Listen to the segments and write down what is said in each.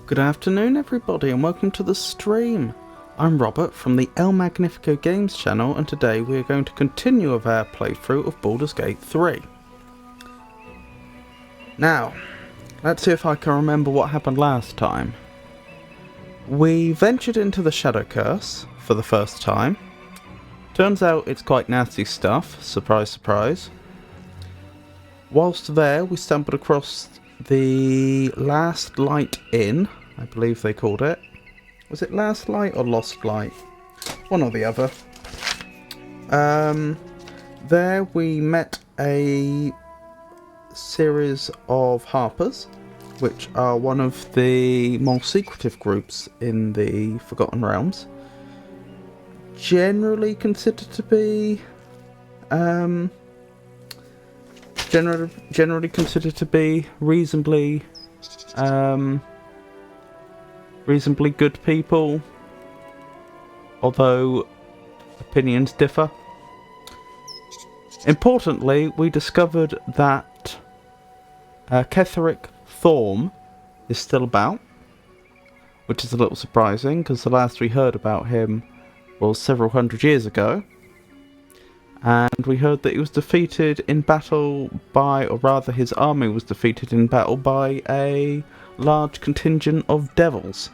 Good afternoon everybody and welcome to the stream. I'm Robert from the El Magnifico Games channel, and today we are going to continue with our playthrough of Baldur's Gate 3. Now, let's see if I can remember what happened last time. We ventured into the Shadow Curse for the first time. Turns out it's quite nasty stuff, surprise surprise. Whilst there we stumbled across the Last Light Inn, I believe they called it. Was it Last Light or Lost Light? One or the other. There we met a series of Harpers, which are one of the more secretive groups in the Forgotten Realms. Generally considered to be generally considered to be reasonably good people, although opinions differ. Importantly, we discovered that Ketheric Thorm is still about, which is a little surprising because the last we heard about him was several hundred years ago. And we heard that he was defeated in battle by, or rather his army was defeated in battle by a large contingent of devils.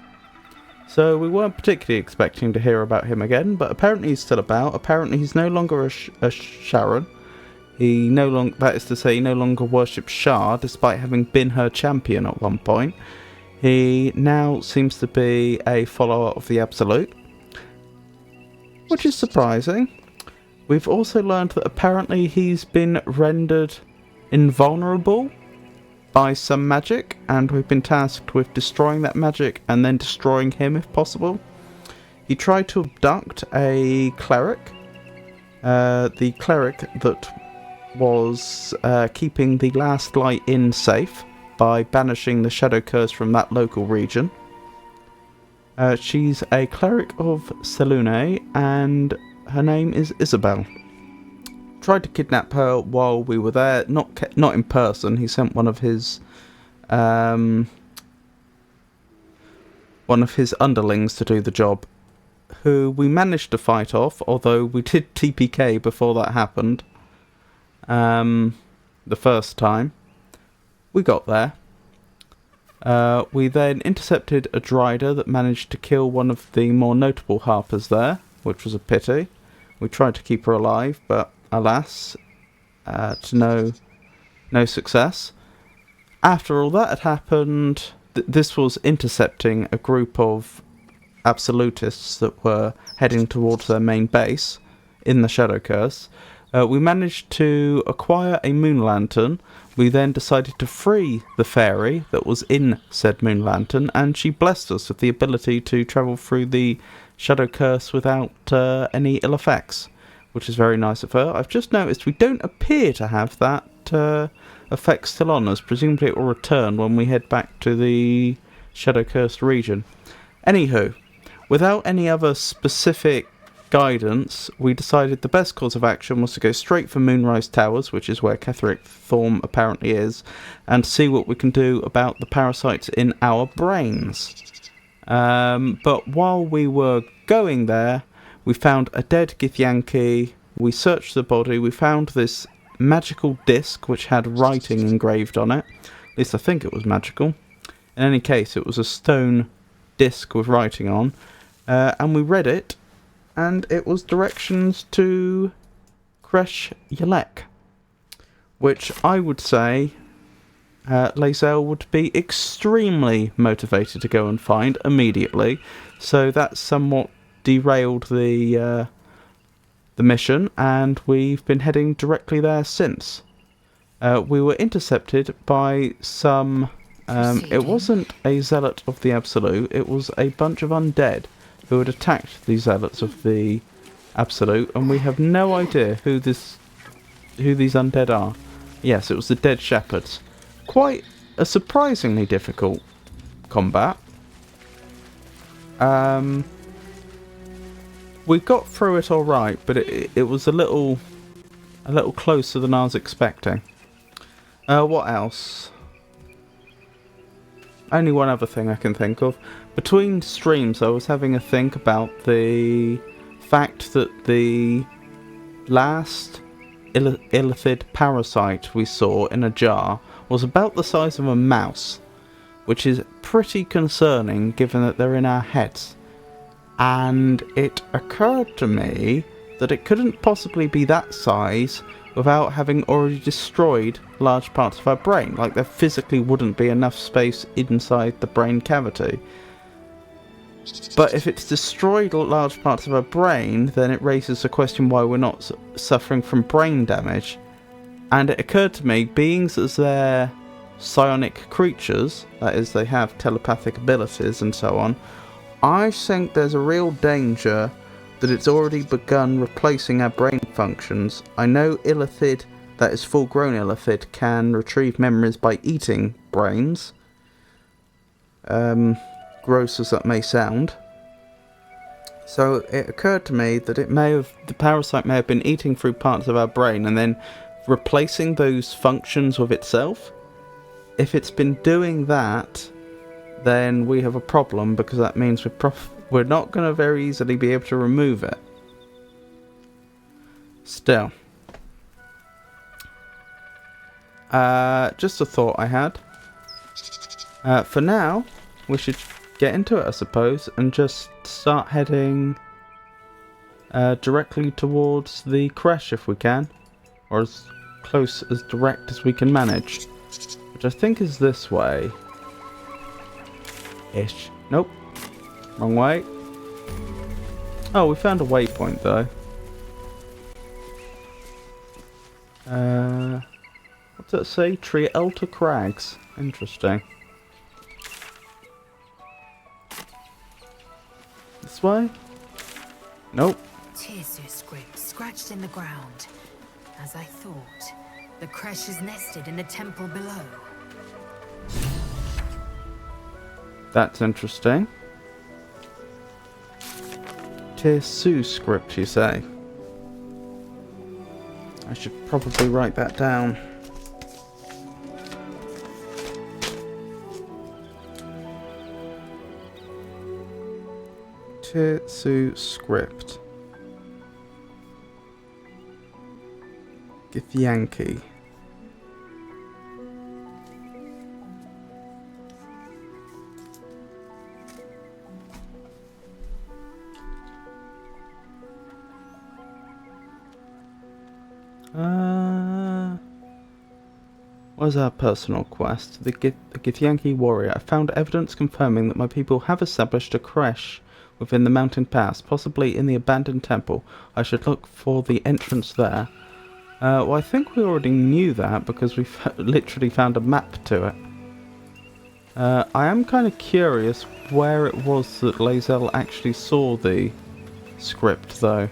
So we weren't particularly expecting to hear about him again, but apparently he's still about. Apparently he's no longer a Hshar'lak. He no longer, that is to say, he no longer worships Shar, despite having been her champion at one point. He now seems to be a follower of the Absolute, which is surprising. We've also learned that apparently he's been rendered invulnerable by some magic, and we've been tasked with destroying that magic and then destroying him if possible. He tried to abduct a cleric, the cleric that was keeping the last light in safe by banishing the shadow curse from that local region. She's a cleric of Selune, and her name is Isabel. Tried to kidnap her while we were there, not in person. He sent one of his underlings to do the job, who we managed to fight off, although we did TPK before that happened. The first time we got there, we then intercepted a drider that managed to kill one of the more notable harpers there, which was a pity. We tried to keep her alive, but alas, to no success. After all that had happened, this was intercepting a group of absolutists that were heading towards their main base in the Shadow Curse. We managed to acquire a moon lantern. We then decided to free the fairy that was in said moon lantern, and she blessed us with the ability to travel through the Shadow Curse without any ill effects, which is very nice of her. I've just noticed we don't appear to have that effect still on us. Presumably it will return when we head back to the Shadow Cursed region. Anywho, without any other specific guidance, we decided the best course of action was to go straight for Moonrise Towers, which is where Ketheric Thorm apparently is, and see what we can do about the parasites in our brains. But while we were going there, we found a dead Githyanki. We searched the body. We found this magical disc which had writing engraved on it. At least I think it was magical. In any case, it was a stone disc with writing on, and we read it, and it was directions to Hshar'lak, which I would say Lae'zel would be extremely motivated to go and find immediately. So that somewhat derailed the mission, and we've been heading directly there since. We were intercepted by some... it wasn't a zealot of the Absolute, it was a bunch of undead who had attacked the zealots of the Absolute, and we have no idea who these undead are. Yes, it was the Dead Shepherds. Quite a surprisingly difficult combat. We got through it alright, but it was a little closer than I was expecting. What else? Only one other thing I can think of. Between streams, I was having a think about the fact that the last illithid parasite we saw in a jar was about the size of a mouse, which is pretty concerning given that they're in our heads. And it occurred to me that it couldn't possibly be that size without having already destroyed large parts of our brain. Like, there physically wouldn't be enough space inside the brain cavity. But if it's destroyed large parts of our brain, then it raises the question why we're not suffering from brain damage. And it occurred to me, beings as they're psionic creatures, that is, they have telepathic abilities and so on, I think there's a real danger that it's already begun replacing our brain functions. I know illithid, that is full-grown illithid, can retrieve memories by eating brains. Gross as that may sound. So it occurred to me that the parasite may have been eating through parts of our brain and then replacing those functions with itself. If it's been doing that, then we have a problem, because that means we're not going to very easily be able to remove it. Still. Just a thought I had. For now, we should get into it, I suppose, and just start heading directly towards the crash if we can, or as close as direct as we can manage, which I think is this way. Ish. Nope. Wrong way. Oh, we found a waypoint though. What's that say? Trielta Crags. Interesting. This way? Nope. Tirsu script scratched in the ground. As I thought, the crash is nested in the temple below. That's interesting. Tirsu script, you say? I should probably write that down. Tirsu script. Githyanki. Where's our personal quest? The Githyanki warrior. I found evidence confirming that my people have established a creche within the mountain pass, possibly in the abandoned temple. I should look for the entrance there. Well, I think we already knew that because we literally found a map to it. I am kind of curious where it was that Lae'zel actually saw the script, though.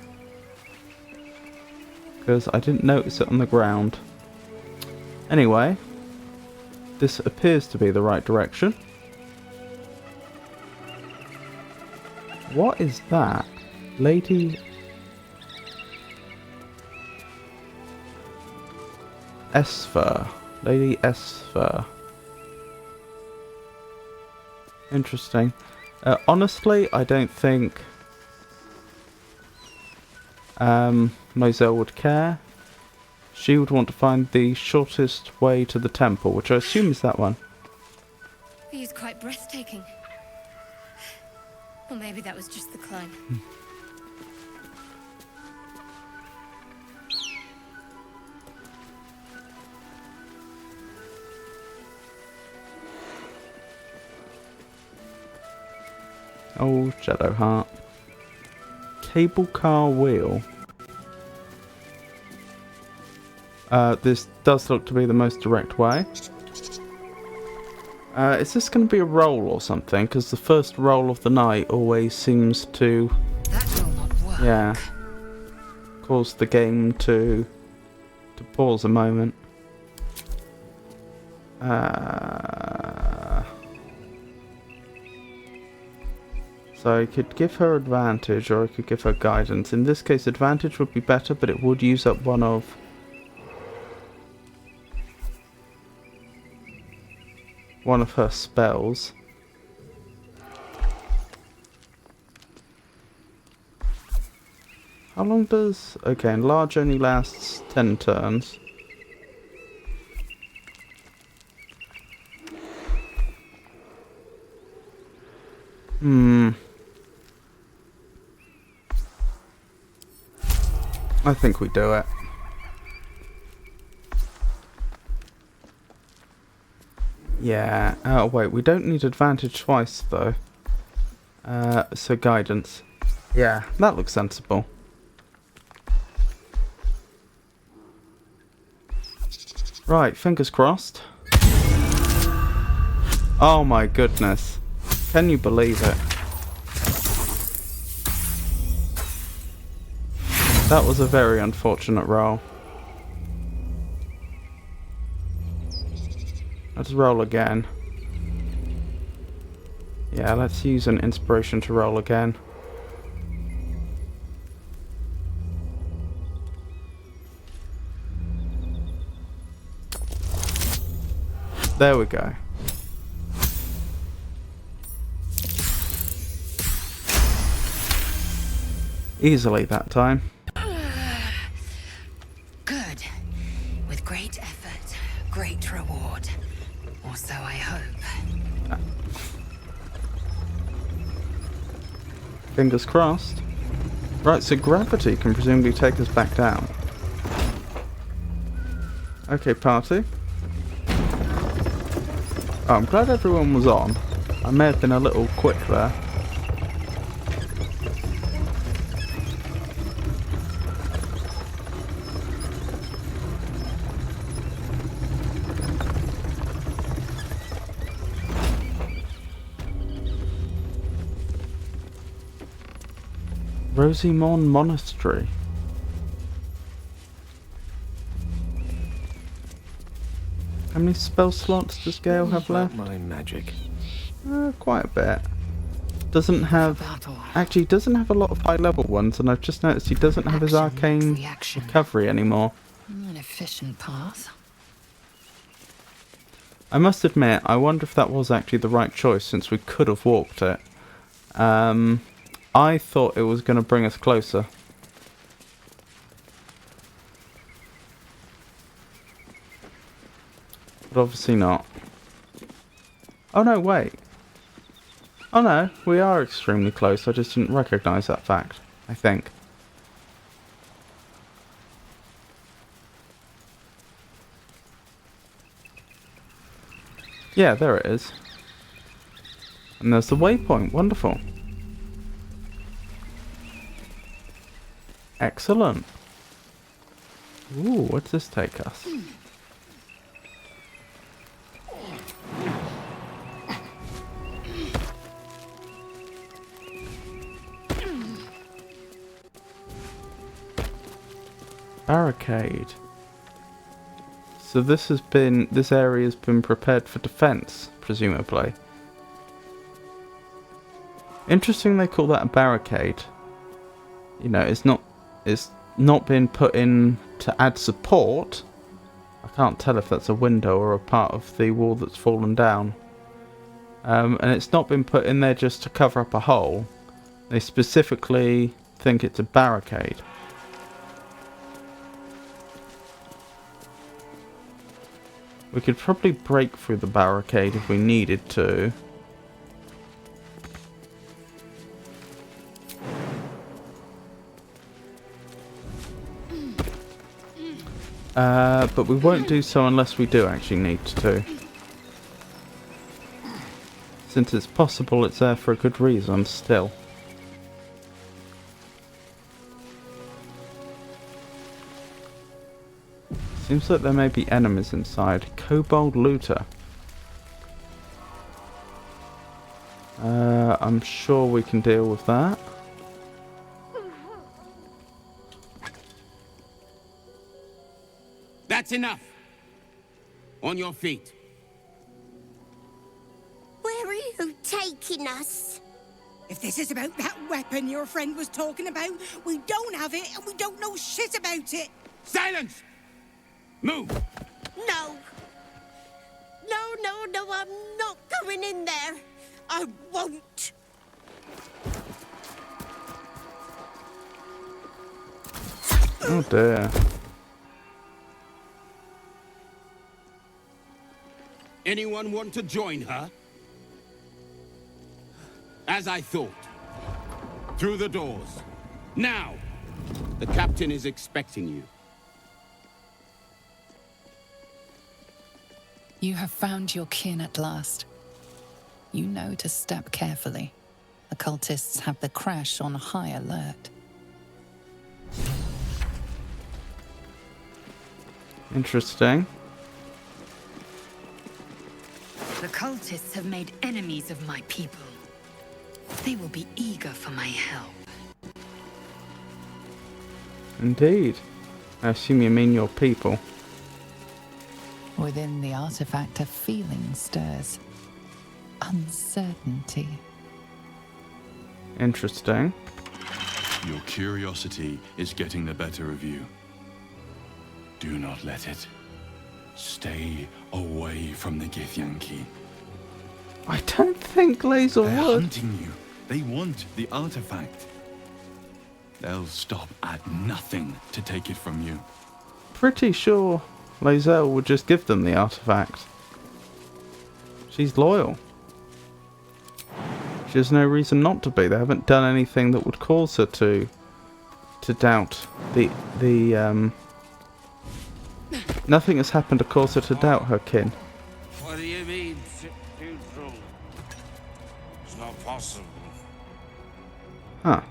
Because I didn't notice it on the ground. Anyway, this appears to be the right direction. What is that? Lady Esfer. Lady Esfer. Interesting. Honestly, I don't think Lae'zel would care. She would want to find the shortest way to the temple, which I assume is that one. View's quite breathtaking. Or maybe that was just the climb. Oh, Shadowheart. Cable car wheel. This does look to be the most direct way. Is this going to be a roll or something? Because the first roll of the night always seems to... That will not work. Yeah. Cause the game to pause a moment. So I could give her advantage or I could give her guidance. In this case, advantage would be better, but it would use up one of her spells. How long does... Okay, enlarge only lasts 10 turns. I think we do it. Yeah. Oh, wait. We don't need advantage twice, though. So guidance. Yeah, that looks sensible. Right, fingers crossed. Oh my goodness. Can you believe it? That was a very unfortunate roll. Let's roll again. Yeah, let's use an inspiration to roll again. There we go. Easily that time. Good. With great effort, great reward. Or so I hope. Fingers crossed. Right, so gravity can presumably take us back down. Okay, party. Oh, I'm glad everyone was on. I may have been a little quick there. Rosimon Monastery. How many spell slots does Gale have left? My magic. Quite a bit. Doesn't have... Actually, he doesn't have a lot of high-level ones, and I've just noticed he doesn't have his arcane recovery anymore. An efficient path. I must admit, I wonder if that was actually the right choice, since we could have walked it. I thought it was going to bring us closer. But obviously not. Oh no, wait. Oh no, we are extremely close. I just didn't recognise that fact, I think. Yeah, there it is. And there's the waypoint. Wonderful. Excellent. Ooh, where does this take us? Barricade. So this area has been prepared for defense, presumably. Interesting they call that a barricade. You know, it's not been put in to add support. I can't tell if that's a window or a part of the wall that's fallen down. And it's not been put in there just to cover up a hole. They specifically think it's a barricade. We could probably break through the barricade if we needed to. But we won't do so unless we do actually need to. Since it's possible it's there for a good reason still. Seems like there may be enemies inside. Kobold Looter. I'm sure we can deal with that. That's enough. On your feet. Where are you taking us? If this is about that weapon your friend was talking about, we don't have it and we don't know shit about it. Silence! Move! No. No, I'm not going in there. I won't. Oh dear. Anyone want to join her? As I thought. Through the doors. Now! The captain is expecting you. You have found your kin at last. You know to step carefully. The cultists have the crash on high alert. Interesting. The cultists have made enemies of my people. They will be eager for my help. Indeed. I assume you mean your people. Within the artifact, a feeling stirs. Uncertainty. Interesting. Your curiosity is getting the better of you. Do not let it. Stay away from the Githyanki. I don't think Laser They're would. hunting you. They want the artifact. They'll stop at nothing to take it from you. Pretty sure Lae'zel would just give them the artifact. She's loyal. She has no reason not to be. They haven't done anything that would cause her to doubt the nothing has happened to cause her to doubt her kin. What do you mean, futile? It's not possible. Huh.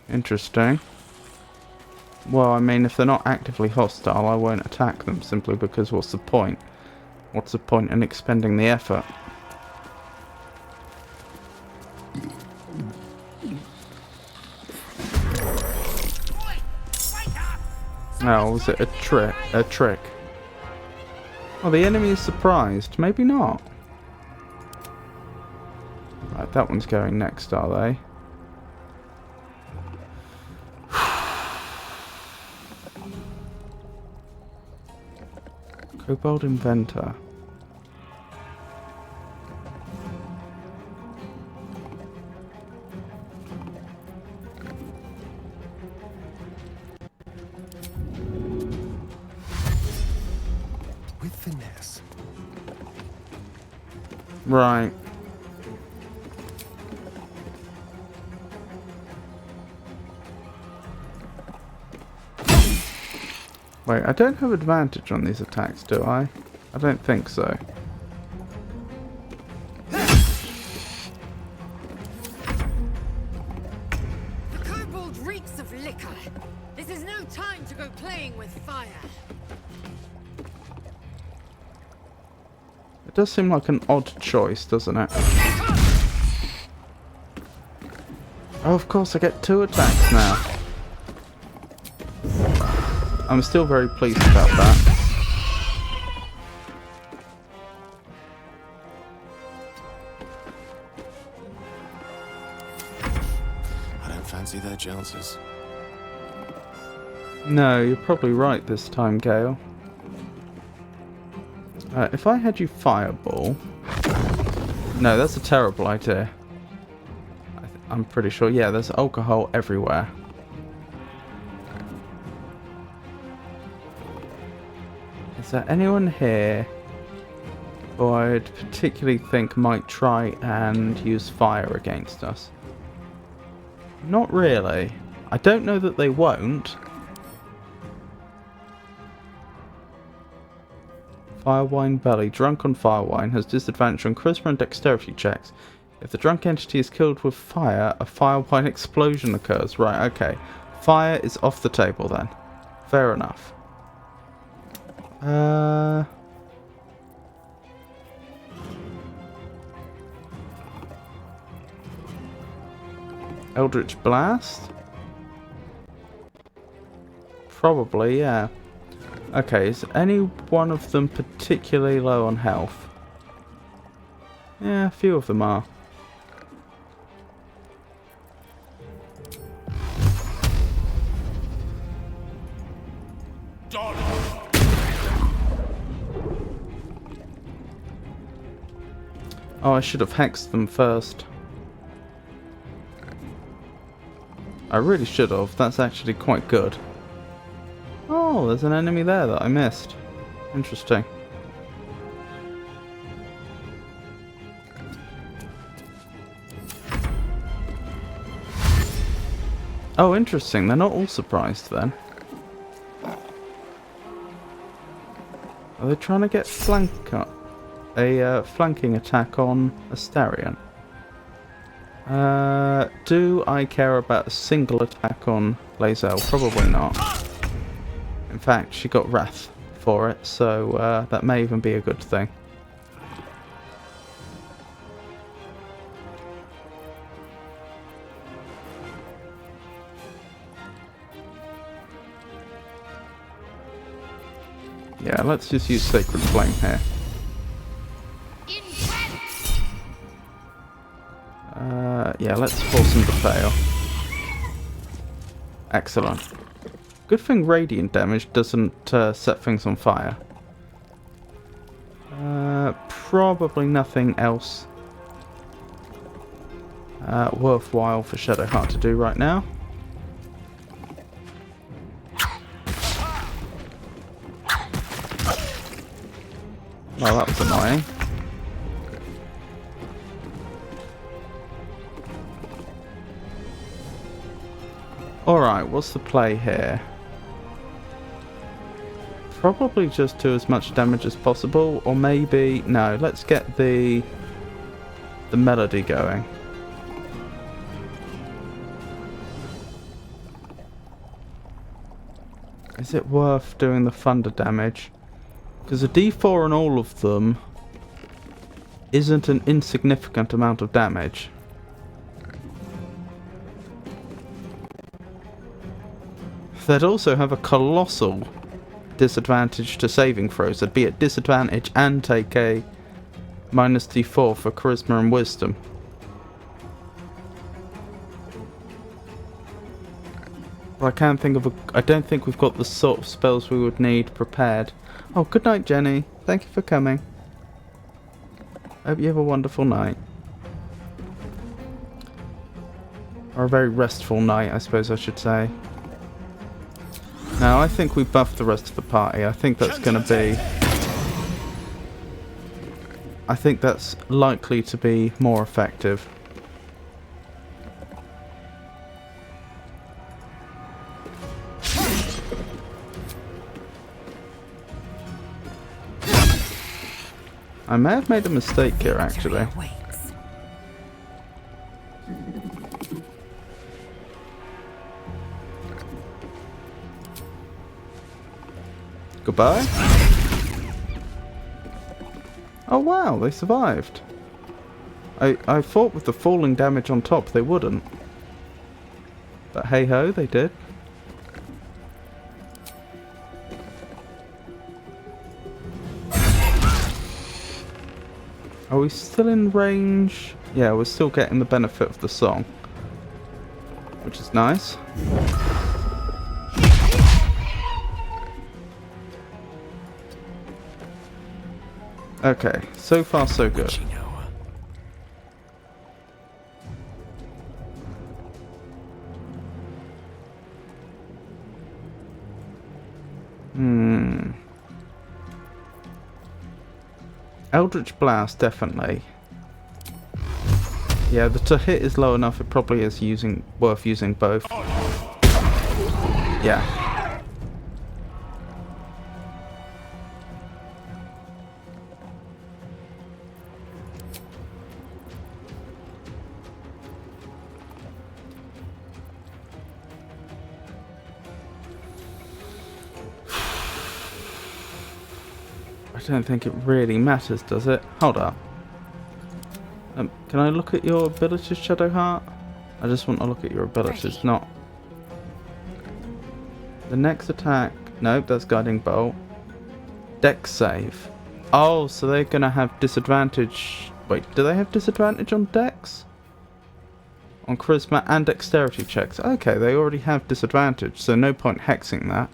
Interesting. Well, I mean, if they're not actively hostile, I won't attack them, simply because what's the point? What's the point in expending the effort? Oh, was it a trick? Oh, the enemy is surprised. Maybe not. Right, that one's going next, are they? Kobold Inventor. With finesse. Right. Wait, I don't have advantage on these attacks, do I? I don't think so. The kobold reeks of liquor. This is no time to go playing with fire. It does seem like an odd choice, doesn't it? Oh, of course, I get 2 attacks now. I'm still very pleased about that. I don't fancy their chances. No, you're probably right this time, Gale. If I had you fireball... No, that's a terrible idea. I'm pretty sure. Yeah, there's alcohol everywhere. Is there anyone here who I'd particularly think might try and use fire against us? Not really. I don't know that they won't. Firewine Belly. Drunk on firewine has disadvantage on charisma and dexterity checks. If the drunk entity is killed with fire, a firewine explosion occurs. Right, okay. Fire is off the table then. Fair enough. Eldritch Blast? Probably, yeah. Okay, is any one of them particularly low on health? Yeah, a few of them are. Oh, I should have hexed them first. I really should have. That's actually quite good. Oh, there's an enemy there that I missed. Interesting. Oh, interesting. They're not all surprised then. Are they trying to get a flanking attack on Astarion? Do I care about a single attack on Lae'zel? Probably not. In fact, she got Wrath for it, so that may even be a good thing. Yeah, let's just use Sacred Flame here. Yeah, let's force him to fail. Excellent. Good thing radiant damage doesn't set things on fire. Probably nothing else worthwhile for Shadowheart to do right now. Oh, that was annoying. Alright, what's the play here? Probably just do as much damage as possible, or maybe... No, let's get the melody going. Is it worth doing the thunder damage? Because a D4 on all of them isn't an insignificant amount of damage. They'd also have a colossal disadvantage to saving throws. They'd be at disadvantage and take a minus D4 for charisma and wisdom. I can't think of I don't think we've got the sort of spells we would need prepared. Oh, good night, Jenny. Thank you for coming. Hope you have a wonderful night. Or a very restful night, I suppose I should say. Now, I think we buffed the rest of the party. I think that's going to be... I think that's likely to be more effective. I may have made a mistake here, actually. Goodbye. Oh wow, they survived. I thought with the falling damage on top they wouldn't. But hey ho, they did. Are we still in range? Yeah, we're still getting the benefit of the song. Which is nice. Okay, so far so good. Eldritch Blast, definitely. Yeah, the to hit is low enough, it probably is worth using both. Yeah. I don't think it really matters, does it? Hold up. Can I look at your abilities, Shadowheart? I just want to look at your abilities, not... The next attack... Nope, that's Guiding Bolt. Dex save. Oh, so they're going to have disadvantage... Wait, do they have disadvantage on Dex? On Charisma and Dexterity checks. Okay, they already have disadvantage, so no point hexing that.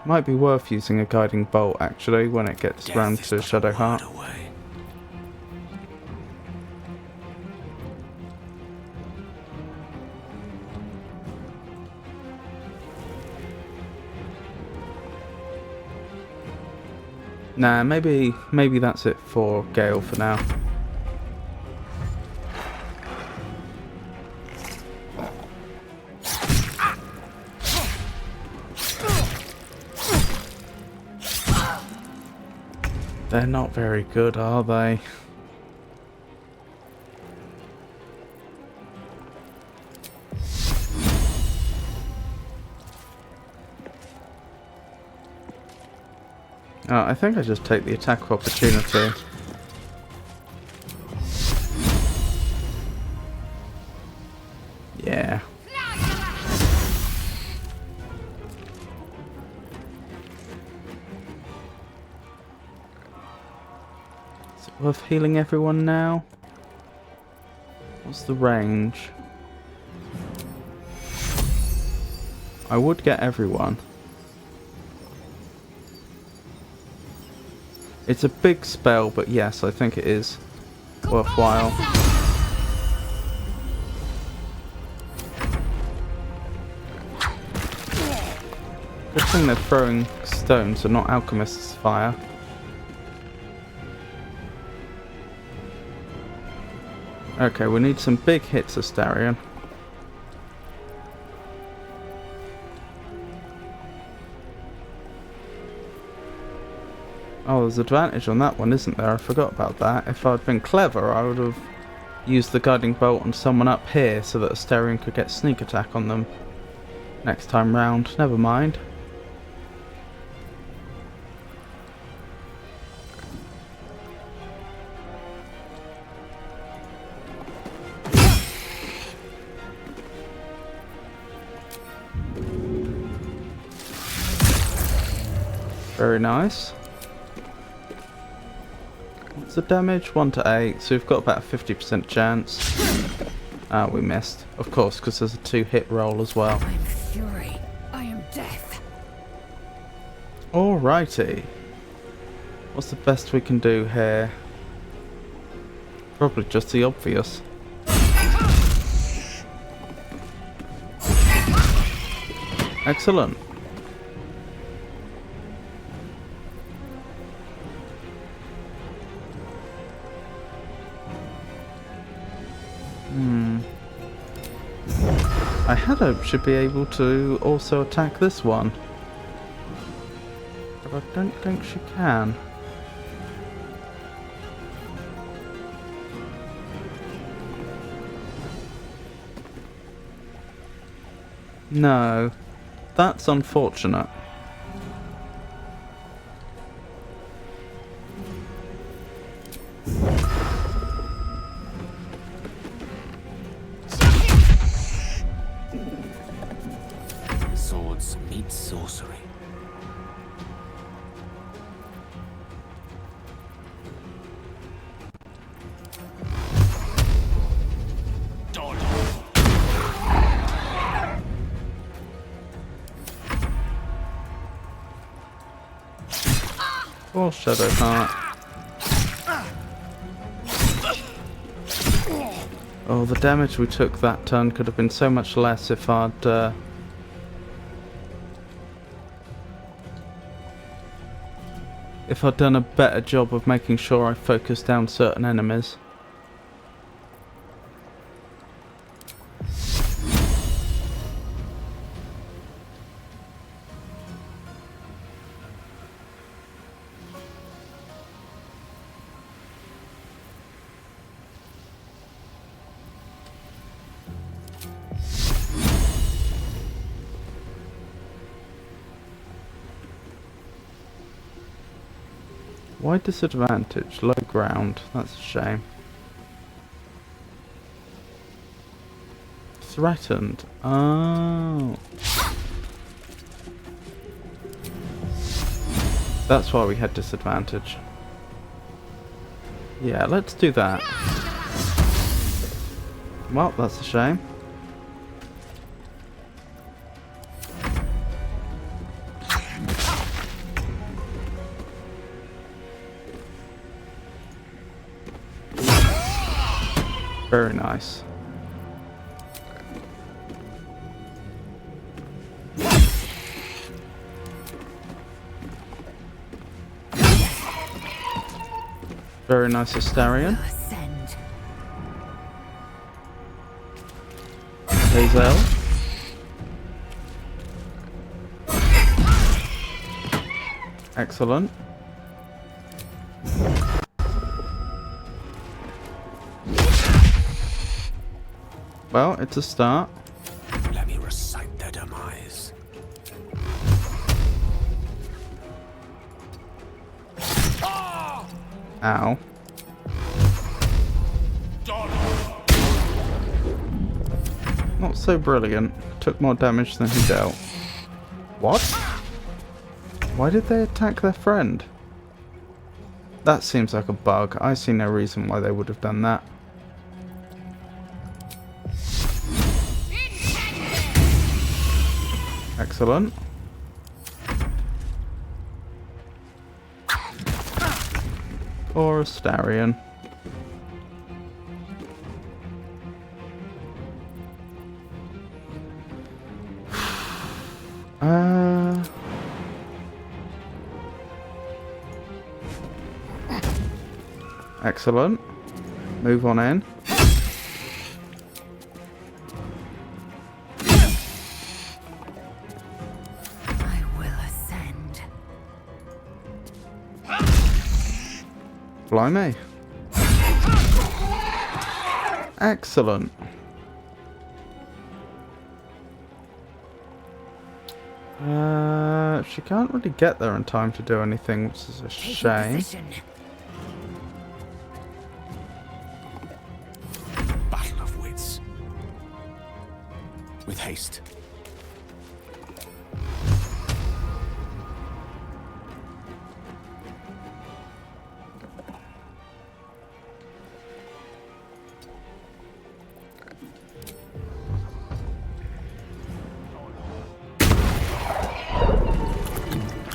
Might be worth using a Guiding Bolt, actually, when it gets round to Shadowheart. Nah, maybe that's it for Gale for now. They're not very good, are they? I think I just take the attack of opportunity. Yeah. Is it worth healing everyone now? What's the range? I would get everyone. It's a big spell, but yes, I think it is worthwhile. Good thing they're throwing stones and not alchemist's fire. Okay, we need some big hits, Astarion. Oh, there's advantage on that one, isn't there? I forgot about that. If I'd been clever, I would have used the guiding bolt on someone up here so that Astarion could get sneak attack on them next time round. Never mind. Very nice. What's the damage? 1 to 8, so we've got about a 50% chance. Ah, we missed. Of course, because there's a 2-hit roll as well. I am fury. I am death. Alrighty. What's the best we can do here? Probably just the obvious. Excellent. I had hoped she'd be able to also attack this one, but I don't think she can. No, that's unfortunate. Swords meet sorcery. Or Shadowheart. Oh, the damage we took that turn could have been so much less if I'd done a better job of making sure I focused down certain enemies. Why disadvantage? Low ground. That's a shame. Threatened. Oh. That's why we had disadvantage. Yeah, let's do that. Well, that's a shame. Very nice. Very nice, Astarion. Ascend. Hazel. Excellent. Well, it's a start. Let me recite their demise. Ow. Not so brilliant. Took more damage than he dealt. What? Why did they attack their friend? That seems like a bug. I see no reason why they would have done that. Excellent. Or Astarion. Excellent. Move on in. I will ascend. Blimey. Excellent. She can't really get there in time to do anything, which is a Taking shame. position. Battle of wits. With haste.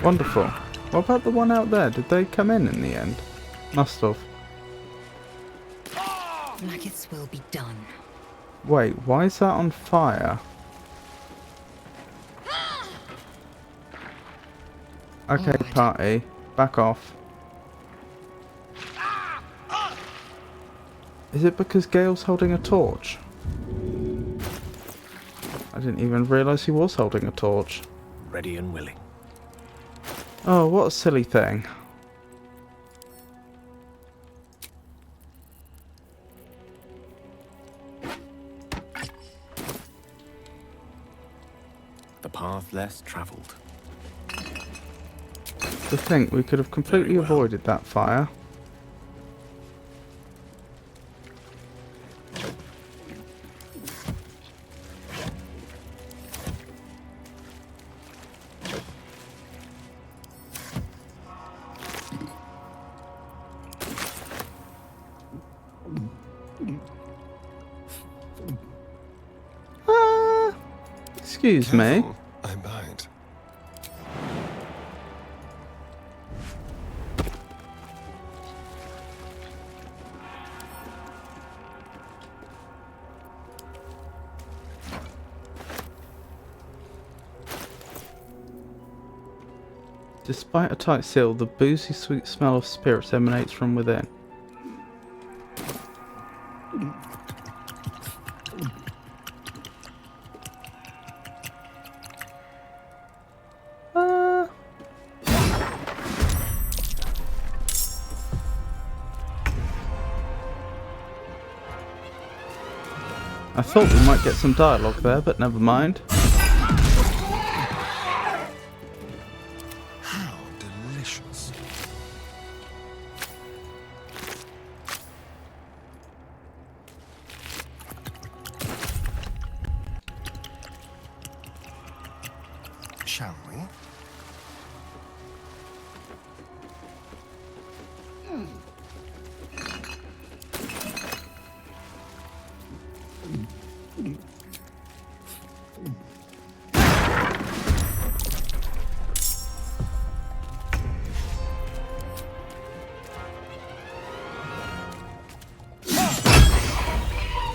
Wonderful. What about the one out there? Did they come in the end? Must have. Like its will be done. Wait, why is that on fire? Okay, Alright. party. Back off. Is it because Gale's holding a torch? I didn't even realise he was holding a torch. Ready and willing. Oh, what a silly thing. The path less travelled. To think we could have completely Very well. avoided that fire. Excuse me. I might. Despite a tight seal, the boozy sweet smell of spirits emanates from within. I thought we might get some dialogue there, but never mind. How delicious. Shall we?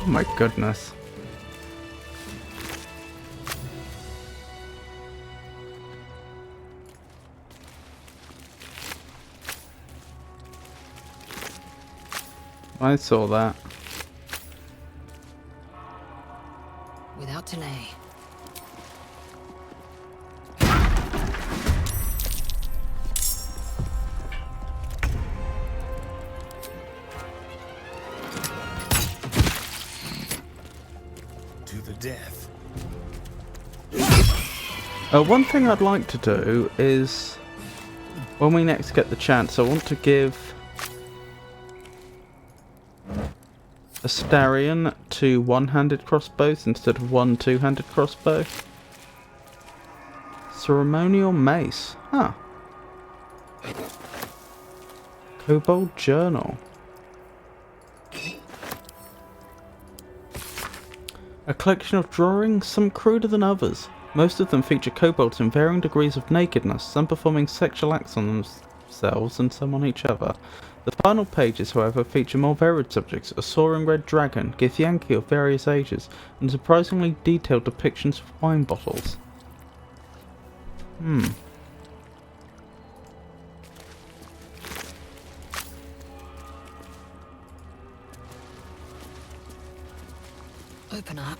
Oh my goodness. I saw that. Without delay. To the death. One thing I'd like to do is, when we next get the chance, I want to give Astarion 2 one-handed crossbows instead of 1 two-handed crossbow. Ceremonial mace. Huh. Kobold journal. A collection of drawings, some cruder than others. Most of them feature kobolds in varying degrees of nakedness, some performing sexual acts on themselves and some on each other. The final pages, however, feature more varied subjects, a soaring red dragon, Githyanki of various ages, and surprisingly detailed depictions of wine bottles. Hmm. open up.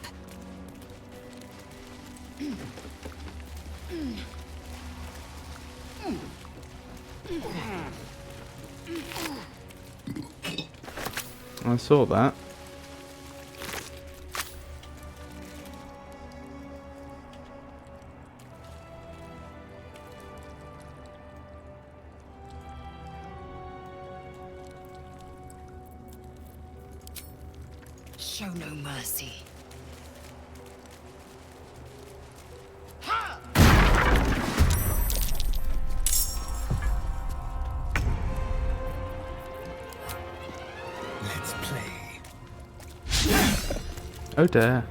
I saw that. Show no mercy. Let's play. Oh dear.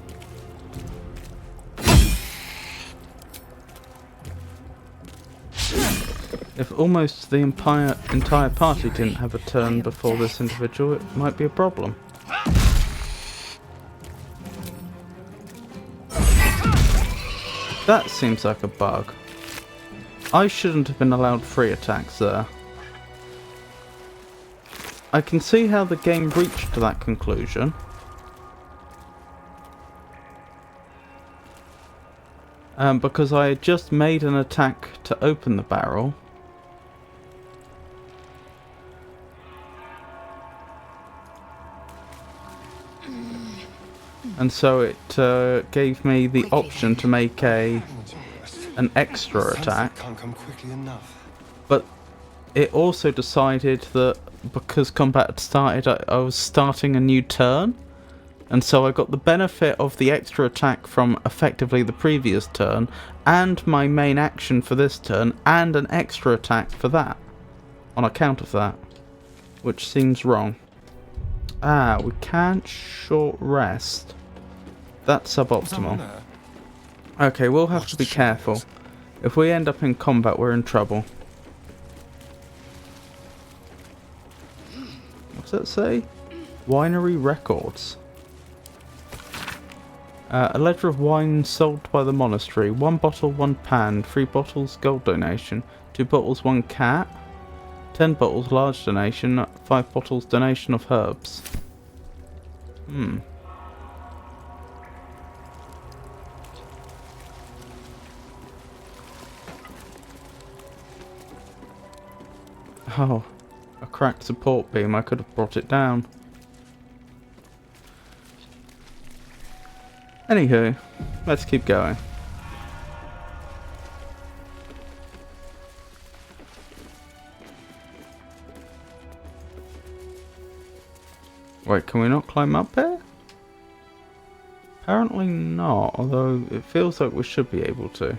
If almost the entire party didn't have a turn before this individual, it might be a problem. That seems like a bug. I shouldn't have been allowed free attacks there. I can see how the game reached to that conclusion. Because I had just made an attack to open the barrel. And so it gave me the option to make an extra attack. Can't come quickly enough. But it also decided that because combat had started, I was starting a new turn. And so I got the benefit of the extra attack from effectively the previous turn, and my main action for this turn, and an extra attack for that, on account of that. Which seems wrong. Ah, we can't short rest. That's suboptimal. Okay, we'll have to be careful. If we end up in combat, we're in trouble. What's that say? Winery records. A letter of wine sold by the monastery. 1 bottle, 1 pan. 3 bottles, gold donation. 2 bottles, 1 cat. 10 bottles, large donation. 5 bottles, donation of herbs. Oh, a cracked support beam. I could have brought it down. Anywho, let's keep going. Wait, can we not climb up here? Apparently not, although it feels like we should be able to.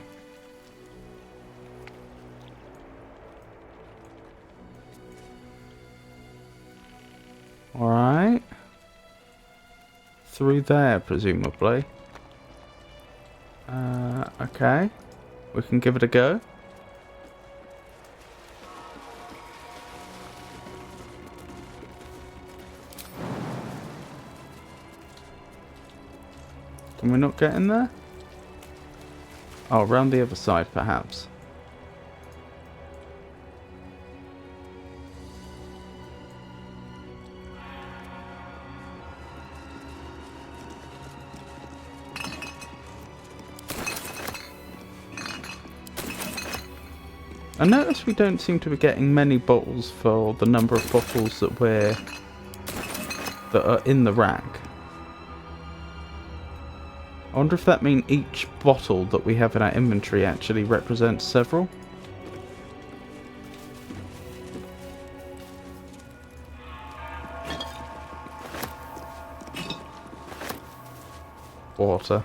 Alright. Through there, presumably. Okay. We can give it a go. Can we not get in there? Oh, around the other side, perhaps. I notice we don't seem to be getting many bottles for the number of bottles that are in the rack. I wonder if that means each bottle that we have in our inventory actually represents several. Water.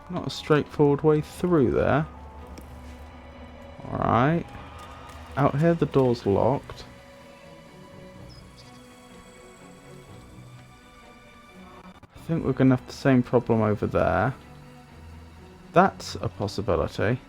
Not a straightforward way through there. Alright. Out here the door's locked. I think we're going to have the same problem over there. That's a possibility.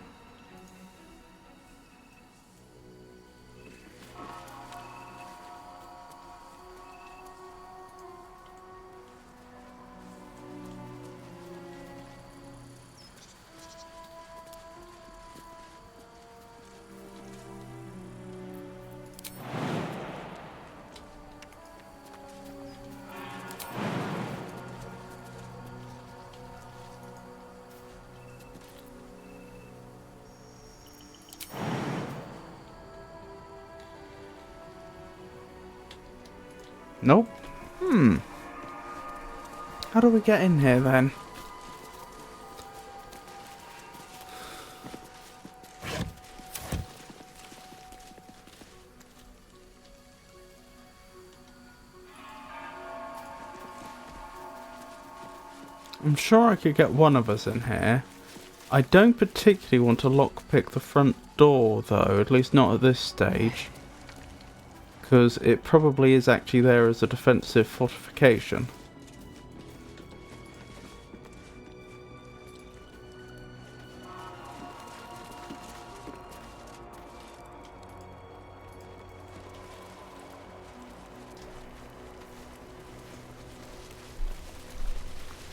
Nope. How do we get in here then? I'm sure I could get one of us in here. I don't particularly want to lockpick the front door though, at least not at this stage. Because it probably is actually there as a defensive fortification.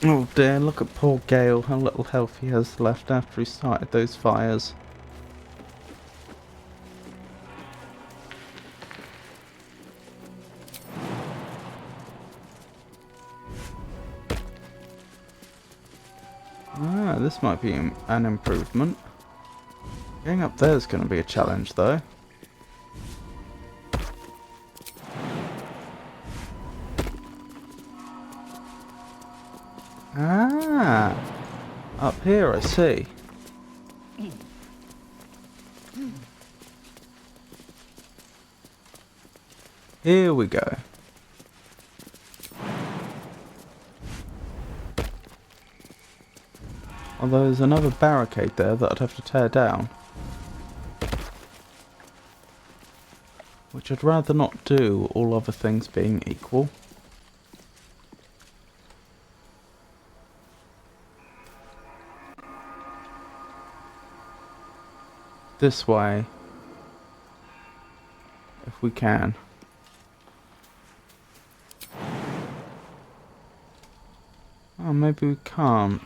Oh dear, look at poor Gale, how little health he has left after he started those fires. Ah, this might be an improvement. Getting up there is going to be a challenge though. Ah, up here I see. Here we go. Although there's another barricade there that I'd have to tear down. Which I'd rather not do, all other things being equal. This way, if we can. Oh, maybe we can't.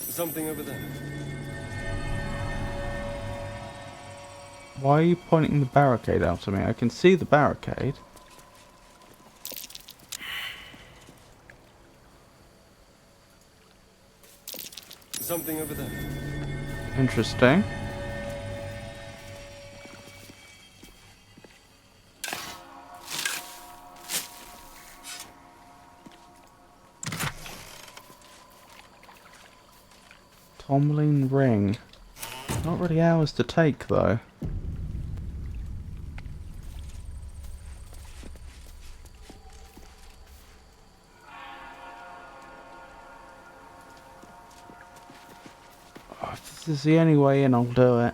Something over there. Why are you pointing the barricade out at me? I can see the barricade. Something over there. Interesting. Tomlin ring. Not really ours to take though. Oh, if this is the only way in, I'll do it.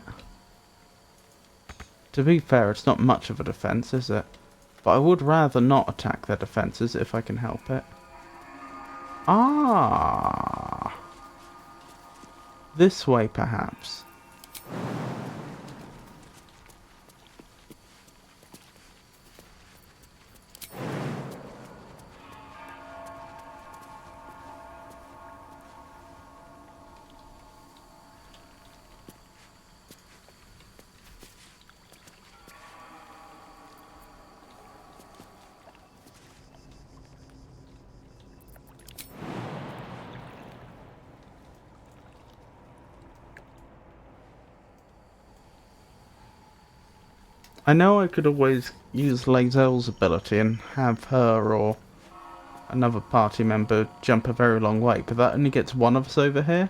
To be fair, it's not much of a defense, is it? But I would rather not attack their defenses if I can help it. Ah! This way, perhaps. I know I could always use Lae'zel's ability and have her or another party member jump a very long way, but that only gets one of us over here.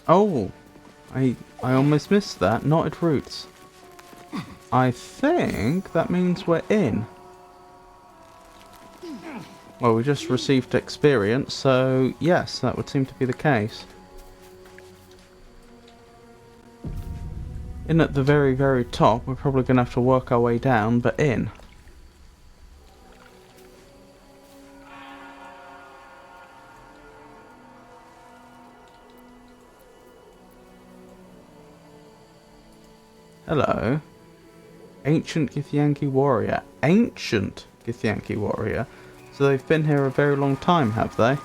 Oh, I almost missed that. Knotted roots. I think that means we're in. Well, we just received experience, so yes, that would seem to be the case. In at the very, very top, we're probably going to have to work our way down, but in. Hello. Ancient Githyanki warrior. Ancient Githyanki warrior? So they've been here a very long time, have they?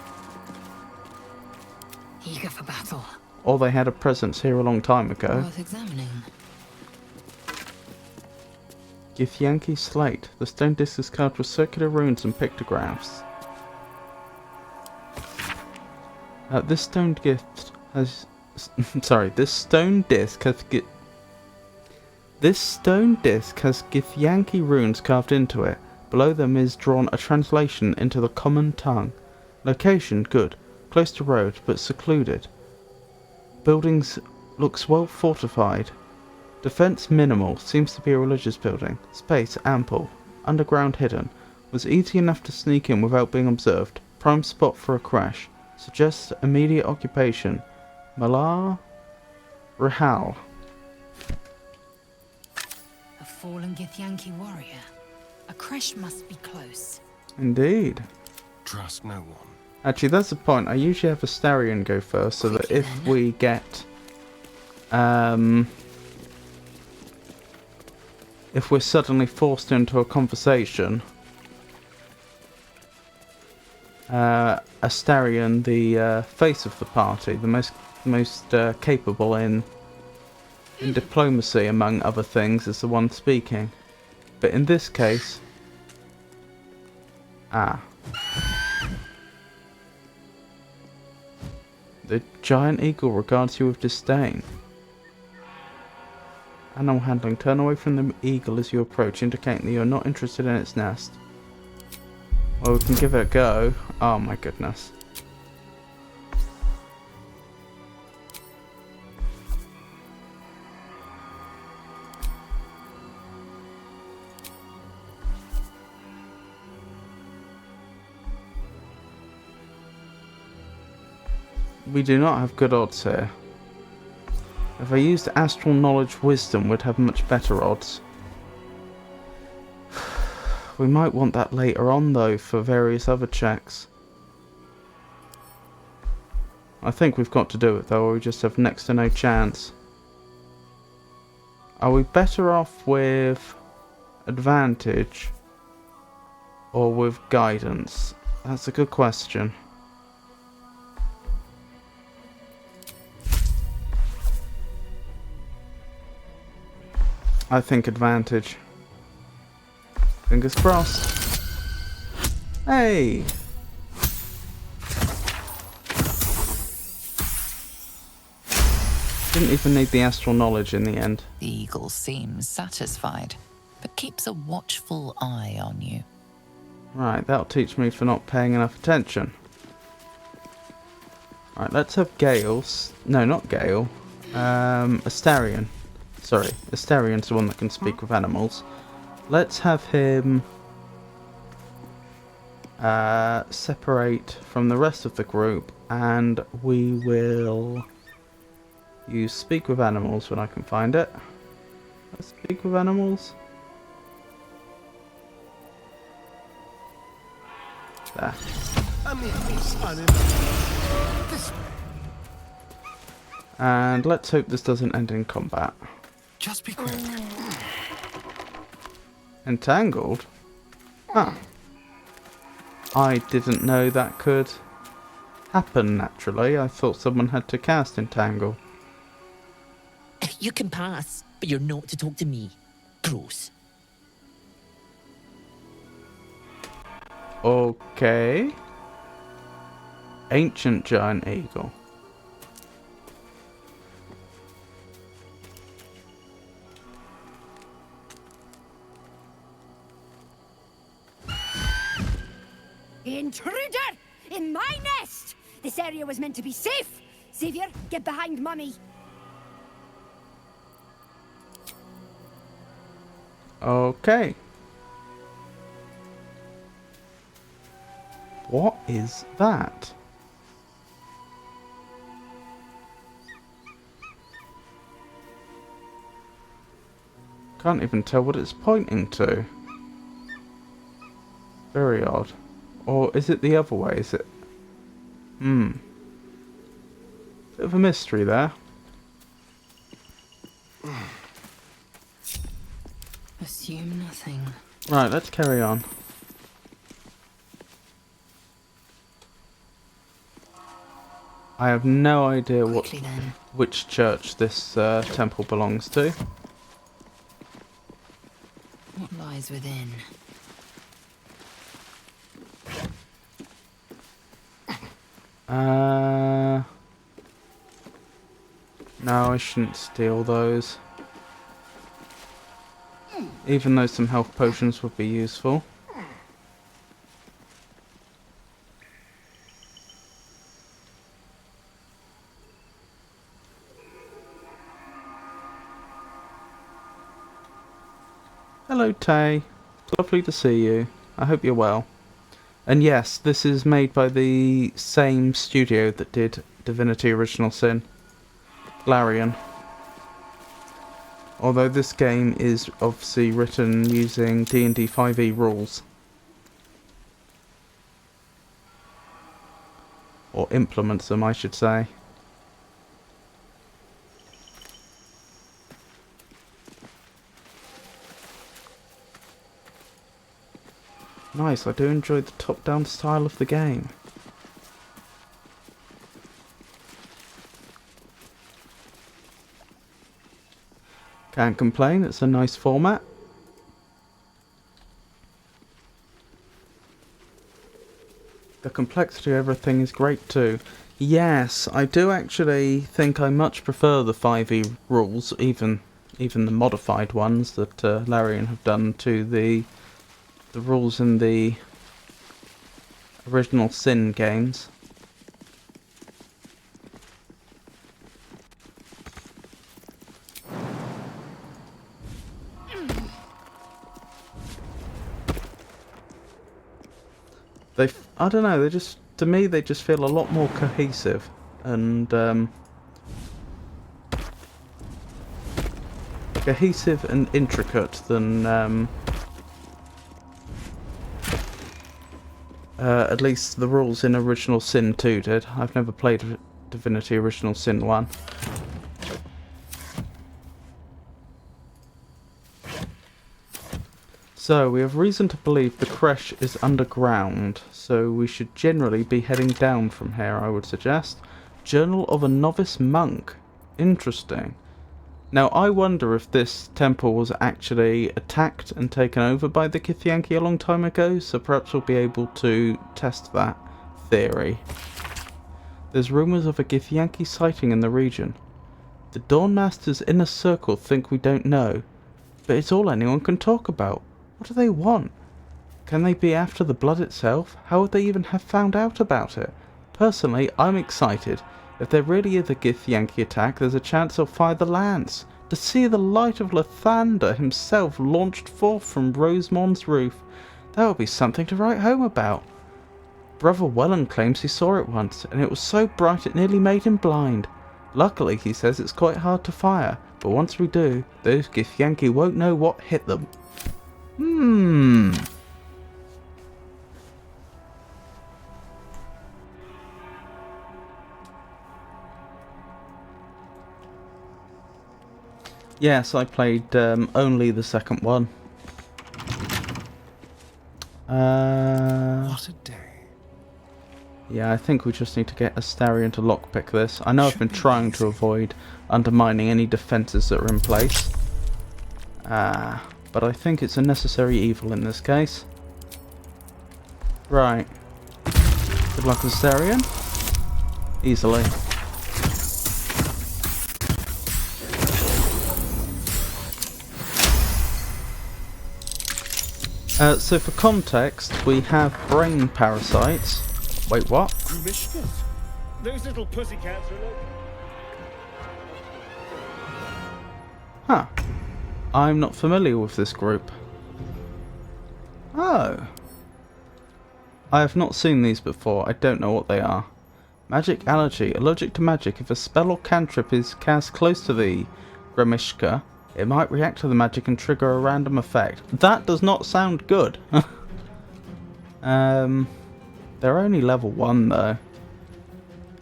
Eager for battle. Or they had a presence here a long time ago. Worth examining. Githyanki slate. The stone disc is carved with circular runes and pictographs. This stone gift has... sorry, this stone disc has... This stone disc has Githyanki runes carved into it. Below them is drawn a translation into the common tongue. Location good, close to road but secluded. Buildings looks well fortified. Defense minimal, seems to be a religious building. Space ample. Underground hidden. Was easy enough to sneak in without being observed. Prime spot for a crash. Suggests immediate occupation. Malar Rihal. A fallen Githyanki warrior. A creche must be close. Indeed. Trust no one. Actually, that's the point. I usually have Astarion go first, so that if we get... if we're suddenly forced into a conversation... Astarion, the face of the party, the most capable in diplomacy, among other things, is the one speaking. But in this case... The giant eagle regards you with disdain. Animal handling. Turn away from the eagle as you approach, indicating that you are not interested in its nest. Well, we can give it a go. Oh my goodness. We do not have good odds here. If I used astral knowledge wisdom, we'd have much better odds. We might want that later on though for various other checks. I think we've got to do it though, or we just have next to no chance. Are we better off with advantage or with guidance? That's a good question. I think advantage. Fingers crossed. Hey! Didn't even need the astral knowledge in the end. The eagle seems satisfied, but keeps a watchful eye on you. Right, that'll teach me for not paying enough attention. Right, let's have Gale's. No, not Gale. Astarion. Sorry, Astarion's the one that can speak with animals. Let's have him separate from the rest of the group, and we will use speak with animals when I can find it. Let's speak with animals. There. And let's hope this doesn't end in combat. Just be quick. Entangled? Huh. I didn't know that could happen naturally. I thought someone had to cast Entangle. You can pass, but you're not to talk to me. Gross. Okay. Ancient giant eagle. Intruder! In my nest! This area was meant to be safe! Xavier, get behind Mummy! Okay. What is that? Can't even tell what it's pointing to. Very odd. Or is it the other way? Is it... Bit of a mystery there. Assume nothing. Right, let's carry on. I have no idea which church this temple belongs to. What lies within? No, I shouldn't steal those. Even though some health potions would be useful. Hello, Tay. Lovely to see you. I hope you're well. And yes, this is made by the same studio that did Divinity Original Sin. Larian. Although this game is obviously written using D&D 5e rules. Or implements them, I should say. Nice, I do enjoy the top-down style of the game. Can't complain, it's a nice format. The complexity of everything is great too. Yes, I do actually think I much prefer the 5e rules, even the modified ones that Larian have done to the rules in the original Sin games. I don't know, to me they just feel a lot more cohesive and cohesive and intricate than at least the rules in Original Sin 2 did. I've never played Divinity Original Sin 1. So, we have reason to believe the creche is underground, so we should generally be heading down from here, I would suggest. Journal of a Novice Monk. Interesting. Now, I wonder if this temple was actually attacked and taken over by the Githyanki a long time ago, so perhaps we'll be able to test that theory. There's rumours of a Githyanki sighting in the region. The Dawnmaster's inner circle think we don't know, but it's all anyone can talk about. What do they want? Can they be after the blood itself? How would they even have found out about it? Personally, I'm excited. If there really is a Githyanki attack, there's a chance they'll fire the lance. To see the light of Lathander himself launched forth from Rosemont's roof, that would be something to write home about. Brother Welland claims he saw it once, and it was so bright it nearly made him blind. Luckily, he says it's quite hard to fire, but once we do, those Githyanki won't know what hit them. Yes, I played only the second one. What a day. Yeah, I think we just need to get Astarion to lockpick this. I know I've been trying to avoid undermining any defences that are in place. But I think it's a necessary evil in this case. Right. Good luck, Astarion. Easily. So for context, we have brain parasites. Wait, what? Those little pussycats are like... Huh. I'm not familiar with this group. Oh. I have not seen these before. I don't know what they are. Magic allergy. Allergic to magic. If a spell or cantrip is cast close to the Gramishka, it might react to the magic and trigger a random effect. That does not sound good. They're only level 1 though.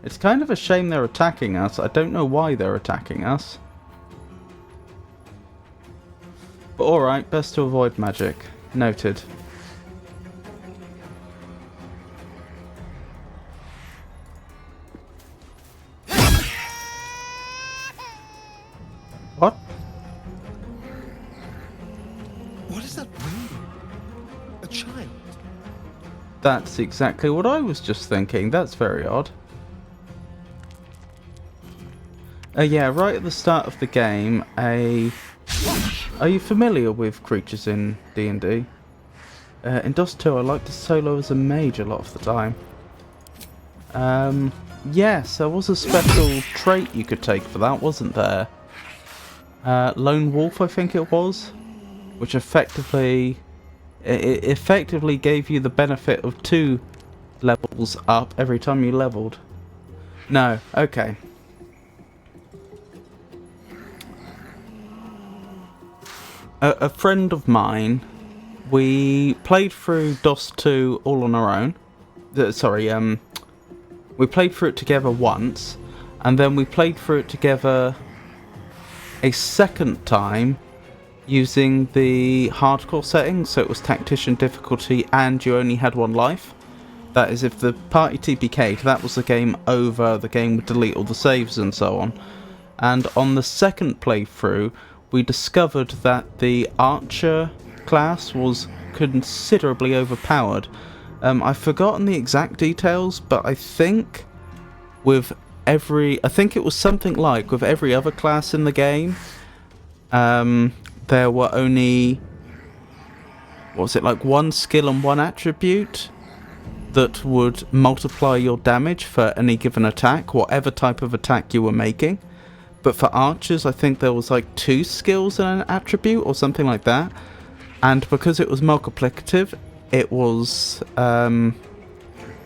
It's kind of a shame they're attacking us. I don't know why they're attacking us. But alright, best to avoid magic. Noted. What? What is that ring? A child? That's exactly what I was just thinking. That's very odd. Yeah, right at the start of the game, Are you familiar with creatures in D&D? In Dust 2, I like to solo as a mage a lot of the time. Yes, there was a special trait you could take for that, wasn't there? Lone Wolf, I think it was, which effectively gave you the benefit of 2 levels up every time you leveled. No, okay. A friend of mine, we played through DOS 2 all on our own. We played through it together once, and then we played through it together a second time using the hardcore settings, so it was tactician difficulty and you only had 1 life. That is, if the party TPK'd, that was the game over, the game would delete all the saves and so on. And on the second playthrough, we discovered that the archer class was considerably overpowered. I've forgotten the exact details, but I think it was something like with every other class in the game, there were only, what was it, like 1 skill and 1 attribute that would multiply your damage for any given attack, whatever type of attack you were making. But for archers, I think there was like 2 skills and an attribute or something like that. And because it was multiplicative, it was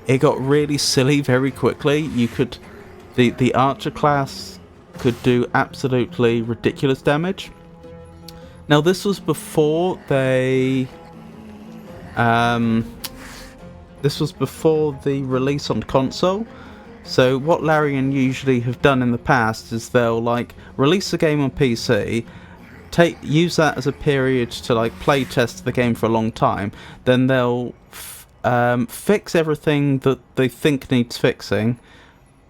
it got really silly very quickly. You could the archer class could do absolutely ridiculous damage. Now this was before the release on console. So what Larian usually have done in the past is they'll like release the game on PC, use that as a period to like play test the game for a long time, then they'll fix everything that they think needs fixing,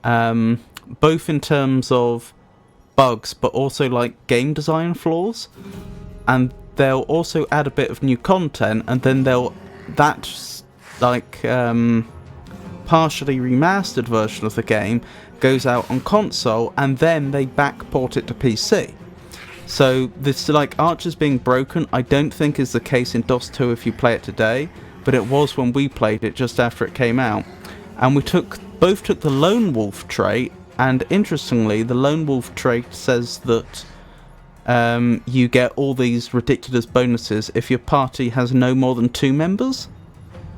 both in terms of bugs but also like game design flaws, and they'll also add a bit of new content, and then partially remastered version of the game goes out on console, and then they backport it to PC. So this like archers being broken, I don't think is the case in DOS 2 if you play it today, but it was when we played it just after it came out. And we both took the Lone Wolf trait, and interestingly the Lone Wolf trait says that you get all these ridiculous bonuses if your party has no more than 2 members.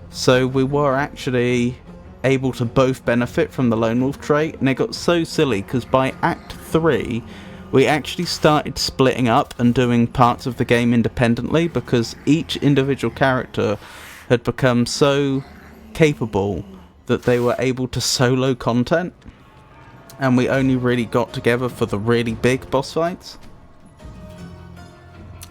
So we were actually able to both benefit from the Lone Wolf trait, and it got so silly because by Act 3 we actually started splitting up and doing parts of the game independently because each individual character had become so capable that they were able to solo content, and we only really got together for the really big boss fights.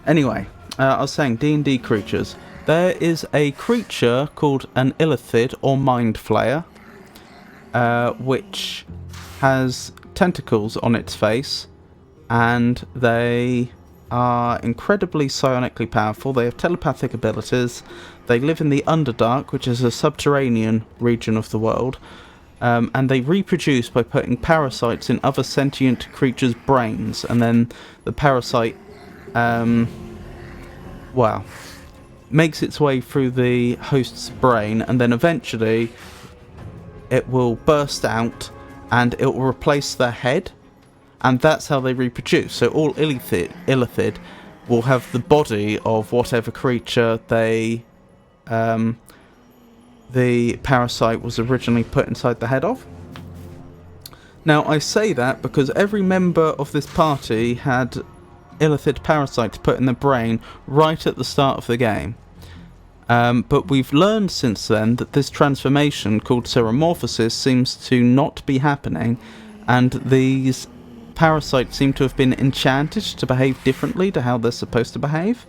Anyway, I was saying D&D creatures. There is a creature called an Illithid or Mind Flayer, which has tentacles on its face, and they are incredibly psionically powerful. They have telepathic abilities. They live in the Underdark, which is a subterranean region of the world, and they reproduce by putting parasites in other sentient creatures' brains, and then the parasite, makes its way through the host's brain, and then eventually it will burst out and it will replace their head, and that's how they reproduce. So all Illithid will have the body of whatever creature the parasite was originally put inside the head of. Now, I say that because every member of this party had illithid parasites put in their brain right at the start of the game. But we've learned since then that this transformation, called seromorphosis, seems to not be happening, and these parasites seem to have been enchanted to behave differently to how they're supposed to behave.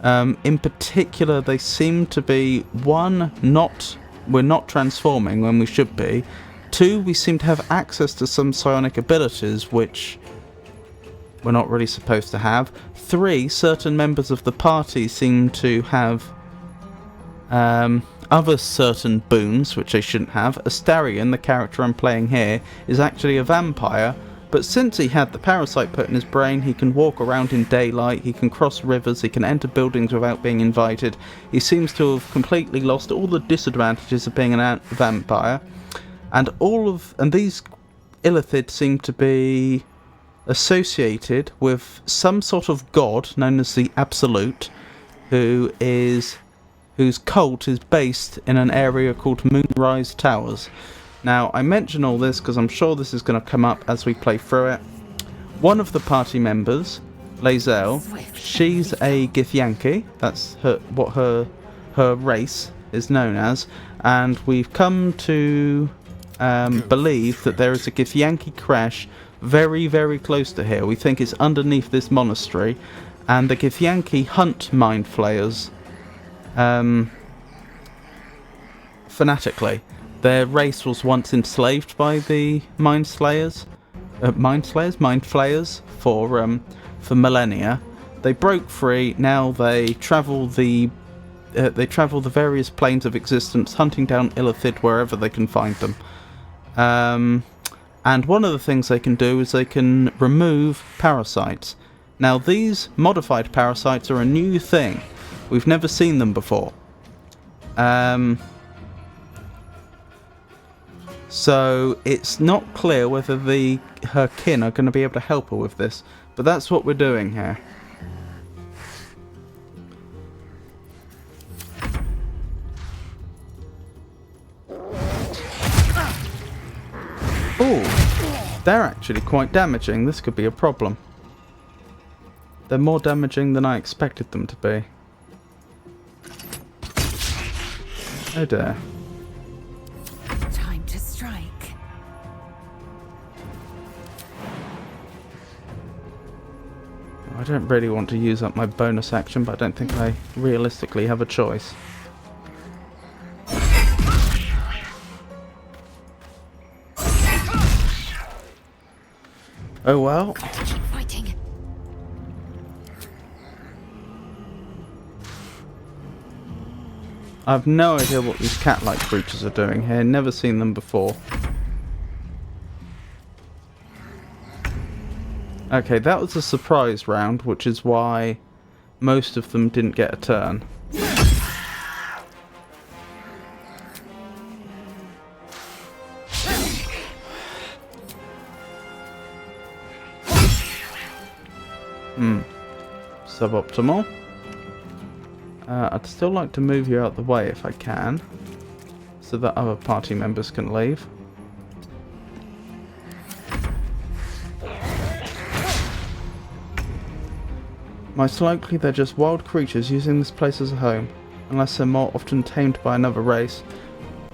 In particular, they seem to be, one, we're not transforming when we should be. Two, we seem to have access to some psionic abilities, which we're not really supposed to have. Three, certain members of the party seem to have other certain boons, which they shouldn't have. Astarion, the character I'm playing here, is actually a vampire, but since he had the parasite put in his brain, he can walk around in daylight, he can cross rivers, he can enter buildings without being invited. He seems to have completely lost all the disadvantages of being a vampire. And these illithids seem to be associated with some sort of god known as the Absolute, whose cult is based in an area called Moonrise Towers. Now, I mention all this because I'm sure this is going to come up as we play through it. One of the party members, Lae'zel, she's a Githyanki. That's what her race is known as, and we've come to believe that there is a Githyanki crash very, very close to here. We think it's underneath this monastery, and the Githyanki hunt mind flayers fanatically. Their race was once enslaved by the mind flayers for millennia. They broke free. Now they travel the various planes of existence, hunting down illithid wherever they can find them. And one of the things they can do is they can remove parasites. Now, these modified parasites are a new thing. We've never seen them before. So it's not clear whether her kin are going to be able to help her with this, but that's what we're doing here. Oh, they're actually quite damaging. This could be a problem. They're more damaging than I expected them to be. Oh dear. Time to strike. I don't really want to use up my bonus action, but I don't think I realistically have a choice. Oh well. Keep fighting. I've no idea what these cat-like creatures are doing here. Never seen them before. Okay, that was a surprise round, which is why most of them didn't get a turn. Suboptimal. I'd still like to move you out the way if I can, so that other party members can leave. Most likely they're just wild creatures using this place as a home, unless they're more often tamed by another race.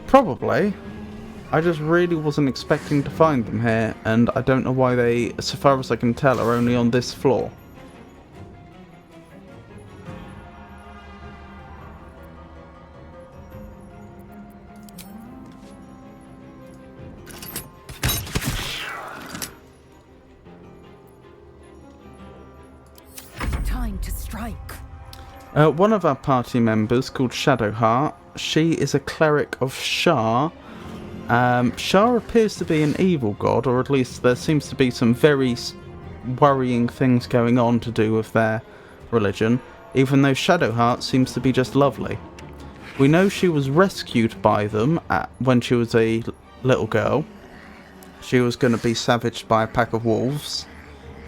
Probably. I just really wasn't expecting to find them here, and I don't know why they, so far as I can tell, are only on this floor. To strike. One of our party members, called Shadowheart, she is a cleric of Hshar. Hshar appears to be an evil god, or at least there seems to be some very worrying things going on to do with their religion, even though Shadowheart seems to be just lovely. We know she was rescued by them when she was a little girl. She was going to be savaged by a pack of wolves,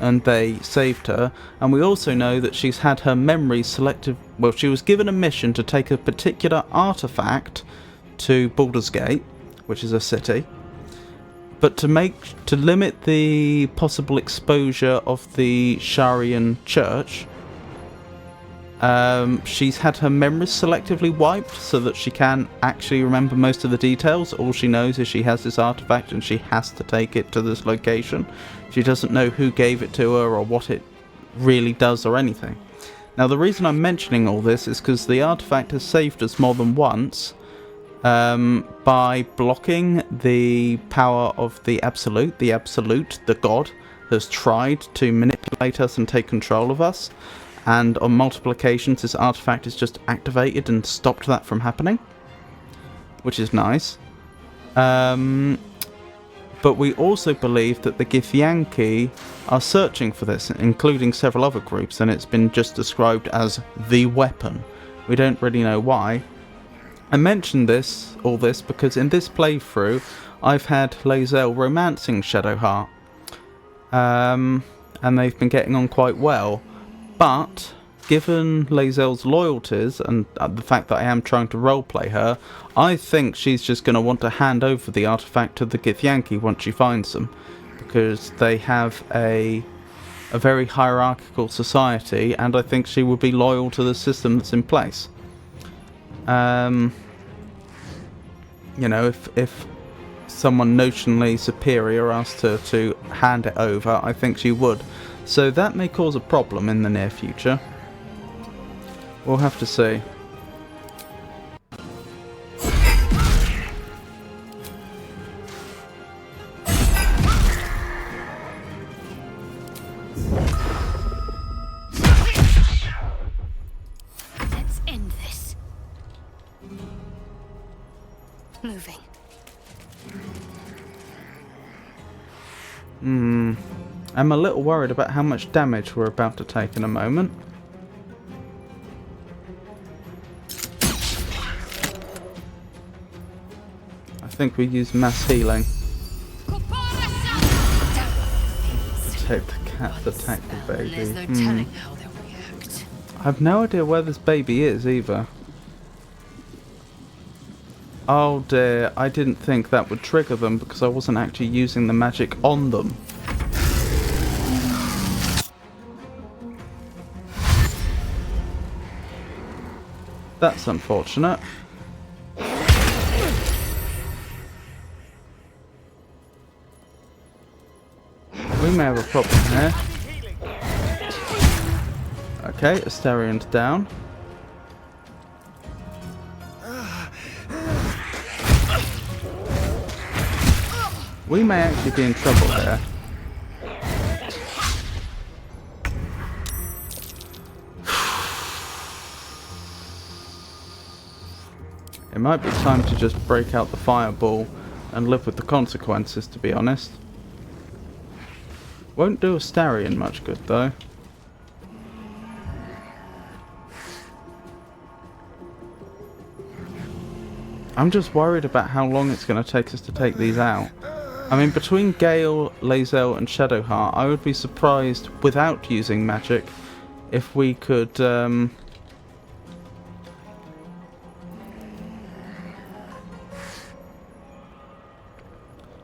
and they saved her. And we also know that she's had her memories selected. Well, she was given a mission to take a particular artifact to Baldur's Gate, which is a city, but to limit the possible exposure of the Sharian church, she's had her memories selectively wiped so that she can't actually remember most of the details. All she knows is she has this artifact and she has to take it to this location. She doesn't know who gave it to her or what it really does or anything. Now, the reason I'm mentioning all this is because the artifact has saved us more than once by blocking the power of the Absolute. The Absolute, the God, has tried to manipulate us and take control of us. And on multiple occasions this artifact is just activated and stopped that from happening, which is nice. But we also believe that the Githyanki are searching for this, including several other groups, and it's been just described as the weapon. We don't really know why. I mentioned all this because in this playthrough I've had Lae'zel romancing Shadowheart, and they've been getting on quite well. But, given Lae'zel's loyalties and the fact that I am trying to roleplay her, I think she's just going to want to hand over the artifact to the Githyanki once she finds them. Because they have a very hierarchical society, and I think she would be loyal to the system that's in place. You know, if someone notionally superior asked her to hand it over, I think she would. So that may cause a problem in the near future. We'll have to see. Let's end this. Moving. I'm a little worried about how much damage we're about to take in a moment. I think we use mass healing. Protect the cat, attack the baby. I have no idea where this baby is either. Oh dear, I didn't think that would trigger them because I wasn't actually using the magic on them. That's unfortunate. We may have a problem here. Okay, Astarion's down. We may actually be in trouble here. It might be time to just break out the fireball and live with the consequences, to be honest. Won't do Astarion much good, though. I'm just worried about how long it's going to take us to take these out. I mean, between Gale, Lae'zel and Shadowheart, I would be surprised, without using magic, if we could...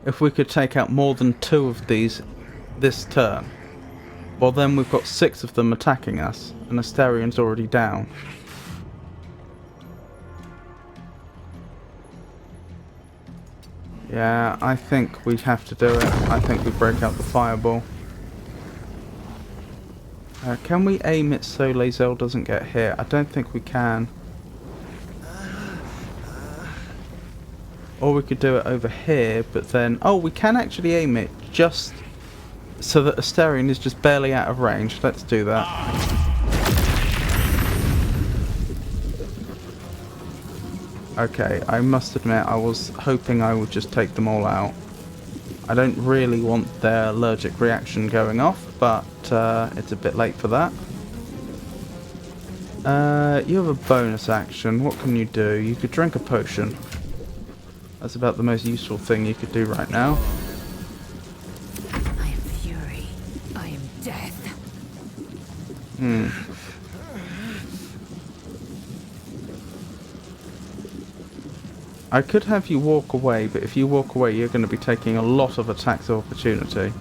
if we could take out more than 2 of these this turn. Well, then we've got 6 of them attacking us, and Astarion's already down. Yeah, I think we have to do it. I think we break out the fireball. Can we aim it so Lae'zel doesn't get hit? I don't think we can. Or we could do it over here, but then... Oh, we can actually aim it just so that Astarion is just barely out of range. Let's do that. Okay, I must admit I was hoping I would just take them all out. I don't really want their allergic reaction going off, but it's a bit late for that. You have a bonus action. What can you do? You could drink a potion. That's about the most useful thing you could do right now. I am fury. I am death. I could have you walk away, but if you walk away, you're going to be taking a lot of attacks of opportunity.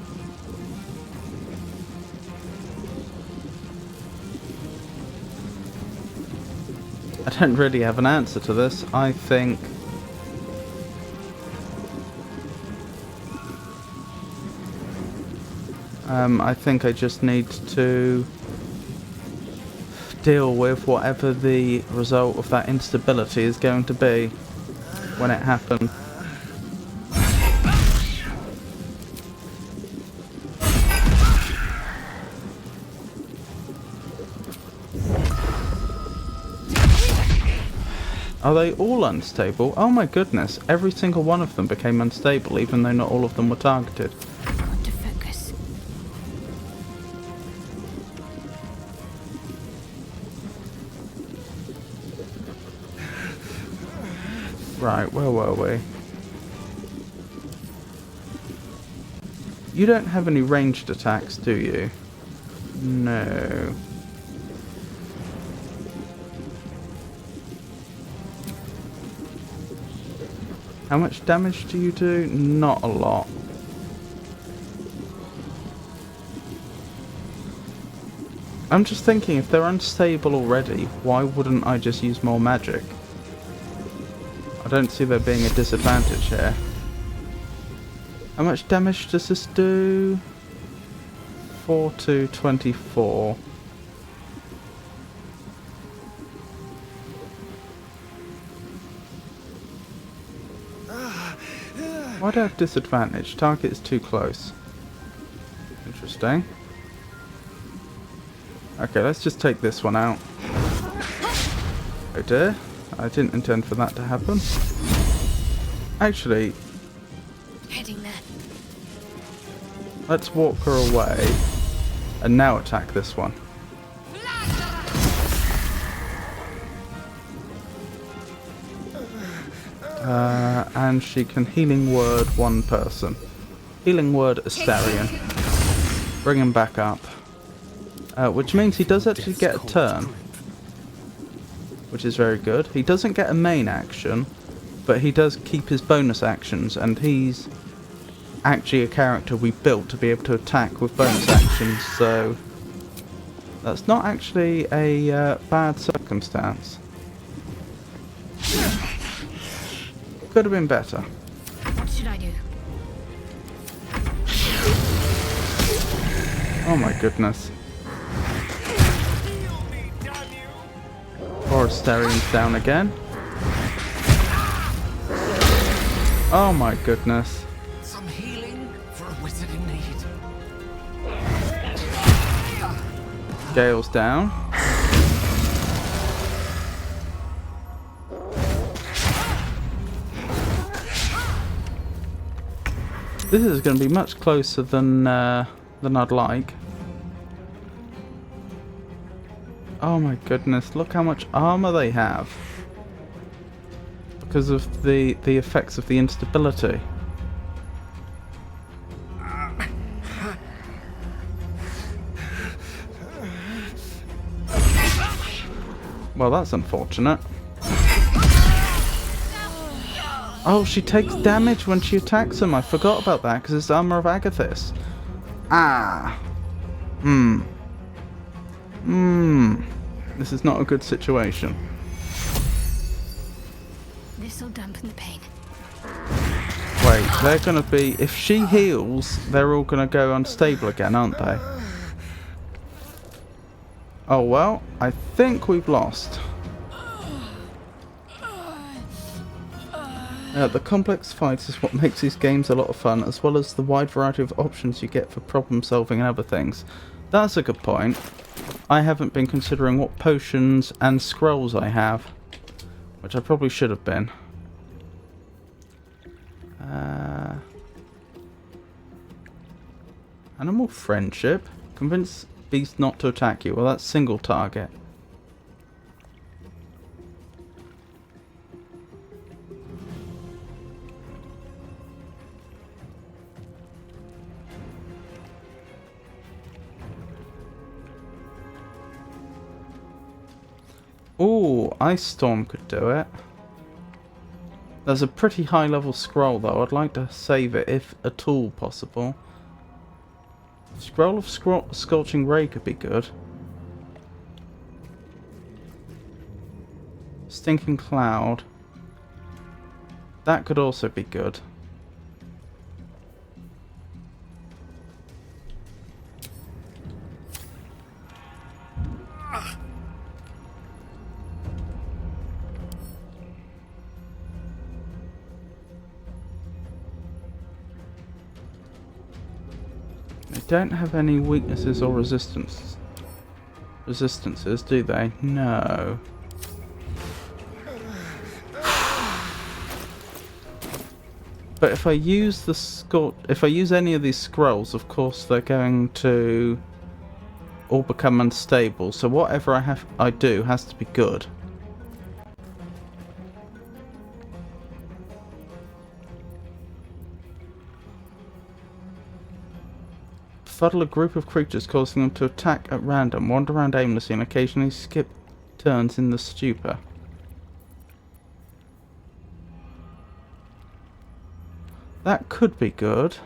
I don't really have an answer to this. I think... I just need to deal with whatever the result of that instability is going to be when it happens. Are they all unstable? Oh my goodness, every single one of them became unstable, even though not all of them were targeted. Got to focus. Right, where were we? You don't have any ranged attacks, do you? No. How much damage do you do? Not a lot. I'm just thinking, if they're unstable already, why wouldn't I just use more magic? I don't see there being a disadvantage here. How much damage does this do? 4 to 24. Why do I have disadvantage? Target is too close. Interesting. Okay, let's just take this one out. Oh dear. I didn't intend for that to happen. Actually, Heading there. let's walk her away and now attack this one. And she can healing word one person. Healing word Astarion. Bring him back up. Which means he does actually get a turn. Which is very good. He doesn't get a main action, but he does keep his bonus actions, and he's actually a character we built to be able to attack with bonus actions, so that's not actually a bad circumstance. Could have been better. What should I do? Oh my goodness. Or Astarion's down again. Oh my goodness. Some healing for a wizard in need. Gale's down. This is going to be much closer than I'd like. Oh my goodness, look how much armor they have. Because of the effects of the instability. Well, that's unfortunate. Oh, she takes damage when she attacks him. I forgot about that because it's Armor of Agathis. Ah. This is not a good situation. This'll dampen the pain. Wait, they're gonna be... If she heals, they're all gonna go unstable again, aren't they? Oh well, I think we've lost. The complex fights is what makes these games a lot of fun, as well as the wide variety of options you get for problem solving and other things. That's a good point. I haven't been considering what potions and scrolls I have, which I probably should have been. Animal friendship. Convince beast not to attack you. Well, that's single target. Ooh, Ice Storm could do it. There's a pretty high level scroll though. I'd like to save it if at all possible. Scroll of Scorching Ray could be good. Stinking Cloud. That could also be good. They don't have any weaknesses or resistances, do they? No. But if I use any of these scrolls, of course they're going to all become unstable. So whatever I do has to be good. Fuddle a group of creatures, causing them to attack at random, wander around aimlessly, and occasionally skip turns in the stupor. That could be good.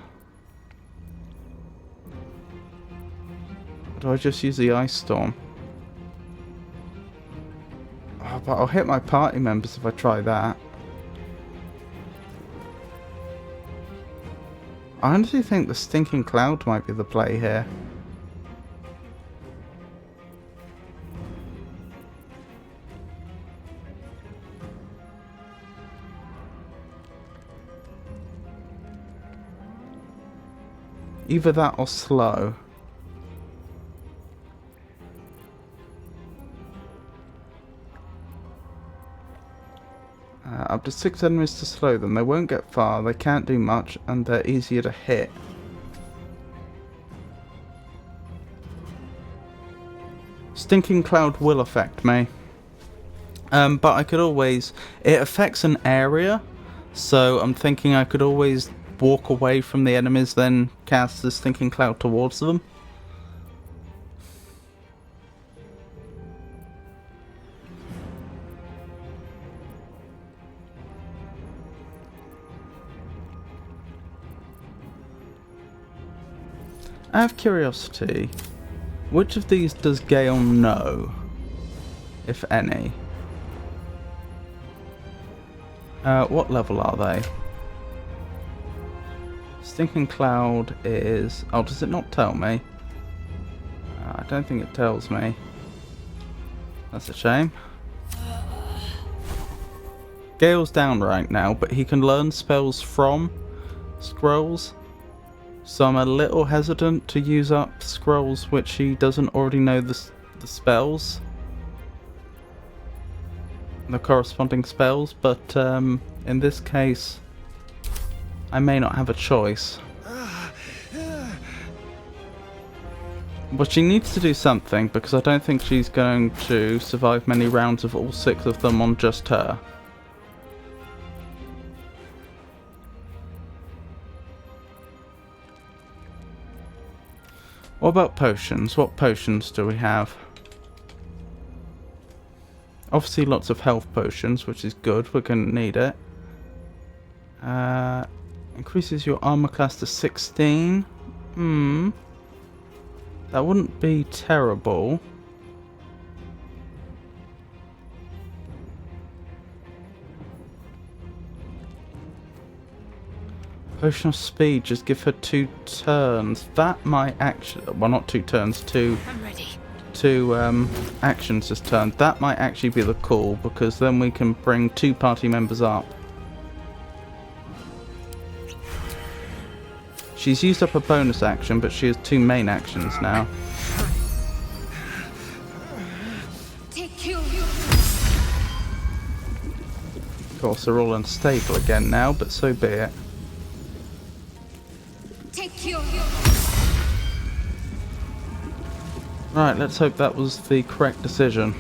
Or do I just use the Ice Storm? Oh, but I'll hit my party members if I try that. I honestly think the Stinking Cloud might be the play here. Either that or slow. Up to 6 enemies to slow them. They won't get far, they can't do much, and they're easier to hit. Stinking Cloud will affect me. But I could always... It affects an area, so I'm thinking I could always walk away from the enemies, then cast the Stinking Cloud towards them. Out of curiosity, which of these does Gale know, if any? What level are they? Stinking Cloud is... Oh, does it not tell me? I don't think it tells me. That's a shame. Gale's down right now, but he can learn spells from scrolls. So I'm a little hesitant to use up scrolls which he doesn't already know the spells. The corresponding spells, but in this case I may not have a choice. But she needs to do something, because I don't think she's going to survive many rounds of all 6 of them on just her. What about potions? What potions do we have? Obviously lots of health potions, which is good. We're going to need it. Increases your armor class to 16. That wouldn't be terrible. Potion of Speed, just give her 2 turns. That might actually... Well, not 2 turns, 2... I'm ready. 2 actions this turn. That might actually be the call, because then we can bring 2 party members up. She's used up a bonus action, but she has 2 main actions now. Of course, they're all unstable again now, but so be it. Right, let's hope that was the correct decision.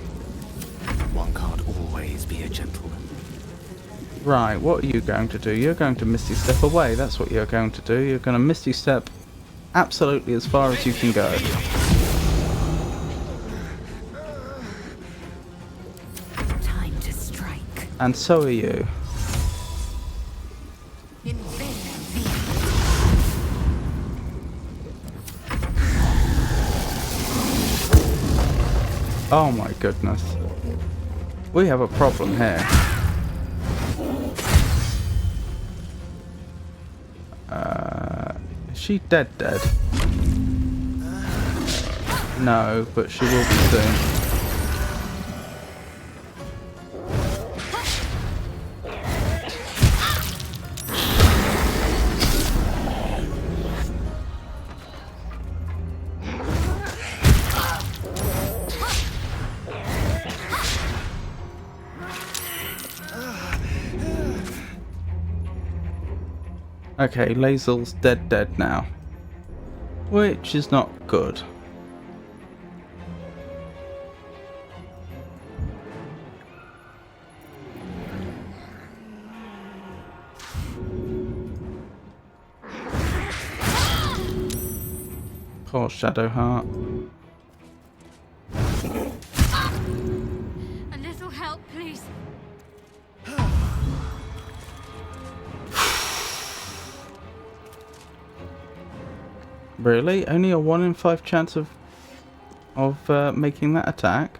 One can't always be a gentleman. Right, what are you going to do? You're going to Misty Step away, that's what you're going to do. You're going to Misty Step absolutely as far as you can go. And so are you. Oh my goodness. We have a problem here. Is she dead? No, but she will be soon. Okay, Lae'zel's dead now. Which is not good. Poor Shadowheart. A little help, please. Really? Only a 1 in 5 chance of making that attack?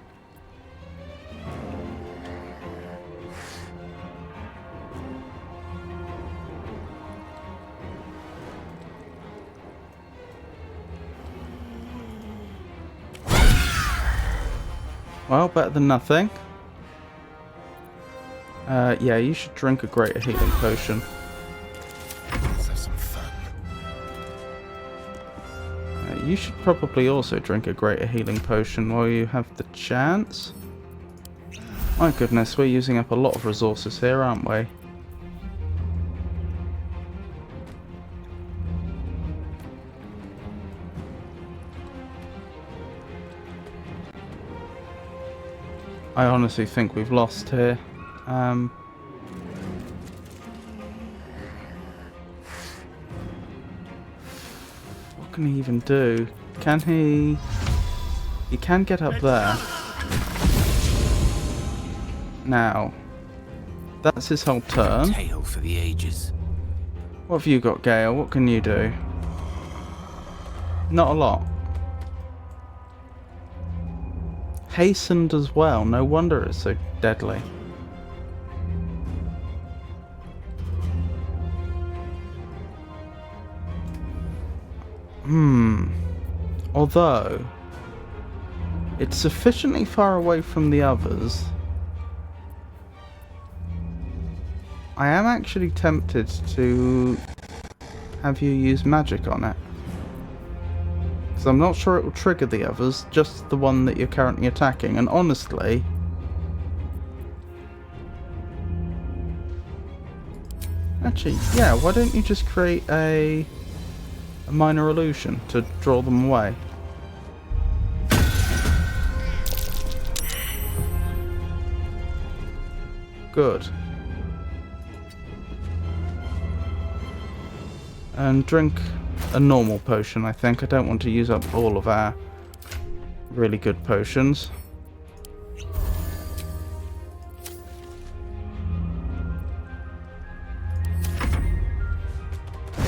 Well, better than nothing. Yeah, you should drink a greater healing potion. Let's have some fun. You should probably also drink a greater healing potion while you have the chance. My goodness, we're using up a lot of resources here, aren't we? I honestly think we've lost here. What can he even do? Can he... He can get up there. Now, that's his whole turn. Tale for the ages. What have you got, Gale? What can you do? Not a lot. Hastened as well. No wonder it's so deadly. Although, it's sufficiently far away from the others. I am actually tempted to have you use magic on it. Because I'm not sure it will trigger the others, just the one that you're currently attacking. And honestly... Actually, yeah, why don't you just create a minor illusion to draw them away? Good. And drink a normal potion, I think. I don't want to use up all of our really good potions.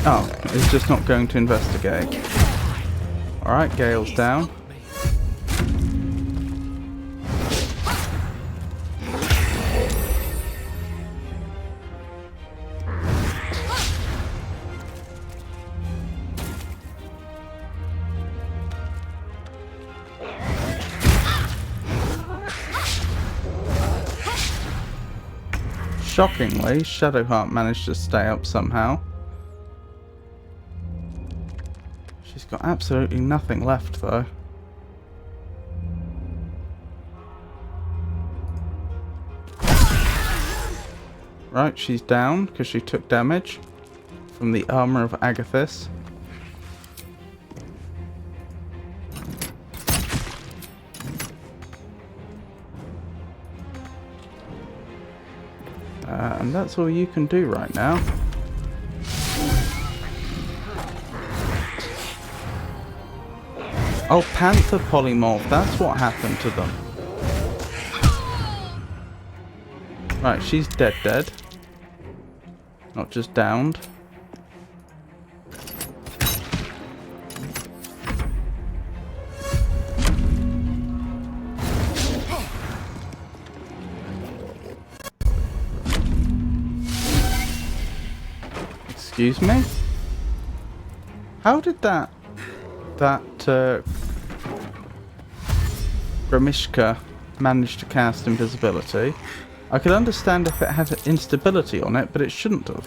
Oh, it's just not going to investigate. Alright, Gale's down. Shockingly, Shadowheart managed to stay up somehow. She's got absolutely nothing left though. Right, she's down because she took damage from the armor of Agathis. And that's all you can do right now. Oh, Panther Polymorph, that's what happened to them. Right, she's dead. Not just downed. Excuse me? How did that Grimishka manage to cast invisibility? I could understand if it had instability on it, but it shouldn't have.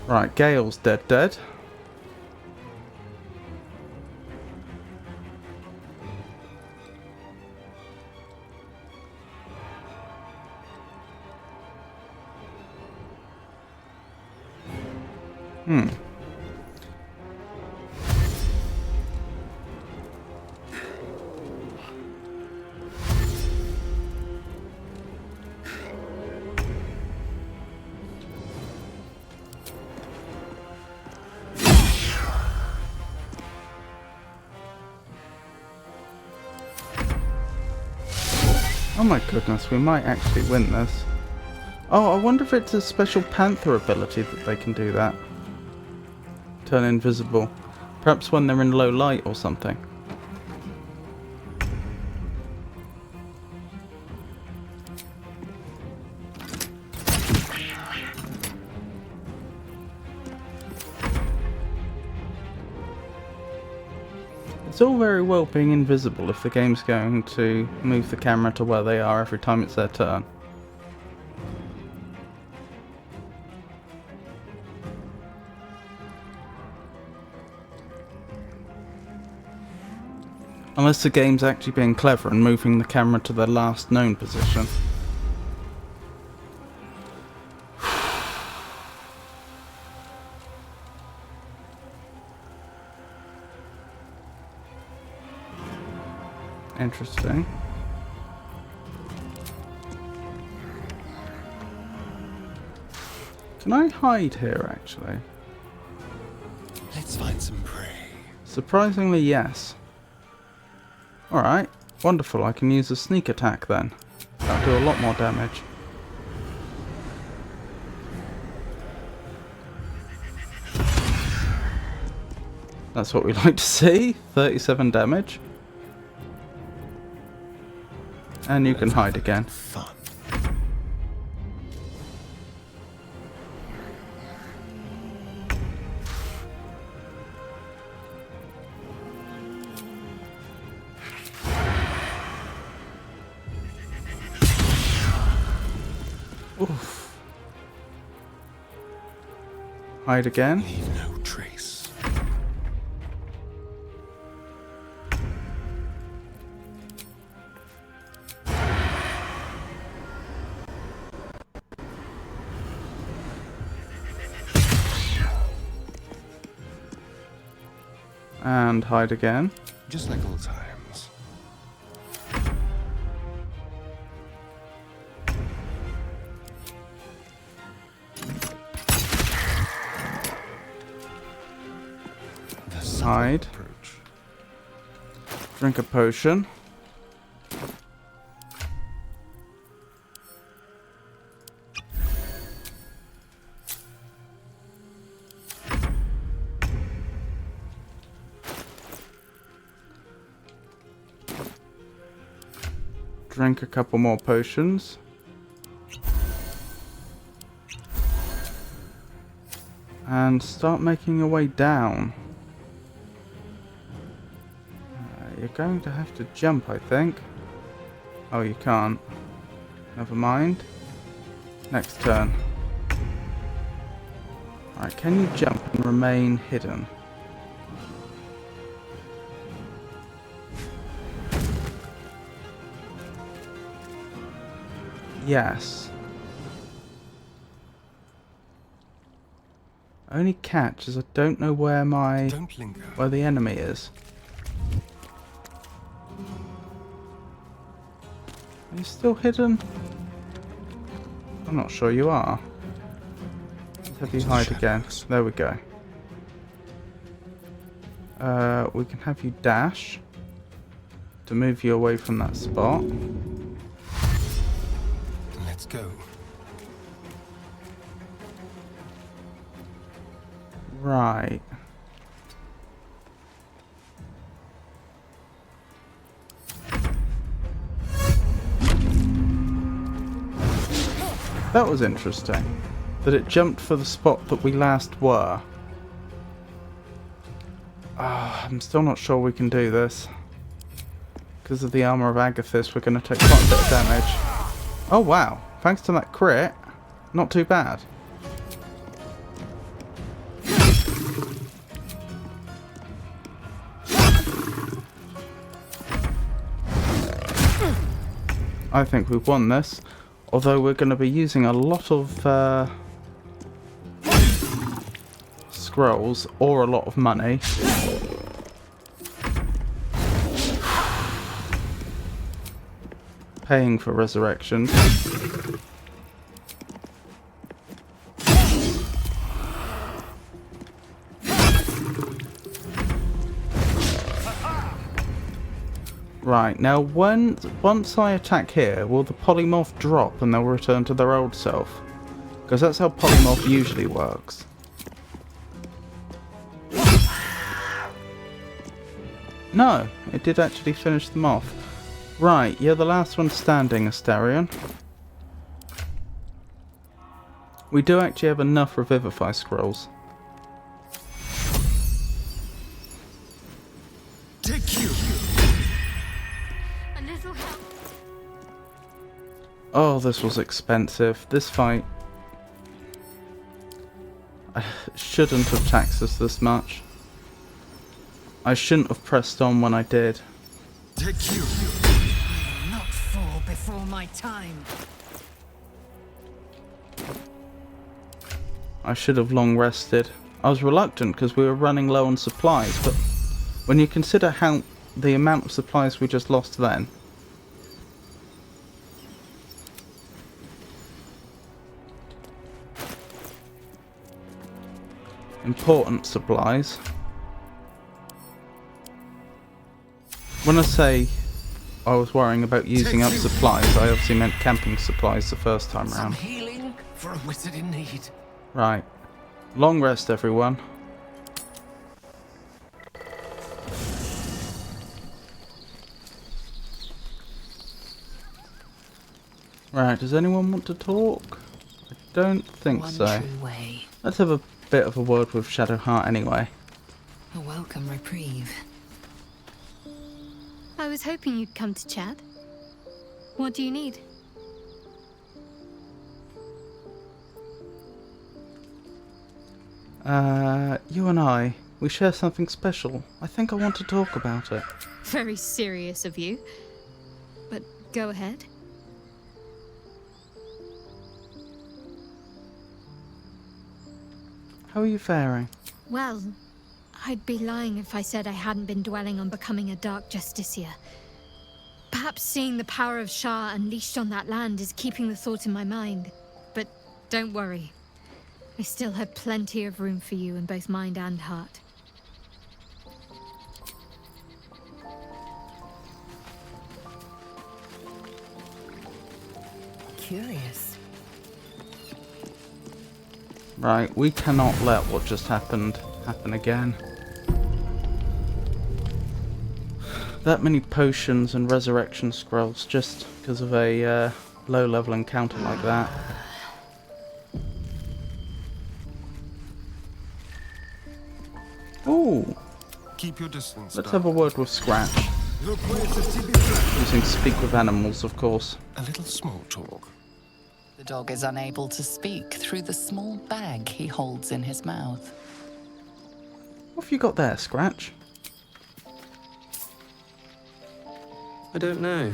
Right, Gale's dead. Oh my goodness, we might actually win this. Oh, I wonder if it's a special Panther ability that they can do that. Turn invisible. Perhaps when they're in low light or something. It's all very well being invisible if the game's going to move the camera to where they are every time it's their turn. Unless the game's actually being clever and moving the camera to their last known position. Interesting. Can I hide here, actually? Let's find some prey. Surprisingly, yes. Alright, wonderful. I can use a sneak attack then. That'll do a lot more damage. That's what we like to see. 37 damage. And you can hide again. Fun. Oof. Hide again. Leave no trace. And hide again. Just like old times. Hide. Drink a potion. Drink a couple more potions. And start making your way down. You're going to have to jump, I think. Oh, you can't. Never mind. Next turn. Alright, can you jump and remain hidden? Yes. Only catch is I don't know where where the enemy is. Are you still hidden? I'm not sure you are. Let's have you hide again. There we go. We can have you dash to move you away from that spot. Let's go. Right. That was interesting. That it jumped for the spot that we last were. I'm still not sure we can do this. Because of the armor of Agathis, we're going to take quite a bit of damage. Oh wow, thanks to that crit, not too bad. I think we've won this, although we're going to be using a lot of scrolls or a lot of money. Paying for resurrection. Right, now once I attack here, will the polymorph drop and they'll return to their old self? Because that's how polymorph usually works. No, it did actually finish them off. Right, you're the last one standing, Astarion. We do actually have enough Revivify scrolls. Take you. A little help. Oh, this was expensive. This fight I shouldn't have taxed us this much. I shouldn't have pressed on when I did. Take you. Not fall before my time. I should have long rested. I was reluctant because we were running low on supplies, but when you consider how the amount of supplies we just lost then. Important supplies. When I say I was worrying about using up supplies, I obviously meant camping supplies the first time Some around. healing for a wizard in need. Right. Long rest, everyone. Right, does anyone want to talk? I don't think One so. true way. Let's have a bit of a word with Shadowheart anyway. A welcome reprieve. I was hoping you'd come to chat. What do you need? You and I, we share something special. I think I want to talk about it. Very serious of you. But go ahead. How are you faring? Well, I'd be lying if I said I hadn't been dwelling on becoming a Dark Justiciar. Perhaps seeing the power of Shar unleashed on that land is keeping the thought in my mind. But don't worry. I still have plenty of room for you in both mind and heart. Curious. Right, we cannot let what just happened happen again. That many potions and resurrection scrolls just because of a low-level encounter like that. Ooh, Keep your distance. let's have a word with Scratch. Using Speak with Animals, of course. A little small talk. The dog is unable to speak through the small bag he holds in his mouth. What have you got there, Scratch? I don't know.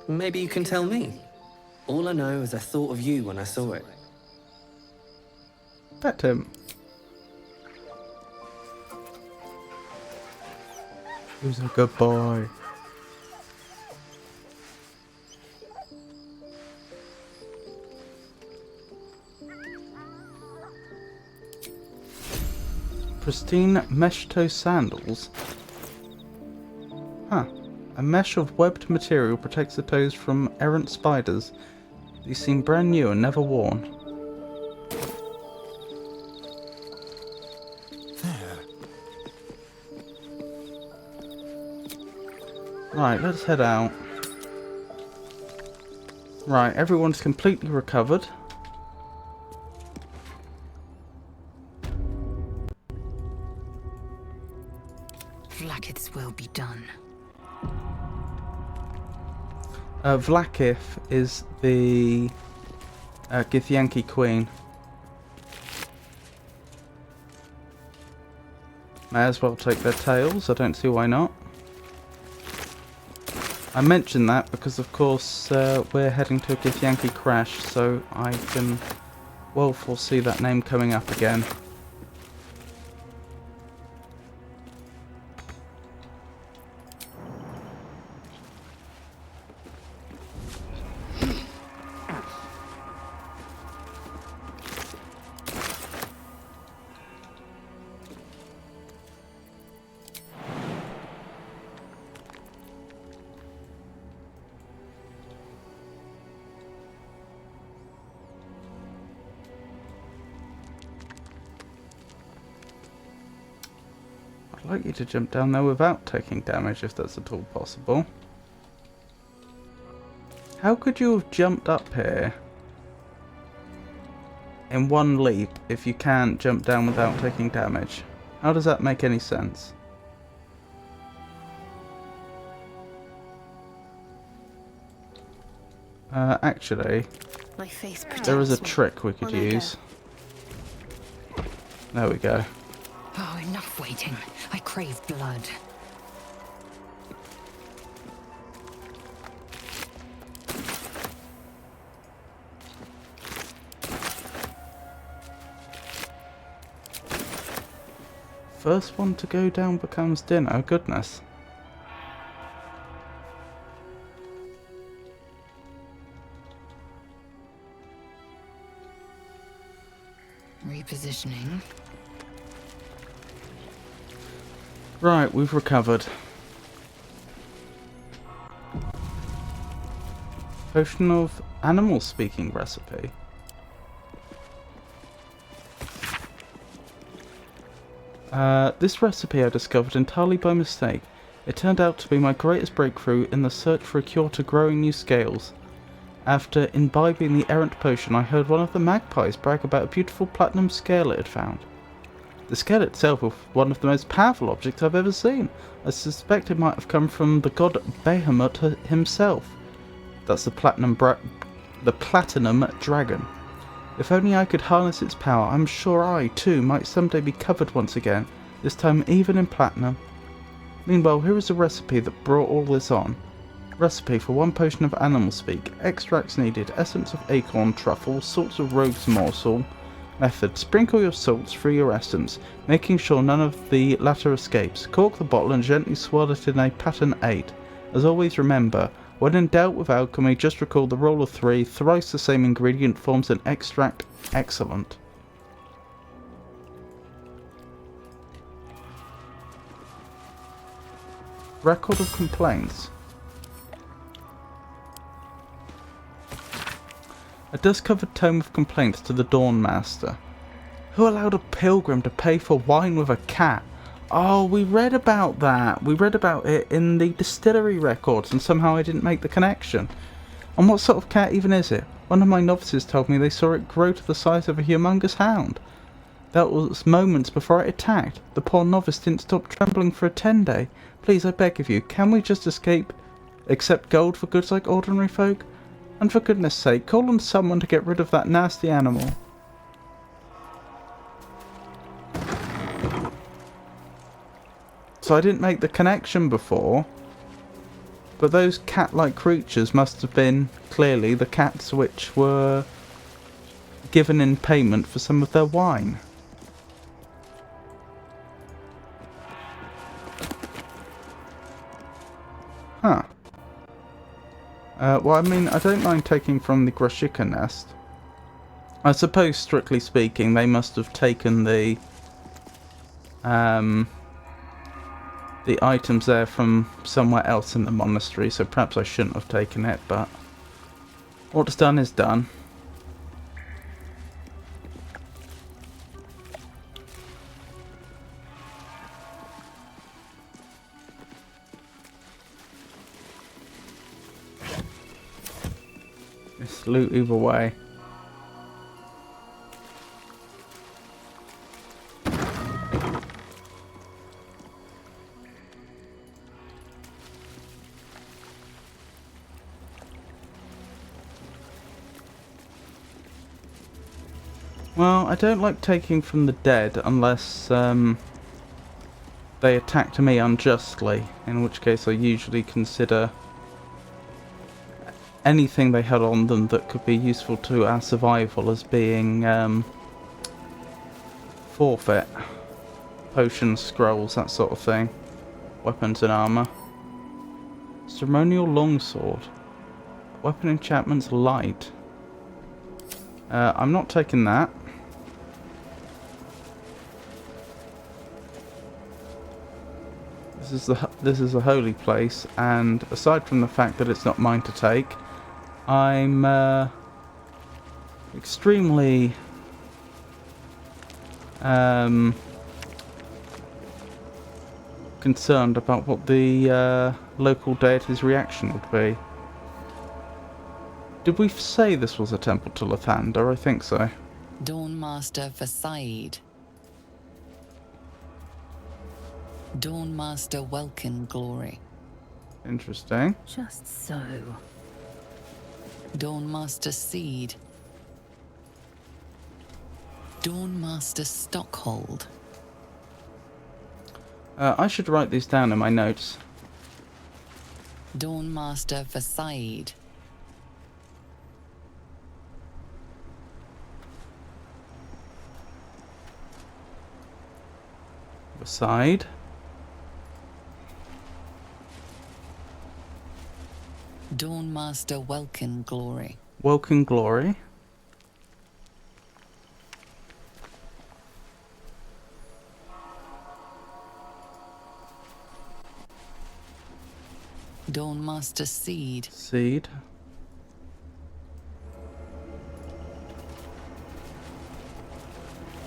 Maybe you can tell me. All I know is I thought of you when I saw it. Pet him. Who's a good boy? Pristine mesh toe sandals. Huh. A mesh of webbed material protects the toes from errant spiders. These seem brand new and never worn. There. Right, let's head out. Right, everyone's completely recovered. Vlaakith's will be done. Vlaakith is the Githyanki queen. May as well take their tails, I don't see why not. I mention that because of course we're heading to a Githyanki crash, so I can well foresee that name coming up again. I'd like you to jump down there without taking damage, if that's at all possible. How could you have jumped up here in one leap if you can't jump down without taking damage? How does that make any sense? Actually, My faith there is a protects me. trick we could On I go. use. There we go. Oh, enough waiting. I crave blood. First one to go down becomes dinner. Goodness. Repositioning. Right, we've recovered. Potion of animal speaking recipe. This recipe I discovered entirely by mistake. It turned out to be my greatest breakthrough in the search for a cure to growing new scales. After imbibing the errant potion, I heard one of the magpies brag about a beautiful platinum scale it had found. The scale itself was one of the most powerful objects I've ever seen. I suspect it might have come from the god Bahamut himself. That's the platinum dragon. If only I could harness its power, I'm sure I, too, might someday be covered once again, this time even in platinum. Meanwhile, here is a recipe that brought all this on. Recipe for 1 potion of animal speak. Extracts needed: essence of acorn, truffle, salts of rogue's morsel. Method: sprinkle your salts through your essence, making sure none of the latter escapes. Cork the bottle and gently swirl it in a pattern 8. As always, remember, when in doubt with alchemy, just recall the rule of 3. Thrice the same ingredient forms an extract excellent. Record of complaints. A dust-covered tome of complaints to the Dawn Master. Who allowed a pilgrim to pay for wine with a cat? Oh, we read about that. We read about it in the distillery records, and somehow I didn't make the connection. And what sort of cat even is it? One of my novices told me they saw it grow to the size of a humongous hound. That was moments before it attacked. The poor novice didn't stop trembling for a 10-day. Please, I beg of you, can we just accept gold for goods like ordinary folk? And for goodness sake, call on someone to get rid of that nasty animal. So I didn't make the connection before, but those cat-like creatures must have been clearly the cats which were given in payment for some of their wine. Huh. Well, I mean, I don't mind taking from the Grashika nest. I suppose, strictly speaking, they must have taken the the items there from somewhere else in the monastery, so perhaps I shouldn't have taken it, but what's done is done. It's loot either way. Well, I don't like taking from the dead unless they attacked me unjustly, in which case I usually consider anything they had on them that could be useful to our survival as being forfeit. Potions, scrolls, that sort of thing. Weapons and armour. Ceremonial longsword. Weapon enchantments light. I'm not taking that. This is a holy place, and aside from the fact that it's not mine to take, I'm extremely concerned about what the local deity's reaction would be. Did we say this was a temple to Lathander? I think so. Dawnmaster Versailles. Dawnmaster Welkin Glory. Interesting. Just so. Dawnmaster Seed. Dawnmaster Stockhold. I should write these down in my notes. Dawnmaster Versailles. Aside. Dawnmaster Welkin Glory. Welkin Glory. Dawnmaster Seed. Seed.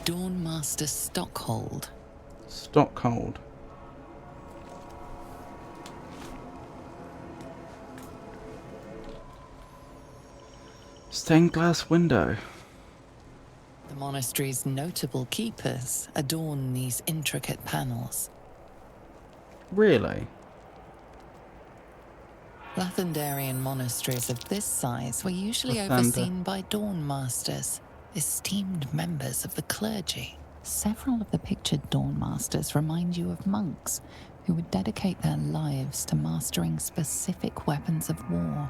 Dawnmaster Stockhold. Stockhold. Stained glass window. The monastery's notable keepers adorn these intricate panels. Really? Lathandarian monasteries of this size were usually Lathander. overseen by Dawnmasters, esteemed members of the clergy. Several of the pictured Dawnmasters remind you of monks who would dedicate their lives to mastering specific weapons of war.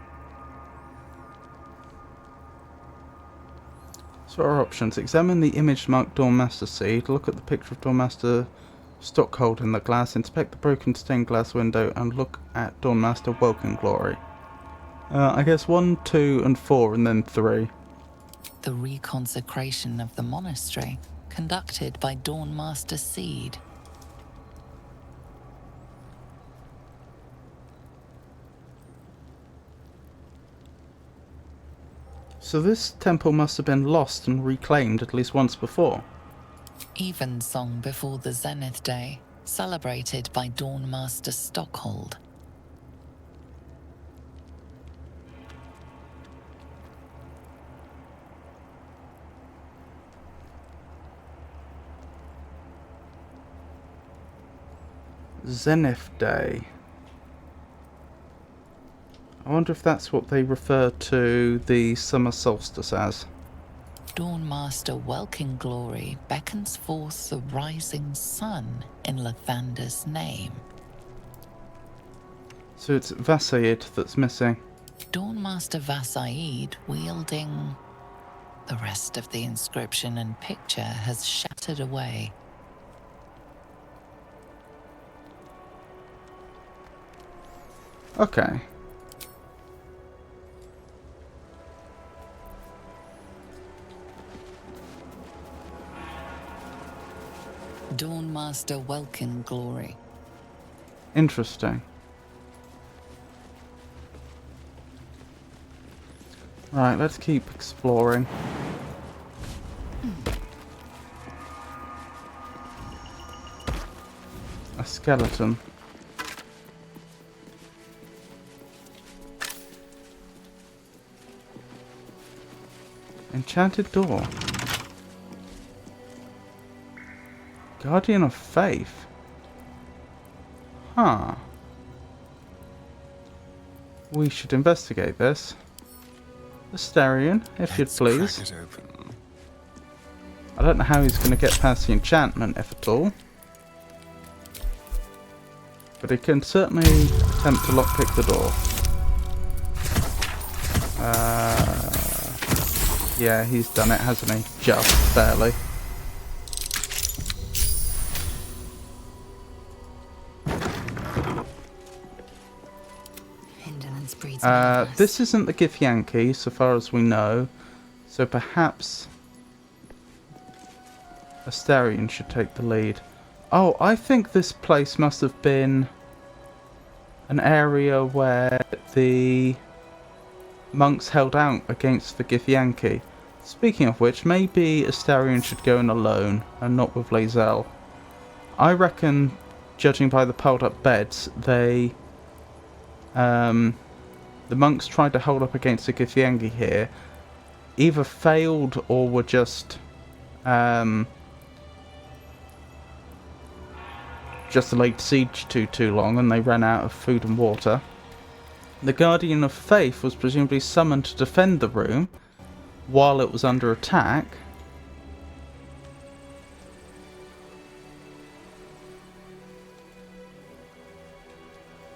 So our options: examine the image marked Dawnmaster Seed, look at the picture of Dawnmaster Stockhold in the glass, inspect the broken stained glass window, and look at Dawnmaster Welkin Glory. I guess 1, 2, and 4, and then 3. The reconsecration of the monastery, conducted by Dawnmaster Seed. So this temple must have been lost and reclaimed at least once before. Evensong before the Zenith Day, celebrated by Dawnmaster Stockhold. Zenith Day. I wonder if that's what they refer to the summer solstice as. Dawnmaster Welkin Glory beckons forth the rising sun in Lathander's name. So it's Vassaid that's missing. Dawnmaster Vassaid wielding... The rest of the inscription and picture has shattered away. Okay. Dawnmaster Welkin glory. Interesting. Right, let's keep exploring. A skeleton. Enchanted door. Guardian of Faith. Huh. We should investigate this. Asterion, if you'd please. I don't know how he's going to get past the enchantment, if at all. But he can certainly attempt to lockpick the door. Yeah, he's done it, hasn't he? Just barely. This isn't the Githyanki, so far as we know. So perhaps Asterion should take the lead. Oh, I think this place must have been an area where the monks held out against the Githyanki. Speaking of which, maybe Asterion should go in alone and not with Lae'zel. I reckon, judging by the piled up beds, the monks tried to hold up against the Githyanki here, either failed or were just laid siege to too long and they ran out of food and water. The Guardian of Faith was presumably summoned to defend the room while it was under attack.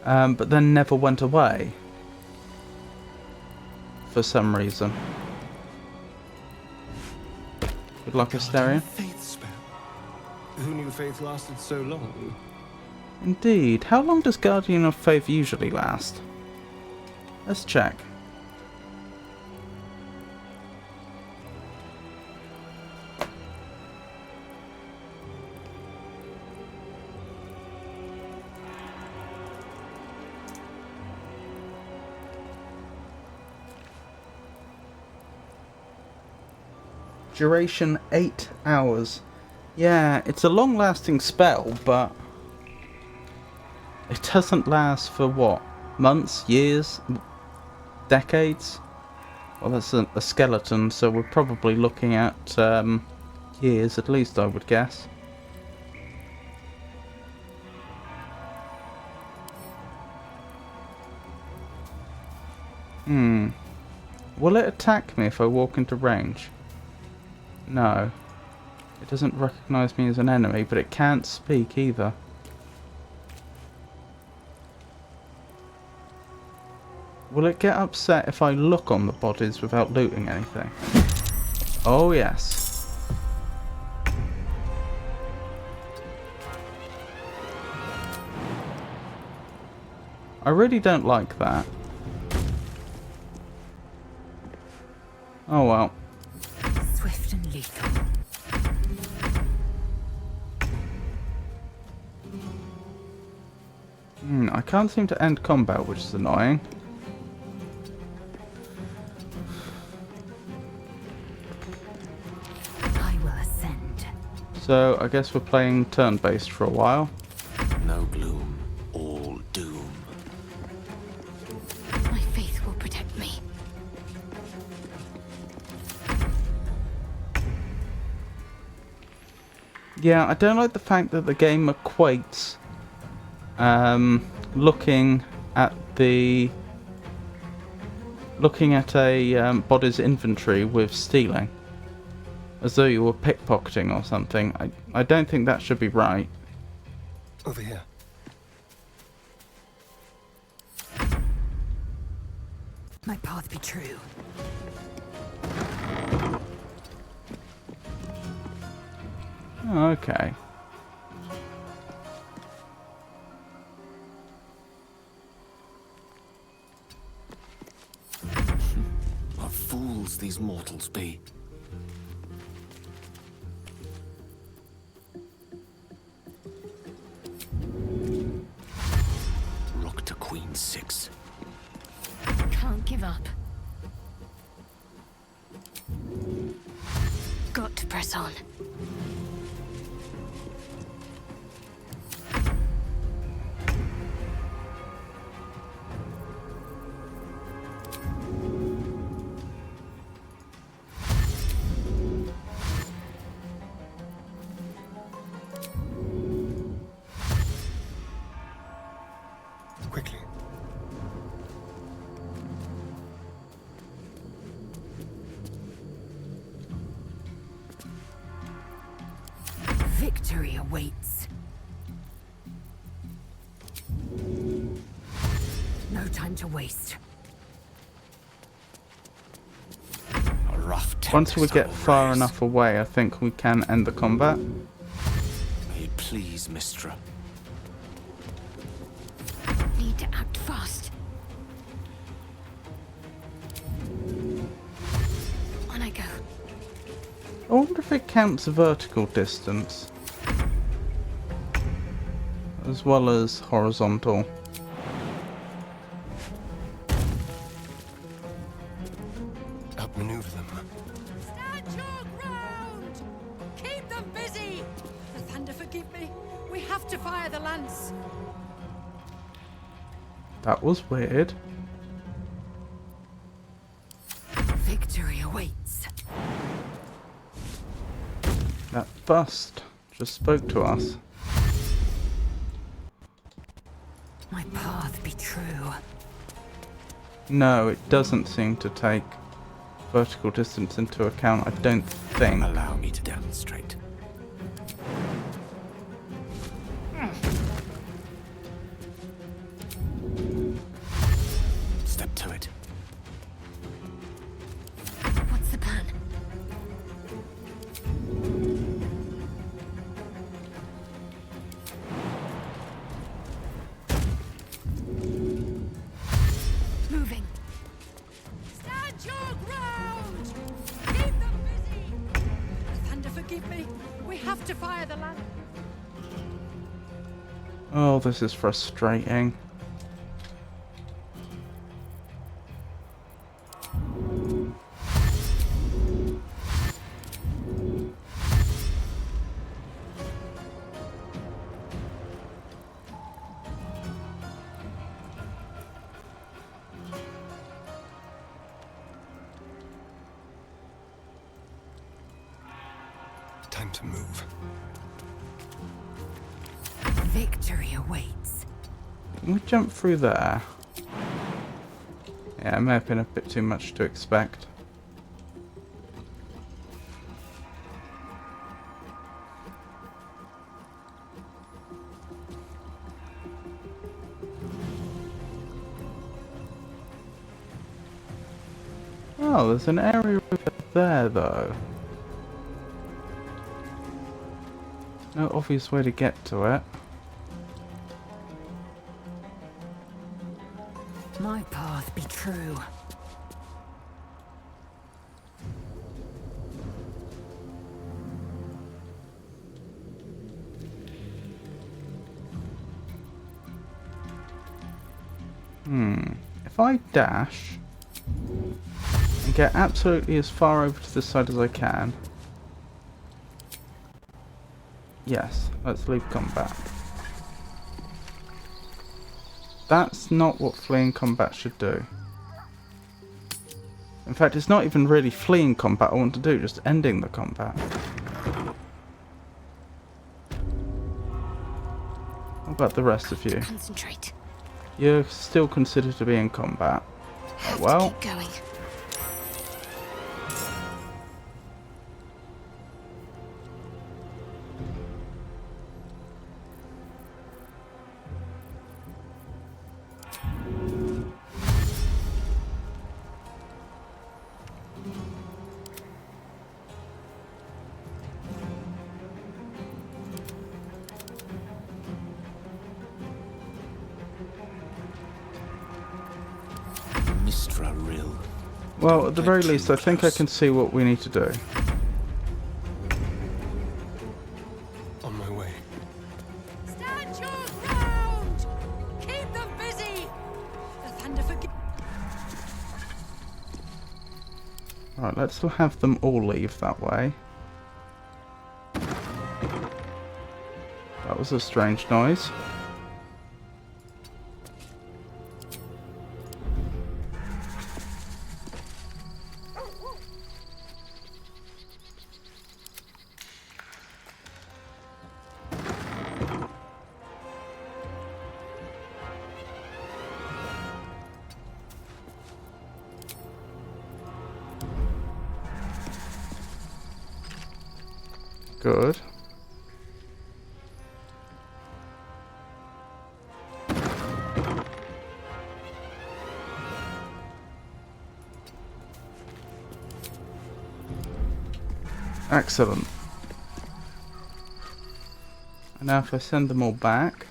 But then never went away. For some reason. Good luck, Asterion. Faith spell. Who knew faith lasted so long? Indeed. How long does Guardian of Faith usually last? Let's check. Duration 8 hours. Yeah, it's a long-lasting spell, but it doesn't last for what? Months? Years? Decades? Well, that's a skeleton, so we're probably looking at years at least, I would guess. Will it attack me if I walk into range? No. It doesn't recognise me as an enemy, but it can't speak either. Will it get upset if I look on the bodies without looting anything? Oh yes. I really don't like that. Oh well. Swift and lethal. I can't seem to end combat, which is annoying. I will ascend. So I guess we're playing turn-based for a while. No gloom, all doom. My faith will protect me. Yeah, I don't like the fact that the game equates looking at a body's inventory with stealing, as though you were pickpocketing or something. I don't think that should be right. Over here. My path be true. Oh, okay. What fools these mortals be. heretics. Can't give up. Got to press on. Quickly. Victory awaits. No time to waste. A rough Once we tempest get I will far raise. enough away, I think we can end the combat. May it please, Mistra. Need to act fast. On I go. I wonder if it counts vertical distance as well as horizontal. Outmaneuver them. Stand your ground! Keep them busy! The thunder forgive me. We have to fire the lance. That was weird. Victory awaits. That bust just spoke to us. My path be true. No, it doesn't seem to take vertical distance into account, I don't think. Allow me to demonstrate. Step to it. What's the plan? Moving. Stand your ground! Keep them busy! The thunder forgive me. We have to fire the lance. Oh, this is frustrating. Time to move. Victory awaits. Can we jump through there? Yeah, it may have been a bit too much to expect. Oh, there's an area over there though. No obvious way to get to it. My path be true. If I dash and get absolutely as far over to this side as I can. Yes, let's leave combat. That's not what fleeing combat should do. In fact, it's not even really fleeing combat I want to do, just ending the combat. What about the rest of you? Concentrate. You're still considered to be in combat. Have Well, to keep going. Mistra Rill. well, at the very least, I think I can see what we need to do. On my way. Stand your ground! Keep them busy! Right, let's have them all leave that way. That was a strange noise. Good. Excellent. And now if I send them all back.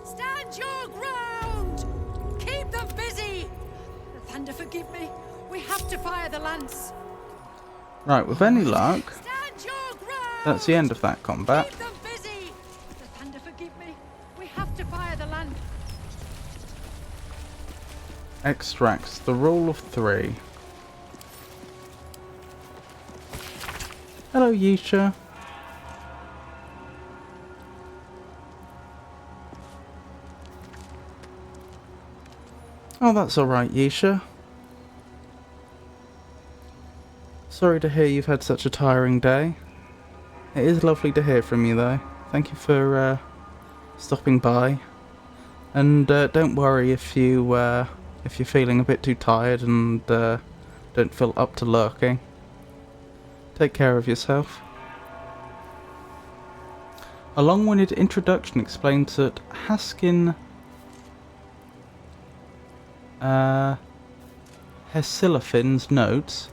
Stand your ground! Keep them busy! The Thunder, forgive me. We have to fire the lance. Right, with any luck, Stand your ground! that's the end of that combat. Keep them busy! The Thunder, forgive me. We have to fire the lance. Extracts the rule of 3. Hello, Yisha. Oh, that's alright, Yisha. Sorry to hear you've had such a tiring day. It is lovely to hear from you, though. Thank you for stopping by. And don't worry if you're feeling a bit too tired and don't feel up to lurking. Take care of yourself. A long-winded introduction explains that Hshar'lak's notes,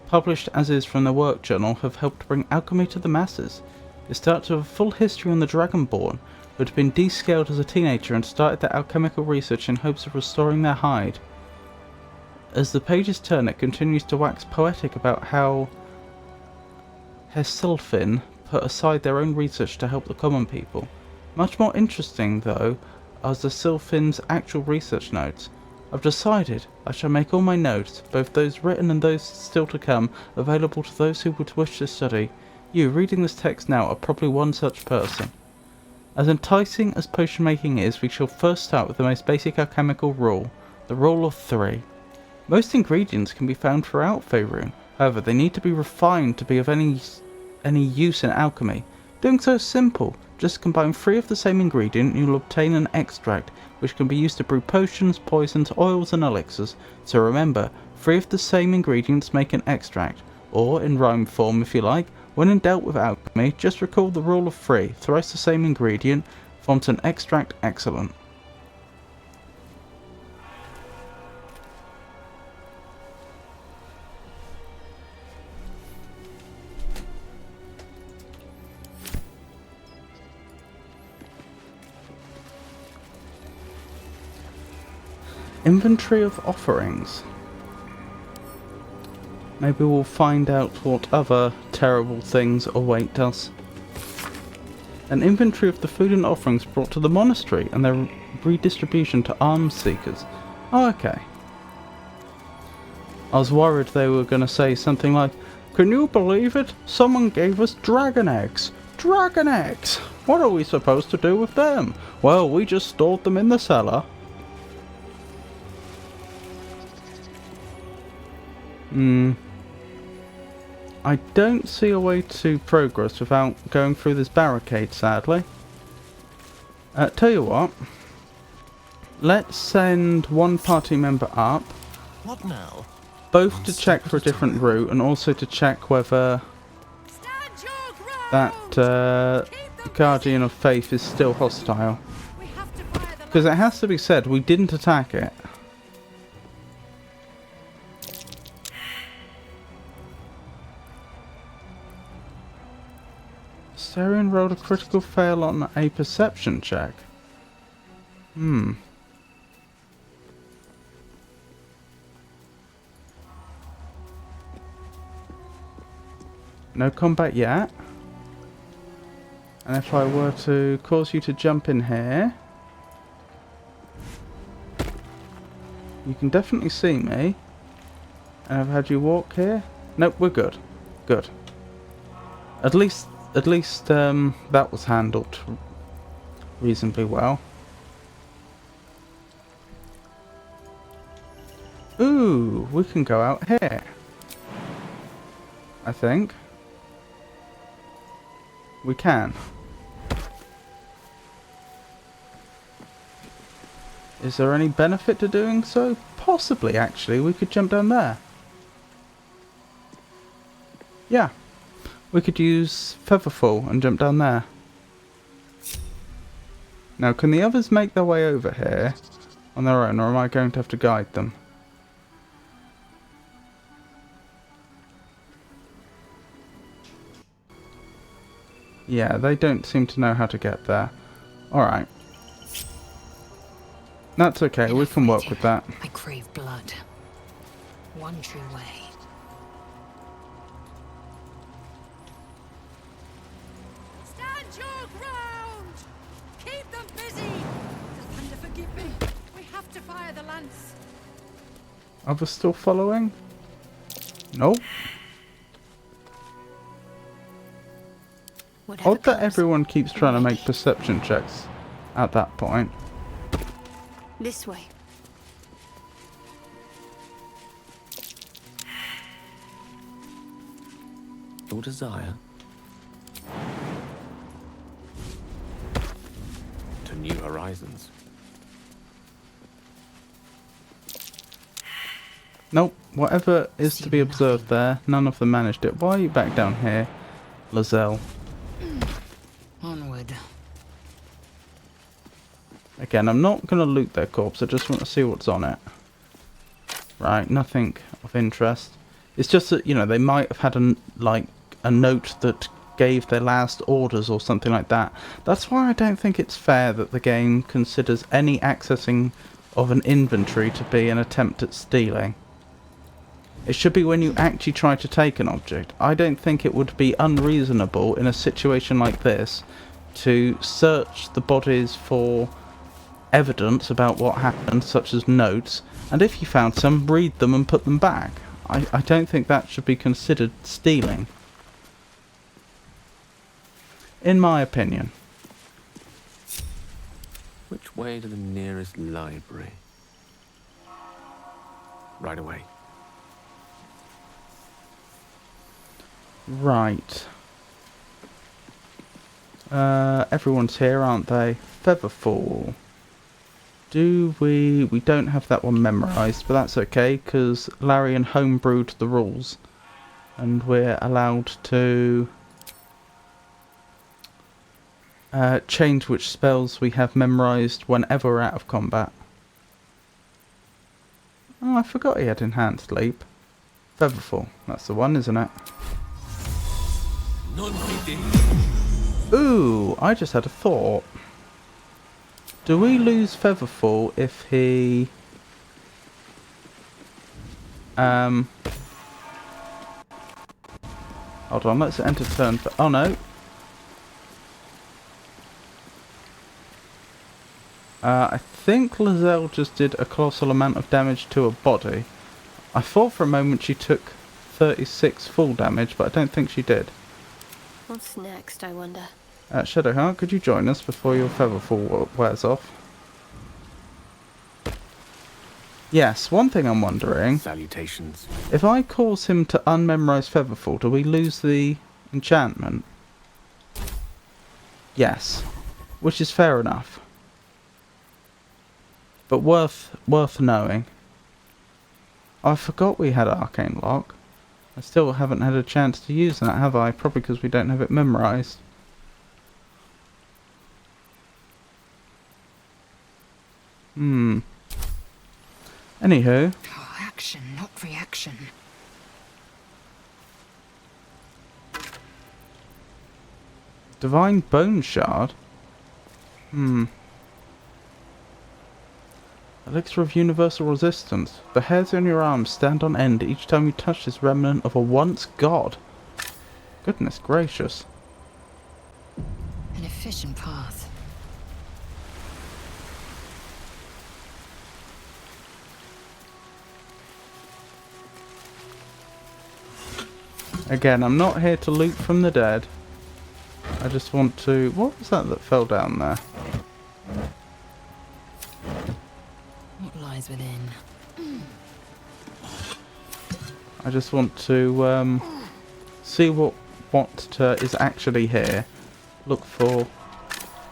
published as is from the work journal, have helped bring alchemy to the masses. It starts with a full history on the Dragonborn, who had been descaled as a teenager and started their alchemical research in hopes of restoring their hide. As the pages turn, it continues to wax poetic about how Hshar'lak put aside their own research to help the common people. Much more interesting, though, are the Sylphin's actual research notes. I've decided I shall make all my notes, both those written and those still to come, available to those who would wish to study. You, reading this text now, are probably one such person. As enticing as potion making is, we shall first start with the most basic alchemical rule, the rule of 3. Most ingredients can be found throughout Faerun, however they need to be refined to be of any use in alchemy. Doing so is simple. Just combine 3 of the same ingredient and you'll obtain an extract, which can be used to brew potions, poisons, oils and elixirs. So remember, 3 of the same ingredients make an extract. Or, in rhyme form if you like, when in doubt with alchemy, just recall the rule of 3. Thrice the same ingredient forms an extract excellent. Inventory of offerings. Maybe we'll find out what other terrible things await us. An inventory of the food and offerings brought to the monastery and their redistribution to alms seekers. Oh, okay. I was worried they were going to say something like, "Can you believe it? Someone gave us dragon eggs. Dragon eggs! What are we supposed to do with them? Well, we just stored them in the cellar." I don't see a way to progress without going through this barricade, sadly. Tell you what. Let's send one party member up. What now? Both to check for a different route and also to check whether that Guardian of Faith is still hostile. Because it has to be said, we didn't attack it. Sarian rolled a critical fail on a perception check. No combat yet. And if I were to cause you to jump in here. You can definitely see me. And I've had you walk here. Nope, we're good. Good. At least that was handled reasonably well. Ooh, we can go out here. I think. We can. Is there any benefit to doing so? Possibly, actually. We could jump down there. Yeah. We could use Featherfall and jump down there. Now, can the others make their way over here on their own, or am I going to have to guide them? Yeah, they don't seem to know how to get there. Alright. That's okay, we can work with that. I crave blood. One true way. Stand your ground! Keep them busy! The thunder forgive me. We have to fire the lance. Others still following? Nope. Odd that everyone keeps trying to make perception checks at that point. This way. Your desire to new horizons. Nope, whatever is to be observed there, none of them managed it. Why are you back down here, Lizelle? Onward. Again, I'm not going to loot their corpse, I just want to see what's on it. Right, nothing of interest. It's just that, you know, they might have had a note that gave their last orders or something like that. That's why I don't think it's fair that the game considers any accessing of an inventory to be an attempt at stealing. It should be when you actually try to take an object. I don't think it would be unreasonable in a situation like this to search the bodies for evidence about what happened, such as notes, and if you found some, read them and put them back. I don't think that should be considered stealing. In my opinion. Which way to the nearest library? Right away. Right. Everyone's here, aren't they? Featherfall. We don't have that one memorised, but that's okay, because Larian homebrewed the rules. And we're allowed to change which spells we have memorised whenever we're out of combat. Oh, I forgot he had Enhanced Leap. Featherfall, that's the one, isn't it? Ooh, I just had a thought. Do we lose Featherfall if he... Hold on, let's enter turn for... Oh no. I think Lizelle just did a colossal amount of damage to a body. I thought for a moment she took 36 full damage, but I don't think she did. What's next, I wonder? Shadowheart, could you join us before your Featherfall wears off? Yes, one thing I'm wondering... Salutations. If I cause him to unmemorize Featherfall, do we lose the enchantment? Yes. Which is fair enough. But worth knowing. I forgot we had Arcane Lock. I still haven't had a chance to use that, have I? Probably because we don't have it memorized. Anywho. Oh, action, not reaction. Divine Bone Shard? Elixir of Universal Resistance. The hairs on your arms stand on end each time you touch this remnant of a once god. Goodness gracious. An efficient path. Again, I'm not here to loot from the dead. I just want to... What was that fell down there? What lies within? I just want to see what is actually here. Look for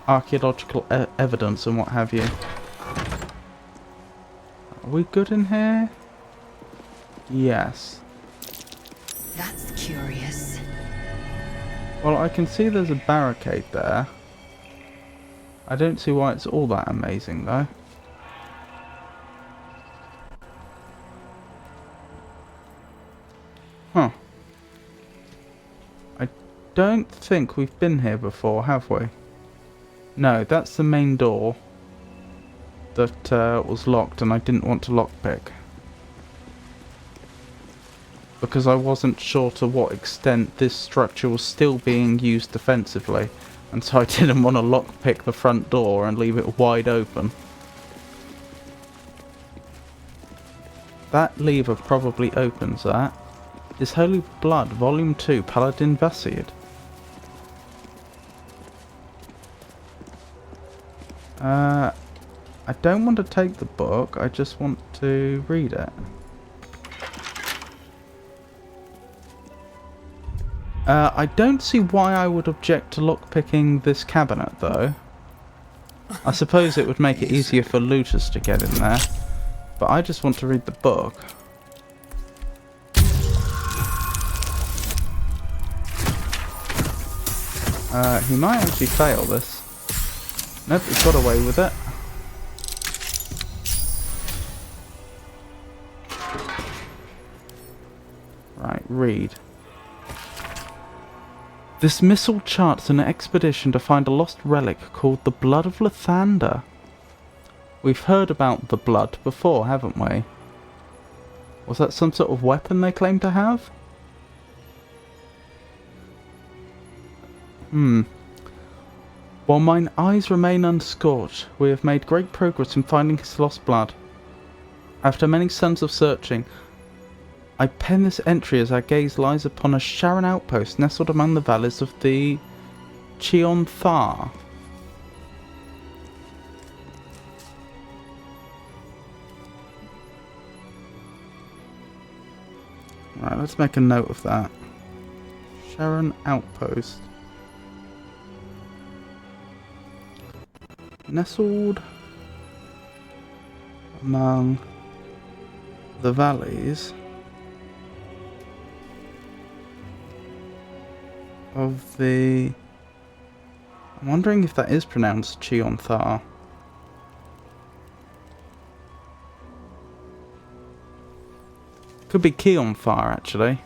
archaeological evidence and what have you. Are we good in here? Yes. That's curious. Well, I can see there's a barricade there. I don't see why it's all that amazing, though. Huh. I don't think we've been here before, have we? No, that's the main door that was locked, and I didn't want to lockpick. Because I wasn't sure to what extent this structure was still being used defensively, and so I didn't want to lockpick the front door and leave it wide open. That lever probably opens that. His Holy Blood, Volume 2, Paladin Vasid. I don't want to take the book, I just want to read it. I don't see why I would object to lockpicking this cabinet, though. I suppose it would make it easier for looters to get in there, but I just want to read the book. He might actually fail this. Nope, he's got away with it. Right, read. This missile charts an expedition to find a lost relic called the Blood of Lathander. We've heard about the blood before, haven't we? Was that some sort of weapon they claim to have? While mine eyes remain unscorched, we have made great progress in finding his lost blood. After many suns of searching, I pen this entry as our gaze lies upon a Hshar'lak outpost nestled among the valleys of the Cheonthar. Right, let's make a note of that. Hshar'lak outpost. Nestled among the valleys of the... I'm wondering if that is pronounced Cheonthar. Could be Keonthar, actually.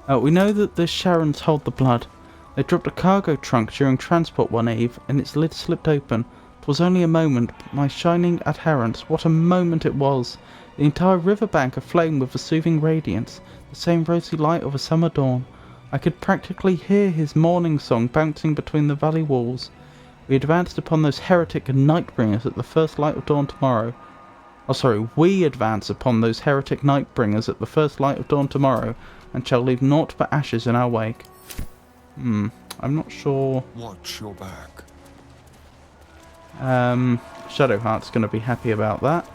We know that the Sharons hold the blood. They dropped a cargo trunk during transport one eve, and its lid slipped open. 'Twas only a moment, my shining adherents, what a moment it was! The entire riverbank aflame with a soothing radiance, the same rosy light of a summer dawn. I could practically hear his morning song bouncing between the valley walls. We advanced upon those heretic Nightbringers at the first light of dawn tomorrow. We advance upon those heretic Nightbringers at the first light of dawn tomorrow, and shall leave naught but ashes in our wake. I'm not sure. Watch your back. Shadowheart's going to be happy about that.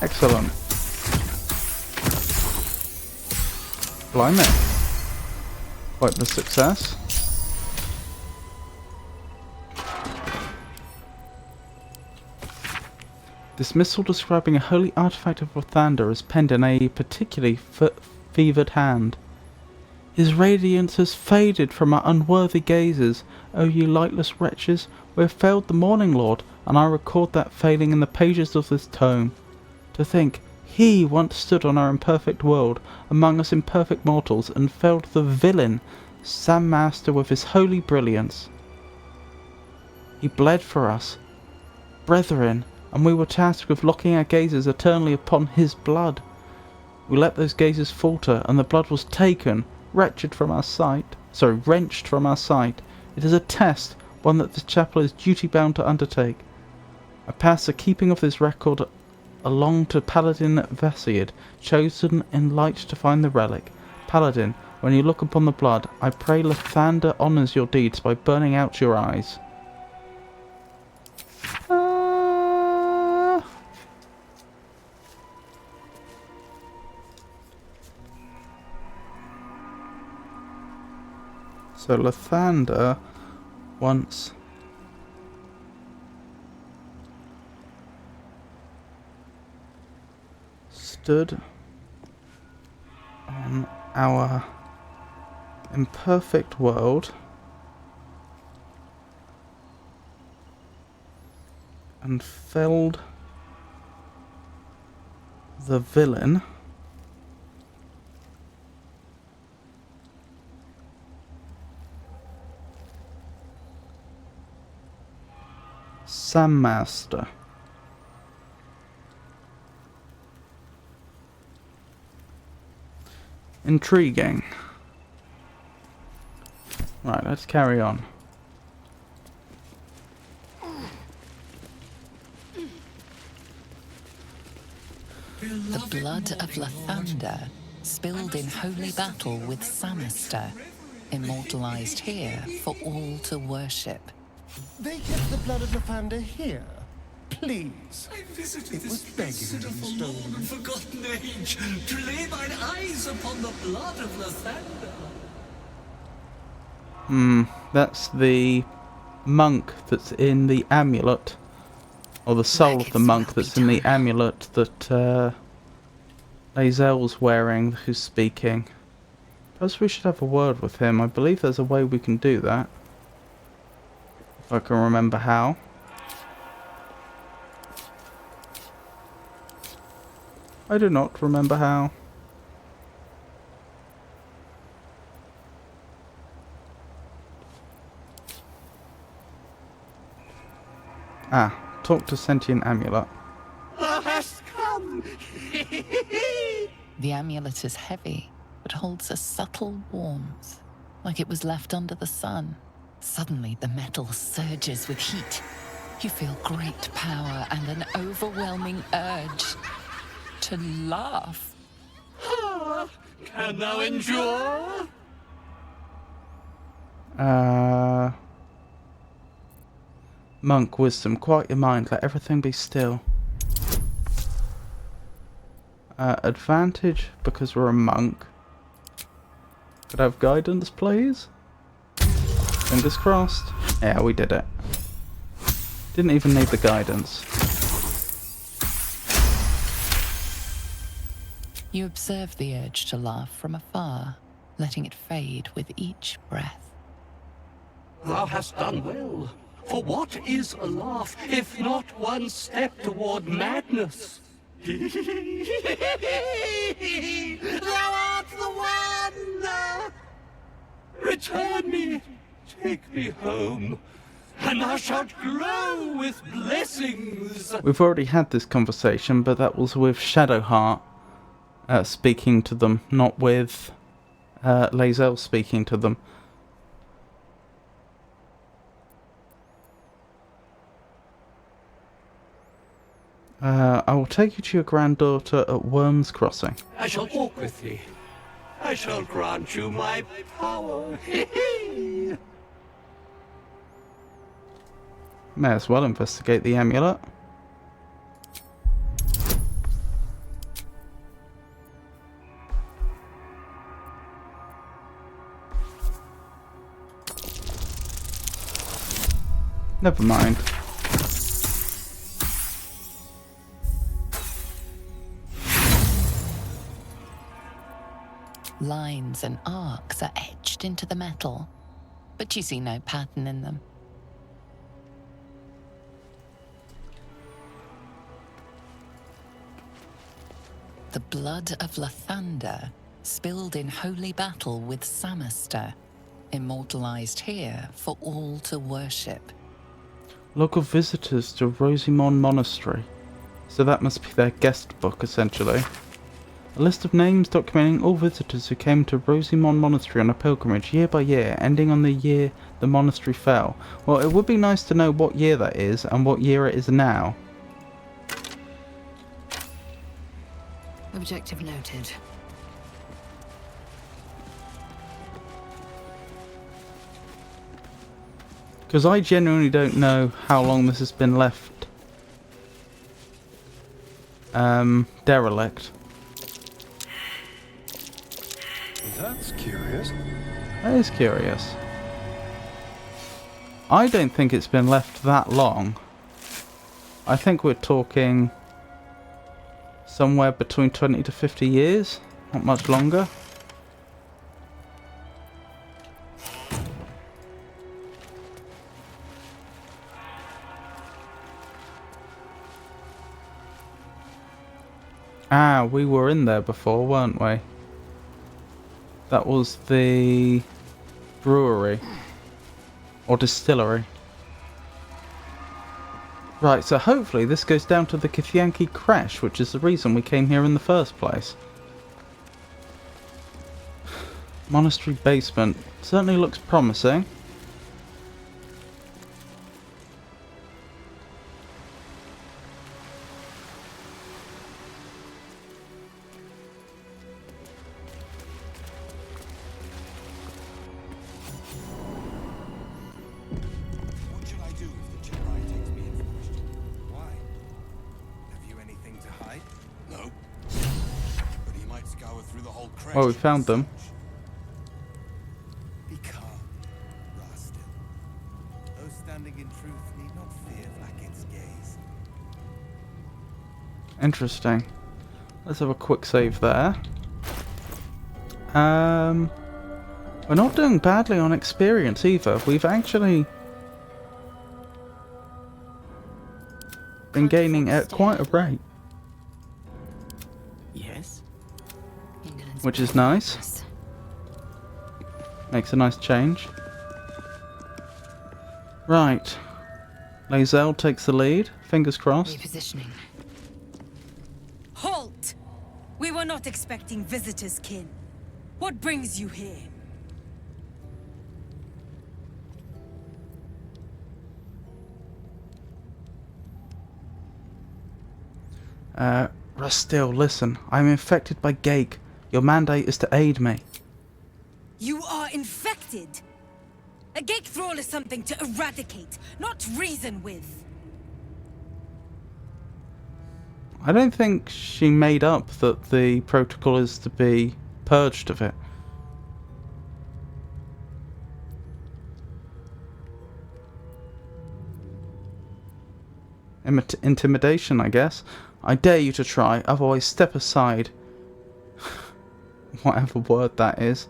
Excellent. Blimey. Quite the success. This missile describing a holy artifact of Lathander is penned in a particularly fevered hand. His radiance has faded from our unworthy gazes. O ye lightless wretches, we have failed the Morning Lord, and I record that failing in the pages of this tome. To think, he once stood on our imperfect world, among us imperfect mortals, and felled the villain, Sam Master, with his holy brilliance. He bled for us, brethren, and we were tasked with locking our gazes eternally upon his blood. We let those gazes falter, and the blood was taken, wrenched from our sight. It is a test, one that the chapel is duty-bound to undertake. I pass the keeping of this record along to Paladin Vasiad, chosen in light to find the relic. Paladin, when you look upon the blood, I pray Lathander honours your deeds by burning out your eyes. So Lathander once stood on our imperfect world and felled the villain Sam Master. Intriguing. Right, let's carry on. The blood of Lathander, spilled in holy battle with Samaster, immortalized here for all to worship. They kept the blood of Lathander here. Please. I visited It was this begging place to in a be forlorn stolen. and forgotten age, to lay mine eyes upon the blood of Lathander. That's the monk that's in the amulet, or the soul of the monk that's in the amulet that Lae'zel's wearing, who's speaking. Perhaps we should have a word with him. I believe there's a way we can do that. If I can remember how. I do not remember how. Talk to sentient amulet. Thou hast come! The amulet is heavy, but holds a subtle warmth, like it was left under the sun. Suddenly, the metal surges with heat. You feel great power and an overwhelming urge to laugh. Can thou endure? Monk wisdom, quiet your mind, let everything be still. Advantage because we're a monk. Could I have guidance, please? Fingers crossed. Yeah, we did it. Didn't even need the guidance. You observe the urge to laugh from afar, letting it fade with each breath. Thou hast done well. For what is a laugh, if not one step toward madness? Thou art the one! Return me, take me home, and thou shalt grow with blessings. We've already had this conversation, but that was with Shadowheart speaking to them, not with Lae'zel speaking to them. I will take you to your granddaughter at Worm's Crossing. I shall walk with thee. I shall grant you my power. May as well investigate the amulet. Never mind. Lines and arcs are etched into the metal, but you see no pattern in them. The blood of Lathander, spilled in holy battle with Samaster, immortalized here for all to worship. Log of visitors to Rosimon Monastery. So that must be their guest book, essentially. A list of names documenting all visitors who came to Rosimon Monastery on a pilgrimage year by year, ending on the year the monastery fell. Well, it would be nice to know what year that is and what year it is now. Objective noted. Because I genuinely don't know how long this has been left derelict. That's curious. That is curious. I don't think it's been left that long. I think we're talking somewhere between 20 to 50 years. Not much longer. Ah, we were in there before, weren't we? That was the brewery. Or distillery. Right, so hopefully this goes down to the Githyanki crash, which is the reason we came here in the first place. Monastery basement. Certainly looks promising. Well, we found them. Be calm, Rastil. Those standing in truth need not fear Vlaakith's gaze. Interesting. Let's have a quick save there. We're not doing badly on experience either. We've actually been gaining at quite a rate. Yes? Which is nice. Makes a nice change. Right. Lae'zel takes the lead. Fingers crossed. Repositioning. Halt! We were not expecting visitors, kin. What brings you here? Rastil, listen. I'm infected by Ghaik. Your mandate is to aid me. You are infected! A Ghaik thrall is something to eradicate, not reason with. I don't think she made up that the protocol is to be purged of it. Intimidation, I guess. I dare you to try, otherwise step aside. Whatever word that is.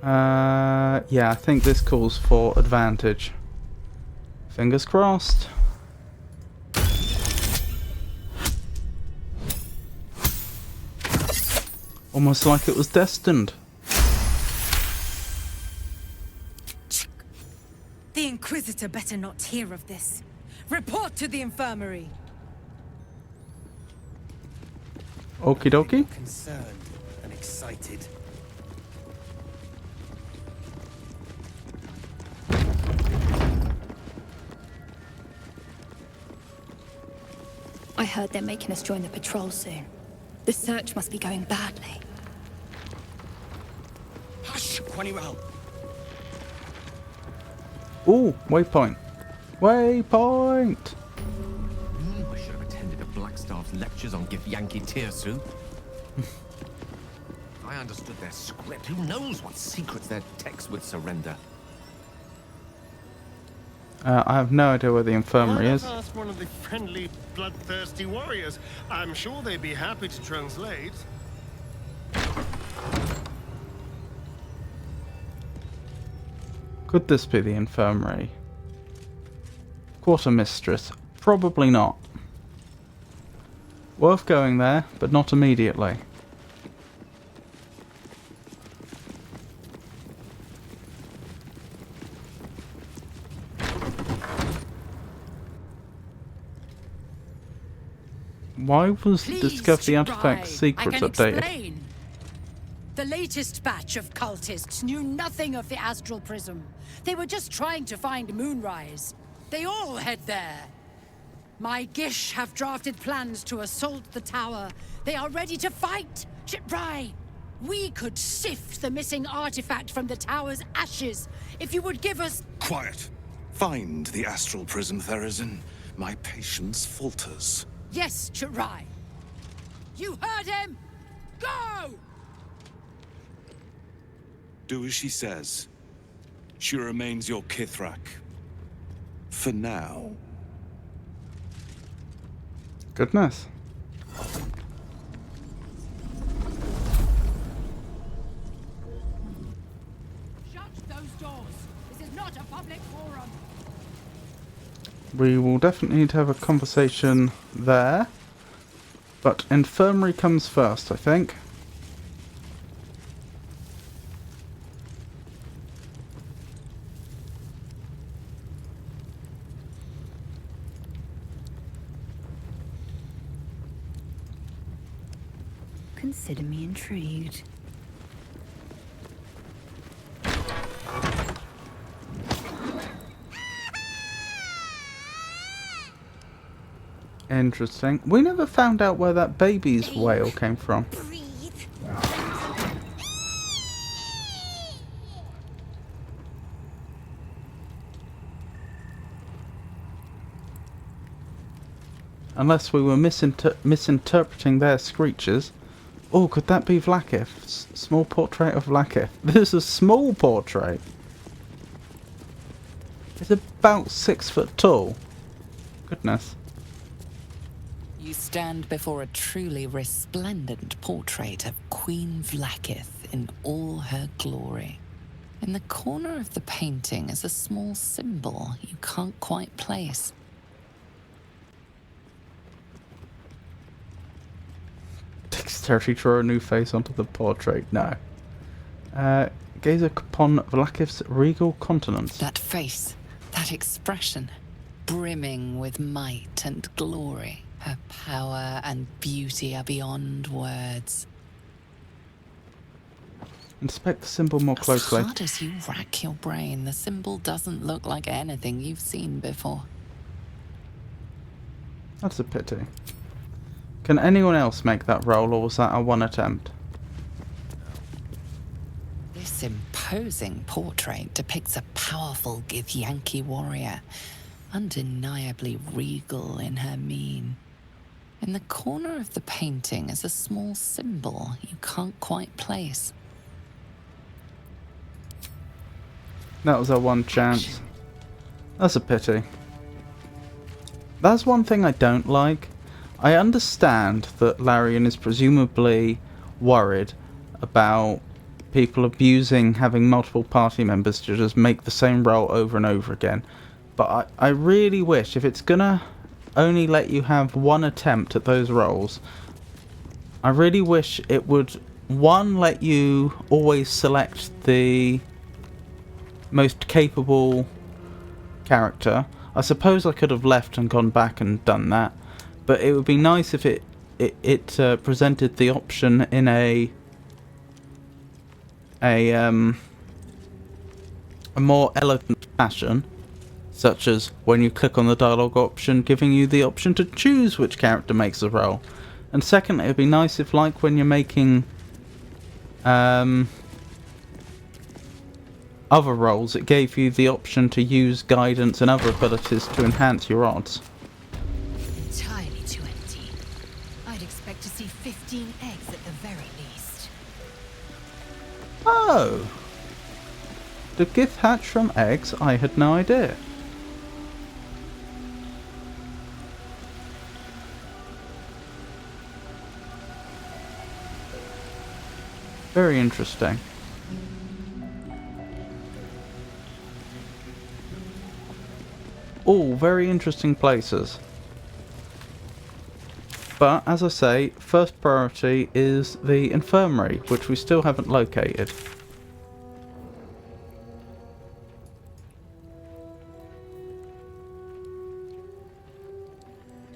Yeah, I think this calls for advantage. Fingers crossed. Almost like it was destined. The Inquisitor better not hear of this. Report to the infirmary. Okie dokie. Concerned and excited. I heard they're making us join the patrol soon. The search must be going badly. Hush, Quaniral. Ooh, waypoint. Waypoint! I should have attended a Blackstaff's lectures on Githyanki Tirsu. If I understood their script, who knows what secrets their text would surrender. I have no idea where the infirmary is. Ask one of the friendly, bloodthirsty warriors. I'm sure they'd be happy to translate. Could this be the infirmary? Quartermistress? Probably not. Worth going there, but not immediately. Why was Please, Discover the Ch'rai, Artifact Secrets I can updated? explain. The latest batch of cultists knew nothing of the astral prism. They were just trying to find Moonrise. They all head there. My Gish have drafted plans to assault the tower. They are ready to fight. Ch'rai, we could sift the missing artifact from the tower's ashes if you would give us... Quiet. Find the astral prism, Therazin. My patience falters. Yes, Ch'rai. You heard him! Go! Do as she says. She remains your Kithrak. For now. Goodness. Shut those doors. This is not a public forum. We will definitely need to have a conversation there. But infirmary comes first, I think. Consider me intrigued. Interesting. We never found out where that baby's wail came from. Unless we were misinterpreting their screeches. Oh, could that be Vlakith? Small portrait of Vlakith. This is a small portrait. It's about 6 foot tall. Goodness. You stand before a truly resplendent portrait of Queen Vlakith in all her glory. In the corner of the painting is a small symbol you can't quite place. Dexterity, draw a new face onto the portrait. No. Gaze upon Vlakith's regal countenance. That face, that expression, brimming with might and glory. Her power and beauty are beyond words. Inspect the symbol more closely. As hard as you rack your brain, the symbol doesn't look like anything you've seen before. That's a pity. Can anyone else make that roll, or was that a one attempt? This imposing portrait depicts a powerful Githyanki warrior, undeniably regal in her mien. In the corner of the painting is a small symbol you can't quite place. That was our one chance. That's a pity. That's one thing I don't like. I understand that Larian is presumably worried about people abusing having multiple party members to just make the same role over and over again. But I really wish, if it's gonna only let you have one attempt at those roles, I really wish it would, one, let you always select the most capable character. I suppose I could have left and gone back and done that, but it would be nice if it presented the option in a more elegant fashion, such as when you click on the dialogue option, giving you the option to choose which character makes the role. And secondly, it would be nice if, like when you're making other roles, it gave you the option to use guidance and other abilities to enhance your odds. Entirely too empty. I'd expect to see 15 eggs at the very least. Oh! The Gith hatch from eggs? I had no idea. Very interesting. All very interesting places. But, as I say, first priority is the infirmary, which we still haven't located.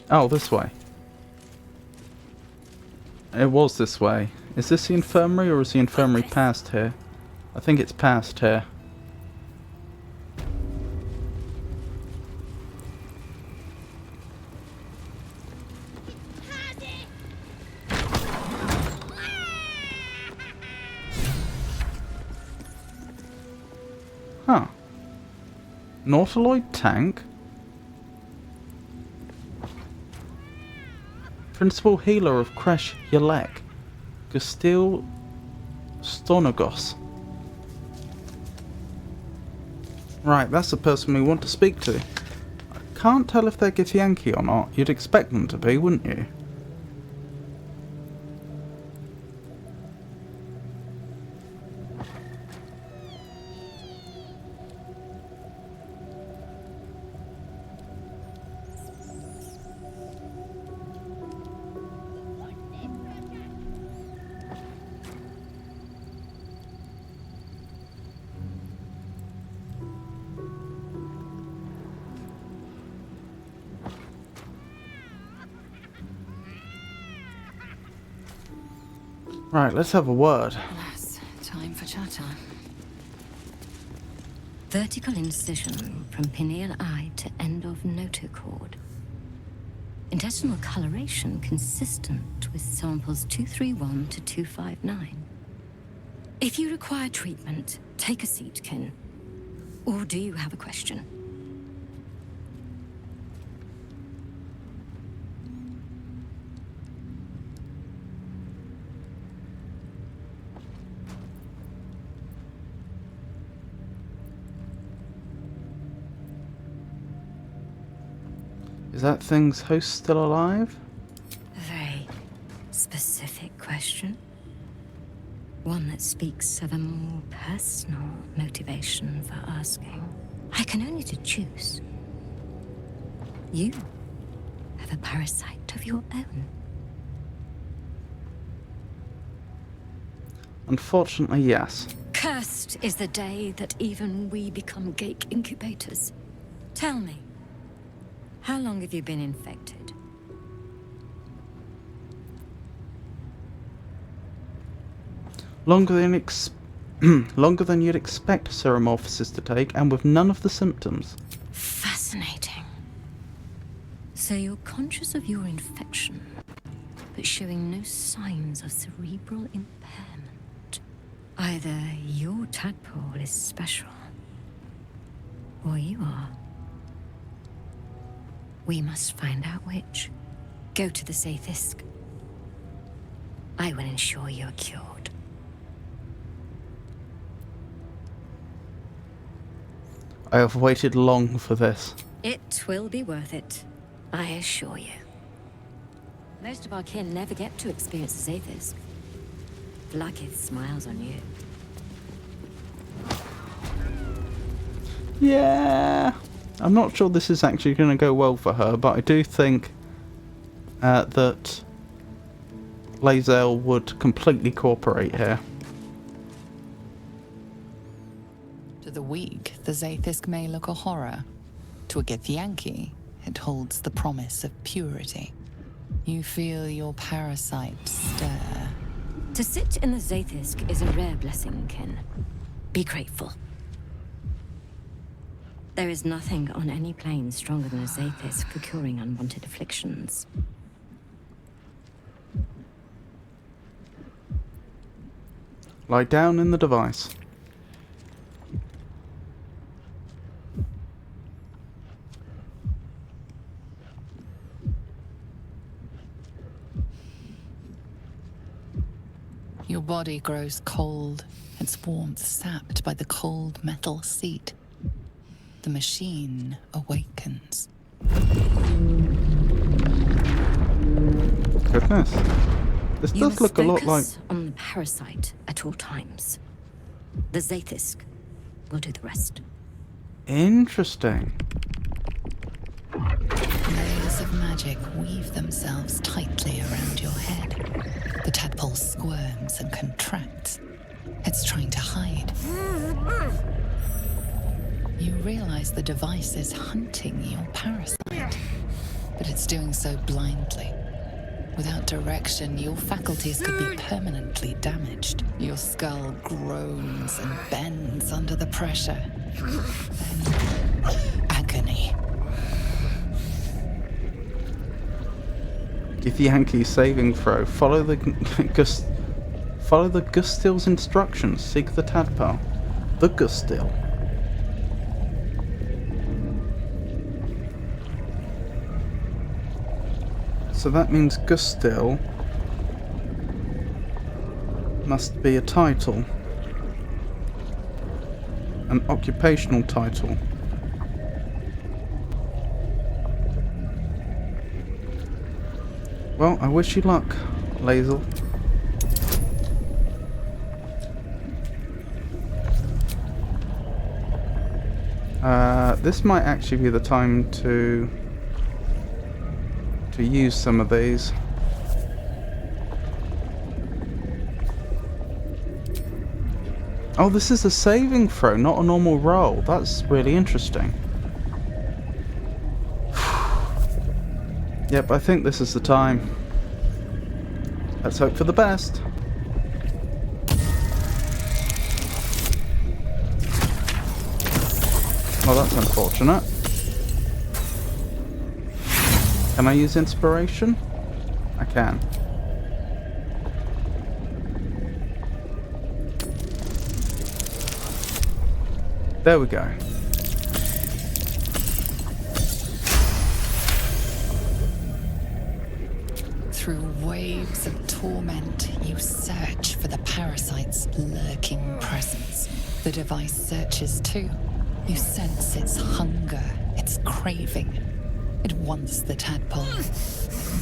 Oh, this way. It was this way. Is this the infirmary or is the infirmary past here? I think it's past here. Huh. Nautiloid tank? Principal healer of Hshar'lak. Gustil Stornogos. Right, that's the person we want to speak to. I can't tell if they're Githyanki or not. You'd expect them to be, wouldn't you? Right, let's have a word. Alas, time for chatter. Vertical incision from pineal eye to end of notochord. Intestinal coloration consistent with samples 231 to 259. If you require treatment, take a seat, kin. Or do you have a question? Is that thing's host still alive? A very specific question. One that speaks of a more personal motivation for asking. I can only deduce. You have a parasite of your own. Unfortunately, yes. Cursed is the day that even we become gate incubators. Tell me, how long have you been infected? Longer than you'd expect seromorphosis to take, and with none of the symptoms. Fascinating. So you're conscious of your infection, but showing no signs of cerebral impairment. Either your tadpole is special, or you are. We must find out which. Go to the Zaithisk. I will ensure you're cured. I have waited long for this. It will be worth it, I assure you. Most of our kin never get to experience the Zaithisk. Vlaakith smiles on you. Yeah, I'm not sure this is actually going to go well for her, but I do think that Lae'zel would completely cooperate here. To the weak, the Zaithisk may look a horror. To a Githyanki, it holds the promise of purity. You feel your parasite stir. To sit in the Zaithisk is a rare blessing, kin. Be grateful. There is nothing on any plane stronger than a Zaithisk for curing unwanted afflictions. Lie down in the device. Your body grows cold, its warmth sapped by the cold metal seat. The machine awakens. Goodness. This You does must look a lot like... focus on the parasite at all times. The Zaithisk will do the rest. Interesting. Layers of magic weave themselves tightly around your head. The tadpole squirms and contracts. It's trying to hide. You realize the device is hunting your parasite, but it's doing so blindly. Without direction, your faculties could be permanently damaged. Your skull groans and bends under the pressure. Then, agony. Githyanki saving throw. Follow the Gustil's instructions. Seek the tadpole. The Gustil. So that means Gustil must be a title. An occupational title. Well, I wish you luck, Lae'zel. This might actually be the time to use some of these. Oh, this is a saving throw, not a normal roll. That's really interesting. Yep, I think this is the time. Let's hope for the best. Well, that's unfortunate. Can I use inspiration? I can. There we go. Through waves of torment, you search for the parasite's lurking presence. The device searches too. You sense its hunger, its craving. It wants the tadpole.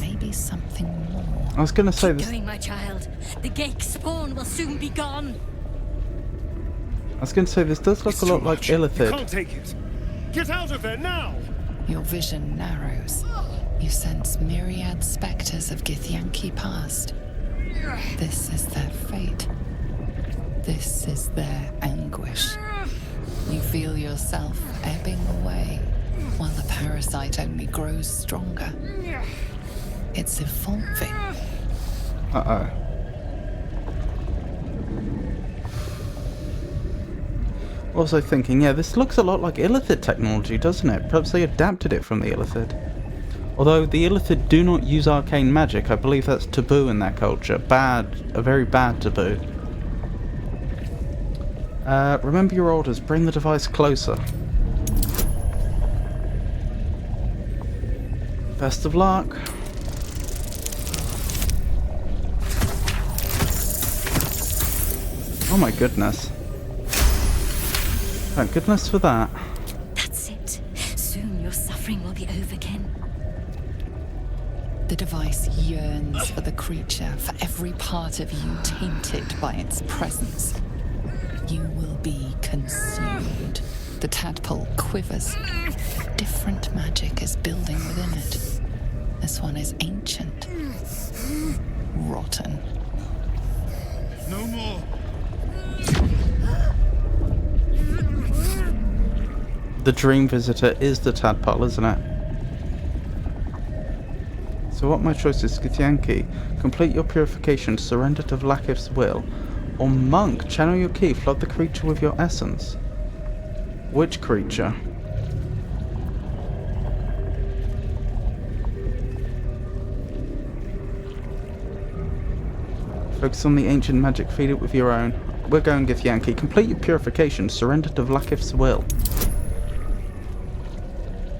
Maybe something more. I was going to say Keep going, my child. The Gake spawn will soon be gone. I was going to say this does look a lot like Illithid. Can't take it. Get out of there now! Your vision narrows. You sense myriad spectres of Githyanki past. This is their fate. This is their anguish. You feel yourself ebbing away, while the parasite only grows stronger. It's evolving. Uh-oh. Also thinking, yeah, this looks a lot like Illithid technology, doesn't it? Perhaps they adapted it from the Illithid. Although the Illithid do not use arcane magic, I believe that's taboo in their culture. A very bad taboo. Remember your orders, bring the device closer. Best of luck. Oh my goodness. Thank goodness for that. That's it. Soon your suffering will be over, Ken. The device yearns for the creature, for every part of you tainted by its presence. You will be consumed. The tadpole quivers. Different magic is building within it. This one is ancient. Rotten. No more. The dream visitor is the tadpole, isn't it? So what my choice is, Githyanki, complete your purification, surrender to Vlaakith's will, or Monk, channel your key, flood the creature with your essence. Which creature? Focus on the ancient magic, feed it with your own. We're going Githyanki. Complete your purification, surrender to Vlaakith's will.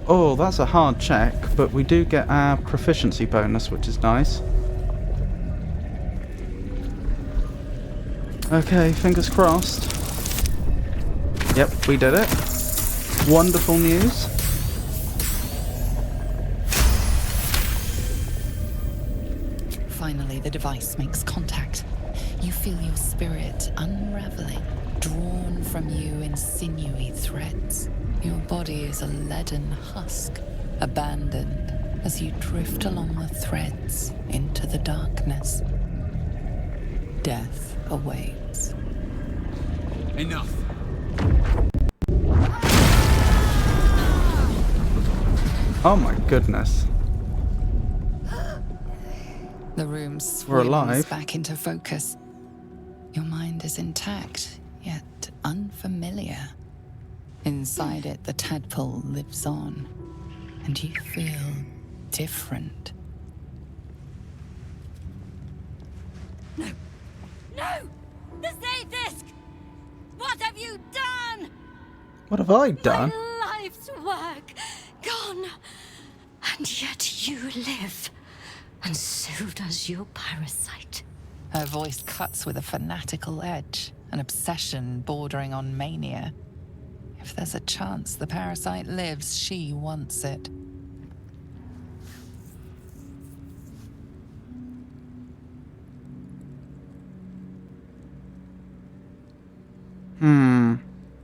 Oh, that's a hard check, but we do get our proficiency bonus, which is nice. Okay, fingers crossed. Yep, we did it. Wonderful news. Finally, the device makes contact. You feel your spirit unraveling, drawn from you in sinewy threads. Your body is a leaden husk, abandoned as you drift along the threads into the darkness. Death awaits. Enough. Oh my goodness. The room We're swings alive. back into focus. Your mind is intact, yet unfamiliar. Inside it, the tadpole lives on, and you feel different. No! The Zaithisk! What have you done? What have I done? My life's work gone. And yet you live. And so does your parasite. Her voice cuts with a fanatical edge, an obsession bordering on mania. If there's a chance the parasite lives, she wants it.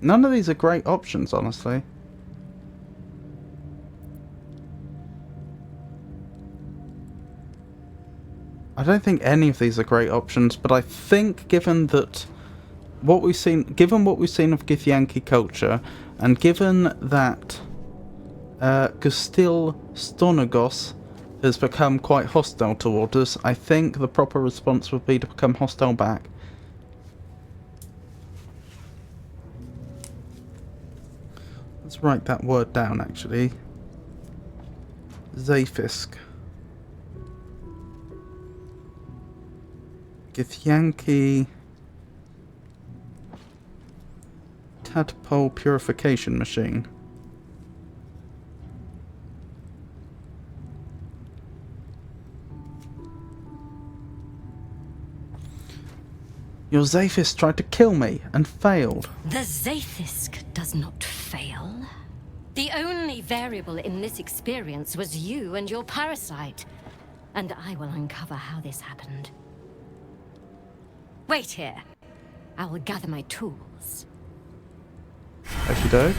None of these are great options, honestly. I don't think any of these are great options, but I think given that what we've seen, given what we've seen of Githyanki culture, and given that Gustil Stornagos has become quite hostile towards us, I think the proper response would be to become hostile back. Let's write that word down, actually. Zafisk. Githyanki tadpole purification machine. Your Zafisk tried to kill me and failed. The Zaithisk does not fail. The only variable in this experience was you and your parasite. And I will uncover how this happened. Wait here. I will gather my tools. Okey-doke.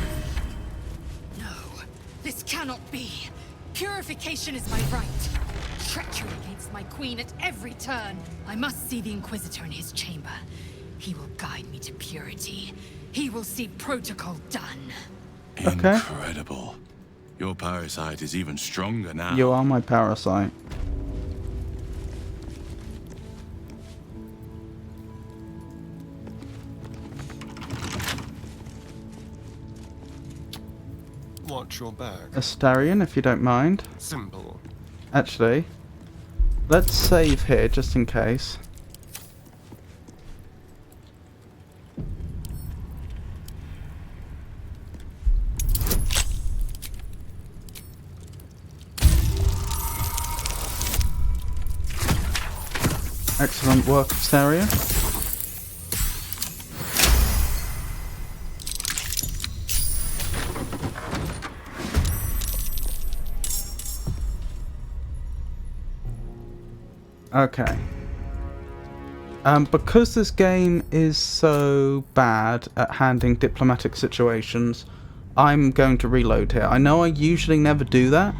No, this cannot be. Purification is my right. Treachery against my queen at every turn. I must see the Inquisitor in his chamber. He will guide me to purity. He will see protocol done. Okay. Incredible. Your parasite is even stronger now. You are my parasite. Watch your back. Astarion, if you don't mind. Simple. Actually, let's save here just in case. Excellent work, Astarion. Okay. Because this game is so bad at handling diplomatic situations, I'm going to reload here. I know I usually never do that,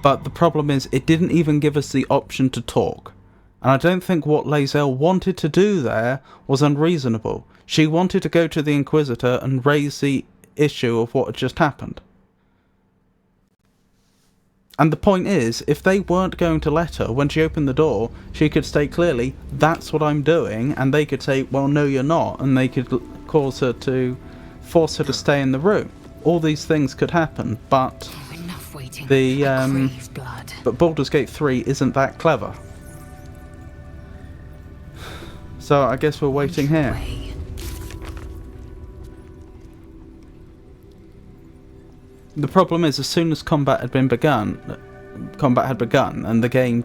but the problem is it didn't even give us the option to talk. And I don't think what Lae'zel wanted to do there was unreasonable. She wanted to go to the Inquisitor and raise the issue of what had just happened. And the point is, if they weren't going to let her, when she opened the door, she could state clearly, that's what I'm doing, and they could say, well, no, you're not, and they could cause her to, force her to stay in the room. All these things could happen, but Enough waiting. the, I crave blood. but Baldur's Gate 3 isn't that clever. So I guess we're waiting here. The problem is, as soon as combat had begun, and the game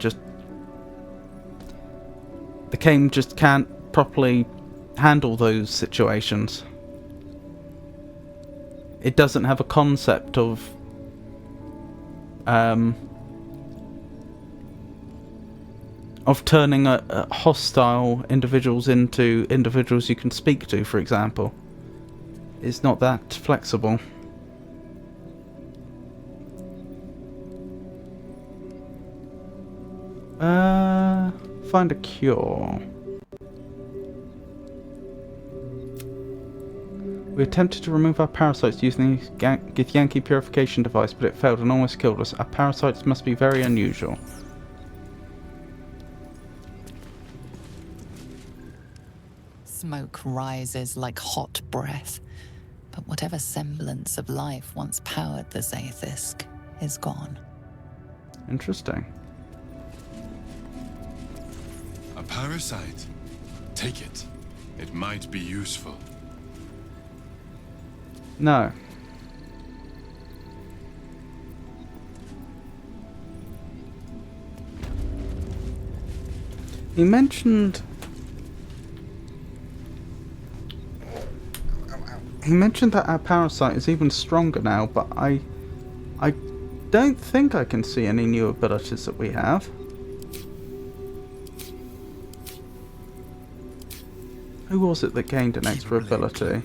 just can't properly handle those situations. It doesn't have a concept of turning hostile individuals into individuals you can speak to, for example. It's not that flexible. Find a cure. We attempted to remove our parasites using the Githyanki purification device, but it failed and almost killed us. Our parasites must be very unusual. smoke rises like hot breath, but whatever semblance of life once powered the Zaithisk is gone. Interesting. A parasite. Take it. It might be useful. No. He mentioned that our parasite is even stronger now, but I don't think I can see any new abilities that we have. Who was it that gained an extra ability?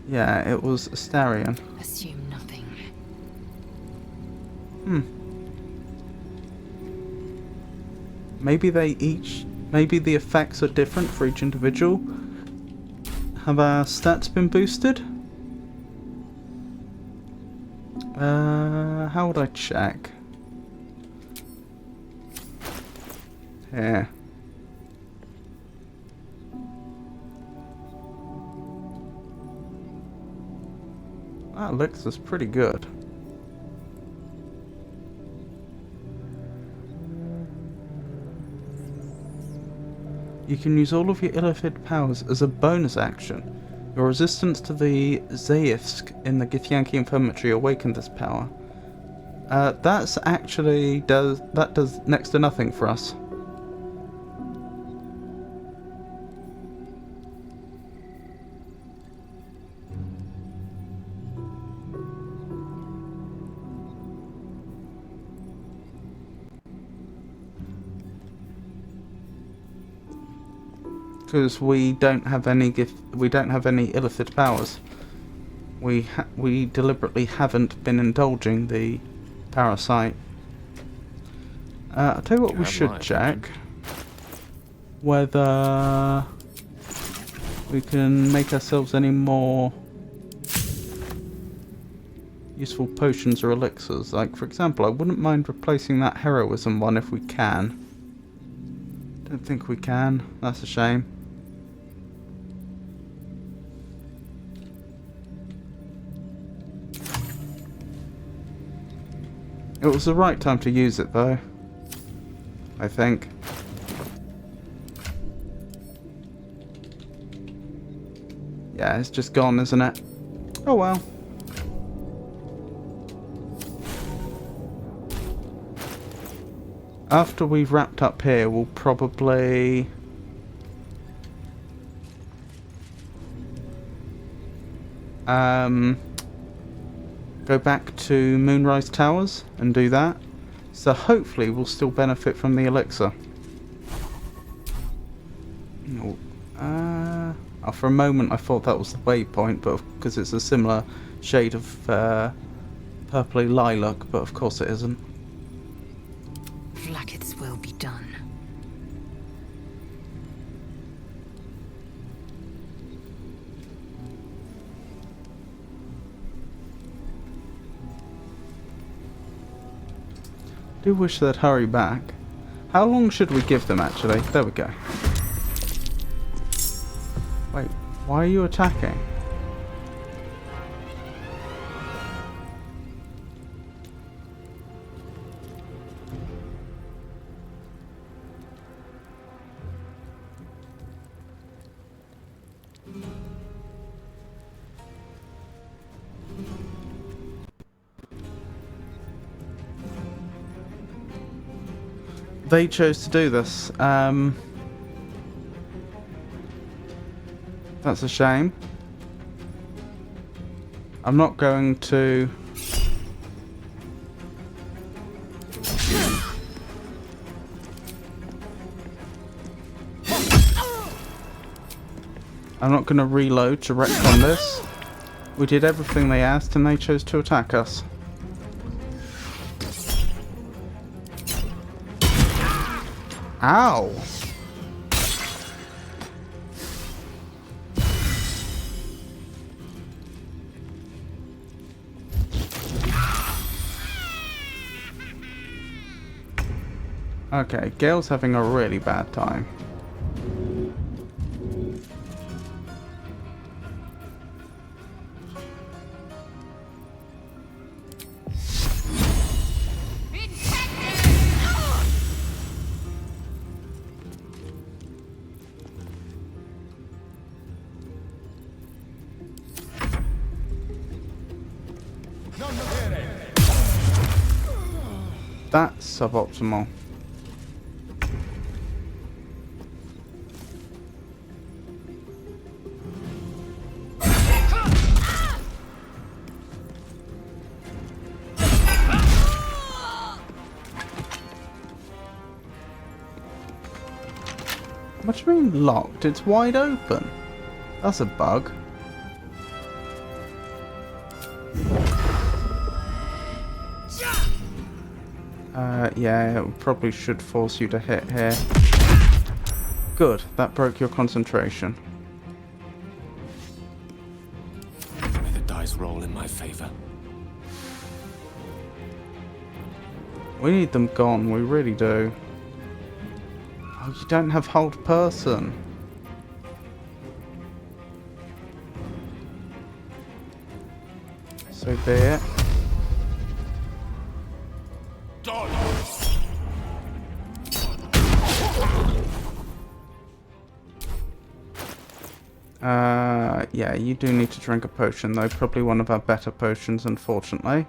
Yeah, it was Astarion. Assume nothing. Maybe maybe the effects are different for each individual. Have our stats been boosted? How would I check? Here. That looks is pretty good. You can use all of your illithid powers as a bonus action. Your resistance to the Zaithisk in the Githyanki Infirmary awakened this power. That does next to nothing for us. Because we don't have any illithid powers. We deliberately haven't been indulging the parasite. I'll tell you what we should check. Whether we can make ourselves any more useful potions or elixirs. Like, for example, I wouldn't mind replacing that heroism one if we can. Don't think we can. That's a shame. It was the right time to use it, though. I think. Yeah, it's just gone, isn't it? Oh well. After we've wrapped up here, we'll probably... go back to Moonrise Towers and do that. So hopefully we'll still benefit from the elixir. For a moment I thought that was the waypoint, but because it's a similar shade of purpley lilac, but of course it isn't. Vlaakith's will be done. Do wish they'd hurry back. How long should we give them, actually? There we go. Wait, why are you attacking? They chose to do this. That's a shame. I'm not going to... I'm not going to reload to retcon this. We did everything they asked and they chose to attack us. Ow! Okay, Gale's having a really bad time. That's suboptimal. What do you mean locked? It's wide open. That's a bug. Yeah, it probably should force you to hit here. Good, that broke your concentration. May the dice roll in my favor. We need them gone, we really do. Oh, you don't have hold person. So be it. Yeah, you do need to drink a potion though, probably one of our better potions, unfortunately.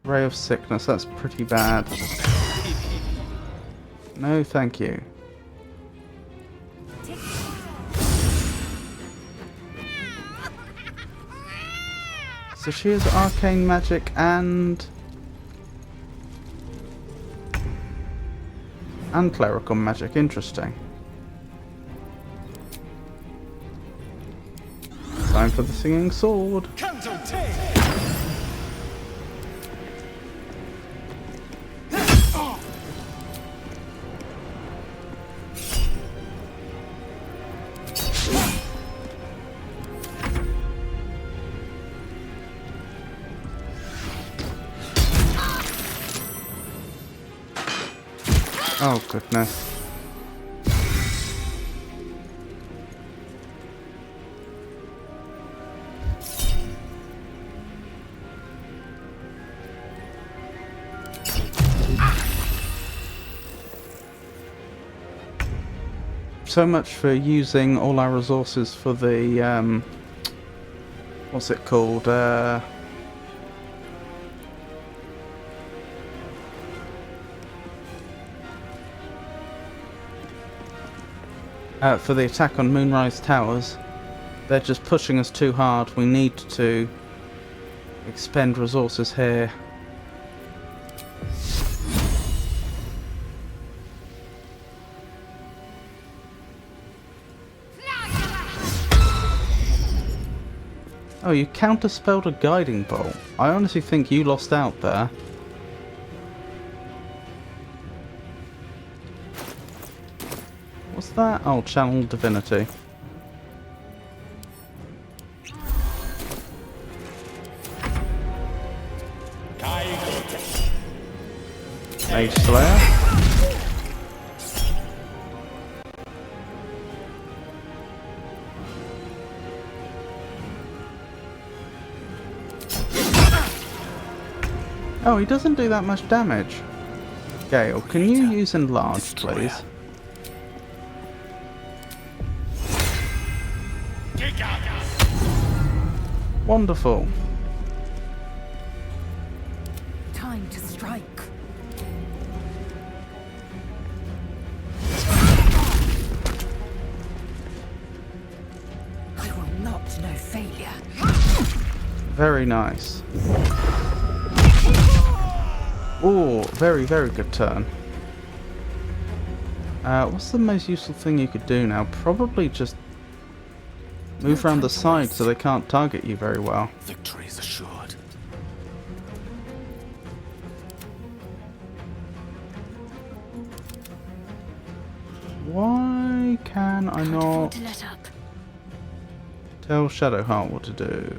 Ray of sickness, that's pretty bad. No, thank you. So she has arcane magic and clerical magic, interesting. Time for the singing sword. Oh goodness. So much for using all our resources for the what's it called? For the attack on Moonrise Towers. They're just pushing us too hard. We need to expend resources here. Oh, you counterspelled a guiding bolt. I honestly think you lost out there. What's that? Oh, channel divinity. Mage Slayer. Oh, he doesn't do that much damage. Gale, can you use enlarge, please? Wonderful. Time to strike. I will not know failure. Very nice. Oh, very, very good turn. What's the most useful thing you could do now? Probably just move around the side so they can't target you very well. Victory is assured. Why can I not tell Shadowheart what to do?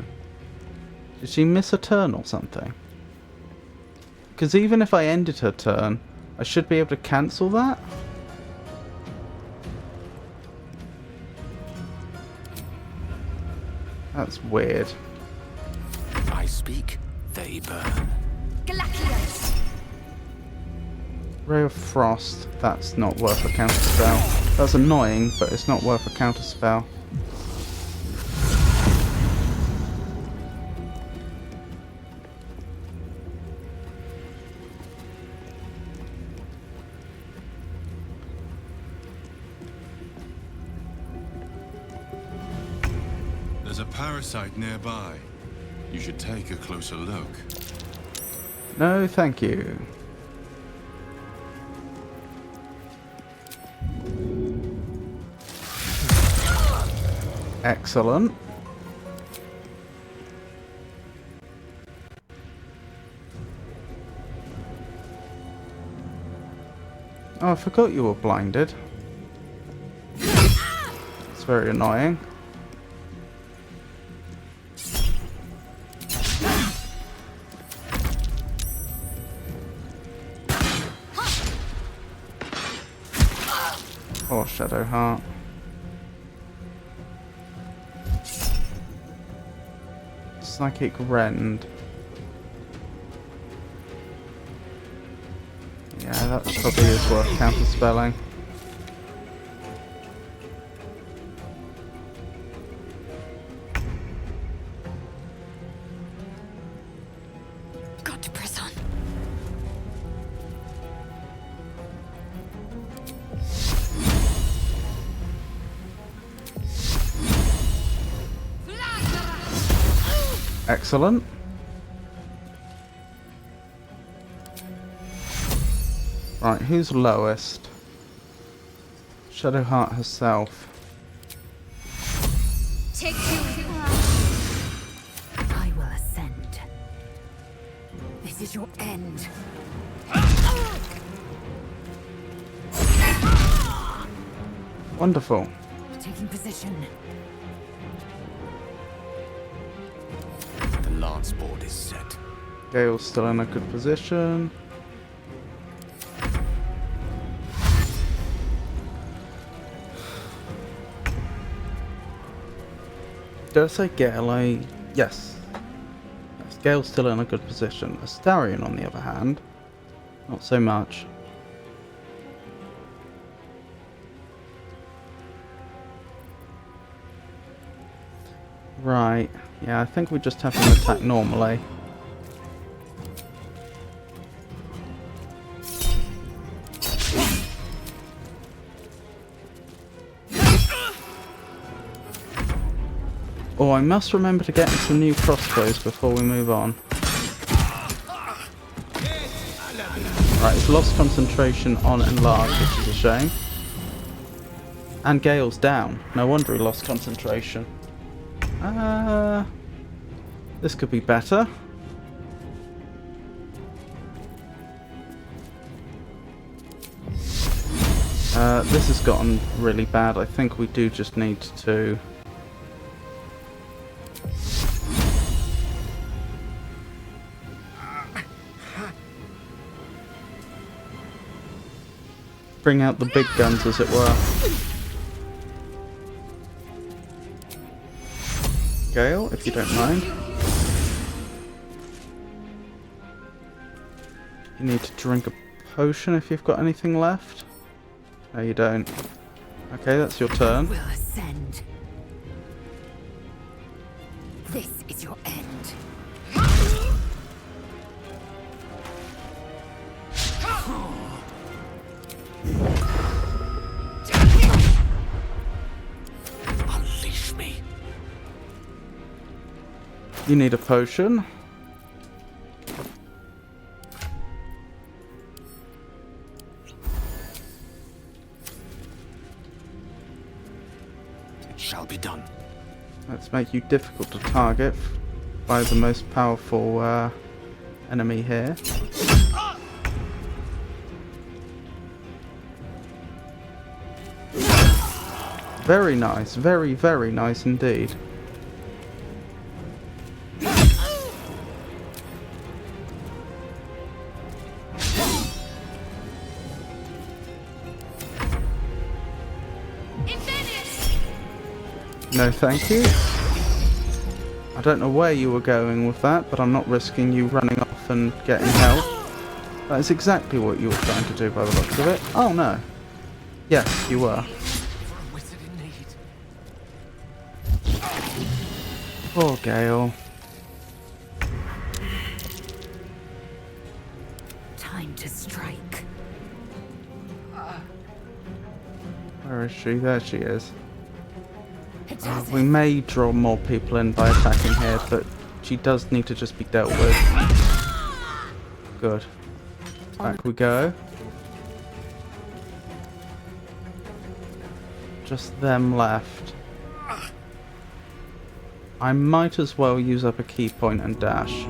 Did she miss a turn or something? Because even if I ended her turn, I should be able to cancel that? That's weird. I speak, they burn. Ray of Frost, that's not worth a counterspell. That's annoying, but it's not worth a counterspell. There's a parasite nearby. You should take a closer look. No, thank you. Excellent. Oh, I forgot you were blinded. It's very annoying. Poor Shadowheart. Psychic Rend. Yeah, that probably is worth counterspelling. Got to press on. Excellent. Right, who's lowest? Shadowheart herself. Take two. I will ascend. This is your end. Wonderful. Taking position. The lance board is set. Gale's still in a good position. Did I say Gale? Yes. Yes, Gale's still in a good position. Astarion, on the other hand, not so much. Right. Yeah, I think we just have him attack normally. Oh, I must remember to get him some new crossbows before we move on. Right, it's lost concentration on Enlarge, which is a shame. And Gale's down. No wonder he lost concentration. This could be better. This has gotten really bad. I think we do just need to... bring out the big guns, as it were. Gale, if you don't mind. You need to drink a potion if you've got anything left. No, you don't. Okay, that's your turn. Will ascend. This is your end. Unleash me. You need a potion. It shall be done. Let's make you difficult to target by the most powerful enemy here. Very nice, very, very nice indeed. No, thank you. I don't know where you were going with that, but I'm not risking you running off and getting help. That is exactly what you were trying to do by the looks of it. Oh no. Yes, you were. Poor Gale. Time to strike. Where is she? There she is. We may draw more people in by attacking here, but she does need to just be dealt with. Good. Back we go. Just them left. I might as well use up a key point and dash.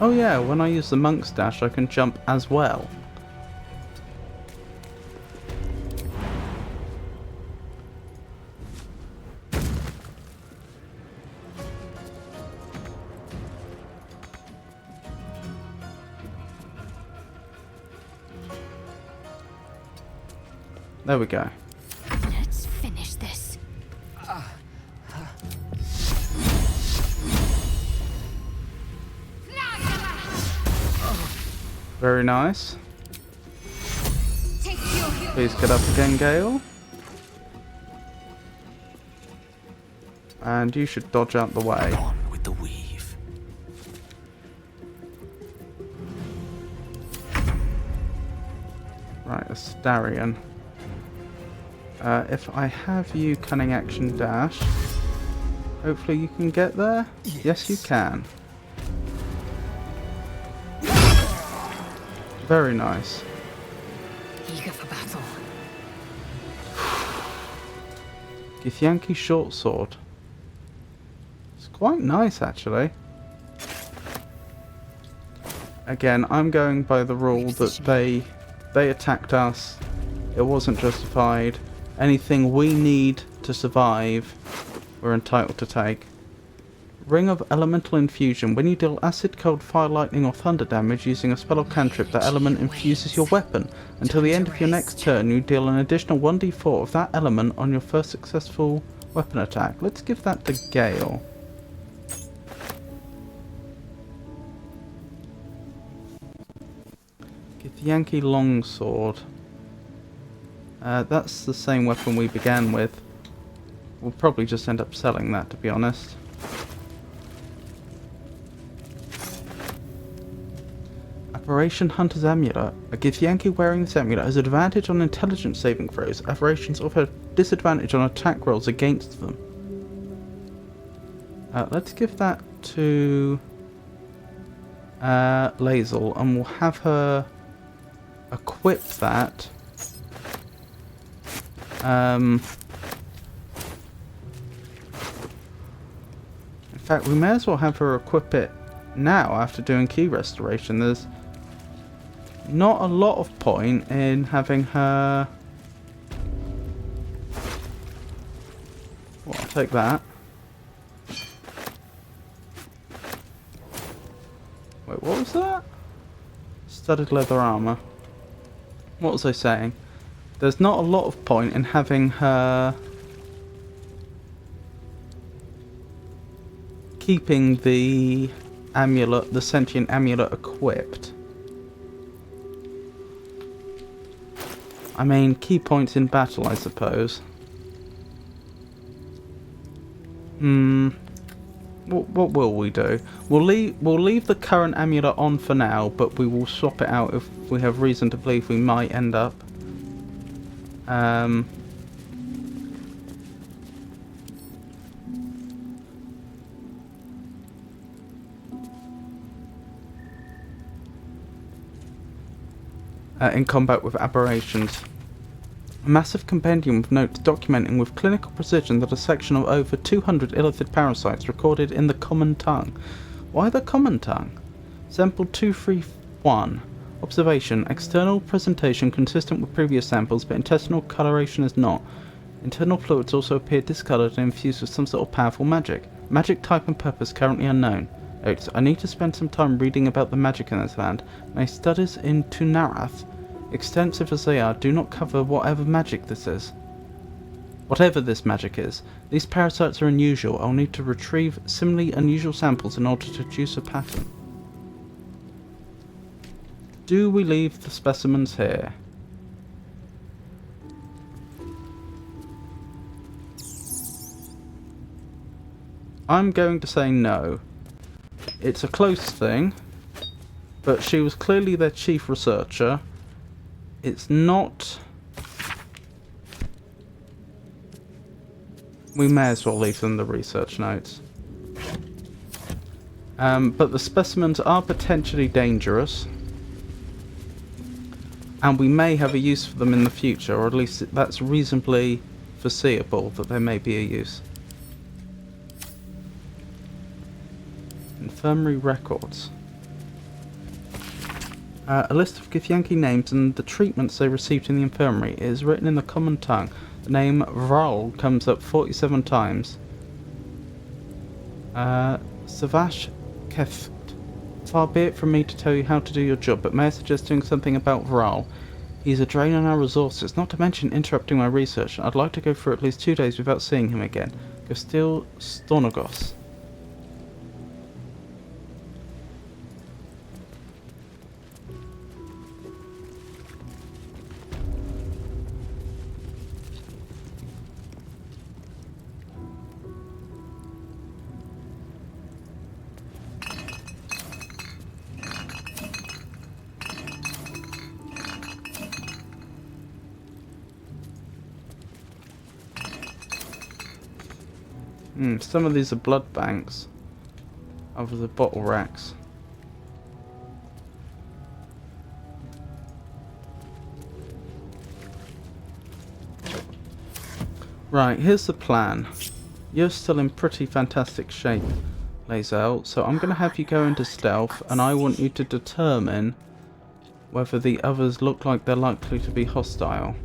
Oh yeah, when I use the monk's dash I can jump as well. There we go. Let's finish this. Very nice. Please get up again, Gale. And you should dodge out the way. On with the weave. Right, Astarion. If I have you cunning action dash, hopefully you can get there. Yes, you can. Very nice. Eager for battle. Githyanki short sword. It's quite nice, actually. Again, I'm going by the rule that they attacked us. It wasn't justified. Anything we need to survive, we're entitled to take. Ring of Elemental Infusion. When you deal acid, cold, fire, lightning or thunder damage using a spell or cantrip, that element infuses your weapon. Until the end of your next turn, you deal an additional 1d4 of that element on your first successful weapon attack. Let's give that to Gale. Githyanki Longsword. That's the same weapon we began with. We'll probably just end up selling that, to be honest. Aberration Hunter's Amulet. A Githyanki wearing this amulet has advantage on intelligence saving throws. Aberrations offer disadvantage on attack rolls against them. Let's give that to Lae'zel, and we'll have her equip that. In fact, we may as well have her equip it now after doing key restoration. There's not a lot of point in having her... Well, I'll take that. Wait, what was that? Studded leather armor. What was I saying? There's not a lot of point in having her keeping the amulet, the sentient amulet, equipped. I mean, key points in battle, I suppose. What will we do? We'll leave the current amulet on for now, but we will swap it out if we have reason to believe we might end up. In combat with aberrations. A massive compendium of notes documenting with clinical precision that a section of over 200 illithid parasites recorded in the common tongue. Why the common tongue? Sample 231. Observation. External presentation consistent with previous samples, but intestinal coloration is not. Internal fluids also appear discoloured and infused with some sort of powerful magic. Magic type and purpose currently unknown. Notes. I need to spend some time reading about the magic in this land. My studies in Tunarath, extensive as they are, do not cover whatever magic this is. Whatever this magic is. These parasites are unusual. I'll need to retrieve similarly unusual samples in order to deduce a pattern. Do we leave the specimens here? I'm going to say no. It's a close thing. but she was clearly their chief researcher. It's not... We may as well leave them the research notes. But the specimens are potentially dangerous. And we may have a use for them in the future, or at least that's reasonably foreseeable that there may be a use. Infirmary records. A list of Githyanki names and the treatments they received in the infirmary is written in the common tongue. The name Vrol comes up 47 times. Savash Keft. Far be it from me to tell you how to do your job, but may I suggest doing something about Vrol? He's a drain on our resources, not to mention interrupting my research. I'd like to go for at least 2 days without seeing him again. Gostil Stonogos. Some of these are blood banks. Others are bottle racks. Right, here's the plan. You're still in pretty fantastic shape, Lae'zel, so I'm going to have you go into stealth, and I want you to determine whether the others look like they're likely to be hostile.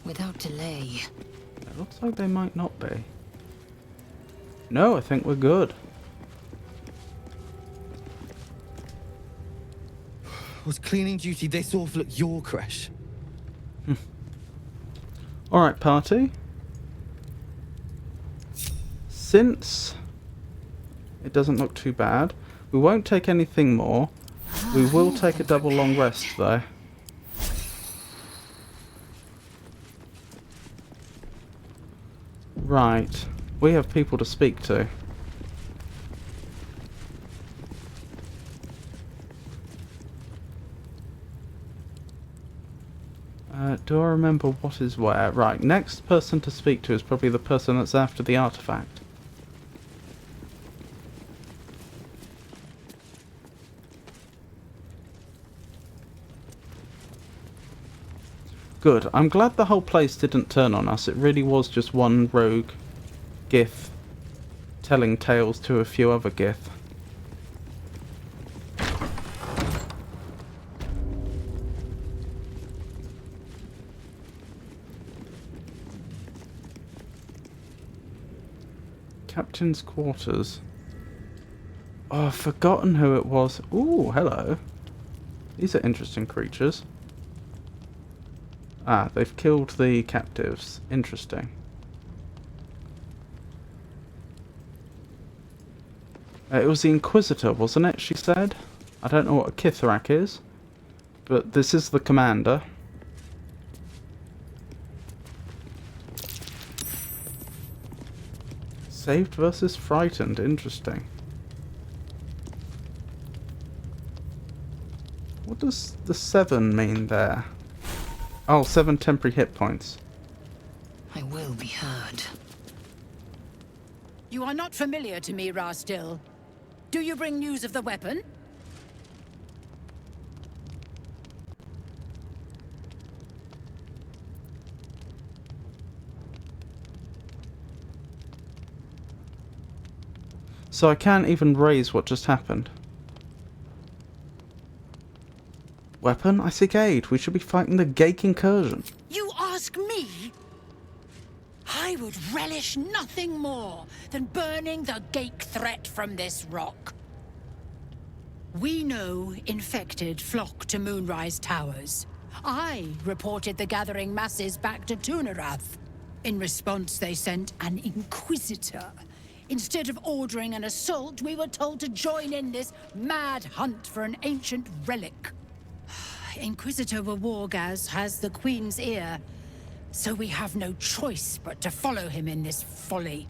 Without delay. It looks like they might not be. No, I think we're good. Was cleaning duty this awful at your crash? Alright, party. Since it doesn't look too bad, we won't take anything more. We will take a double long rest though. Right, we have people to speak to. Do I remember what is where? Right, next person to speak to is probably the person that's after the artifact. Good. I'm glad the whole place didn't turn on us. It really was just one rogue Gith telling tales to a few other Gith. Captain's quarters. Oh, I've forgotten who it was. Ooh, hello. These are interesting creatures. Ah, they've killed the captives. Interesting. It was the Inquisitor, wasn't it, she said? I don't know what a Kithrak is, but this is the commander. Saved versus frightened. Interesting. What does the 7 mean there? Oh, 7 temporary hit points. I will be heard. You are not familiar to me, Rastil. Do you bring news of the weapon? So I can't even raise what just happened. Weapon? I seek aid. We should be fighting the Gake incursion. You ask me? I would relish nothing more than burning the Gake threat from this rock. We know infected flock to Moonrise Towers. I reported the gathering masses back to Tunarath. In response, they sent an Inquisitor. Instead of ordering an assault, we were told to join in this mad hunt for an ancient relic. Inquisitor Wargaz has the Queen's ear, so we have no choice but to follow him in this folly.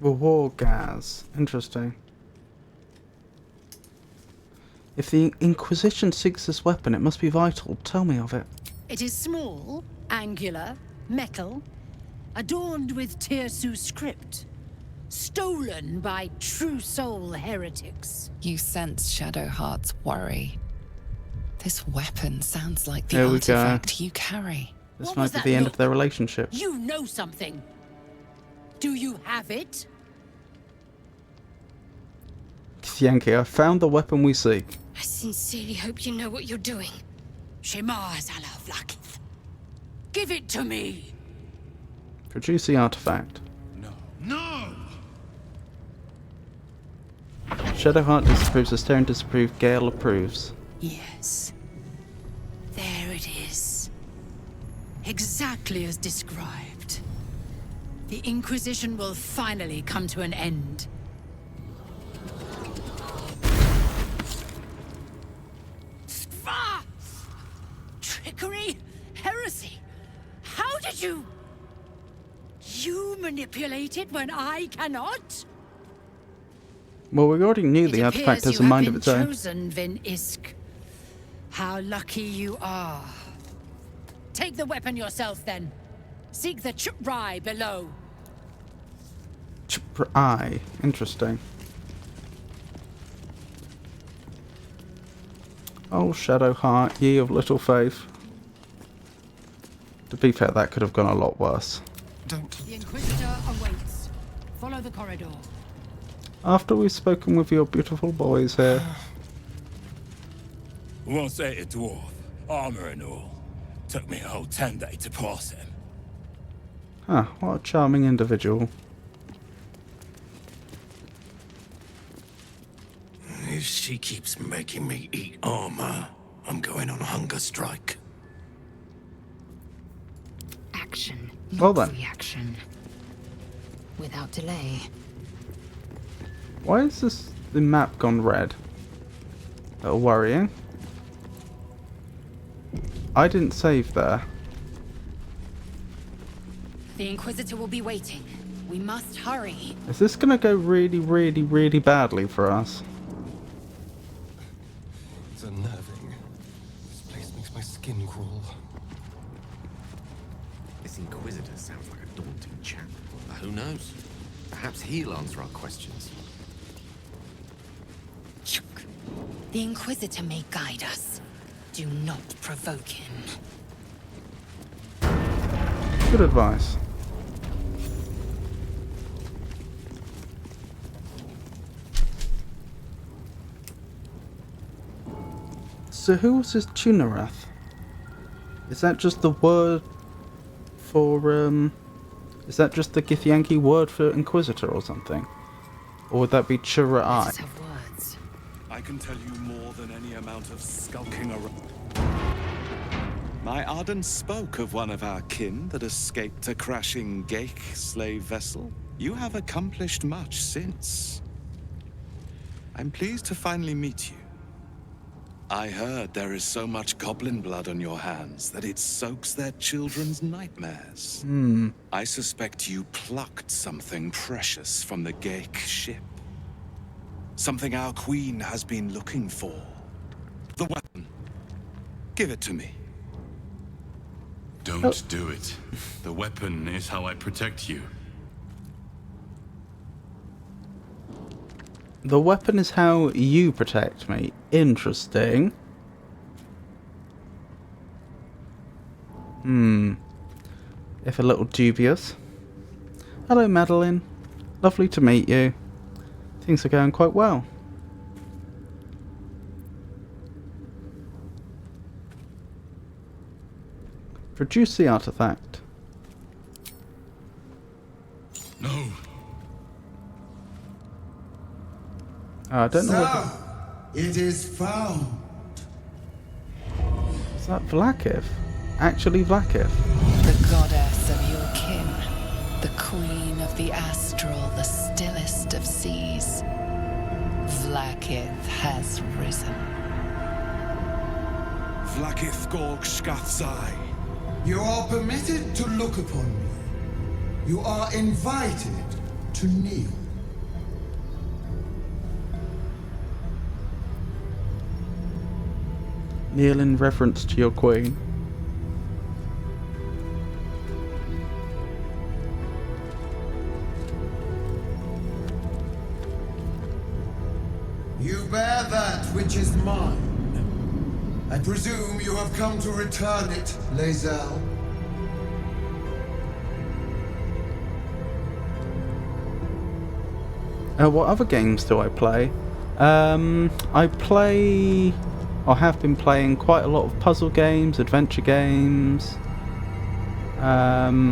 Wargaz. Interesting. If the Inquisition seeks this weapon, it must be vital. Tell me of it. It is small, angular, metal, adorned with Tirsu script, stolen by true soul heretics. You sense Shadowheart's worry. This weapon sounds like the There we artifact go. you carry. This What might was be that the end look? of their relationship. You know something. Do you have it? Yankee, I found the weapon we seek. I sincerely hope you know what you're doing. Hshar'lak. Give it to me. Produce the artifact. No! Shadowheart disapproves, Astarion disapproves, Gale approves. Yes. There it is. Exactly as described. The Inquisition will finally come to an end. Ah! Trickery? Heresy? How did you... You manipulate it when I cannot? Well, we already knew the artifact has a mind of its own. Chosen, Vin Isk. How lucky you are. Take the weapon yourself, then. Seek the Chuprai below. Aye, interesting. Oh, Shadowheart, ye of little faith. To be fair, that could have gone a lot worse. The Inquisitor awaits. Follow the corridor. After we've spoken with your beautiful boys here. Once ate a dwarf, armor and all. Took me a whole 10 days to pass him. Huh, what a charming individual. If she keeps making me eat armor, I'm going on a hunger strike. Action, Well not then. reaction. Without delay. Why is the map gone red? A little worrying. I didn't save there. The Inquisitor will be waiting. We must hurry. Is this gonna go really, really, really badly for us? It's unnerving. This place makes my skin crawl. This Inquisitor sounds like a daunting chap. But who knows? Perhaps he'll answer our questions. The Inquisitor may guide us. Do not provoke him. Good advice. So who was this Tunarath? Is that just the word for, is that just the Githyanki word for Inquisitor or something? Or would that be Chura'ai? I can tell you more than any amount of skulking around. My Arden spoke of one of our kin that escaped a crashing Geik slave vessel. You have accomplished much since. I'm pleased to finally meet you. I heard there is so much goblin blood on your hands that it soaks their children's nightmares. I suspect you plucked something precious from the Geik ship. Something our queen has been looking for. The weapon. Give it to me. Don't do it. The weapon is how I protect you. The weapon is how you protect me. Interesting. If a little dubious. Hello, Madeline. Lovely to meet you. Things are going quite well. Produce the artifact. No. I don't know. So, it is found. Is that Vlakiv? Actually Vlakiv? The goddess of your kin. The queen of the astral, the stillest of seas. Vlakiv has risen. Vlakith Gorg Skathzai. You are permitted to look upon me. You are invited to kneel. Kneel in reverence to your queen. You bear that which is mine. I presume you have come to return it, Lae'zel. What other games do I play? I play, or have been playing quite a lot of puzzle games, adventure games. I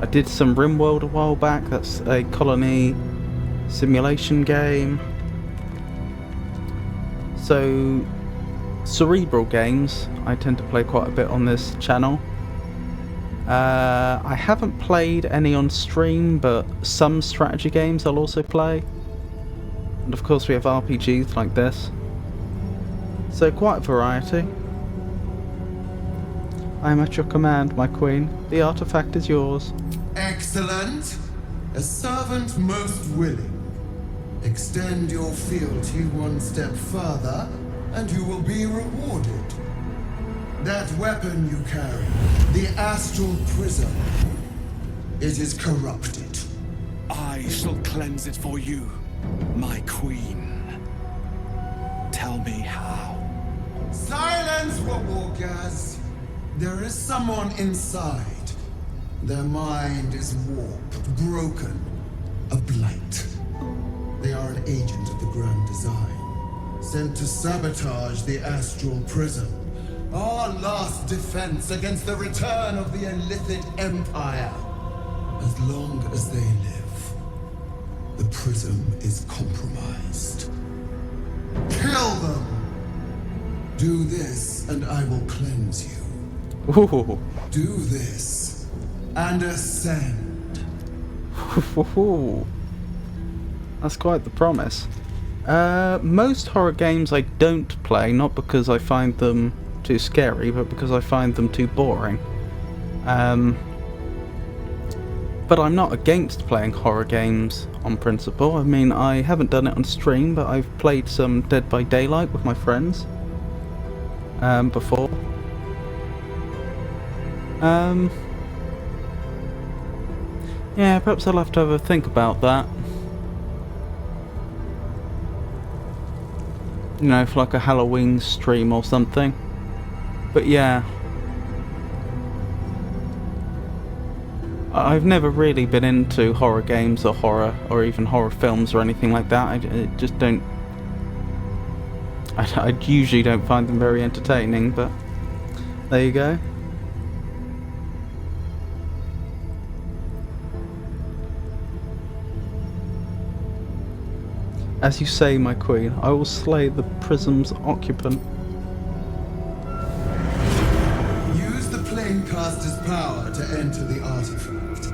did some RimWorld a while back. That's a colony simulation game. So, cerebral games I tend to play quite a bit on this channel. I haven't played any on stream, but some strategy games I'll also play. And of course we have RPGs like this. So quite a variety. I am at your command, my queen. The artifact is yours. Excellent. A servant most willing. Extend your fealty one step further, and you will be rewarded. That weapon you carry, the Astral Prism, it is corrupted. I shall cleanse it for you, my queen. Tell me how. Silence, Wargaz. There is someone inside. Their mind is warped, broken, a blight. They are an agent of the Grand Design, sent to sabotage the Astral Prism. Our last defense against the return of the Illithid Empire. As long as they live, the prism is compromised. Kill them! Do this, and I will cleanse you. Ooh. Do this, and ascend. That's quite the promise. Most horror games I don't play, not because I find them too scary, but because I find them too boring. But I'm not against playing horror games on principle. I mean, I haven't done it on stream, but I've played some Dead by Daylight with my friends before. Yeah, perhaps I'll have to have a think about that. You know, for like a Halloween stream or something. But yeah, I've never really been into horror games or horror, or even horror films or anything like that. I just don't... I usually don't find them very entertaining, but there you go. As you say, my queen, I will slay the prism's occupant. Use the Planecaster's power to enter the artifact.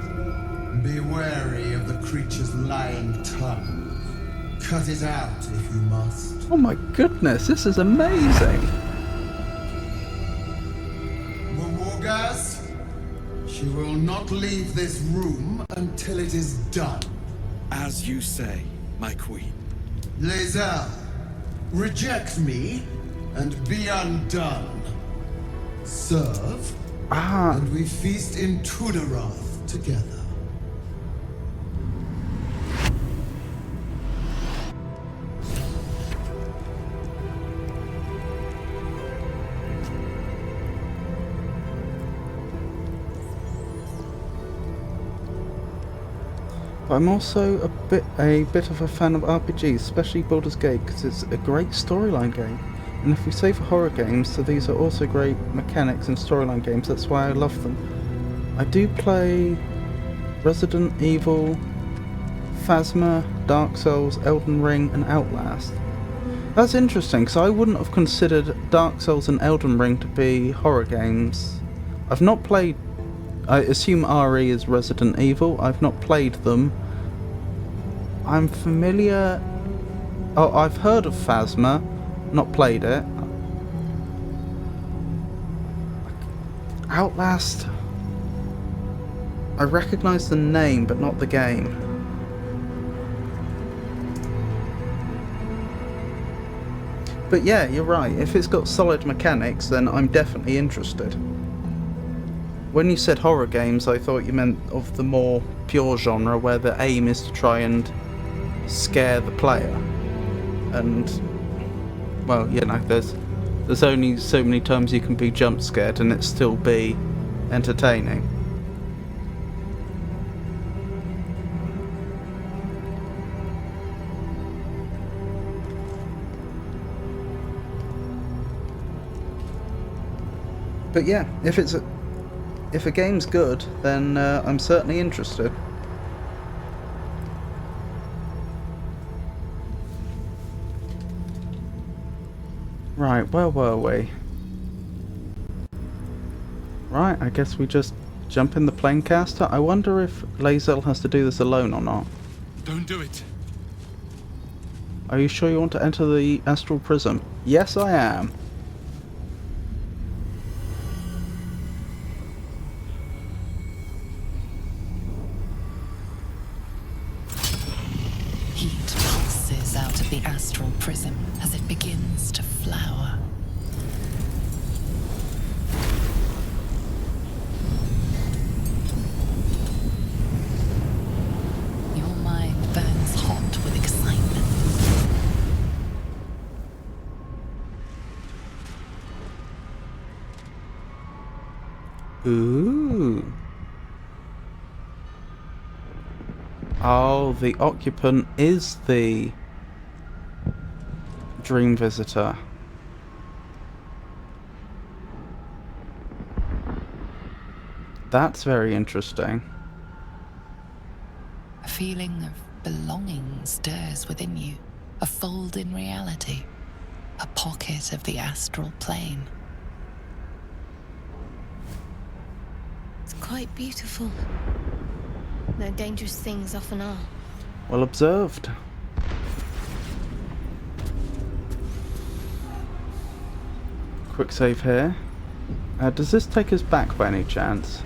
Be wary of the creature's lying tongue. Cut it out if you must. Oh my goodness, this is amazing! Wargaz, she will not leave this room until it is done. As you say, my queen. Lae'zel, reject me and be undone. Serve, and we feast in Tudarath together. I'm also a bit of a fan of RPGs, especially Baldur's Gate, because it's a great storyline game. And if we say for horror games, so these are also great mechanics and storyline games. That's why I love them. I do play Resident Evil, Phasma, Dark Souls, Elden Ring, and Outlast. That's interesting, because I wouldn't have considered Dark Souls and Elden Ring to be horror games. I've not played... I assume RE is Resident Evil. I've not played them. I'm familiar... Oh, I've heard of Phasma. Not played it. Outlast... I recognise the name, but not the game. But yeah, you're right. If it's got solid mechanics, then I'm definitely interested. When you said horror games, I thought you meant of the more pure genre, where the aim is to try and scare the player. And, well, you know, there's only so many times you can be jump scared and it still be entertaining. But yeah, if a game's good, then I'm certainly interested. Right, where were we? Right, I guess we just jump in the planecaster. I wonder if Lae'zel has to do this alone or not. Don't do it. Are you sure you want to enter the astral prism? Yes, I am. Heat pulses out of the astral prism as it begins to flower. Your mind burns hot with excitement. Ooh. Oh, the occupant is the dream visitor. That's very interesting. A feeling of belonging stirs within you. A fold in reality. A pocket of the astral plane. It's quite beautiful. No dangerous things often are. Well observed. Quick save here. Does this take us back by any chance?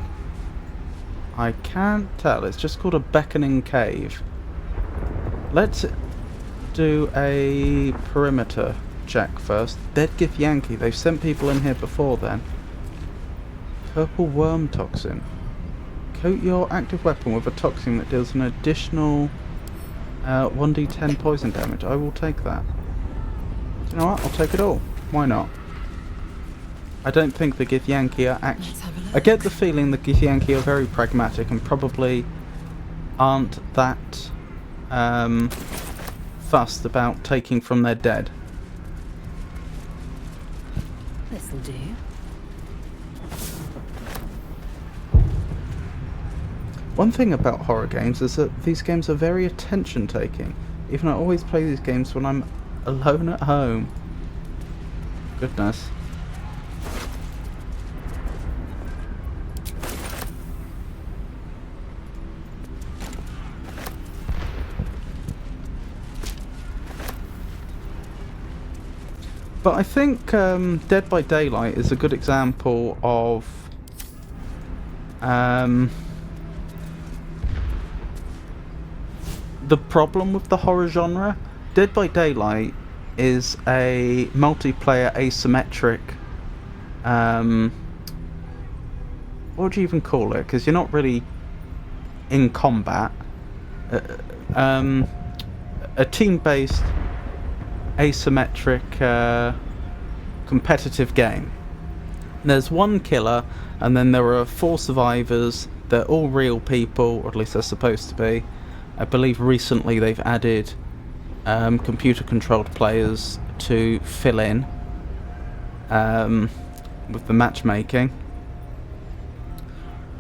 I can't tell. It's just called a beckoning cave. Let's do a perimeter check first. Dead Githyanki. They've sent people in here before then. Purple worm toxin. Coat your active weapon with a toxin that deals an additional 1d10 poison damage. I will take that. You know what? I'll take it all. Why not? I don't think the Githyanki are actually... I get the feeling the Githyanki are very pragmatic and probably aren't that fussed about taking from their dead. This'll do. One thing about horror games is that these games are very attention-taking. Even I always play these games when I'm alone at home. Goodness. But I think Dead by Daylight is a good example of the problem with the horror genre. Dead by Daylight is a multiplayer asymmetric what would you even call it, because you're not really in combat, a team-based asymmetric competitive game. There's one killer and then there are 4 survivors. They're all real people, or at least they're supposed to be. I believe recently they've added computer controlled players to fill in with the matchmaking.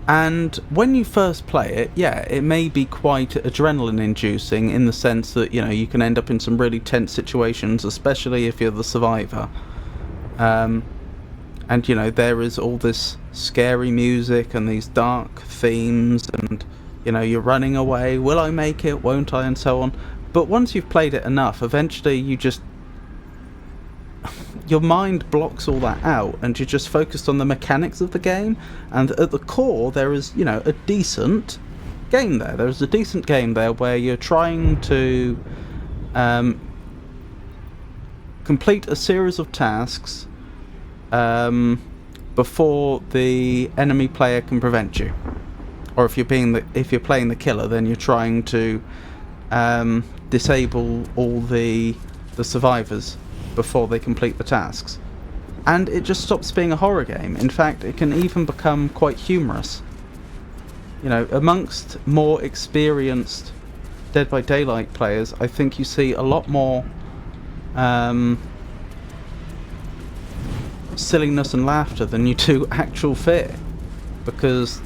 And when you first play it, yeah, it may be quite adrenaline-inducing in the sense that, you know, you can end up in some really tense situations, especially if you're the survivor. And, you know, there is all this scary music and these dark themes and, you know, you're running away, will I make it, won't I, and so on. But once you've played it enough, eventually you just... your mind blocks all that out and you're just focused on the mechanics of the game, and at the core there is, you know, a decent game there. There's a decent game there where you're trying to complete a series of tasks before the enemy player can prevent you. Or if you're playing the killer, then you're trying to disable all the survivors before they complete the tasks. And it just stops being a horror game. In fact, it can even become quite humorous. You know, amongst more experienced Dead by Daylight players, I think you see a lot more silliness and laughter than you do actual fear, because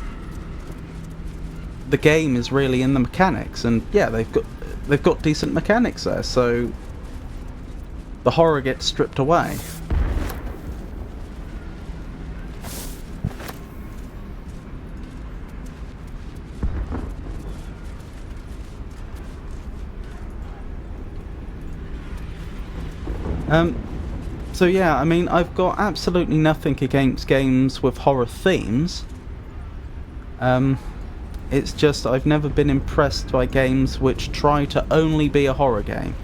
the game is really in the mechanics, and yeah, they've got decent mechanics there, so the horror gets stripped away. So yeah, I mean, I've got absolutely nothing against games with horror themes. It's just I've never been impressed by games which try to only be a horror game.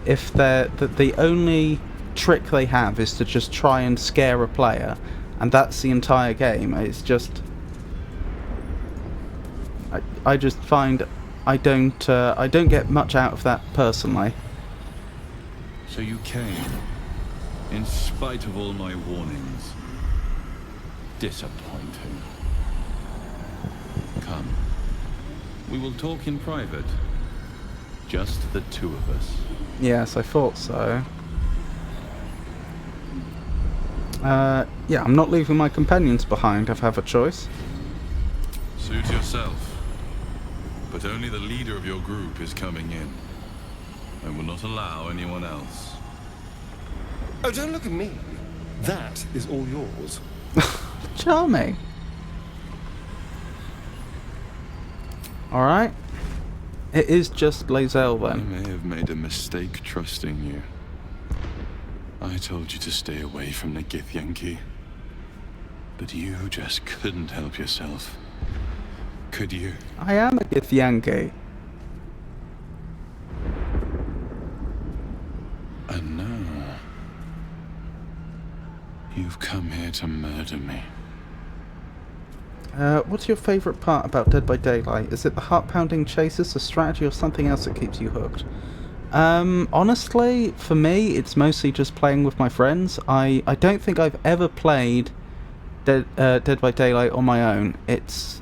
If the only trick they have is to just try and scare a player, and that's the entire game, it's just... I just find I don't get much out of that personally. So you came, in spite of all my warnings. Disappointing. Come. We will talk in private. Just the two of us. Yes, I thought so. Yeah, I'm not leaving my companions behind if I have a choice. Suit yourself. But only the leader of your group is coming in. I will not allow anyone else. Oh, don't look at me. That is all yours. Charming. Alright. It is just Lae'zel then. I may have made a mistake trusting you. I told you to stay away from the Githyanki. But you just couldn't help yourself. Could you? I am a Githyanki. And now... you've come here to murder me. What's your favourite part about Dead by Daylight? Is it the heart-pounding chases, the strategy, or something else that keeps you hooked? Honestly, for me, it's mostly just playing with my friends. I don't think I've ever played Dead by Daylight on my own. It's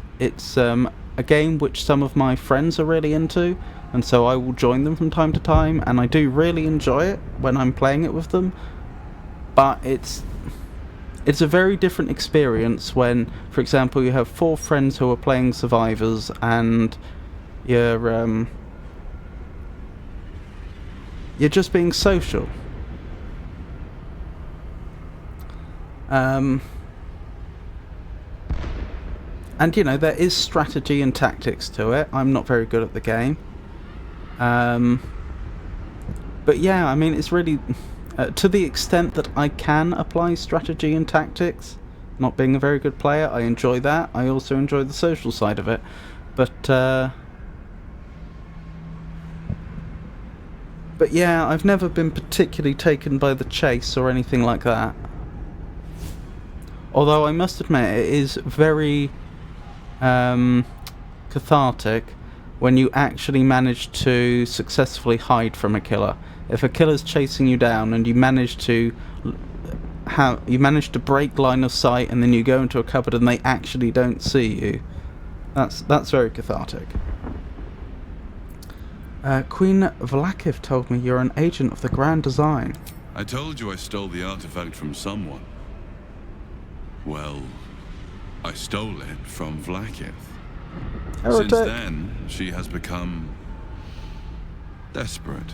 a game which some of my friends are really into, and so I will join them from time to time, and I do really enjoy it when I'm playing it with them. But it's a very different experience when, for example, you have 4 friends who are playing Survivors and you're just being social. And, you know, there is strategy and tactics to it. I'm not very good at the game. But yeah, I mean, it's really... to the extent that I can apply strategy and tactics, not being a very good player, I enjoy that. I also enjoy the social side of it. But yeah, I've never been particularly taken by the chase or anything like that. Although I must admit, it is very cathartic when you actually manage to successfully hide from a killer. If a killer's chasing you down and you manage to break line of sight, and then you go into a cupboard and they actually don't see you, that's very cathartic. Queen Vlakiv told me you're an agent of the Grand Design. I told you I stole the artifact from someone. Well, I stole it from Vlakith. Heretic. Since then, she has become desperate.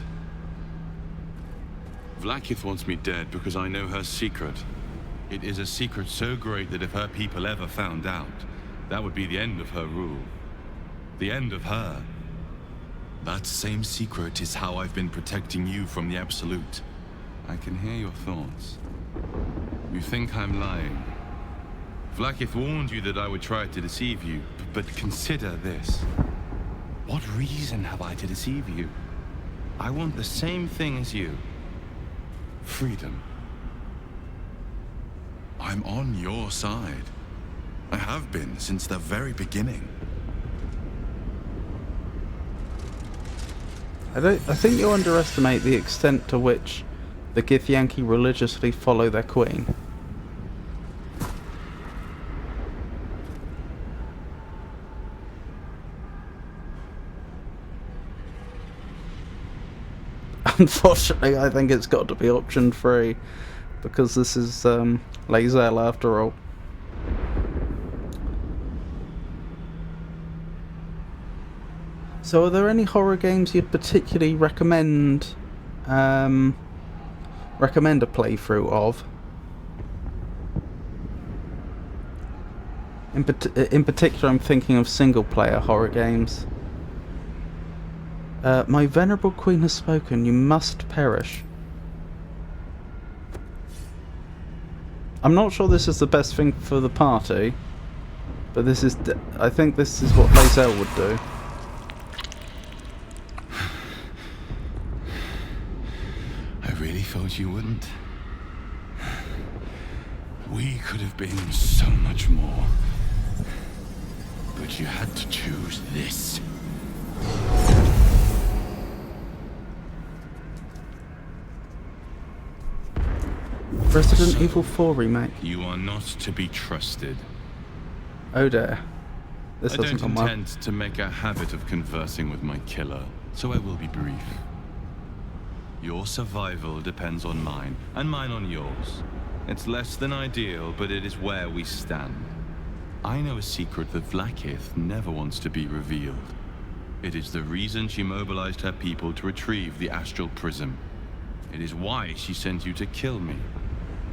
Vlakith wants me dead because I know her secret. It is a secret so great that if her people ever found out, that would be the end of her rule. The end of her. That same secret is how I've been protecting you from the Absolute. I can hear your thoughts. You think I'm lying. Vlakith warned you that I would try to deceive you, but consider this. What reason have I to deceive you? I want the same thing as you. Freedom. I'm on your side. I have been since the very beginning. I think you underestimate the extent to which the Githyanki religiously follow their queen. Unfortunately, I think it's got to be option 3, because this is Lae'zel after all. So are there any horror games you'd particularly recommend a playthrough of? In particular, I'm thinking of single-player horror games. My venerable queen has spoken. You must perish. I'm not sure this is the best thing for the party, but this is. I think this is what Lae'zel would do. I really thought you wouldn't. We could have been so much more. But you had to choose this. Resident Evil 4 remake. You are not to be trusted. Oh dear. This I doesn't don't come well. intend to make a habit of conversing with my killer, so I will be brief. Your survival depends on mine, and mine on yours. It's less than ideal, but it is where we stand. I know a secret that Vlakith never wants to be revealed. It is the reason she mobilized her people to retrieve the Astral Prism. It is why she sent you to kill me,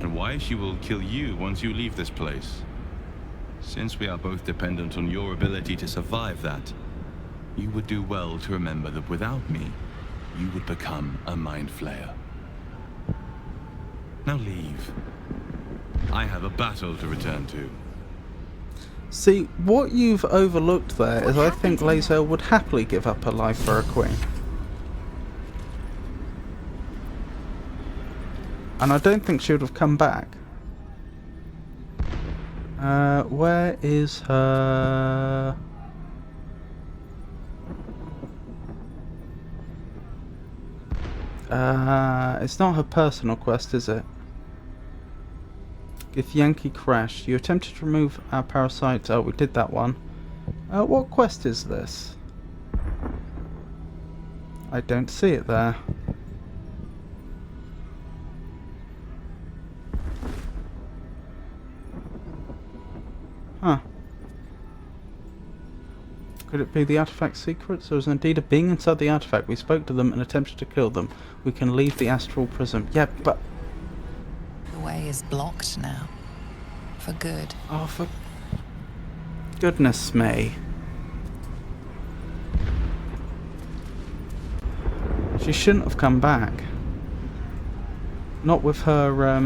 and why she will kill you once you leave this place. Since we are both dependent on your ability to survive that, you would do well to remember that without me, you would become a Mind Flayer. Now leave. I have a battle to return to. See, what you've overlooked there is I think Lae'zel would happily give up her life for a queen. And I don't think she would have come back. Where is her... it's not her personal quest, is it? Githyanki Crash. You attempted to remove our parasite. Oh, we did that one. What quest is this? I don't see it there. Huh. Could it be the artifact secrets? There was indeed a being inside the artifact. We spoke to them and attempted to kill them. We can leave the astral prism. Yeah, but... The way is blocked now. For good. Oh, for goodness me. She shouldn't have come back. Not with her,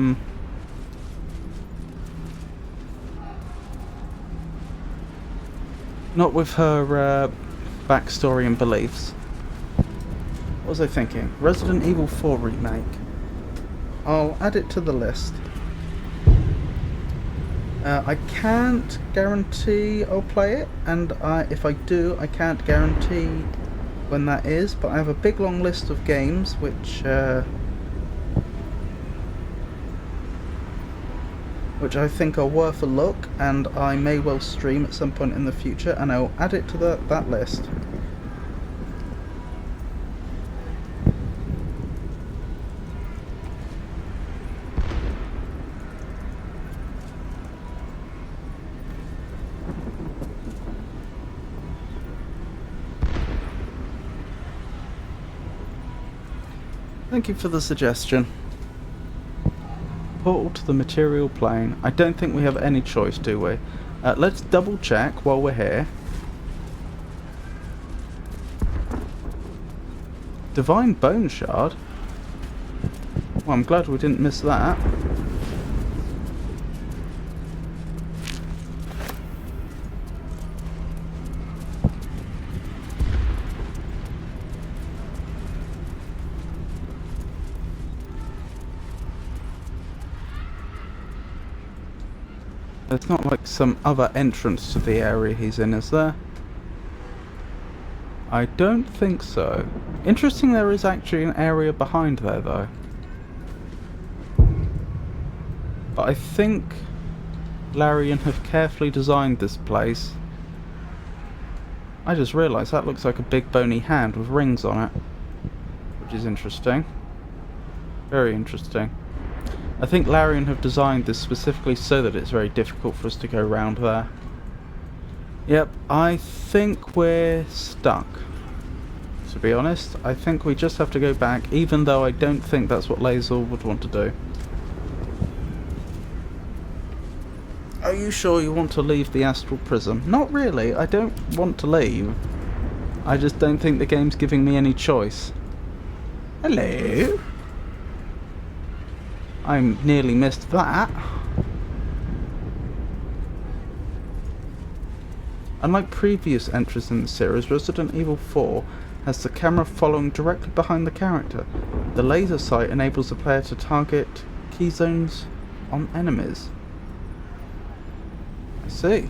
not with her, backstory and beliefs. What was I thinking? Resident Evil 4 remake. I'll add it to the list. I can't guarantee I'll play it, and if I do, I can't guarantee when that is, but I have a big long list of games which I think are worth a look, and I may well stream at some point in the future, and I'll add it to that list. Thank you for the suggestion. Portal to the material plane. I don't think we have any choice, do we? Let's double check while we're here. Divine Bone Shard? Well, I'm glad we didn't miss that. There's not like some other entrance to the area he's in, is there? I don't think so. Interesting, there is actually an area behind there though. But I think Larian have carefully designed this place. I just realised that looks like a big bony hand with rings on it. Which is interesting. Very interesting. I think Larian have designed this specifically so that it's very difficult for us to go around there. Yep, I think we're stuck. To be honest, I think we just have to go back, even though I don't think that's what Lae'zel would want to do. Are you sure you want to leave the Astral Prism? Not really, I don't want to leave. I just don't think the game's giving me any choice. Hello? I nearly missed that. Unlike previous entries in the series, Resident Evil 4 has the camera following directly behind the character. The laser sight enables the player to target key zones on enemies. I see.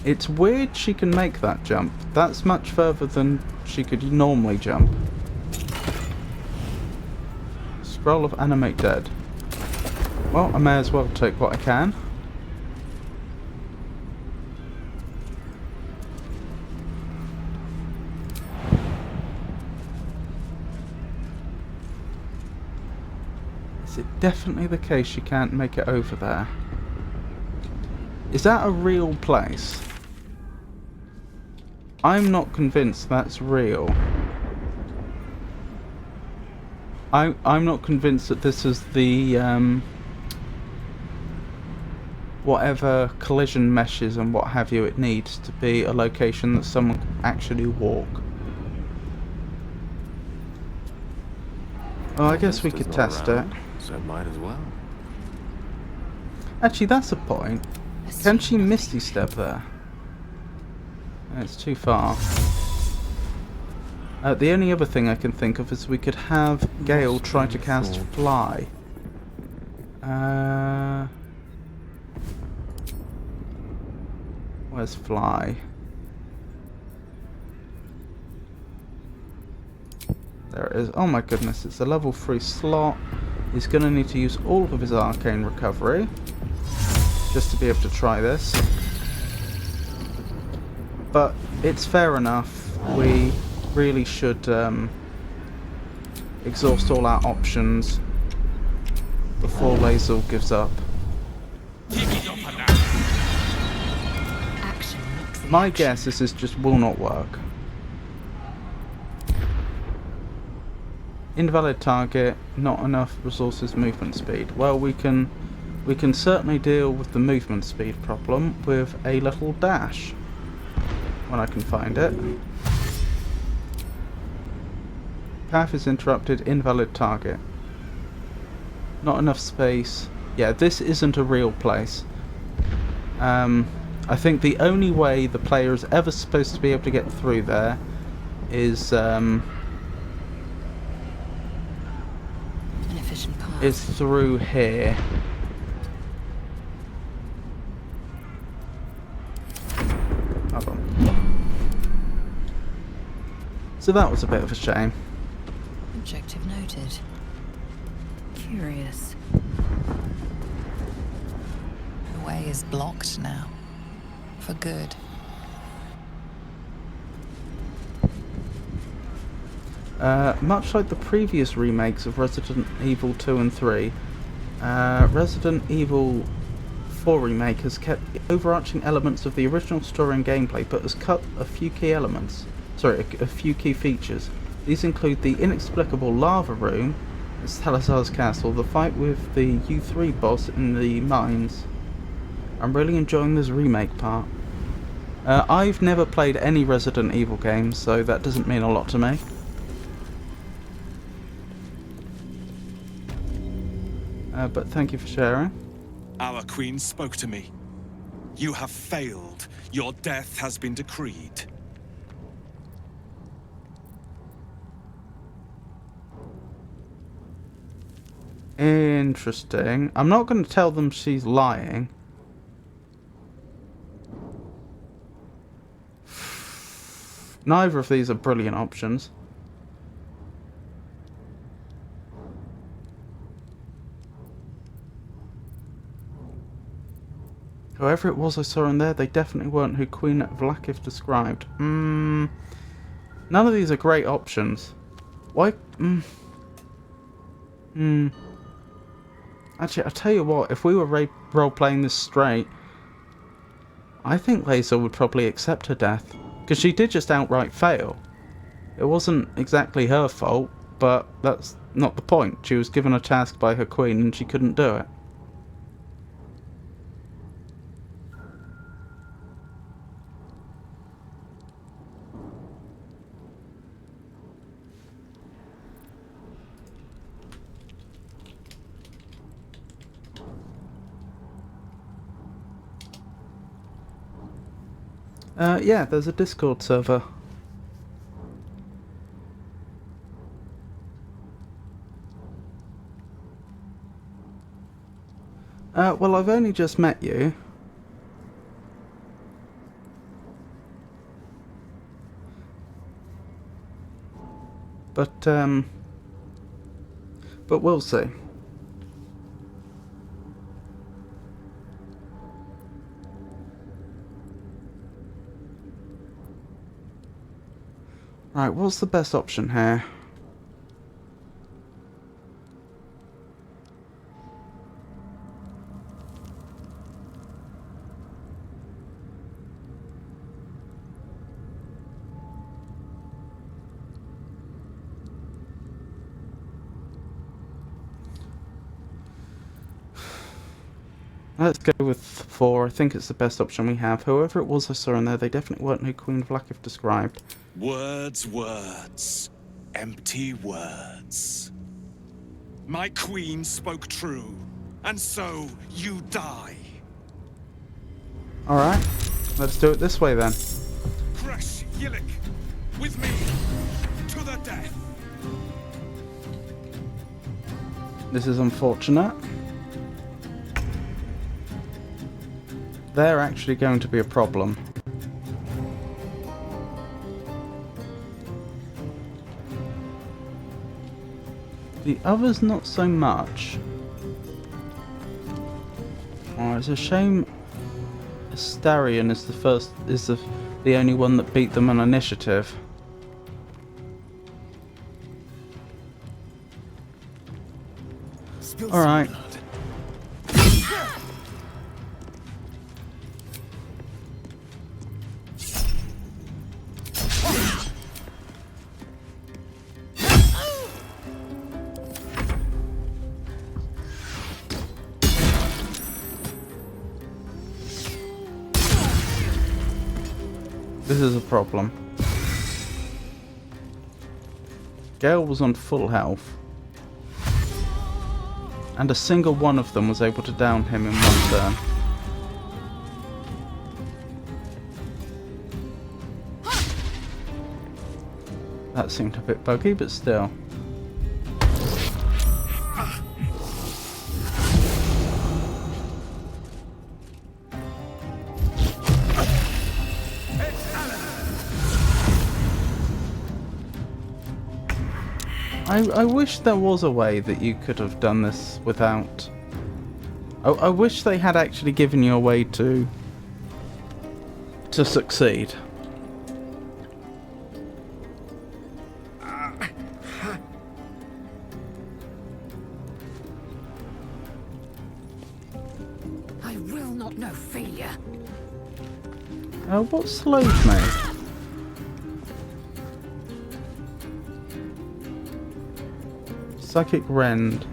It's weird she can make that jump. That's much further than she could normally jump. Scroll of Animate Dead. Well, I may as well take what I can. Is it definitely the case she can't make it over there? Is that a real place? I'm not convinced that's real. I'm not convinced that this is the whatever collision meshes and what have you it needs to be a location that someone can actually walk. Well, I guess we could test it. So might as well. Actually, that's a point. Can she Misty Step there? It's too far. The only other thing I can think of is we could have Gale try to cast Fly. Where's Fly? There it is. Oh my goodness, it's a level 3 slot. He's going to need to use all of his arcane recovery just to be able to try this. But it's fair enough. We really should exhaust all our options before Lae'zel gives up. My guess is this just will not work. Invalid target, not enough resources, movement speed. Well, we can certainly deal with the movement speed problem with a little dash when I can find it. Path is interrupted, invalid target. Not enough space. Yeah, this isn't a real place. I think the only way the player is ever supposed to be able to get through there is through here. Hold on. So that was a bit of a shame. Objective noted. Curious. The way is blocked now. For good. Much like the previous remakes of Resident Evil 2 and 3, Resident Evil 4 Remake has kept the overarching elements of the original story and gameplay, but has cut a few key elements. A few key features. These include the inexplicable lava room at Salazar's castle, the fight with the U3 boss in the mines. I'm really enjoying this remake part. I've never played any Resident Evil games, so that doesn't mean a lot to me. But thank you for sharing. Our queen spoke to me. You have failed. Your death has been decreed. Interesting. I'm not going to tell them she's lying. Neither of these are brilliant options. Whoever it was I saw in there, they definitely weren't who Queen Vlakiv described. None of these are great options. Why? Actually, I'll tell you what, if we were role-playing this straight, I think Laser would probably accept her death. Because she did just outright fail. It wasn't exactly her fault, but that's not the point. She was given a task by her queen and she couldn't do it. Yeah, there's a Discord server. Well, I've only just met you. But we'll see. Right, what's the best option here? Let's go with 4. I think it's the best option we have. Whoever it was I saw in there, they definitely weren't who Queen Vlakiv described. Words, words. Empty words. My queen spoke true, and so you die. Alright, let's do it this way then. Crash Yillik, with me, to the death. This is unfortunate. They're actually going to be a problem. The others not so much. Oh, it's a shame Astarion is the only one that beat them on initiative. Alright. This is a problem. Gale was on full health. And a single one of them was able to down him in one turn. That seemed a bit buggy, but still. I wish there was a way that you could have done this without... I wish they had actually given you a way to succeed. I will got no failure. What slowed me? Psychic Rend.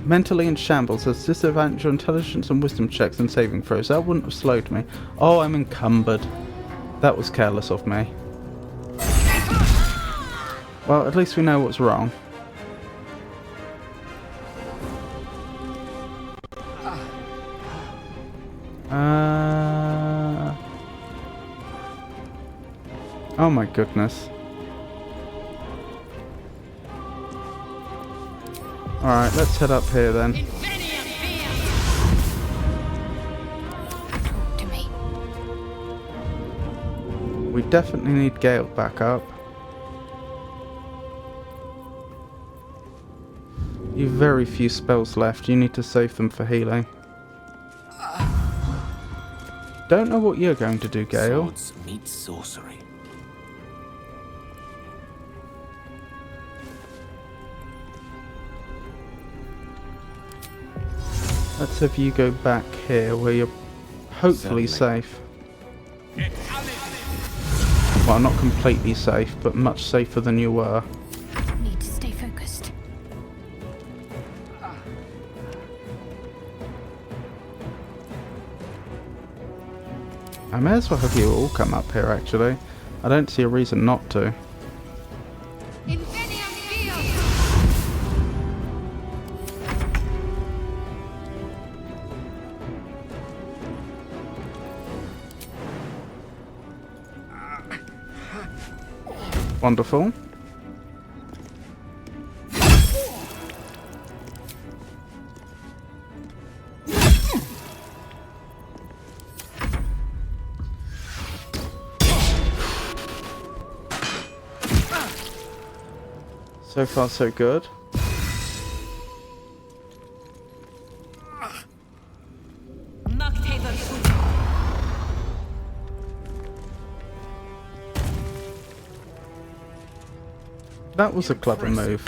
Mentally in shambles. Has disadvantage on intelligence and wisdom checks and saving throws. That wouldn't have slowed me. Oh, I'm encumbered. That was careless of me. Well, at least we know what's wrong. Oh my goodness. Alright, let's head up here then. Talk to me. We definitely need Gale back up. You've very few spells left. You need to save them for healing. Don't know what you're going to do, Gale. Swords meet sorcery. Let's have you go back here where you're hopefully safe. Well, not completely safe, but much safer than you were. Need to stay focused. I may as well have you all come up here, actually. I don't see a reason not to. Wonderful. So far, so good. That was a clever move.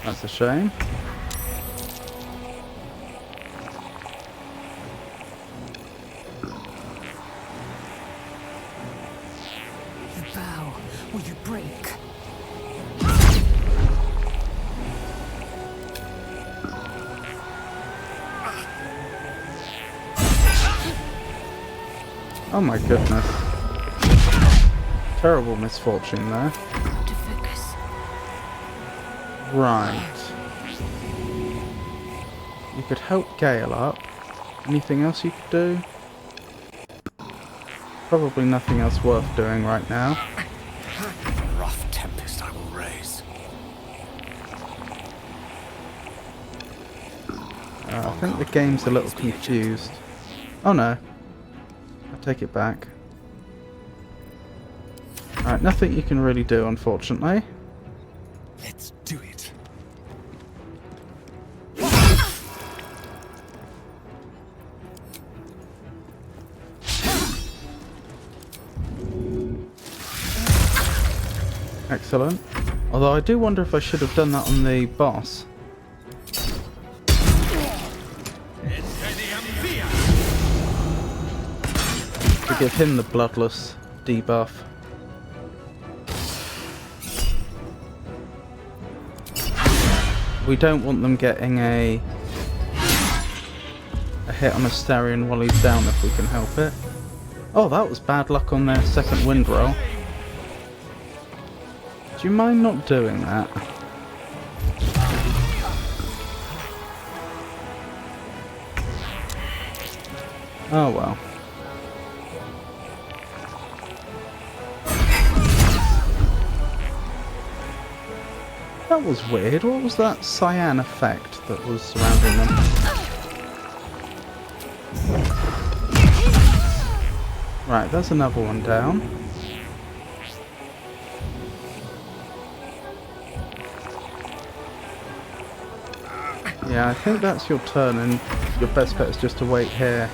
That's a shame. You bow or you break. Oh my goodness. Terrible misfortune there. To focus. Right. You could help Gale up. Anything else you could do? Probably nothing else worth doing right now. A rough tempest I will raise. I think the game's a little confused. Oh no. I take it back. Alright, nothing you can really do, unfortunately. Let's do it. Excellent. Although I do wonder if I should have done that on the boss. To give him the bloodless debuff. We don't want them getting a hit on Astarion while he's down if we can help it. Oh, that was bad luck on their second wind roll. Do you mind not doing that? Oh well. That was weird. What was that cyan effect that was surrounding them? Right, there's another one down. Yeah, I think that's your turn, and your best bet is just to wait here.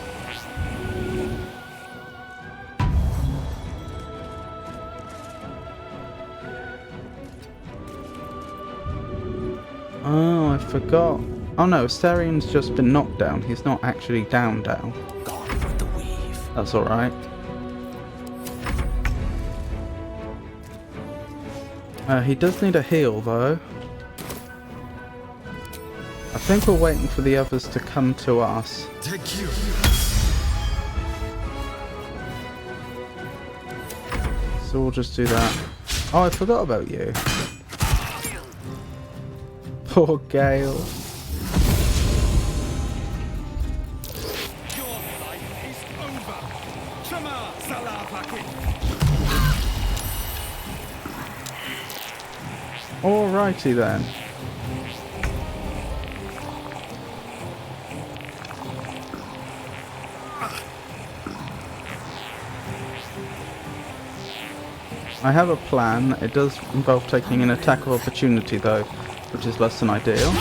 forgot. Oh no, Astarion's just been knocked down. He's not actually down. Gone with the weave. That's alright. He does need a heal though. I think we're waiting for the others to come to us. So we'll just do that. Oh, I forgot about you. Poor Gale. Alrighty then. I have a plan. It does involve taking an attack of opportunity though, which is less than ideal.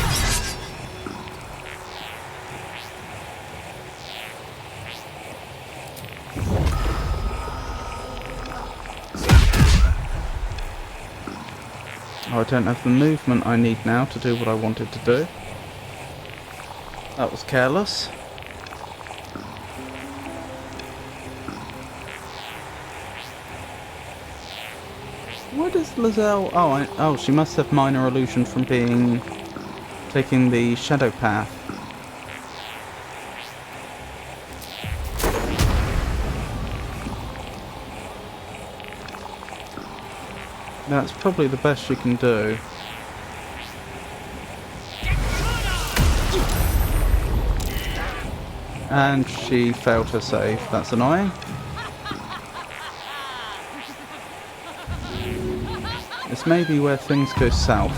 Oh, I don't have the movement I need now to do what I wanted to do. That was careless. What is Lizelle? Oh, she must have minor illusion from taking the shadow path. That's probably the best she can do. And she failed her save. That's annoying. This may be where things go south.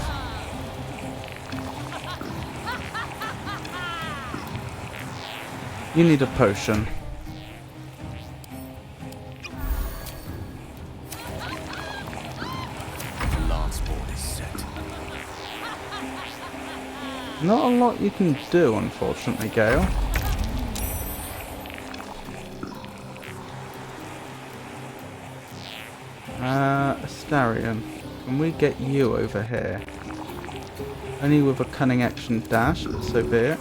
You need a potion. Not a lot you can do, unfortunately, Gale. Astarion, can we get you over here? Only with a cunning action dash, but so be it.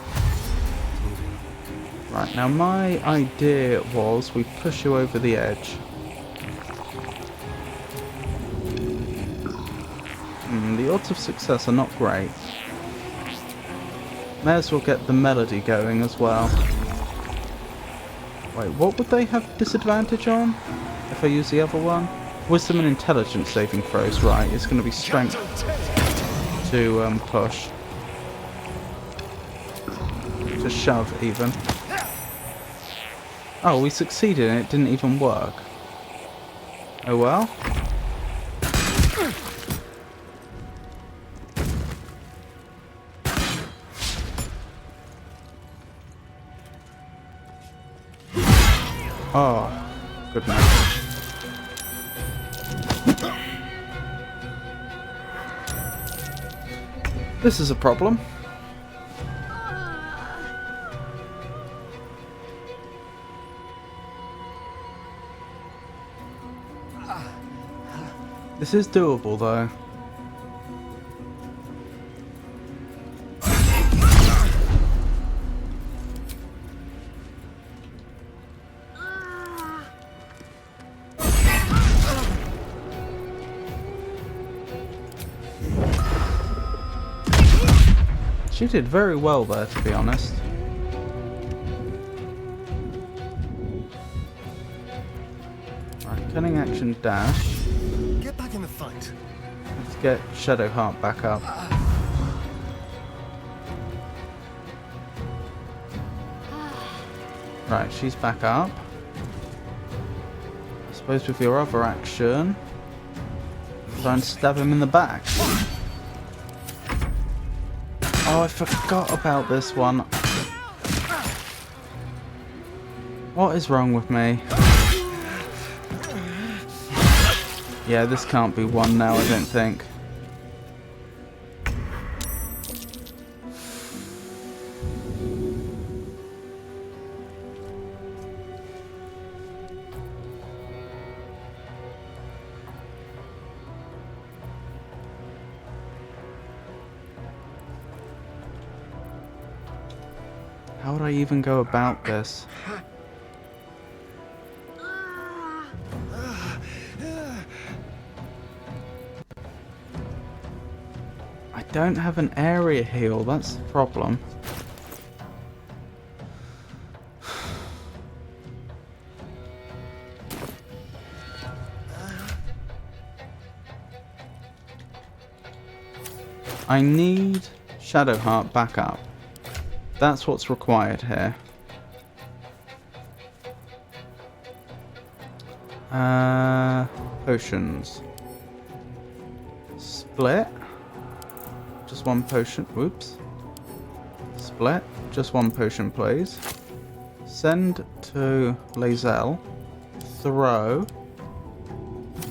Right, now my idea was we push you over the edge. The odds of success are not great. May as well get the melody going as well. Wait, what would they have disadvantage on if I use the other one? Wisdom and intelligence saving throws, right. It's going to be strength to push. To shove, even. Oh, we succeeded and it didn't even work. Oh well. Oh, goodness. This is a problem. This is doable though. She did very well there, to be honest. Right, cunning action dash. Get back in the fight. Let's get Shadowheart back up. Right, she's back up. I suppose with your other action, try and stab him in the back. Oh, I forgot about this one. What is wrong with me? Yeah, this can't be one now, I don't think. How would I even go about this? I don't have an area heal, that's the problem. I need Shadowheart back up. That's what's required here. Potions. Split. Just one potion. Oops. Split. Just one potion, please. Send to Lae'zel. Throw.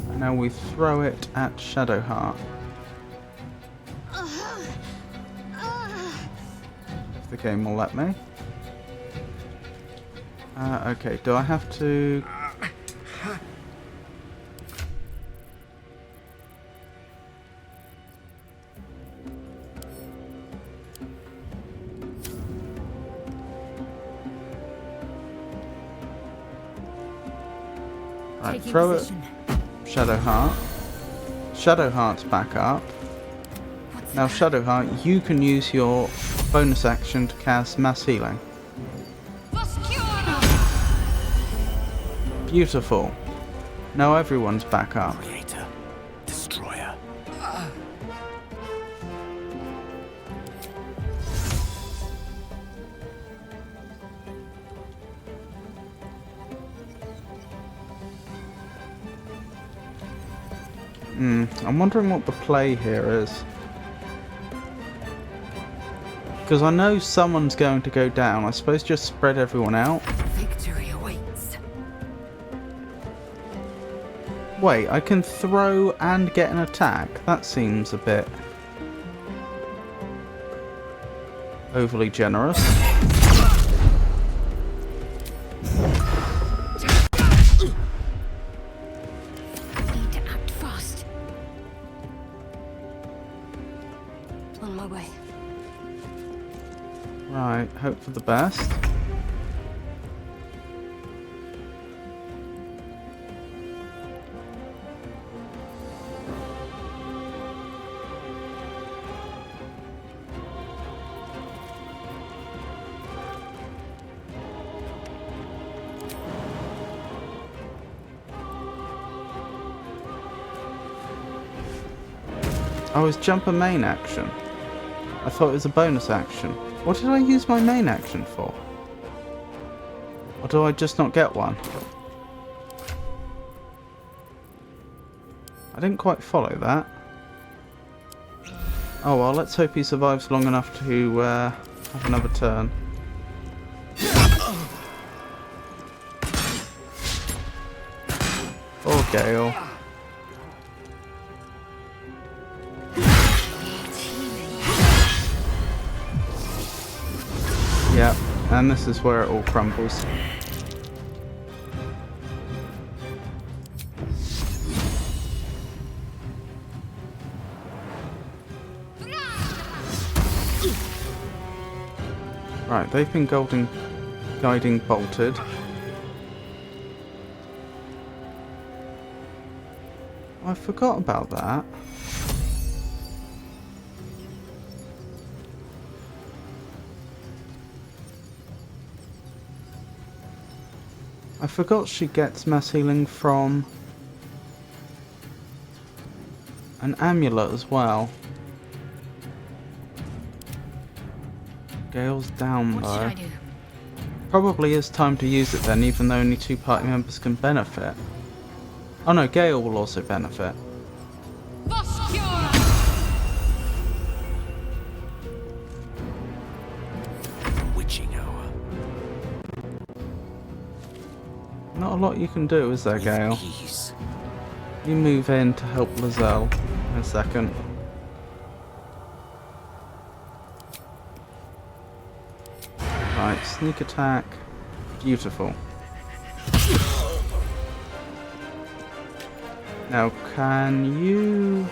And now we throw it at Shadowheart. If the game will let me. Okay, do I have to... Right, throw it. Shadowheart. Shadowheart's back up. Now Shadowheart, you can use your bonus action to cast Mass Healing. Beautiful. Now everyone's back up. Creator, destroyer. I'm wondering what the play here is. Because I know someone's going to go down. I suppose just spread everyone out. Victory awaits. Wait, I can throw and get an attack? That seems a bit overly generous. Right, hope for the best. Oh, is jump a main action? I thought it was a bonus action. What did I use my main action for? Or do I just not get one? I didn't quite follow that. Oh well, let's hope he survives long enough to have another turn. Poor Gale. Yep, and this is where it all crumbles. Right, they've been guiding bolted. I forgot about that. I forgot she gets mass healing from an amulet as well. Gale's down though. What should I do? Probably is time to use it then, even though only 2 party members can benefit. Oh no, Gale will also benefit. Witching hour. Not a lot you can do, is there, Gale? You move in to help Lae'zel in a second. Right, sneak attack. Beautiful. Now, can you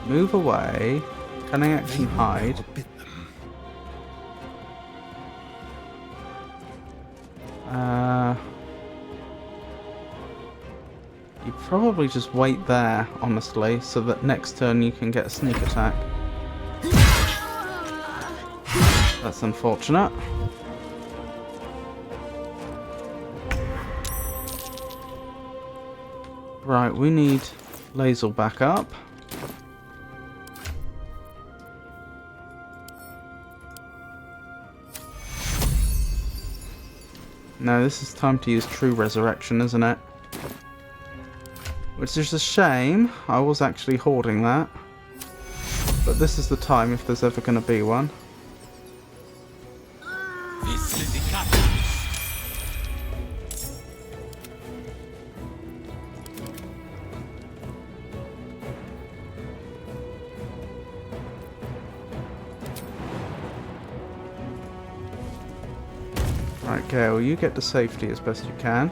move away? Cunning action hide. You probably just wait there, honestly, so that next turn you can get a sneak attack. That's unfortunate. Right, we need Lae'zel back up. No, this is time to use True Resurrection, isn't it? Which is a shame. I was actually hoarding that. But this is the time if there's ever going to be one. Right, Gale, you get to safety as best you can.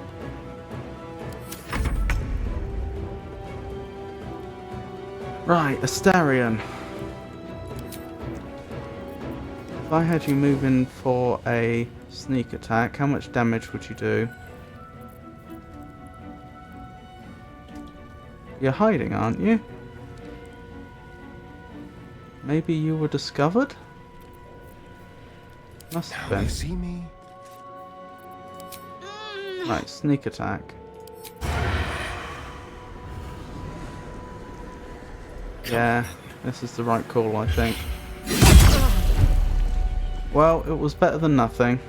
Right, Astarion. If I had you move in for a sneak attack, how much damage would you do? You're hiding, aren't you? Maybe you were discovered? Must have been. Now you see me? Right, sneak attack. Yeah, this is the right call, I think. Well, it was better than nothing.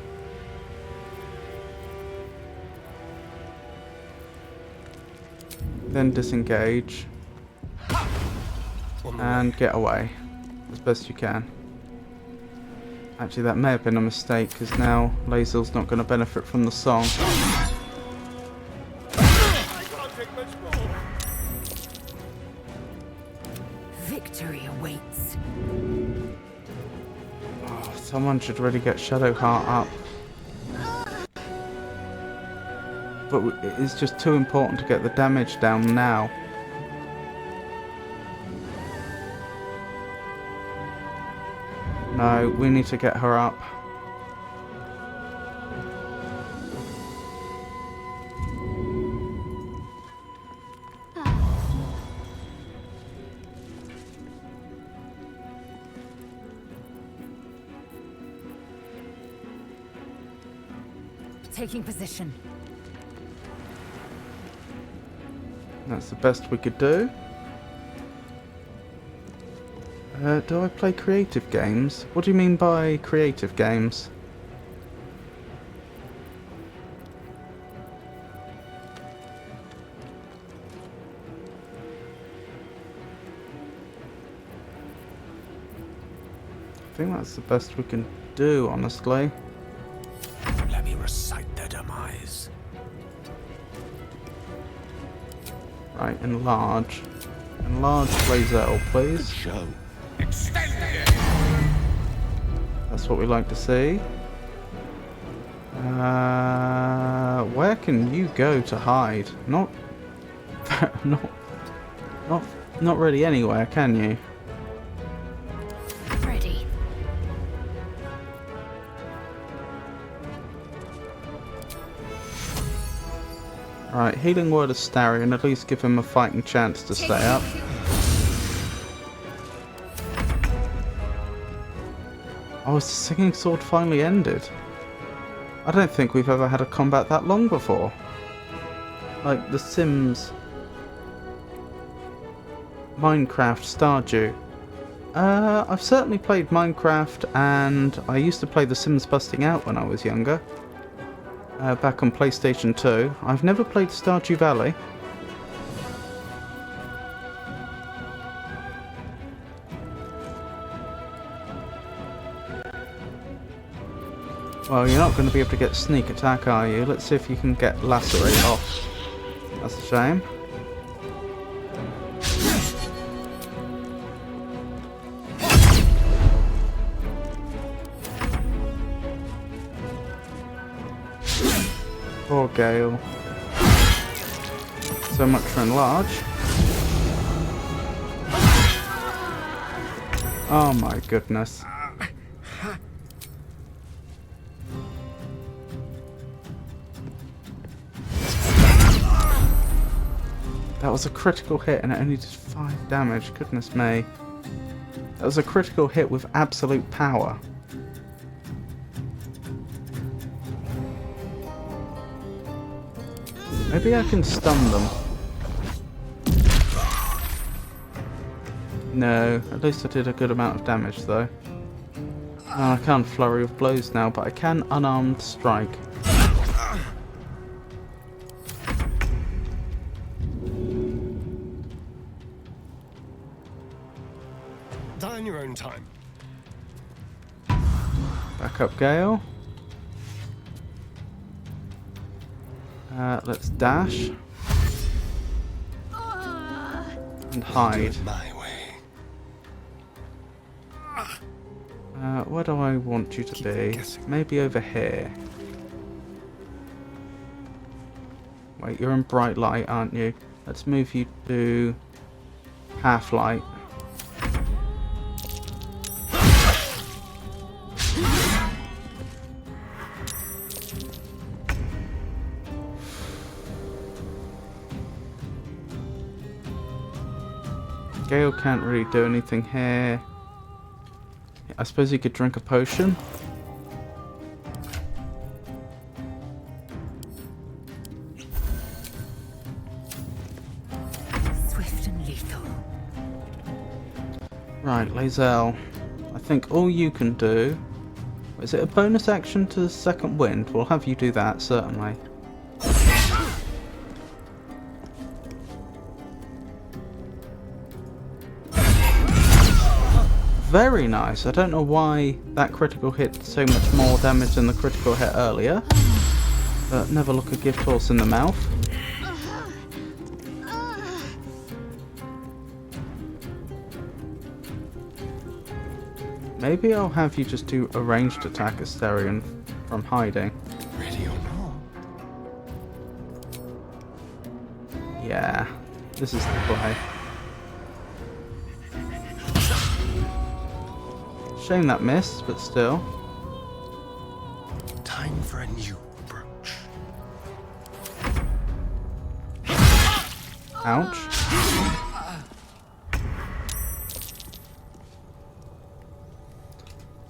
Then disengage. And get away. As best you can. Actually, that may have been a mistake, because now Lae'zel's not going to benefit from the song. Victory awaits. Oh, someone should really get Shadowheart up. But it's just too important to get the damage down now. No, we need to get her up. Taking position. That's the best we could do. Do I play creative games? What do you mean by creative games? I think that's the best we can do, honestly. Let me recite their demise. Right, enlarge. Enlarge Lae'zel, please. Show. That's what we like to see. Where can you go to hide? Not really anywhere, can you? Ready. Right, healing word of Astarion, at least give him a fighting chance to stay up. Oh, has the Singing Sword finally ended? I don't think we've ever had a combat that long before. Like The Sims, Minecraft, Stardew. I've certainly played Minecraft, and I used to play The Sims Busting Out when I was younger. Back on PlayStation 2. I've never played Stardew Valley. Well, you're not going to be able to get sneak attack, are you? Let's see if you can get lacerate off. That's a shame. Poor Gale. So much for enlarge. Oh my goodness. That was a critical hit and it only did 5 damage. Goodness me. That was a critical hit with absolute power. Maybe I can stun them. No, at least I did a good amount of damage though. I can't flurry of blows now, but I can unarmed strike. Die in your own time. Back up, Gale. Let's dash. And hide. Where do I want you to be? Maybe over here. Wait, you're in bright light, aren't you? Let's move you to half light. Gale can't really do anything here. I suppose he could drink a potion. Swift and lethal. Right, Lae'zel. I think all you can do... Is it a bonus action to second wind? We'll have you do that, certainly. Very nice. I don't know why that critical hit so much more damage than the critical hit earlier. But never look a gift horse in the mouth. Maybe I'll have you just do a ranged attack Asterion from hiding. Ready or not? Yeah, this is the play. Shame that missed, but still. Time for a new approach. Ouch.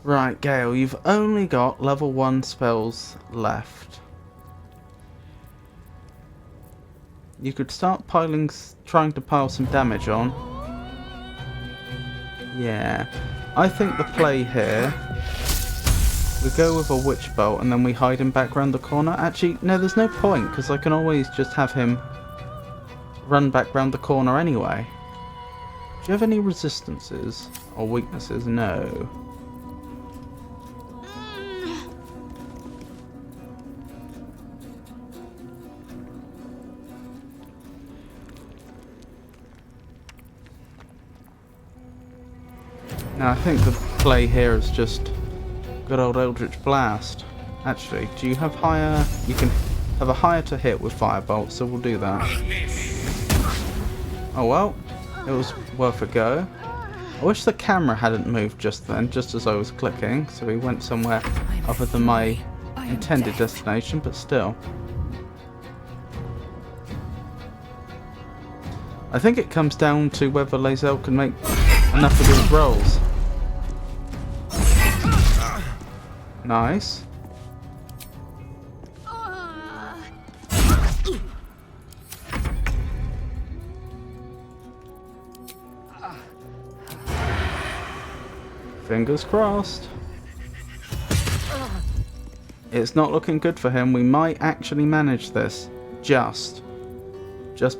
Right, Gale, you've only got level 1 spells left. You could start trying to pile some damage on. Yeah. I think the play here, we go with a witch bolt and then we hide him back around the corner. Actually, no, there's no point because I can always just have him run back round the corner anyway. Do you have any resistances or weaknesses? No. Now I think the play here is just good old Eldritch Blast. Actually, do you have higher? You can have a higher to hit with Firebolt, so we'll do that. Oh well, it was worth a go. I wish the camera hadn't moved just then, just as I was clicking, so we went somewhere other than my intended destination, but still. I think it comes down to whether Lae'zel can make enough of these rolls. Nice. Fingers crossed. It's not looking good for him. We might actually manage this. Just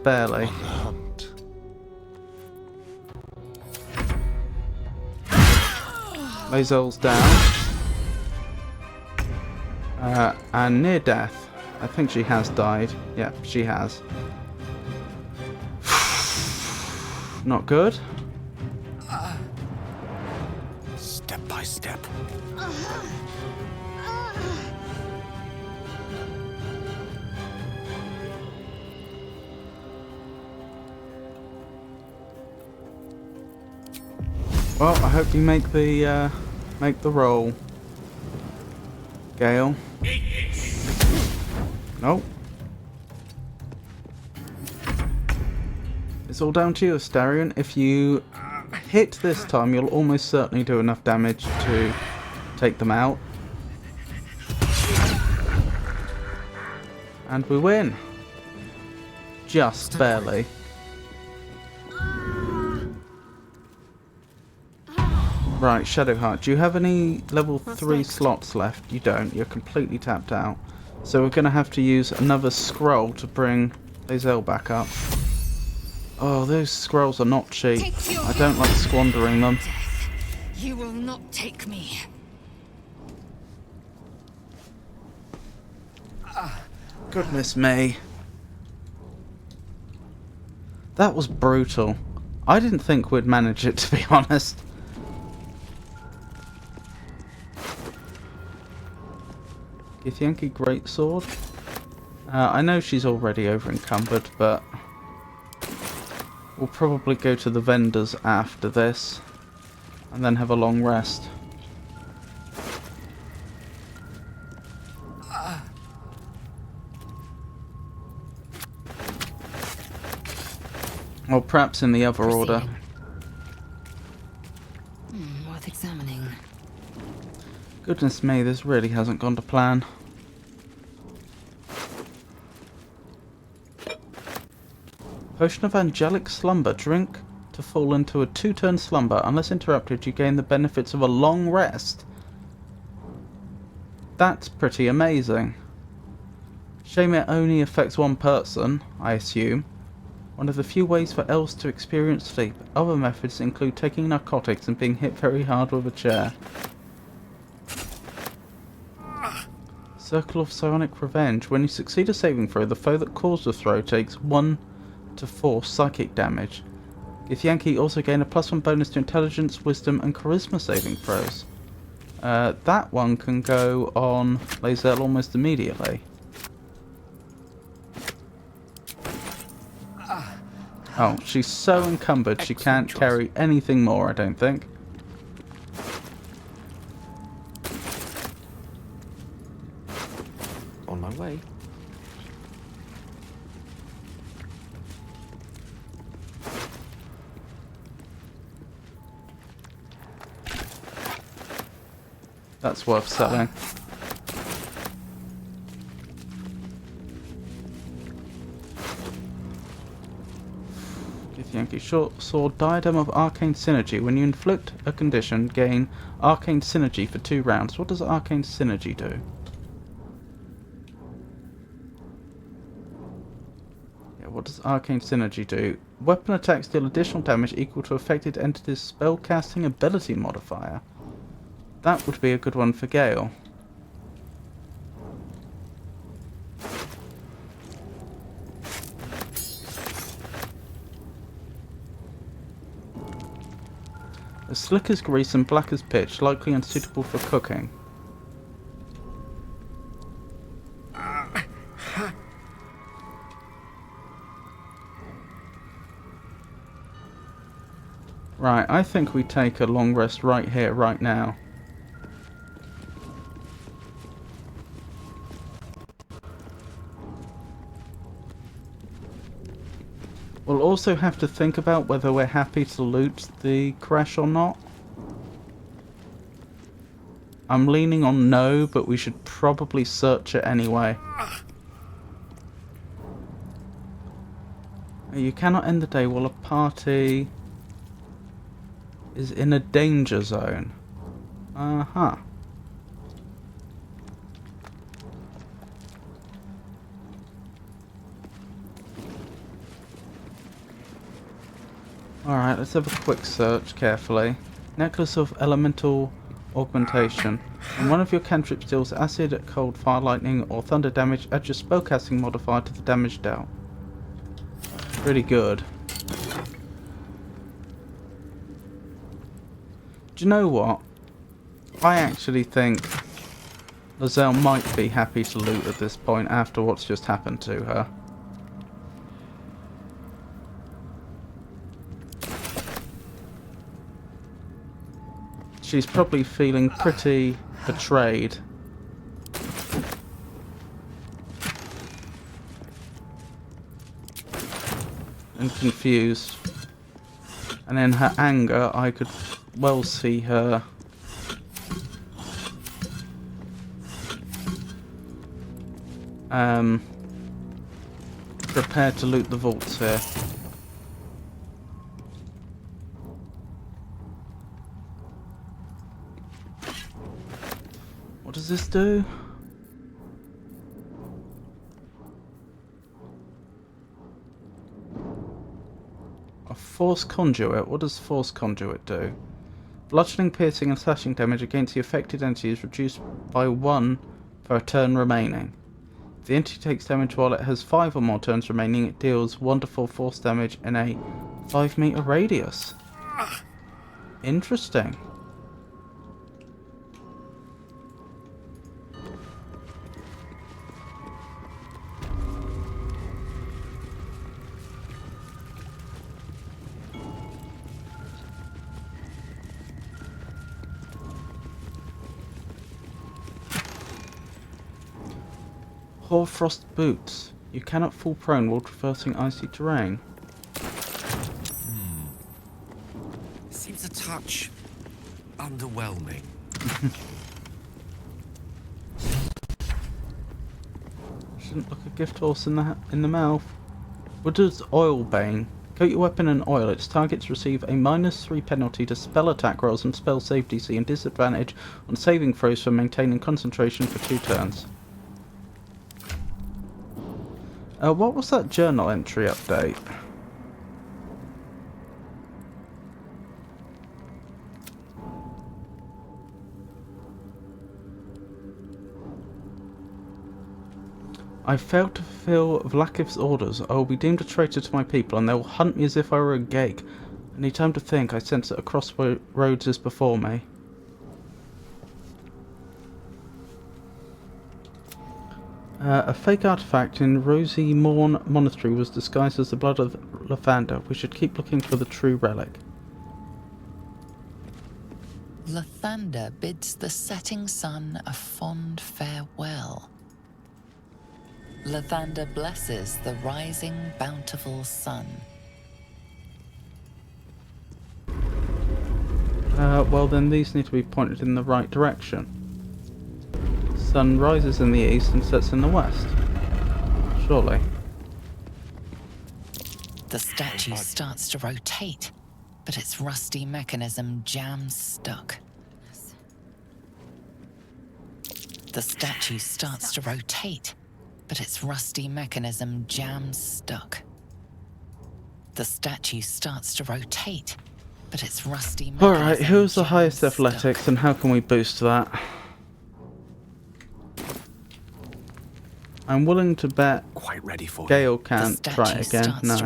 barely. Lae'zel's down. And near death. I think she has died. Yeah, she has. Not good. Step by step. Well, I hope you make the roll, Gale. Nope. It's all down to you, Astarion. If you hit this time, you'll almost certainly do enough damage to take them out. And we win. Just barely. Right, Shadowheart, do you have any level 3 slots left? You don't, you're completely tapped out. So we're going to have to use another scroll to bring Hazel back up. Oh, those scrolls are not cheap. I don't like squandering them. You will not take me. Goodness me. That was brutal. I didn't think we'd manage it, to be honest. Githyanki Greatsword. I know she's already over encumbered, but we'll probably go to the vendors after this and then have a long rest. Or perhaps in the other order. Worth examining. Goodness me, this really hasn't gone to plan. Potion of Angelic Slumber. Drink to fall into a 2-turn slumber. Unless interrupted, you gain the benefits of a long rest. That's pretty amazing. Shame it only affects one person, I assume. One of the few ways for elves to experience sleep. Other methods include taking narcotics and being hit very hard with a chair. Circle of Psionic Revenge. When you succeed a saving throw, the foe that caused the throw takes 1 to 4 psychic damage. Githyanki also gain a +1 bonus to Intelligence, Wisdom and Charisma saving throws. That one can go on Lae'zel almost immediately. Oh, she's so encumbered she can't carry anything more, I don't think. On my way. That's worth selling. Githyanki Short Sword, Diadem of Arcane Synergy. When you inflict a condition, gain Arcane Synergy for 2 rounds. What does Arcane Synergy do? Yeah, what does Arcane Synergy do? Weapon attacks deal additional damage equal to affected entity's spellcasting ability modifier. That would be a good one for Gale. As slick as grease and black as pitch, likely unsuitable for cooking. Right, I think we take a long rest right here, right now. We'll also have to think about whether we're happy to loot the crash or not. I'm leaning on no, but we should probably search it anyway. You cannot end the day while a party is in a danger zone. Uh-huh. Alright, let's have a quick search carefully. Necklace of Elemental Augmentation. When one of your cantrips deals acid, cold, fire, lightning or thunder damage, add your spellcasting modifier to the damage dealt. Pretty good. Do you know what? I actually think Lae'zel might be happy to loot at this point after what's just happened to her. She's probably feeling pretty betrayed. and confused. And in her anger, I could well see her prepared to loot the vaults here. What does this do? A force conduit. What does force conduit do? Bludgeoning, piercing and slashing damage against the affected entity is reduced by 1 for a turn remaining. If the entity takes damage while it has 5 or more turns remaining, it deals 1 to 4 force damage in a 5-meter radius. Interesting. Hoarfrost boots. You cannot fall prone while traversing icy terrain. Seems a touch underwhelming. Shouldn't look a gift horse in the mouth. What does oil bane? Coat your weapon in oil. Its targets receive a -3 penalty to spell attack rolls and spell save DC and disadvantage on saving throws for maintaining concentration for 2 turns. What was that journal entry update? I failed to fulfill Vlakiv's orders. I will be deemed a traitor to my people, and they will hunt me as if I were a geik. I need time to think. I sense that a crossroads is before me. A fake artifact in Rosy Morn Monastery was disguised as the blood of Lathander. We should keep looking for the true relic. Lathander bids the setting sun a fond farewell. Lathander blesses the rising bountiful sun. Well then these need to be pointed in the right direction. Sun rises in the east and sets in the west. Surely. The statue starts to rotate, but its rusty mechanism jams stuck. The statue starts to rotate, but its rusty mechanism jams stuck. The statue starts to rotate, but its rusty mechanism Alright, who's the highest athletics and how can we boost that? I'm willing to bet Gale can't try it again. No.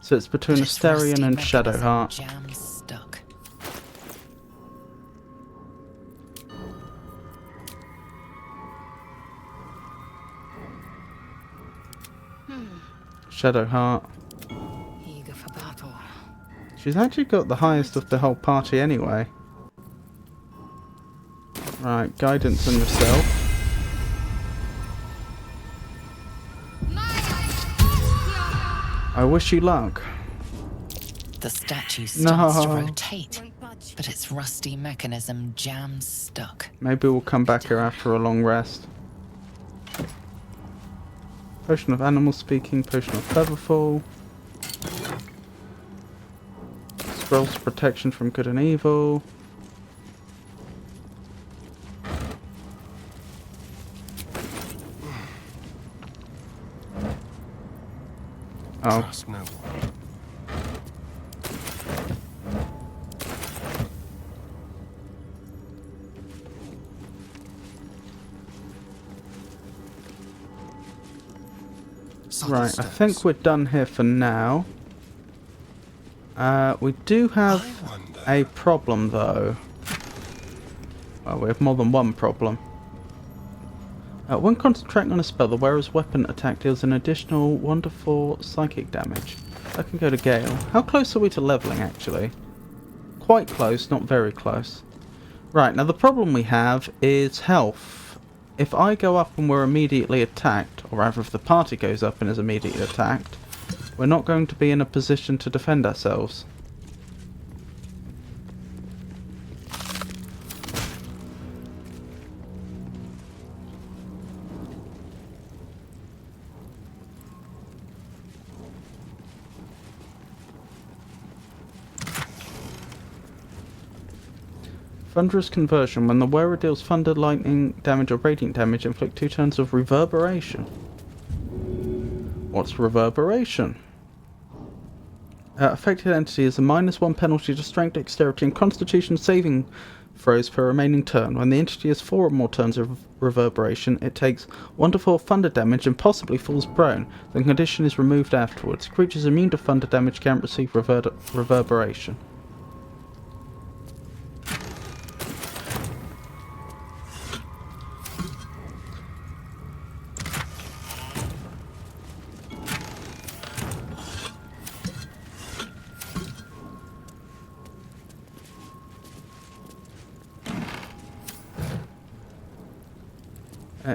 So it's between Astarion and Shadowheart. Shadowheart. Eager for battle. She's actually got the highest of the whole party anyway. Right, guidance on yourself. I wish you luck. The statue starts to rotate, but its rusty mechanism jams stuck. Maybe we'll come back here after a long rest. Potion of animal speaking, potion of featherfall. Scrolls of protection from good and evil. Oh. Trust no one. Right, I think we're done here for now. We do have a problem though. Well, we have more than one problem. When concentrating on a spell, the wearer's weapon attack deals an additional 1 to 4 psychic damage. I can go to Gale. How close are we to leveling, actually? Quite close, not very close. Right, now the problem we have is health. If I go up and we're immediately attacked, or rather if the party goes up and is immediately attacked, we're not going to be in a position to defend ourselves. Thunderous conversion. When the wearer deals thunder, lightning damage or radiant damage, inflict 2 turns of reverberation. What's reverberation? Affected entity is a -1 penalty to strength, dexterity and constitution saving throws per remaining turn. When the entity has 4 or more turns of reverberation, it takes 1 to 4 thunder damage and possibly falls prone. The condition is removed afterwards. Creatures immune to thunder damage can't receive reverberation.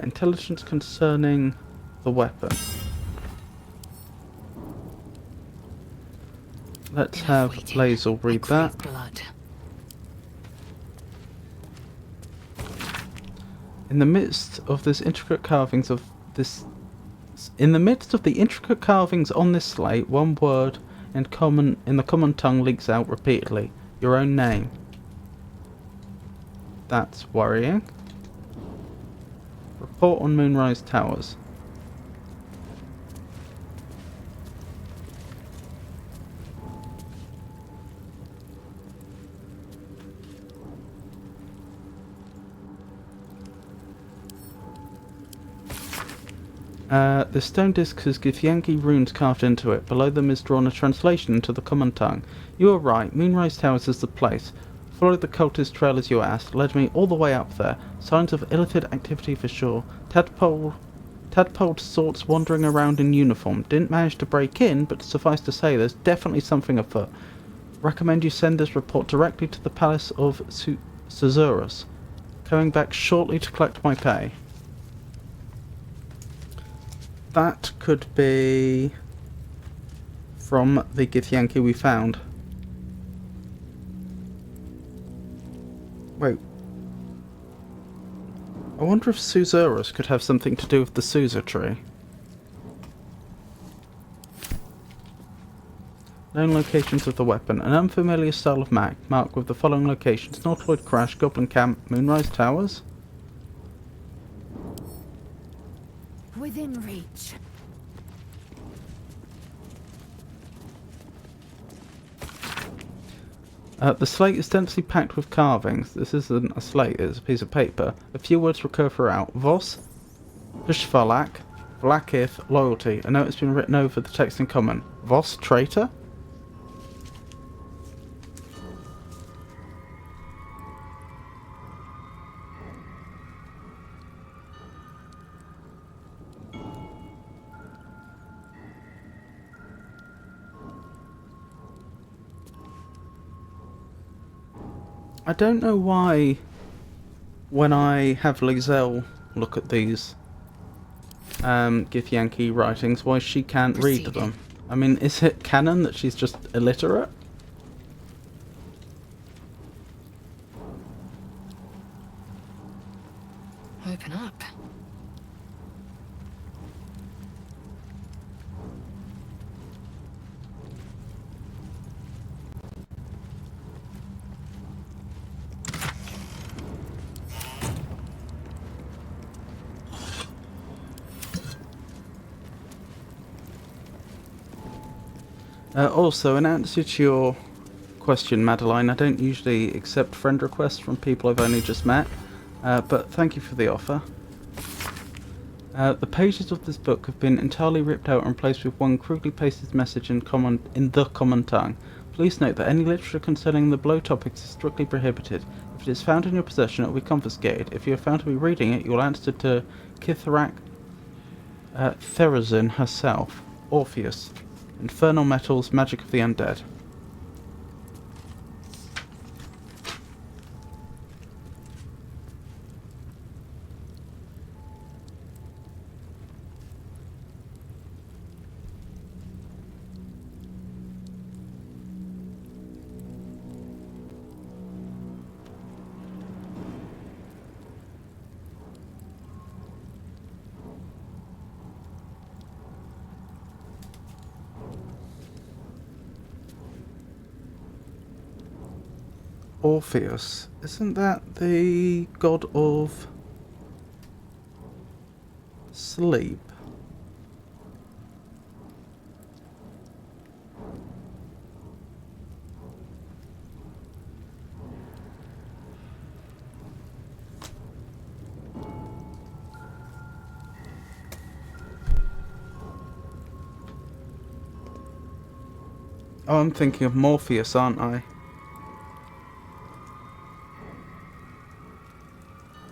Intelligence concerning the weapon. Let's have Lazel read that. Blood. In the midst of the intricate carvings on this slate, one word in the common tongue leaks out repeatedly. Your own name. That's worrying. Report on Moonrise Towers. The stone disc has Githyanki runes carved into it. Below them is drawn a translation into the common tongue. You are right, Moonrise Towers is the place. Followed the cultist trail as you asked, led me all the way up there. Signs of illicit activity for sure. Tadpole sorts wandering around in uniform. Didn't manage to break in, but suffice to say there's definitely something afoot. Recommend you send this report directly to the Palace of Caesarus. Coming back shortly to collect my pay. That could be from the Githyanki we found. Wait. I wonder if Caesarus could have something to do with the Susa tree. Known locations of the weapon. An unfamiliar style of map, marked with the following locations. Nautiloid Crash, Goblin Camp, Moonrise Towers. Within reach. The slate is densely packed with carvings. This isn't a slate, it's a piece of paper. A few words recur throughout. Vos, Hshar'lak, Vlakith, loyalty. A note has been written over the text in common. Vos, traitor? I don't know why, when I have Lazel look at these Githyanki writings, why she can't read them. I mean, is it canon that she's just illiterate? Open up. Also, in answer to your question, Madeline, I don't usually accept friend requests from people I've only just met, but thank you for the offer. The pages of this book have been entirely ripped out and replaced with one crudely pasted message in the common tongue. Please note that any literature concerning the below topics is strictly prohibited. If it is found in your possession, it will be confiscated. If you are found to be reading it, you will answer to Kithrak Therazin herself, Orpheus. Infernal Metals, Magic of the Undead. Orpheus. Isn't that the god of sleep? Oh, I'm thinking of Morpheus, aren't I?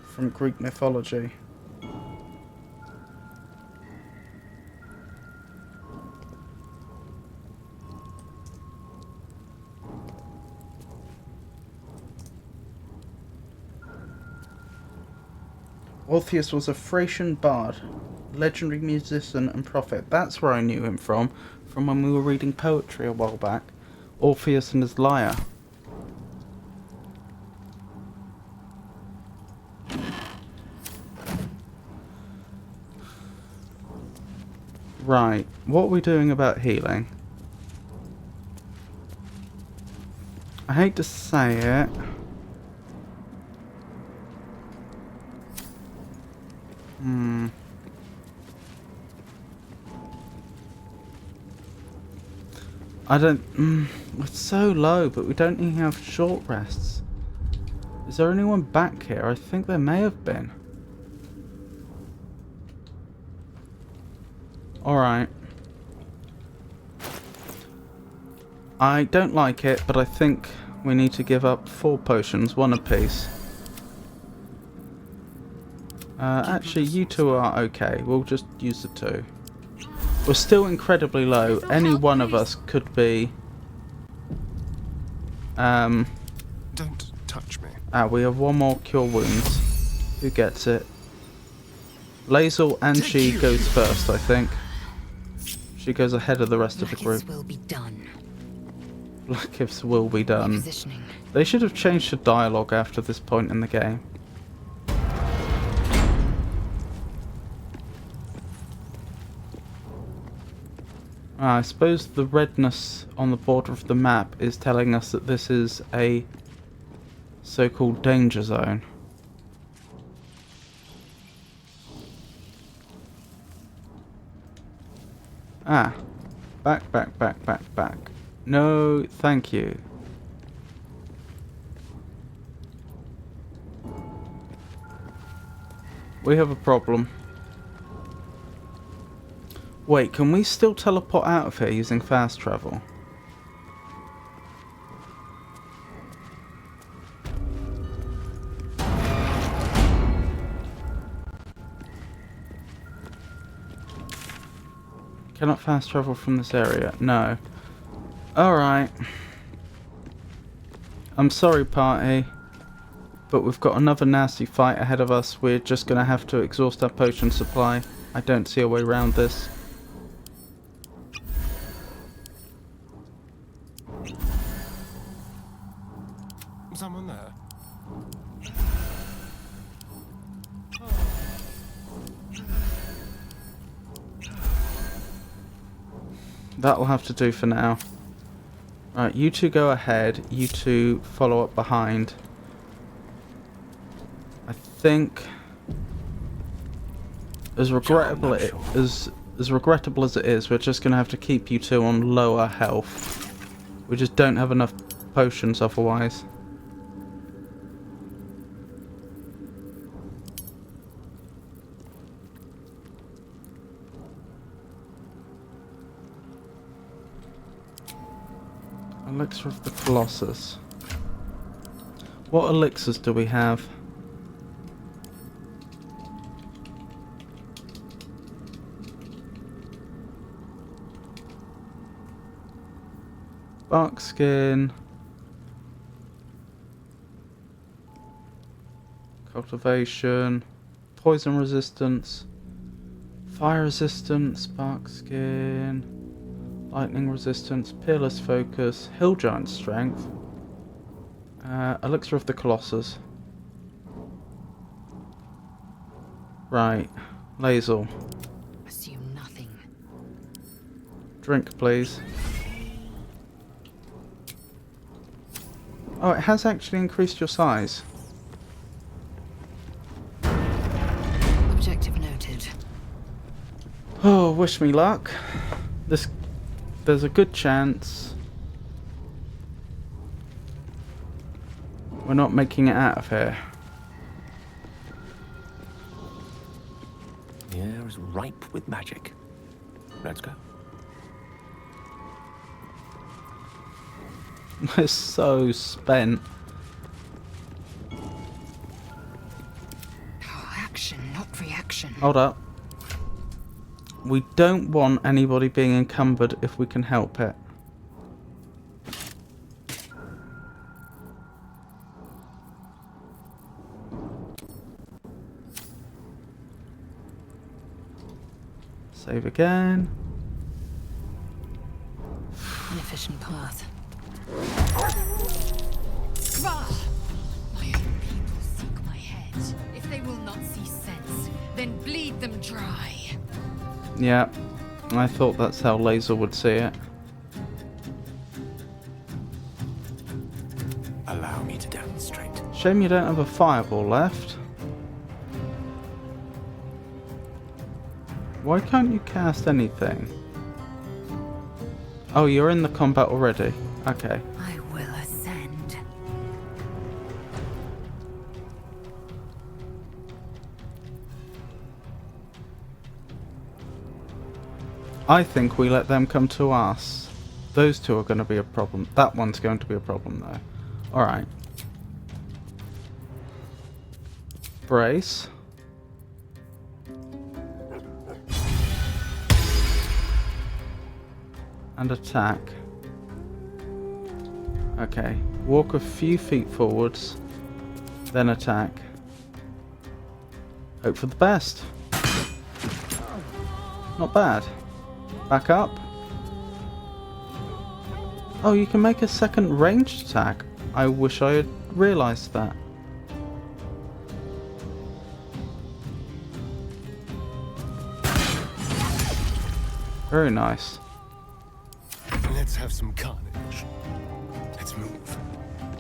From Greek mythology. Orpheus was a Thracian bard, legendary musician and prophet. That's where I knew him from when we were reading poetry a while back. Orpheus and his lyre. Right, what are we doing about healing? I hate to say it. I don't... it's so low, but we don't even have short rests. Is there anyone back here? I think there may have been. Alright. I don't like it, but I think we need to give up 4 potions, 1 apiece. Actually, you 2 are okay. We'll just use the 2. We're still incredibly low. Any one of us could be... Don't touch me. we have 1 more cure wounds. Who gets it? Lazel and she goes first, I think. She goes ahead of the rest of the group. Will be done. Black gifts will be done. They should have changed the dialogue after this point in the game. I suppose the redness on the border of the map is telling us that this is a so-called danger zone. Back. No, thank you. We have a problem. Wait, can we still teleport out of here using fast travel? Cannot fast travel from this area. No. Alright. I'm sorry, party. But we've got another nasty fight ahead of us. We're just going to have to exhaust our potion supply. I don't see a way around this. Someone there? That'll have to do for now. Right, you 2 go ahead. You 2 follow up behind. I think, as regrettable as it is, we're just gonna have to keep you 2 on lower health. We just don't have enough potions otherwise. Elixir of the Colossus. What elixirs do we have? Bark skin. Cultivation. Poison resistance. Fire resistance. Bark skin. Lightning resistance, peerless focus, hill giant strength, elixir of the Colossus. Right, Lazel. Assume nothing. Drink, please. Oh, it has actually increased your size. Objective noted. Oh, wish me luck. There's a good chance we're not making it out of here. The air is ripe with magic. Let's go. We're so spent. Action, not reaction. Hold up. We don't want anybody being encumbered if we can help it. Save again. An efficient path. My own people seek my head. If they will not see sense, then bleed them dry. Yeah, I thought that's how Laser would see it. Allow me to demonstrate. Shame you don't have a fireball left. Why can't you cast anything? Oh, you're in the combat already. Okay. I will ascend. I think we let them come to us. Those two are going to be a problem. That one's going to be a problem though. Alright. Brace. And attack. Okay. Walk a few feet forwards. Then attack. Hope for the best. Not bad. Back up. Oh, you can make a second ranged attack. I wish I had realised that. Very nice. Let's have some carnage. Let's move.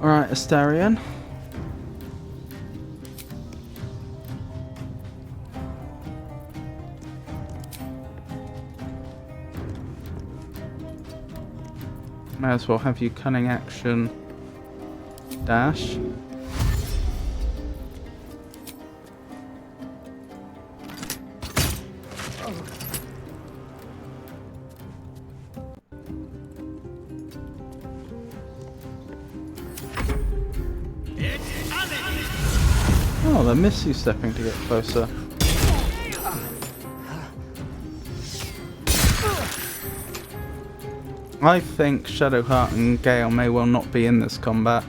Alright, Astarion. May as well have you cunning action dash. Oh, they miss you stepping to get closer. I think Shadowheart and Gale may well not be in this combat.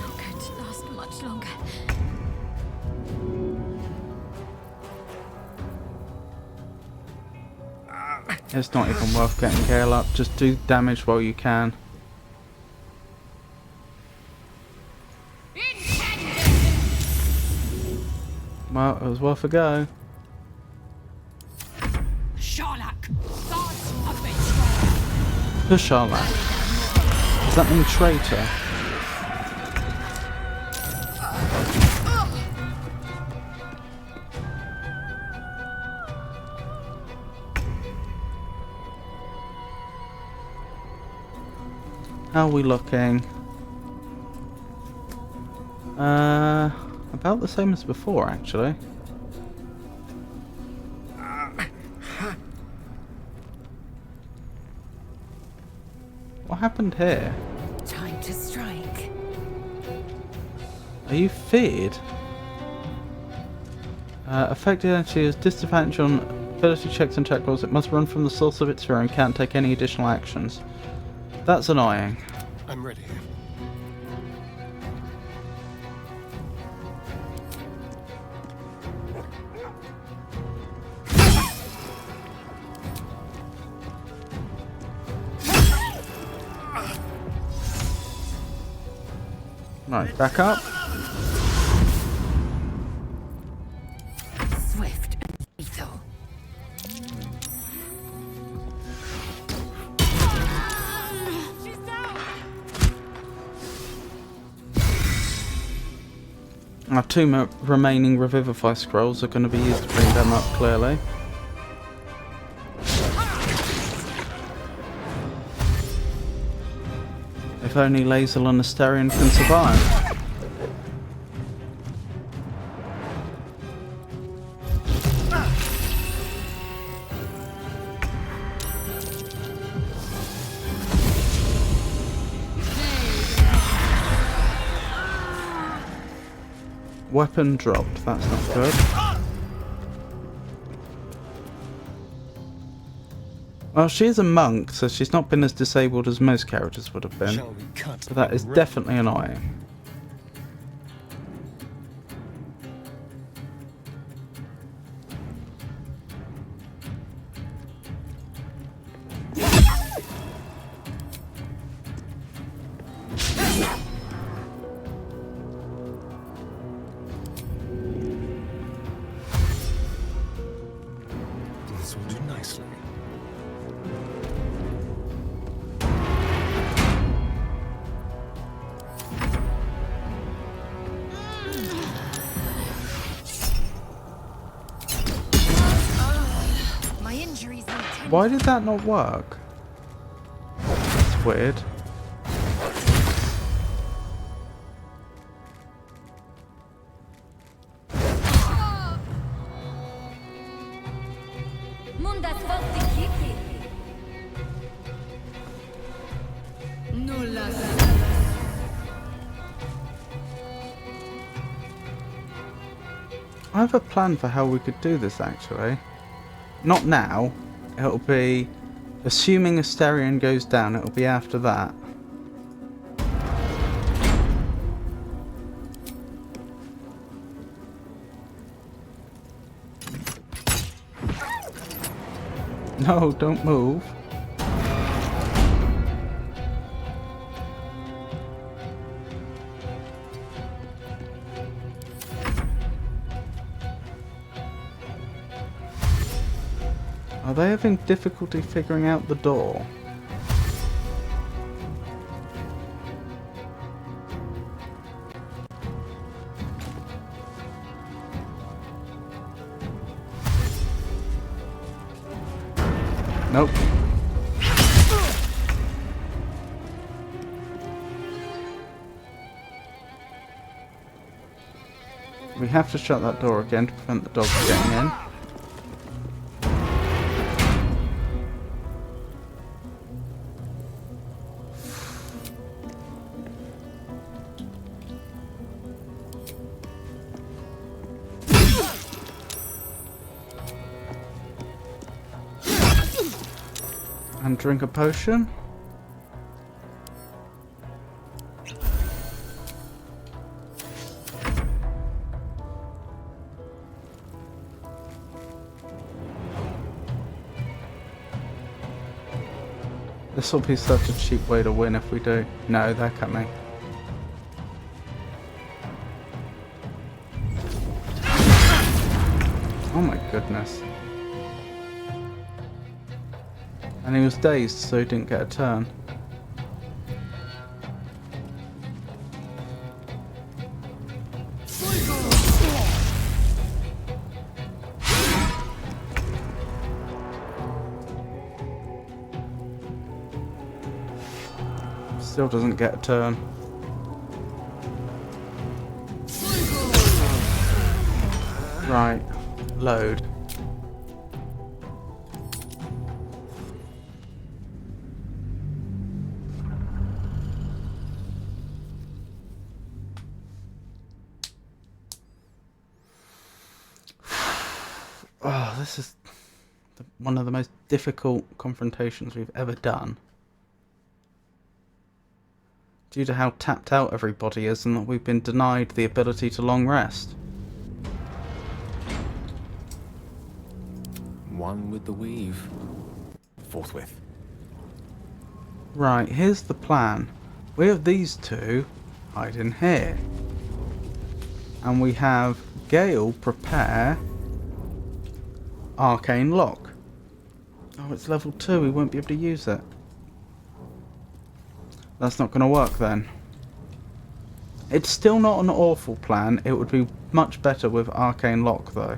Not going to last much longer. It's not even worth getting Gale up. Just do damage while you can. Well, it was worth a go. Hshar'lak, gods of betrayal. Hshar'lak. Does that mean traitor? How are we looking? About the same as before, actually. What happened here? Time to strike. Are you feared? Affected entity is disadvantaged on ability checks and check rolls. It must run from the source of its fear and can't take any additional actions. That's annoying. I'm ready. Right, back up. Our two remaining Revivify scrolls are going to be used to bring them up, clearly. If only Lae'zel and Asterion can survive. Weapon dropped, that's not good. Well, she is a monk, so she's not been as disabled as most characters would have been. But that is definitely annoying. This will do nicely. My injuries intended. Why did that not work? That's weird. I have a plan for how we could do this, actually. Not now. It'll be... Assuming Asterion goes down, it'll be after that. No, don't move. Are they having difficulty figuring out the door? Nope. We have to shut that door again to prevent the dogs getting in. And drink a potion. This will be such a cheap way to win if we do. No, they're coming. Oh my goodness. And he was dazed, so he didn't get a turn. Still doesn't get a turn. Right, load. Oh, this is one of the most difficult confrontations we've ever done. Due to how tapped out everybody is and that we've been denied the ability to long rest. One with the weave. Forthwith. Right, here's the plan. We have these two hide in here. And we have Gale prepare Arcane Lock. Oh, it's level 2, we won't be able to use it. That's not going to work then. It's still not an awful plan. It would be much better with Arcane Lock, though.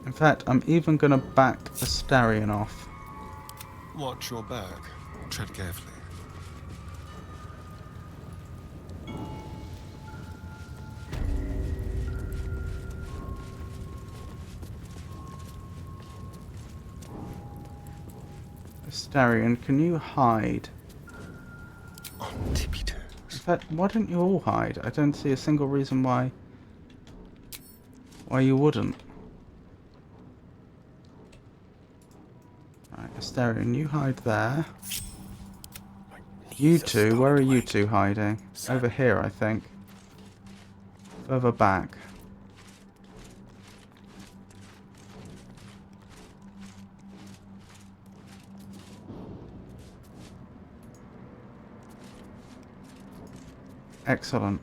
In fact, I'm even going to back Astarion off. Watch your back. Tread carefully. Astarion, can you hide? On tippy toes. In fact, why don't you all hide? I don't see a single reason why you wouldn't. Right, Astarion, you hide there. You two, where are you two hiding? Over here, I think. Further back. Excellent.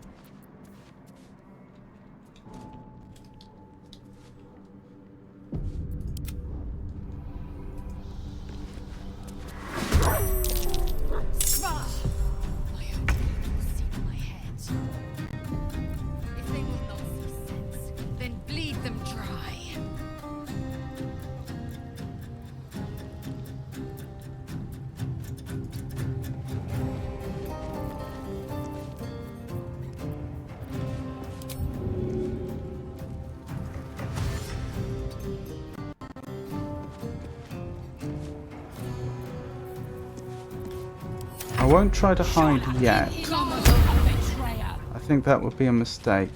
I won't try to hide yet. I think that would be a mistake.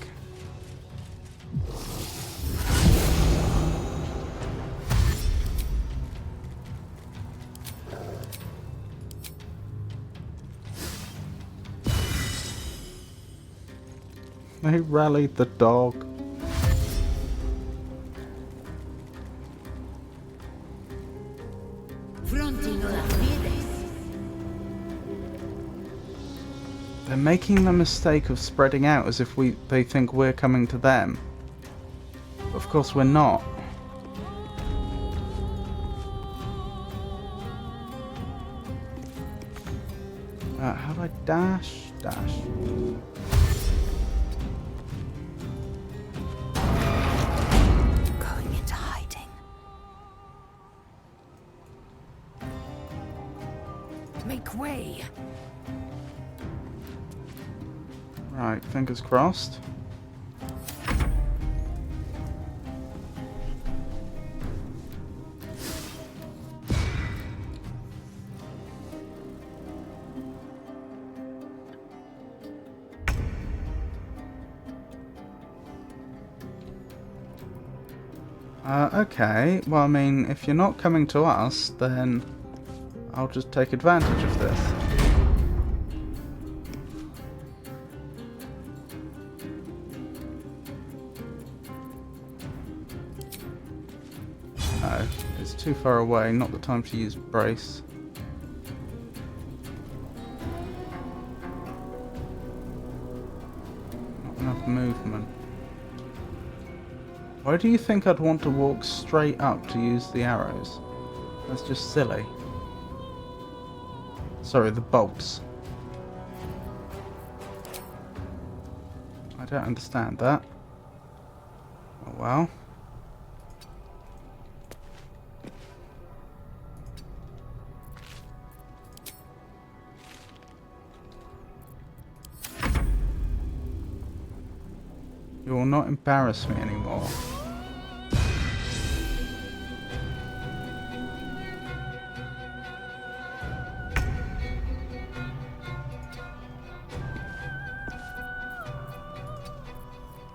They rallied the dog. They're making the mistake of spreading out as if they think we're coming to them. But of course we're not. How do I dash? Dash. Going into hiding. Make way. Right, fingers crossed. Okay, well, I mean, if you're not coming to us, then I'll just take advantage of this. No, it's too far away, not the time to use brace. Not enough movement. Why do you think I'd want to walk straight up to use the arrows? That's just silly. Sorry, the bolts. I don't understand that. Oh well. You will not embarrass me anymore.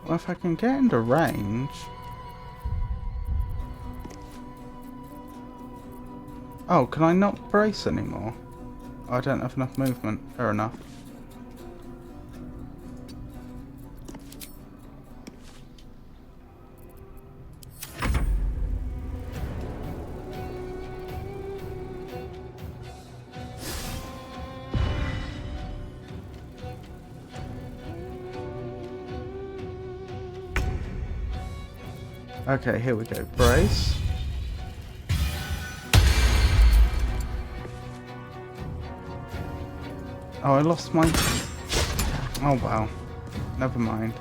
Well, if I can get into range... Oh, can I not brace anymore? Oh, I don't have enough movement. Fair enough. Okay, here we go. Brace. Oh, I lost my... Oh, wow. Never mind.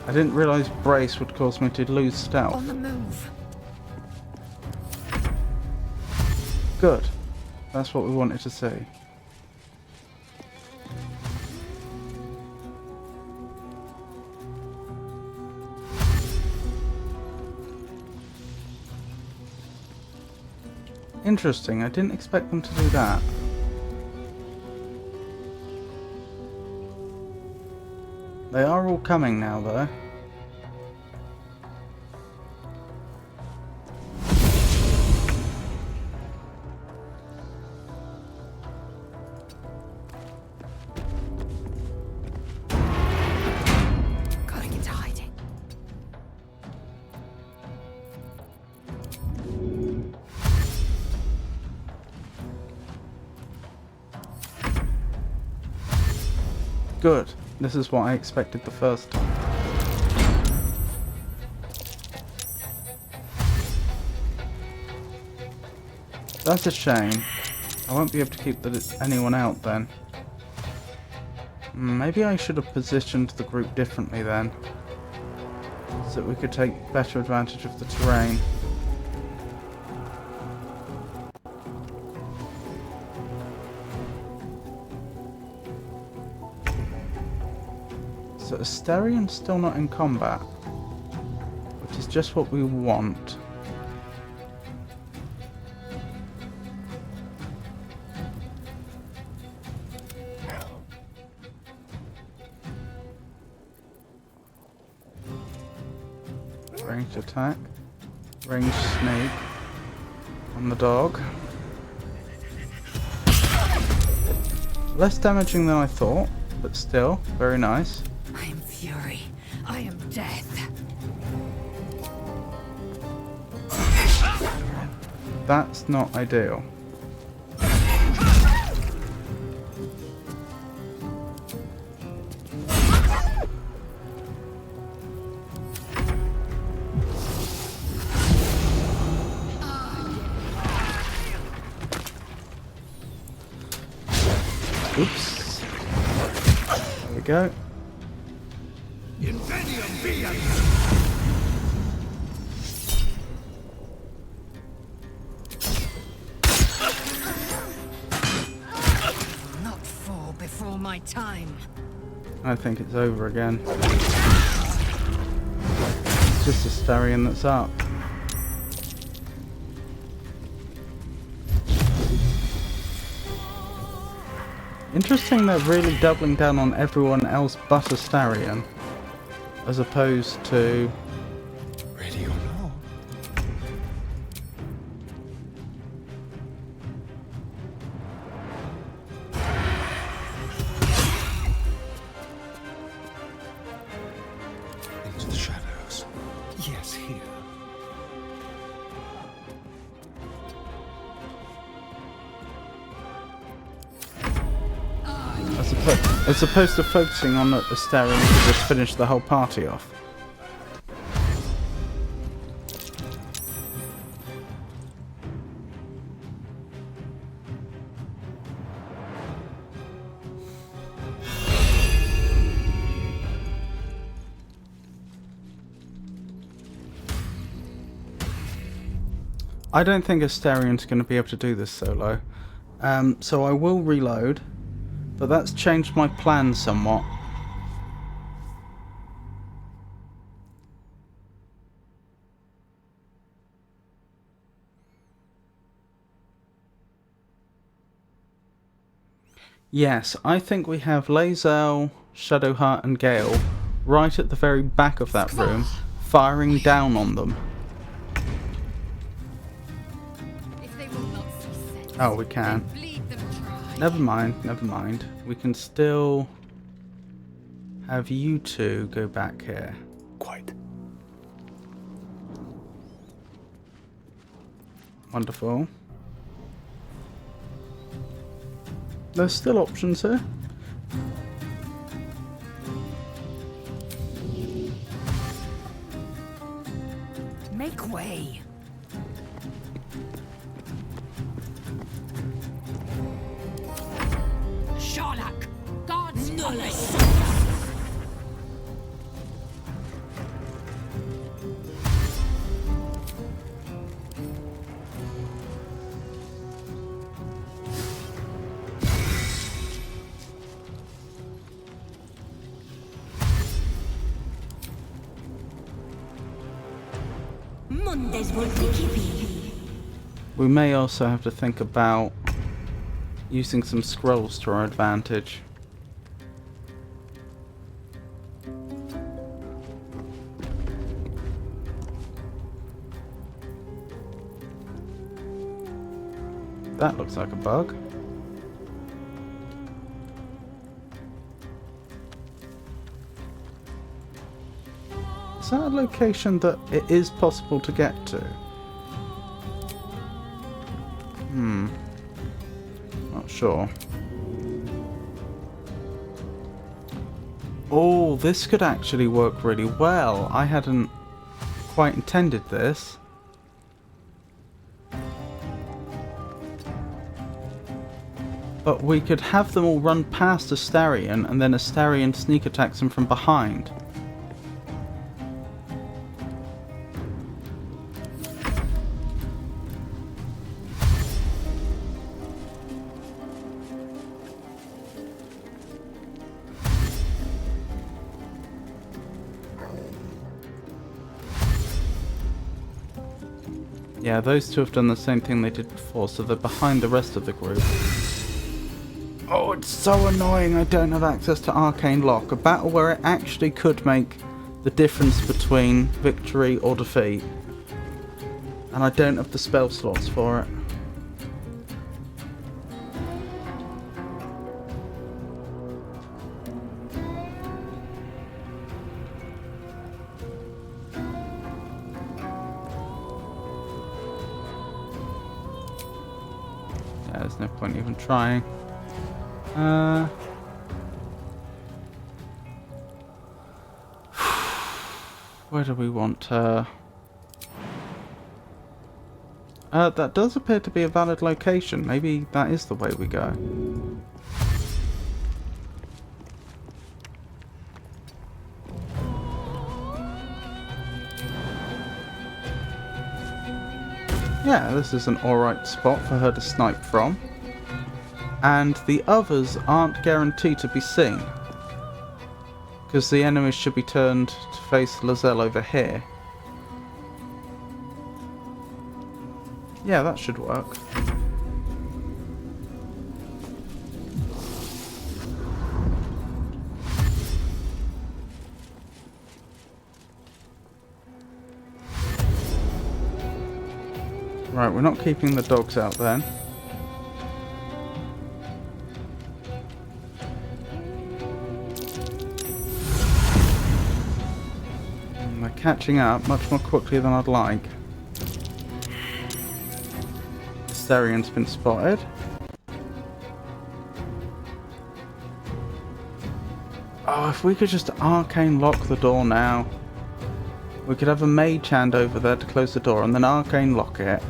I didn't realise brace would cause me to lose stealth. On the move. Good. That's what we wanted to see. Interesting, I didn't expect them to do that. They are all coming now, though. Gotta get to hiding. Good. This is what I expected the first time. That's a shame. I won't be able to keep anyone out then. Maybe I should have positioned the group differently then, so that we could take better advantage of the terrain. So Astarion's still not in combat, which is just what we want. Ranged attack, ranged snake on the dog. Less damaging than I thought, but still very nice. I am fury. I am death. That's not ideal. Oops. There we go. Not fall before my time. I think it's over again. It's just Astarion that's up. Interesting they're really doubling down on everyone else but Astarion, as opposed to... Ready or not? Into the shadows. Yes, here. As opposed to focusing on Astarion to just finish the whole party off. I don't think Astarion's going to be able to do this solo, so I will reload. But that's changed my plan somewhat. Yes, I think we have Lae'zel, Shadowheart and Gale right at the very back of that room, firing down on them. Oh, we can. Never mind, never mind. We can still have you two go back here. Quite. Wonderful. There's still options here. We may also have to think about using some scrolls to our advantage. That looks like a bug. Is that a location that it is possible to get to? Not sure. Oh, this could actually work really well. I hadn't quite intended this. But we could have them all run past Astarion, and then Astarion sneak attacks them from behind. Yeah, those two have done the same thing they did before, so they're behind the rest of the group. Oh, it's so annoying I don't have access to Arcane Lock, a battle where it actually could make the difference between victory or defeat. And I don't have the spell slots for it. Yeah, there's no point even trying. Where do we want her? That does appear to be a valid location. Maybe that is the way we go. Yeah, this is an alright spot for her to snipe from. And the others aren't guaranteed to be seen, because the enemies should be turned to face Lozelle over here. Yeah, that should work. Right, we're not keeping the dogs out then. They're catching up much more quickly than I'd like. Astarion's been spotted. Oh, if we could just arcane lock the door now. We could have a mage hand over there to close the door and then arcane lock it.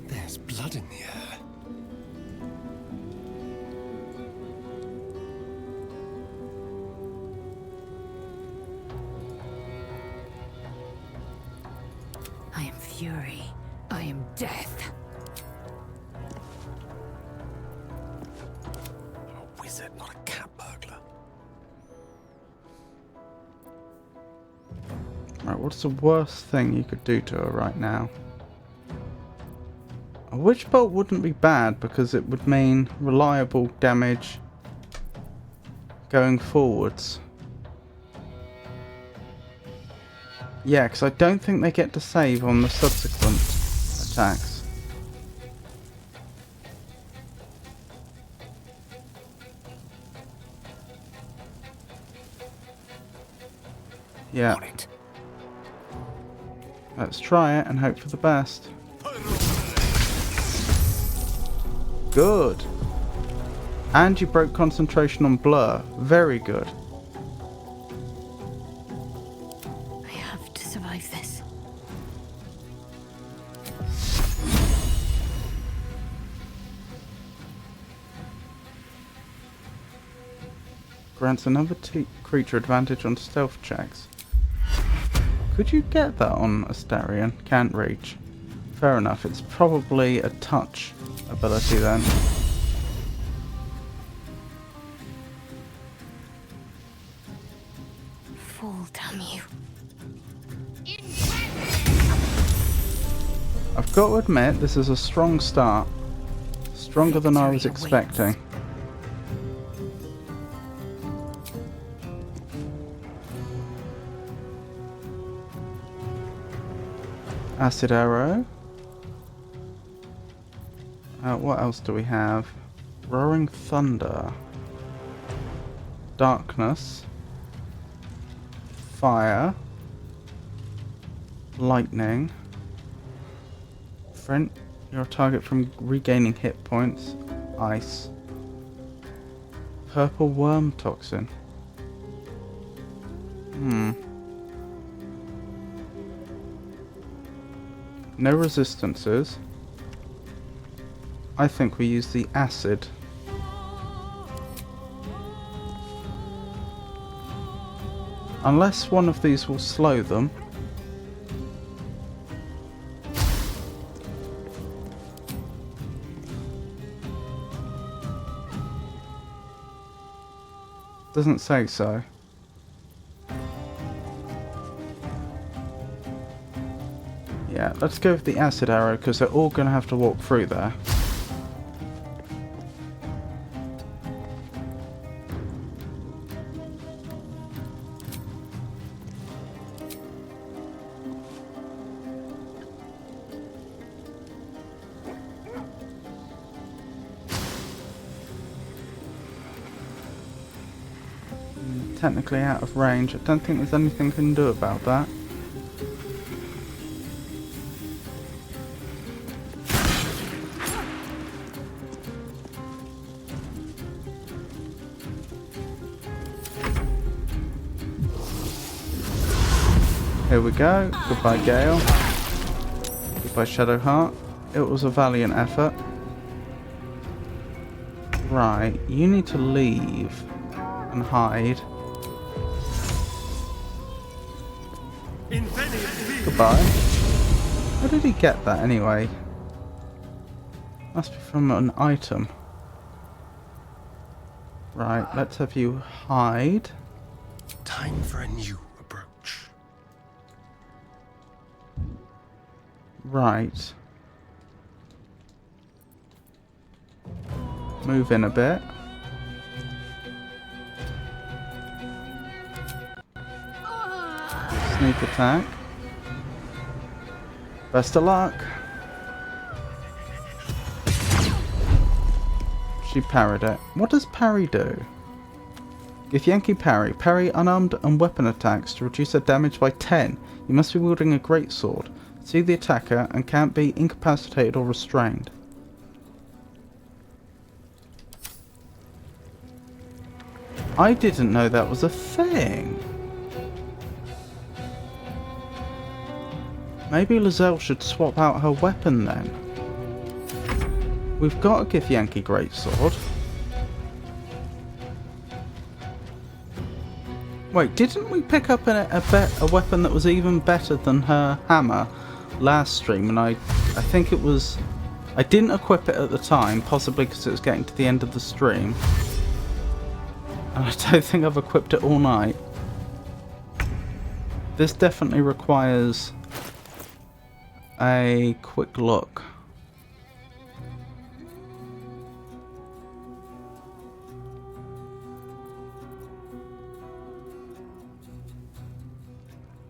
There's blood in the air. I am fury. I am death. I'm a wizard, not a cat burglar. Right, what's the worst thing you could do to her right now? A witch bolt wouldn't be bad because it would mean reliable damage going forwards. Yeah, because I don't think they get to save on the subsequent attacks. Yeah. Let's try it and hope for the best. Good. And you broke concentration on blur. Very good. I have to survive this. Grants another creature advantage on stealth checks. Could you get that on Astarion? Can't reach. Fair enough, it's probably a touch ability then. Fall, damn you. I've got to admit, this is a strong start. Stronger than I was expecting. Acid arrow. What else do we have? Roaring thunder. Darkness. Fire. Lightning. Prevent your target from regaining hit points. Ice. Purple worm toxin. No resistances. I think we use the acid. Unless one of these will slow them. Doesn't say so. Yeah, let's go with the acid arrow because they're all going to have to walk through there. Technically out of range. I don't think there's anything I can do about that. Here we go. Goodbye, Gale. Goodbye, Shadowheart. It was a valiant effort. Right, you need to leave and hide. Goodbye. How did he get that anyway? Must be from an item. Right, let's have you hide. Time for a new approach. Right. Move in a bit. Sneak attack. Best of luck. She parried it. What does parry do? Githyanki parry. Parry unarmed and weapon attacks to reduce their damage by 10. You must be wielding a greatsword. See the attacker and can't be incapacitated or restrained. I didn't know that was a thing. Maybe Lizelle should swap out her weapon then. We've got a Githyanki greatsword. Wait, didn't we pick up a weapon that was even better than her hammer last stream? And I think it was... I didn't equip it at the time, possibly because it was getting to the end of the stream. And I don't think I've equipped it all night. This definitely requires a quick look.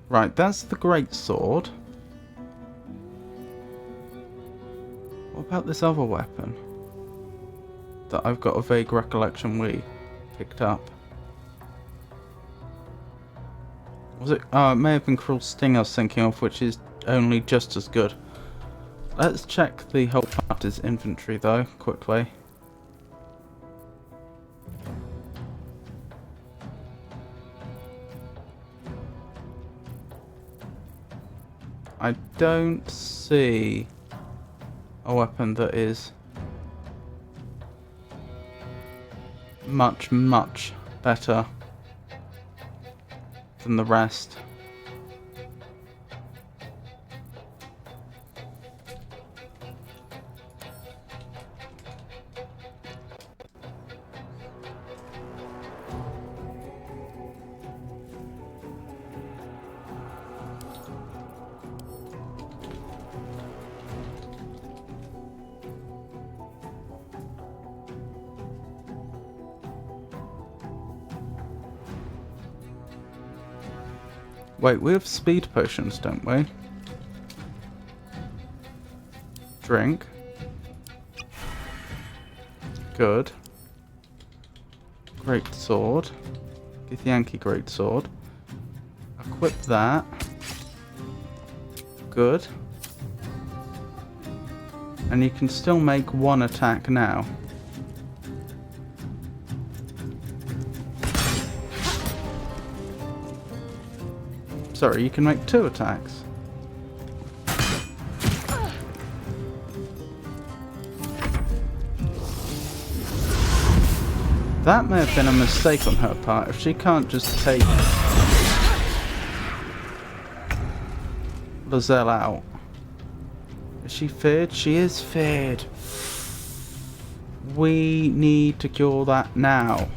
Right, that's the greatsword. What about this other weapon that I've got a vague recollection we picked up? Was it? Oh, it may have been Cruel Sting I was thinking of, which is only just as good. Let's check the whole party's inventory though, quickly. I don't see a weapon that is much better than the rest. Wait, we have speed potions, don't we? Drink. Good. Great sword. Githyanki great sword. Equip that. Good. And you can still make one attack now. Sorry, you can make 2 attacks. That may have been a mistake on her part. If she can't just take Lozelle out. Is she feared? She is feared. We need to cure that now.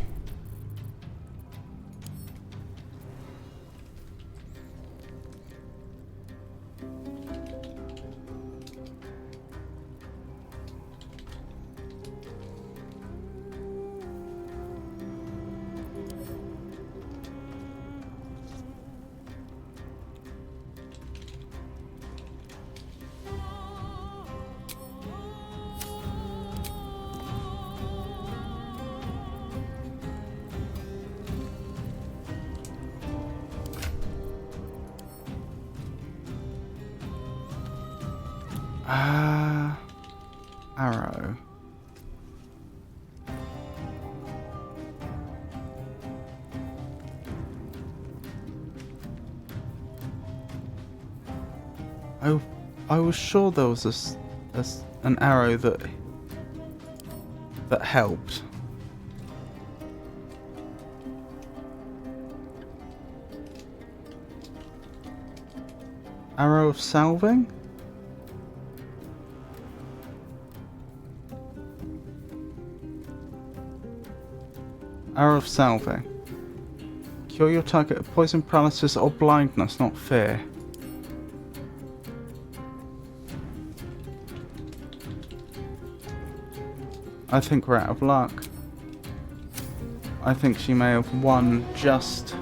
Arrow. I was sure there was an arrow that helped. Arrow of salving? Arrow of salving. Cure your target of poison, paralysis, or blindness, not fear. I think we're out of luck. I think she may have won just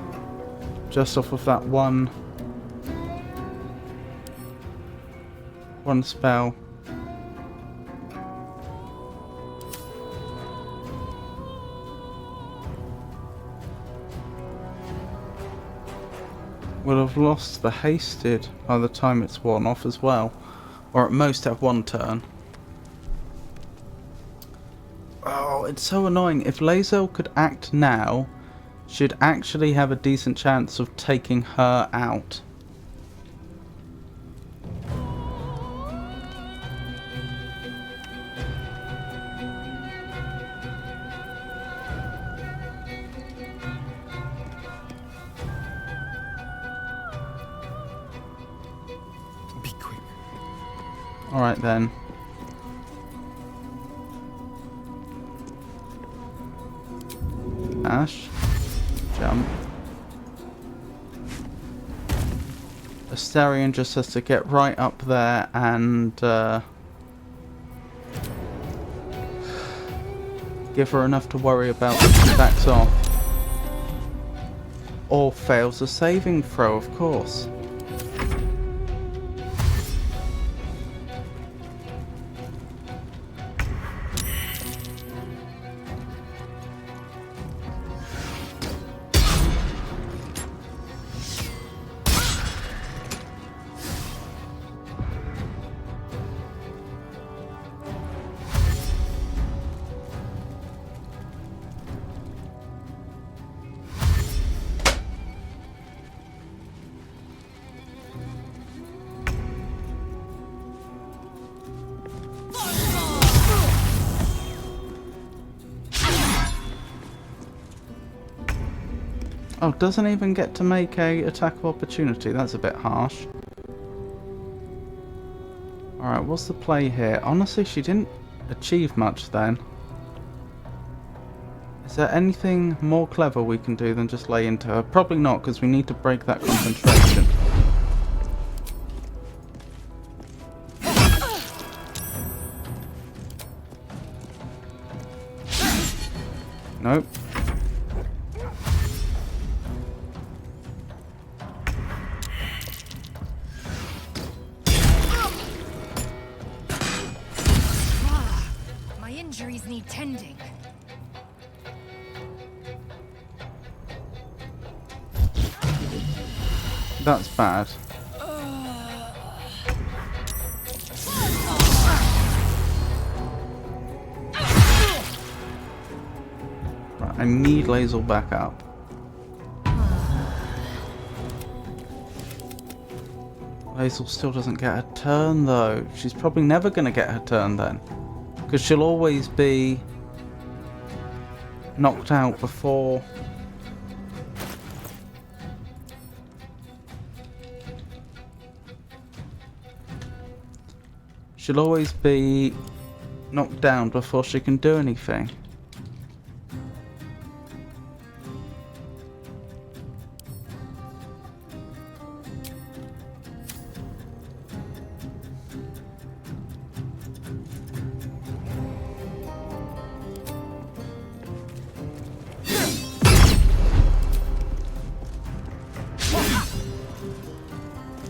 off of that one spell. We'll have lost the hasted by the time it's worn off as well, or at most have 1 turn. Oh, it's so annoying. If Lae'zel could act now, she'd actually have a decent chance of taking her out. Be quick. Alright then. Ash. Jump. Astarion just has to get right up there and give her enough to worry about if she backs off. Or fails a saving throw, of course. Oh, doesn't even get to make a attack of opportunity. That's a bit harsh. Alright, what's the play here? Honestly, she didn't achieve much then. Is there anything more clever we can do than just lay into her? Probably not, because we need to break that concentration. Nope. My injuries need tending. That's bad. Right, I need Lae'zel back up. Lae'zel still doesn't get a turn though. She's probably never going to get her turn then. Because she'll always be knocked out before... She'll always be knocked down before she can do anything.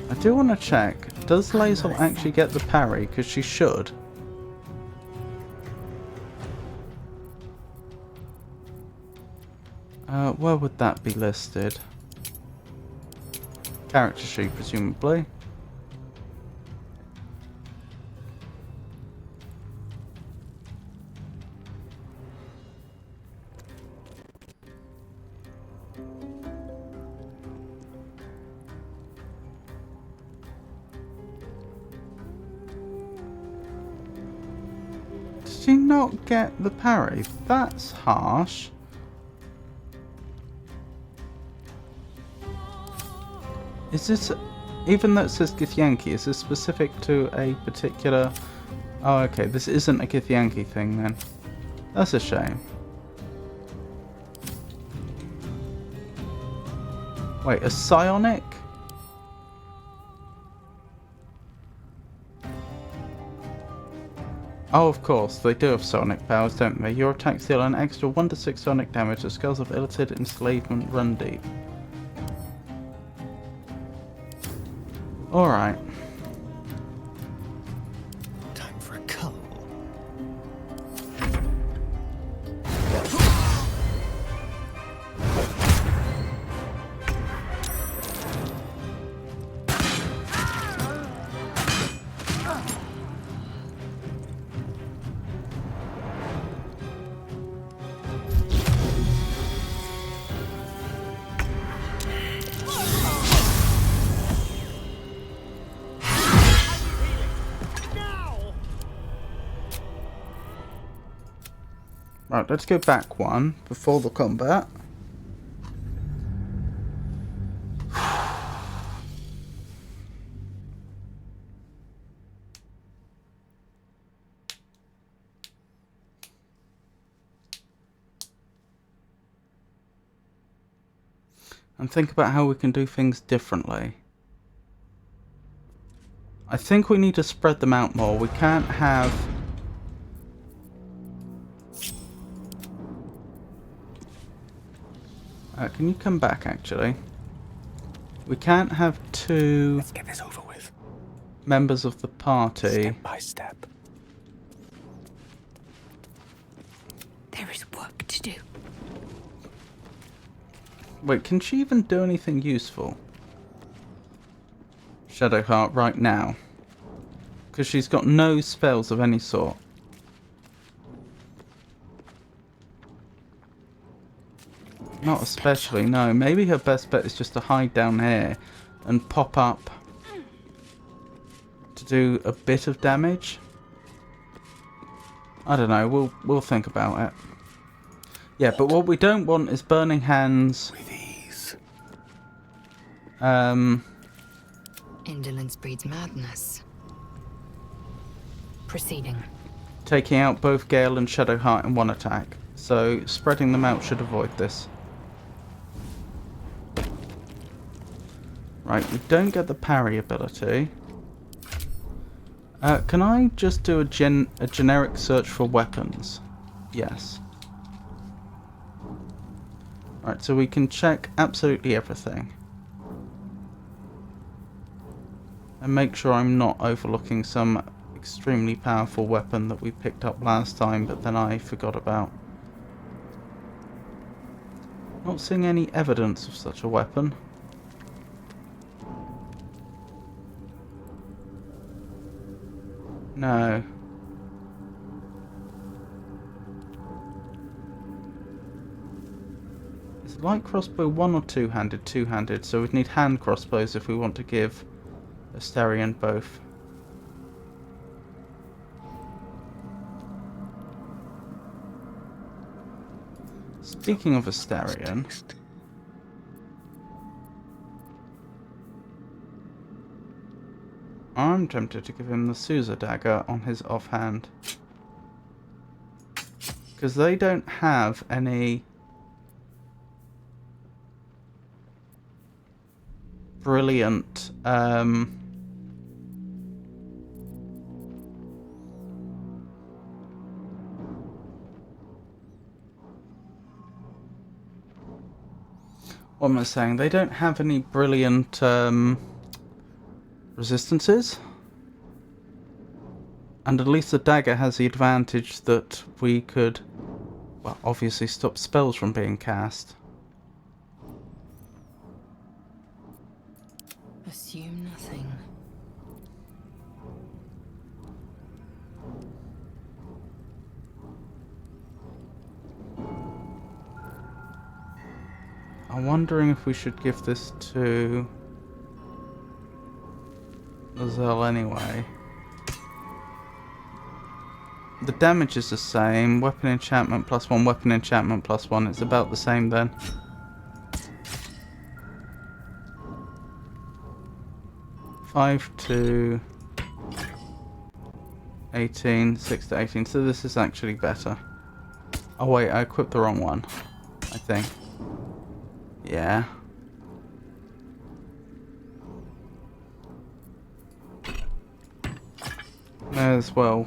I do want to check. Does Lae'zel actually get the parry? Because she should. Where would that be listed? Character sheet, presumably. Did she not get the parry? That's harsh. Is this, even though it says Githyanki, is this specific to a particular... Oh, okay, this isn't a Githyanki thing then. That's a shame. Wait, a psionic? Oh, of course, they do have psionic powers, don't they? Your attacks deal an extra 1 to 6 psionic damage to Skulls of Illithid Enslavement Run Deep. Alright. Time for a cull. Right, let's go back one before the combat. And think about how we can do things differently. I think we need to spread them out more. We can't have... can you come back, actually? We can't have two... Let's get this over with. Members of the party. Step by step. There is work to do. Wait, can she even do anything useful? Shadowheart right now. Because she's got no spells of any sort. Not especially, no. Maybe her best bet is just to hide down here and pop up to do a bit of damage. I don't know, we'll think about it. Yeah, but what we don't want is burning hands Indolence breeds madness. Proceeding. Taking out both Gale and Shadowheart in one attack. So spreading them out should avoid this. Right, we don't get the parry ability. Can I just do a generic search for weapons? Yes. Right, so we can check absolutely everything. And make sure I'm not overlooking some extremely powerful weapon that we picked up last time, but then I forgot about. Not seeing any evidence of such a weapon. No. Is light crossbow one or two-handed? Two-handed, so we'd need hand crossbows if we want to give Astarion both. Speaking of Astarion, I'm tempted to give him the Sousa dagger on his offhand. Because they don't have any brilliant what am I saying? They don't have any brilliant resistances. And at least the dagger has the advantage that we could, well, obviously stop spells from being cast. Assume nothing. I'm wondering if we should give this to Lizelle anyway. The damage is the same. Weapon enchantment +1, weapon enchantment +1. It's about the same then. Five to 18, 6 to 18. So this is actually better. Oh wait, I equipped the wrong one, I think. Yeah. May as well.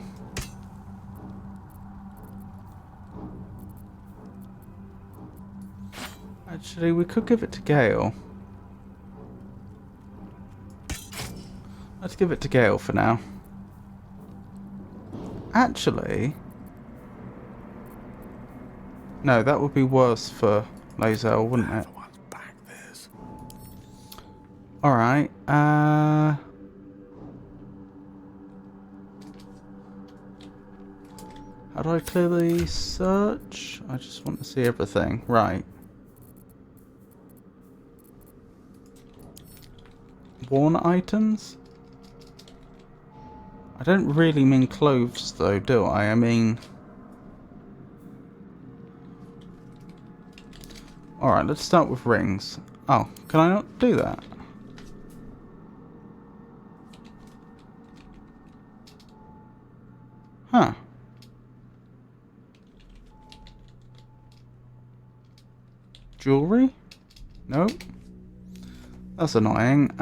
Actually, we could give it to Gale. Let's give it to Gale for now. Actually... no, that would be worse for Lae'zel, wouldn't it? Alright, how do I clear the search? I just want to see everything. Right. Worn items? I don't really mean clothes though, do I? I mean... alright, let's start with rings. Oh, can I not do that? Huh. Jewelry? Nope. That's annoying.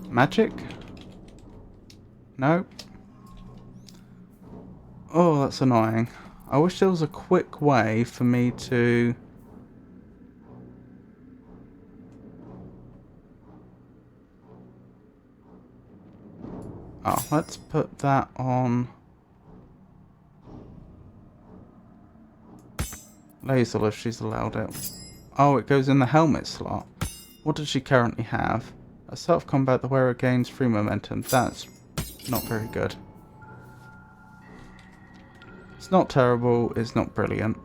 Magic? Nope. Oh, that's annoying. I wish there was a quick way for me to... oh, let's put that on... Lae'zel if she's allowed it. Oh, it goes in the helmet slot. What does she currently have? At start of combat, the wearer gains free momentum. That's not very good. It's not terrible, it's not brilliant.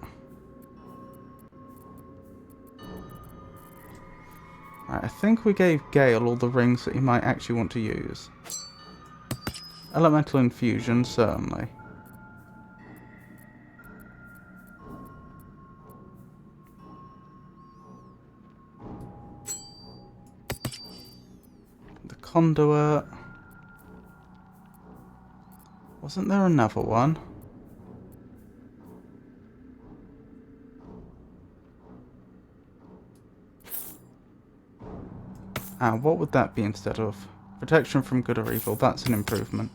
Right, I think we gave Gale all the rings that he might actually want to use. Elemental infusion, certainly. conduit. Wasn't there another one? Ah, what would that be instead of? Protection from good or evil. That's an improvement.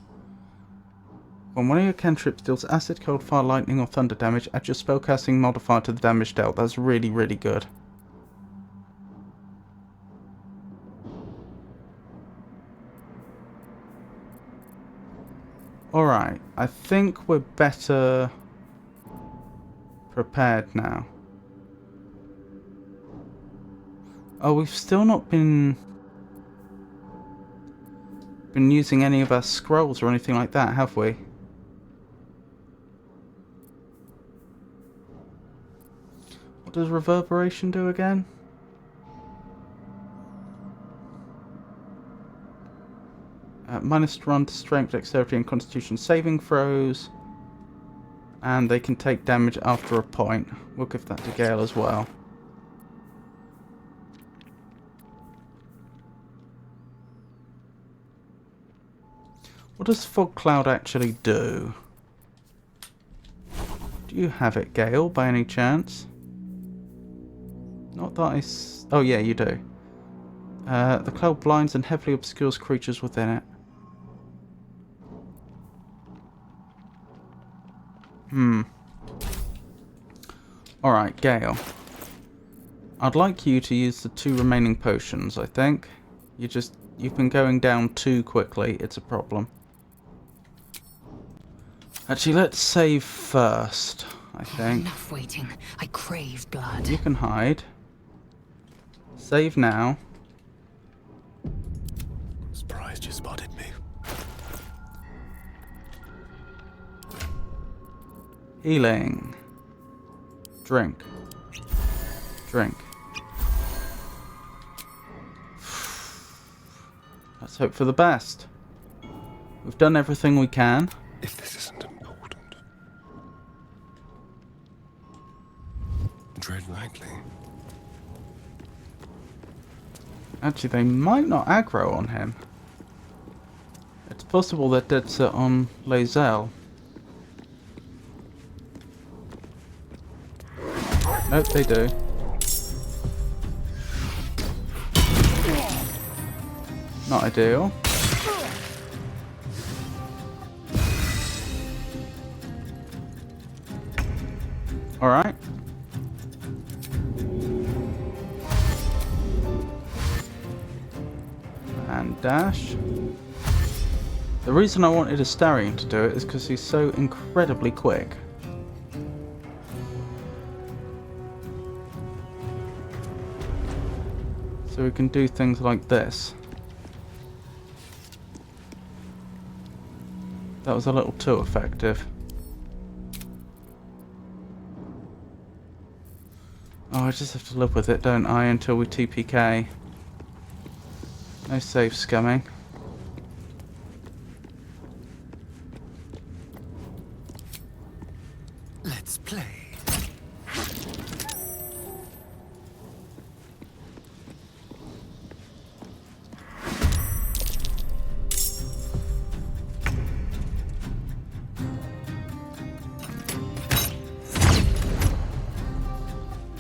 When one of your cantrips deals acid, cold, fire, lightning, or thunder damage, add your spellcasting modifier to the damage dealt. That's really, really good. Alright, I think we're better prepared now. Oh, we've still not been using any of our scrolls or anything like that, have we? What does reverberation do again? -1 to strength, dexterity, and constitution saving throws. And they can take damage after a point. We'll give that to Gale as well. What does Fog Cloud actually do? Do you have it, Gale, by any chance? Not that I oh yeah, you do. The cloud blinds and heavily obscures creatures within it. Alright, Gale. I'd like you to use the 2 remaining potions, I think. You've been going down too quickly, it's a problem. Actually, let's save first, I think. Enough waiting. I crave blood. You can hide. Save now. Surprised you spotted me. Healing. Drink. Drink. Let's hope for the best. We've done everything we can. If this isn't important. Tread lightly. Actually, they might not aggro on him. It's possible they're dead set on Lae'zel. Nope, they do. Not ideal. Alright. And dash. The reason I wanted Astarion to do it is because he's so incredibly quick. So we can do things like this. That was a little too effective. Oh, I just have to live with it, don't I, until we TPK. No save scumming. Let's play.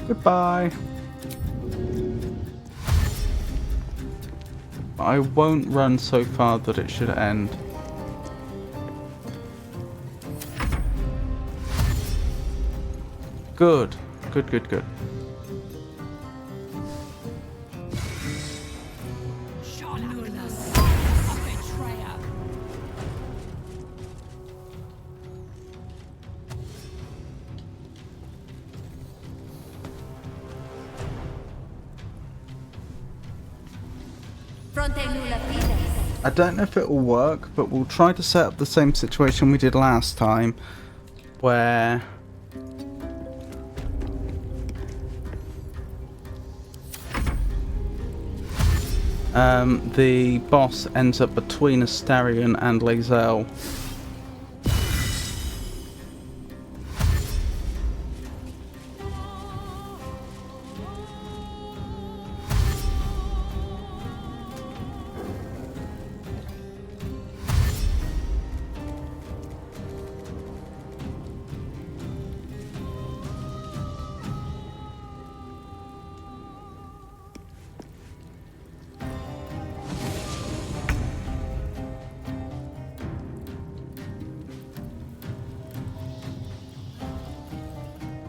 Goodbye. I won't run so far that it should end. Good. Good, good, good. I don't know if it will work, but we'll try to set up the same situation we did last time, where the boss ends up between Astarion and Lae'zel.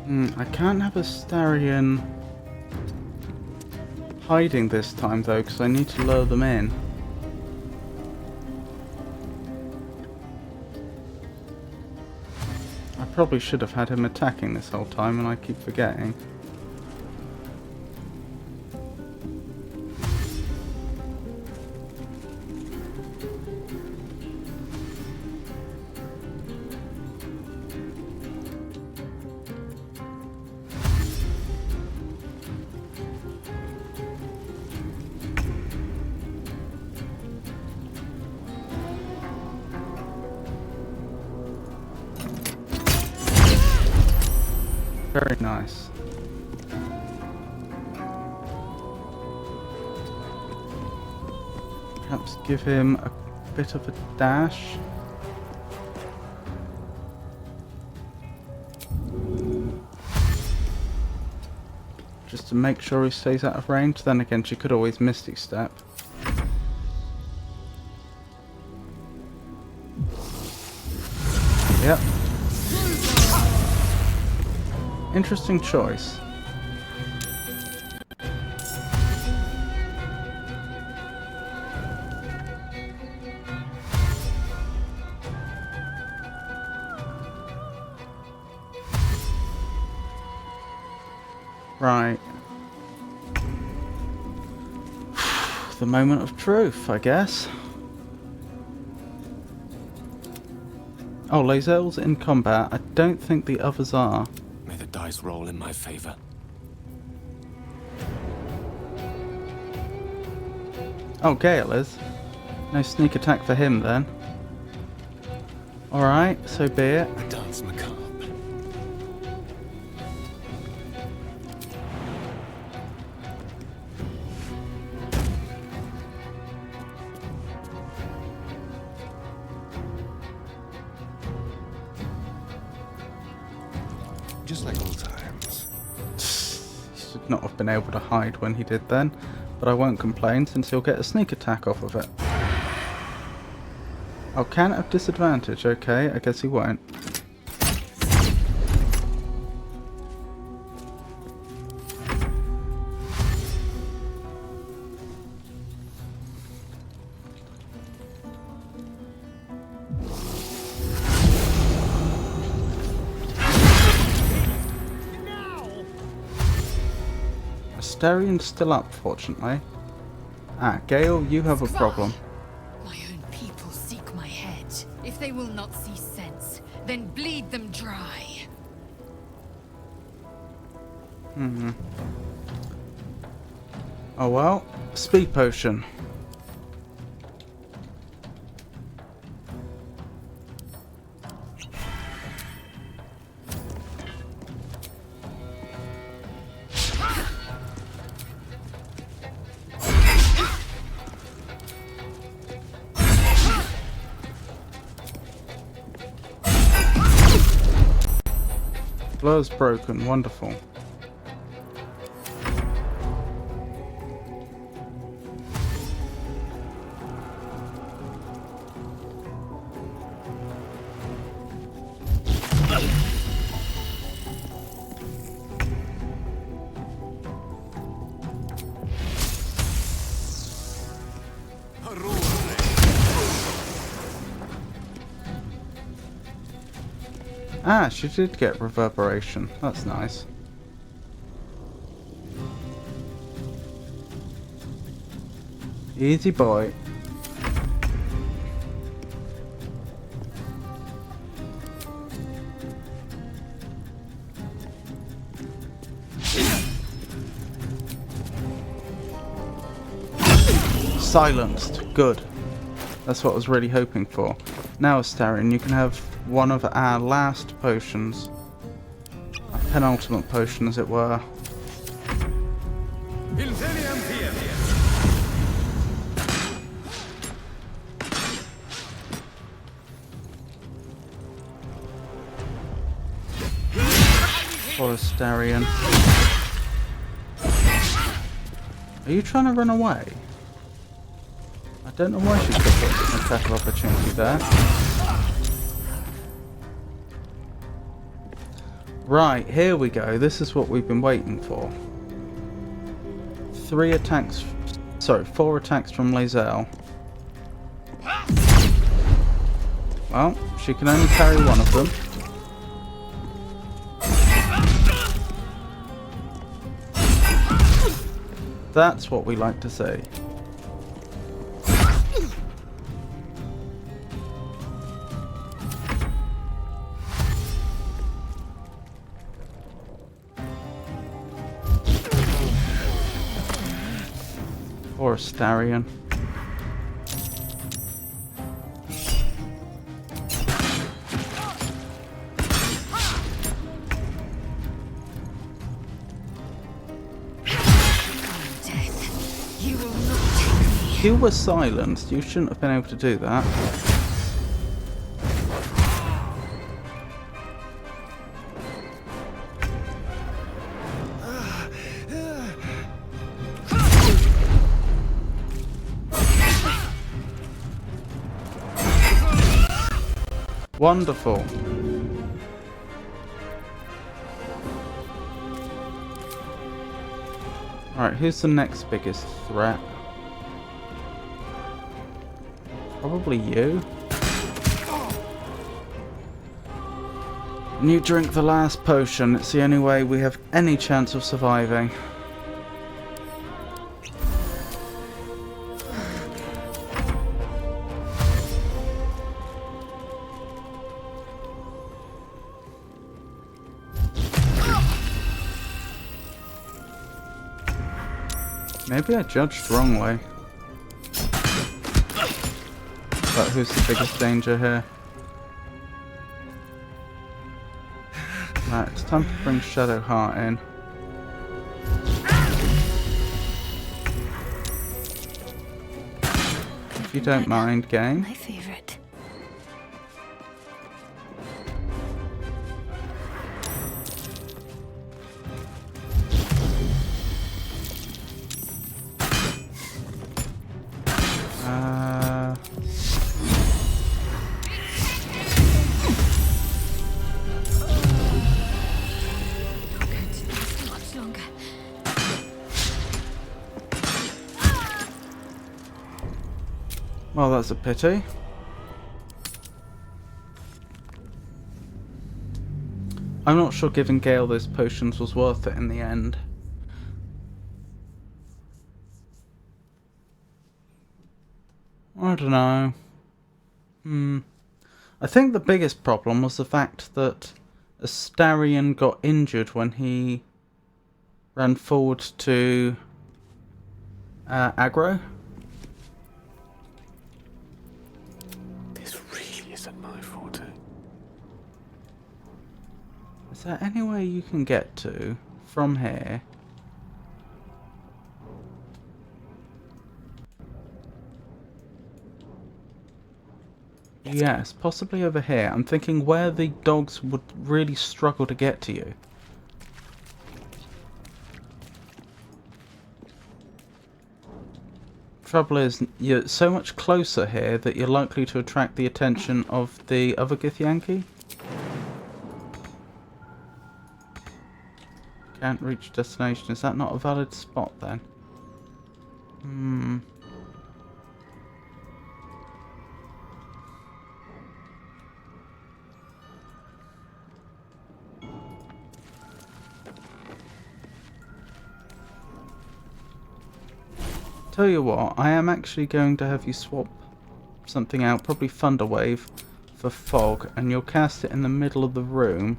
I can't have Astarion hiding this time though, because I need to lure them in. I probably should have had him attacking this whole time, and I keep forgetting. Very nice. Perhaps give him a bit of a dash. Just to make sure he stays out of range. Then again, she could always Misty Step. Yep. Interesting choice. Right. The moment of truth, I guess. Oh, Lae'zel's in combat. I don't think the others are. May the dice roll in my favor. Oh, Gale is. No sneak attack for him then. Alright, so be it. A dance macabre. Just like old times. He should not have been able to hide when he did then, but I won't complain since he'll get a sneak attack off of it. Oh, can it have disadvantage? Okay, I guess he won't. Astarion's still up, fortunately. Ah, Gale, you have a problem. My own people seek my head. If they will not see sense, then bleed them dry. Oh well, speed potion. Blur's broken, wonderful. Ah, she did get reverberation. That's nice. Easy boy. Silenced. Good. That's what I was really hoping for. Now, Astarion, you can have one of our last potions. A penultimate potion, as it were. For Astarion. Are you trying to run away? I don't know why she took an attack of opportunity there. Right, here we go. This is what we've been waiting for. 4 attacks from Lae'zel. Well, she can only carry one of them. That's what we like to see. Or a Starion. You were silenced. You shouldn't have been able to do that. Wonderful. Alright, who's the next biggest threat? Probably you. And you drink the last potion. It's the only way we have any chance of surviving. Maybe I judged wrongly. But who's the biggest danger here? Right, it's time to bring Shadowheart in. If you don't mind, game. My favorite. Well, that's a pity. I'm not sure giving Gale those potions was worth it in the end. I don't know. I think the biggest problem was the fact that Astarion got injured when he ran forward to aggro. This really isn't my forte. Is there any way you can get to from here? Yes, possibly over here. I'm thinking where the dogs would really struggle to get to you. Trouble is, you're so much closer here that you're likely to attract the attention of the other Githyanki. Can't reach destination. Is that not a valid spot then? Tell you what, I am actually going to have you swap something out, probably Thunderwave, for Fog, and you'll cast it in the middle of the room.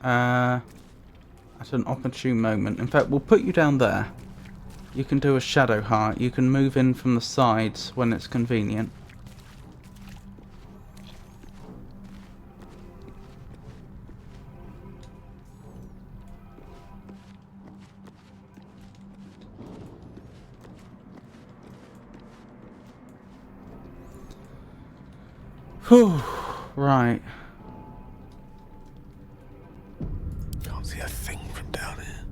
At an opportune moment. In fact, we'll put you down there. You can do a Shadowheart. You can move in from the sides when it's convenient. Whew, right. Can't see a thing from down here.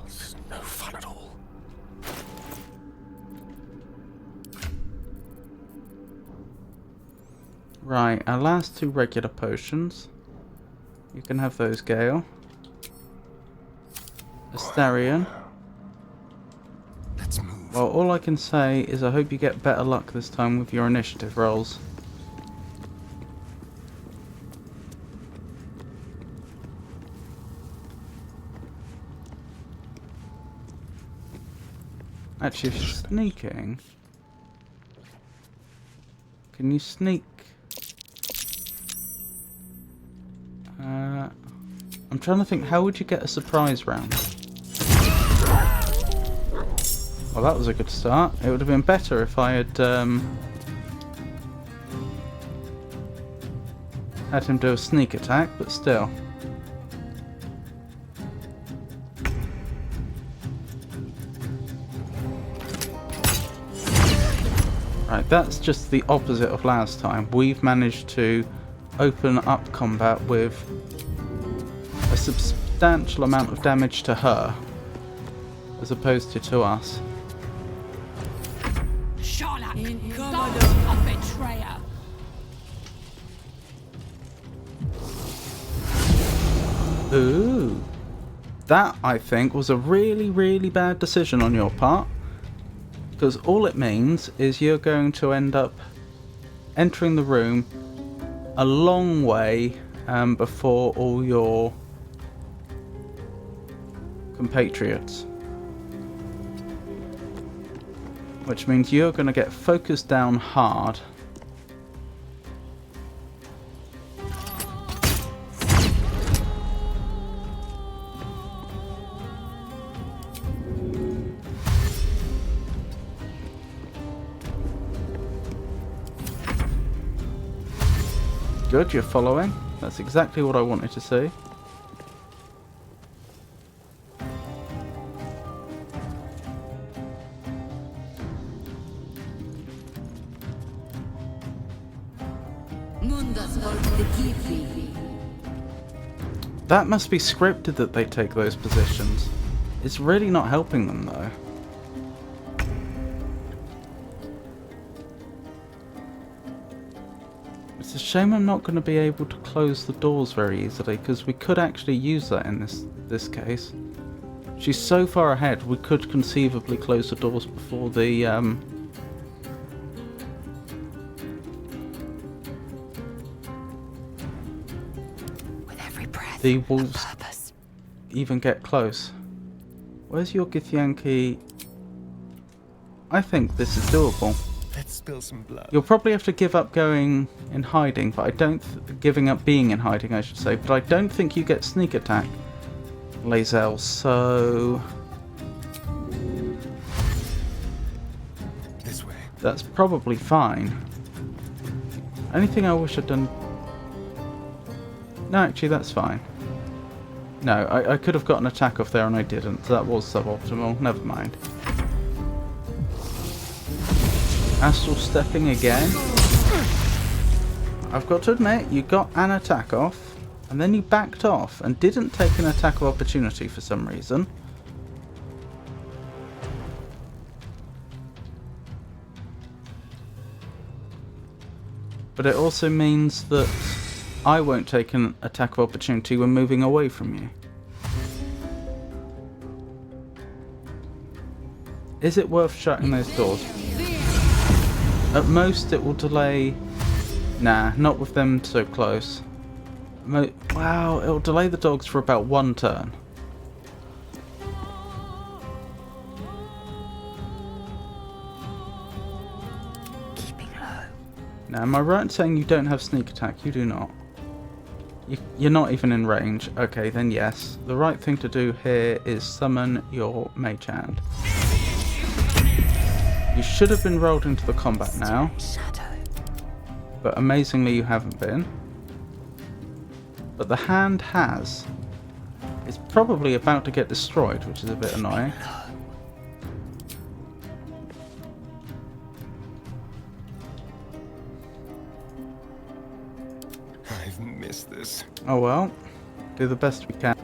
This is no fun at all. Right, our last 2 regular potions. You can have those, Gale. Astarion. Let's move. Well, all I can say is I hope you get better luck this time with your initiative rolls. Actually, if you're sneaking... Can you sneak? I'm trying to think, how would you get a surprise round? Well, that was a good start. It would have been better if I had had him do a sneak attack, but still. Right, that's just the opposite of last time. We've managed to open up combat with a substantial amount of damage to her, as opposed to us. Hshar'lak, a betrayer. Ooh. That, I think, was a really, really bad decision on your part. Because all it means is you're going to end up entering the room a long way before all your compatriots. Which means you're going to get focused down hard. Good, you're following. That's exactly what I wanted to see. That must be scripted that they take those positions. It's really not helping them though. It's a shame I'm not going to be able to close the doors very easily, because we could actually use that in this case. She's so far ahead, we could conceivably close the doors before the the wolves even get close. Where's your Githyanki? I think this is doable. Let's spill some blood. You'll probably have to give up going in hiding, but I don't giving up being in hiding, I should say. But I don't think you get sneak attack, Lae'zel. So this way. That's probably fine. Anything I wish I'd done? No, actually, that's fine. No, I could have got an attack off there and I didn't. That was suboptimal. Never mind. Astral stepping again. I've got to admit, you got an attack off, and then you backed off and didn't take an attack of opportunity for some reason. But it also means that I won't take an attack of opportunity when moving away from you. Is it worth shutting those doors? At most it will delay... Nah, not with them so close. Wow, it'll delay the dogs for about 1 turn. Keeping low. Now, am I right in saying you don't have sneak attack? You do not. You're not even in range. Okay, then yes. The right thing to do here is summon your mage hand. You should have been rolled into the combat now. But amazingly you haven't been. But the hand has. It's probably about to get destroyed, which is a bit annoying. I've missed this. Oh well. Do the best we can.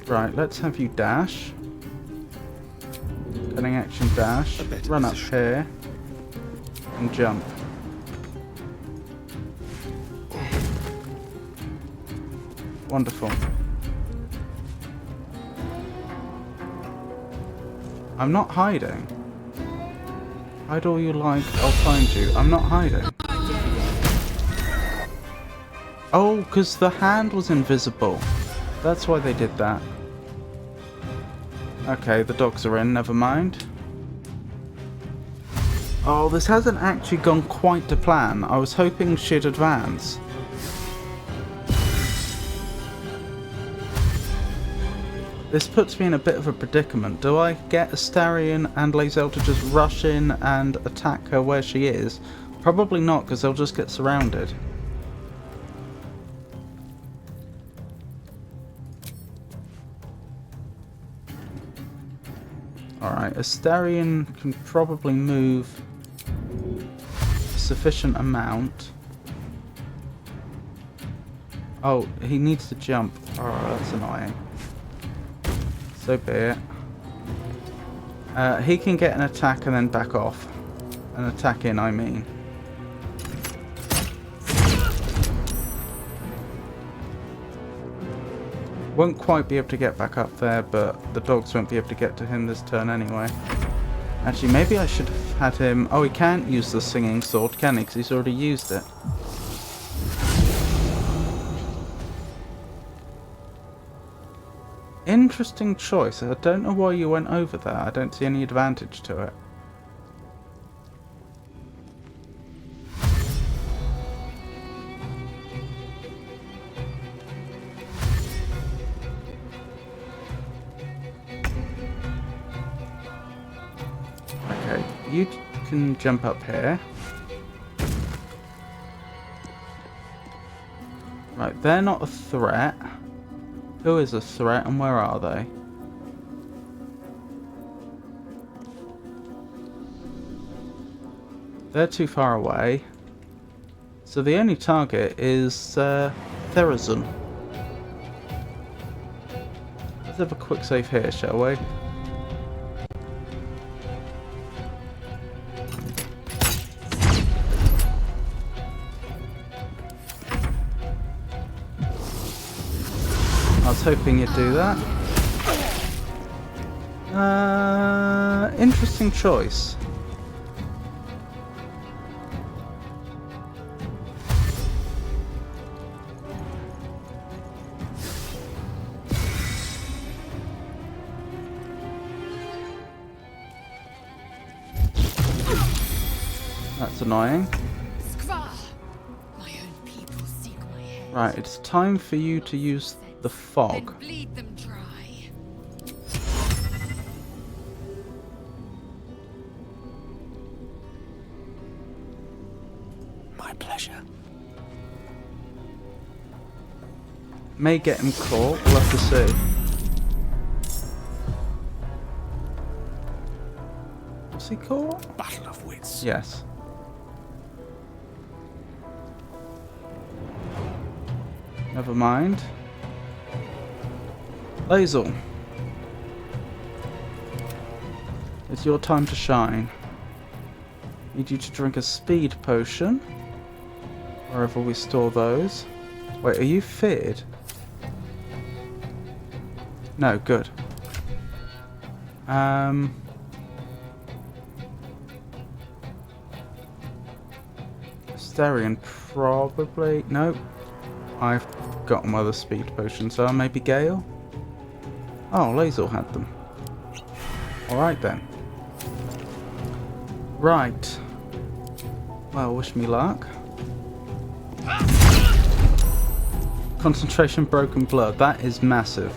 Right, let's have you dash. Cutting action dash. Run up here. And jump. Wonderful. I'm not hiding. Hide all you like, I'll find you. I'm not hiding. Oh, because the hand was invisible. That's why they did that. Okay, the dogs are in, never mind. Oh, this hasn't actually gone quite to plan. I was hoping she'd advance. This puts me in a bit of a predicament. Do I get Astarion and Lae'zel to just rush in and attack her where she is? Probably not, because they'll just get surrounded. Alright, Astarion can probably move a sufficient amount. Oh, he needs to jump. Oh, that's annoying. So be it. He can get an attack and then back off. An attack in, I mean. Won't quite be able to get back up there, but the dogs won't be able to get to him this turn anyway. Actually, maybe I should have had him... Oh, he can't use the singing sword, can he? Because he's already used it. Interesting choice. I don't know why you went over there. I don't see any advantage to it. Okay, you can jump up here. Right, they're not a threat. Who is a threat and where are they? They're too far away. So the only target is Therazun. Let's have a quick save here, shall we? I was hoping you'd do that. Interesting choice. That's annoying. Right, it's time for you to use the fog. Bleed them dry. My pleasure. May get him caught, we'll have to see. Was he caught? Battle of wits. Yes. Never mind. Lae'zel, it's your time to shine. Need you to drink a speed potion. Wherever we store those. Wait, are you feared? No, good. Astarion probably... Nope. I've got my other speed potions, so maybe Gale? Oh, Lae'zel had them. Alright then. Right. Well, wish me luck. Concentration broken blood. That is massive.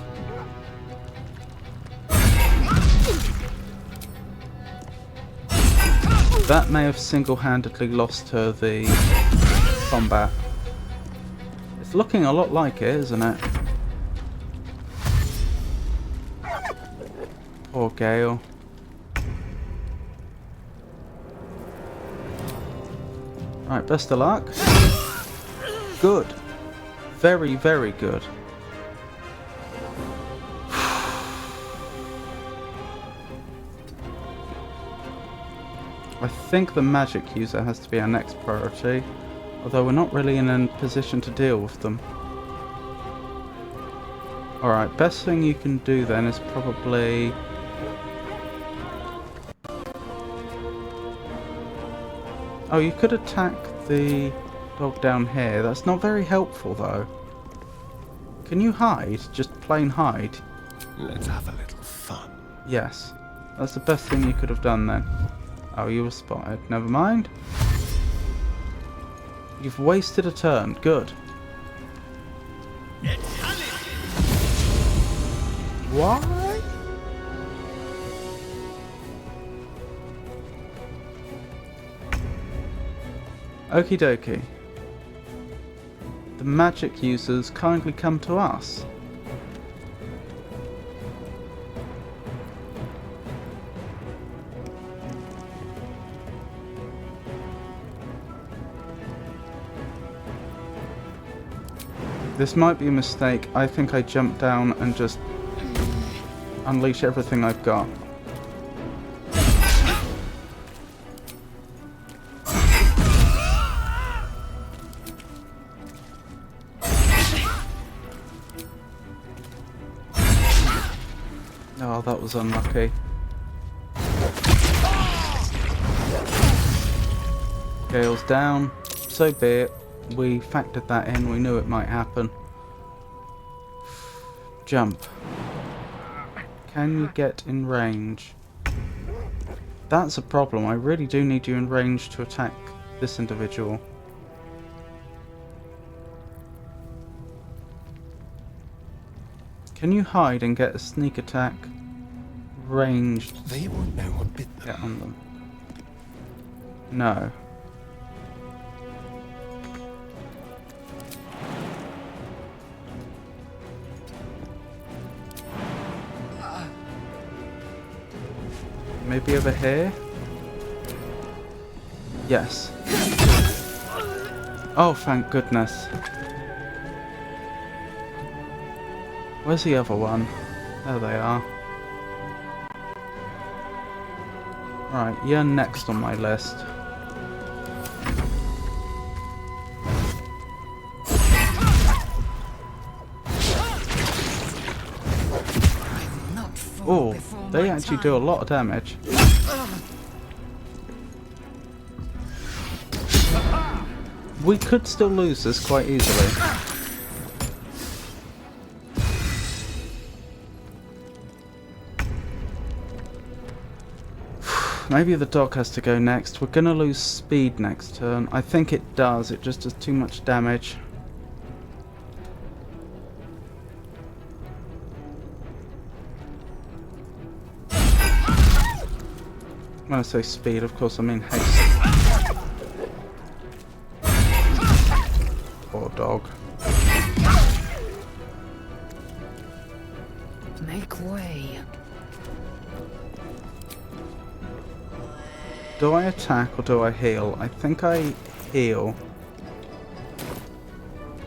That may have single-handedly lost her the combat. It's looking a lot like it, isn't it? Poor Gale. Right, best of luck. Good. Very, very good. I think the magic user has to be our next priority, although we're not really in a position to deal with them. Alright, best thing you can do then is probably... Oh, you could attack the dog down here. That's not very helpful though. Can you hide? Just plain hide? Let's have a little fun. Yes. That's the best thing you could have done then. Oh, you were spotted. Never mind. You've wasted a turn. Good. Why? Okie dokie. The magic users kindly come to us. This might be a mistake. I think I jump down and just unleash everything I've got. Oh, that was unlucky. Gale's down. So be it. We factored that in. We knew it might happen. Jump. Can you get in range? That's a problem. I really do need you in range to attack this individual. Can you hide and get a sneak attack ranged? They won't know what bit them. Get on them. No. Maybe over here? Yes. Oh, thank goodness. Where's the other one? There they are. Right, you're next on my list. Oh, they actually do a lot of damage. We could still lose this quite easily. Maybe the dog has to go next. We're gonna lose speed next turn. I think it does. It just does too much damage. When I say speed, of course I mean haste. Poor dog. Make way. Do I attack or do I heal? I think I heal.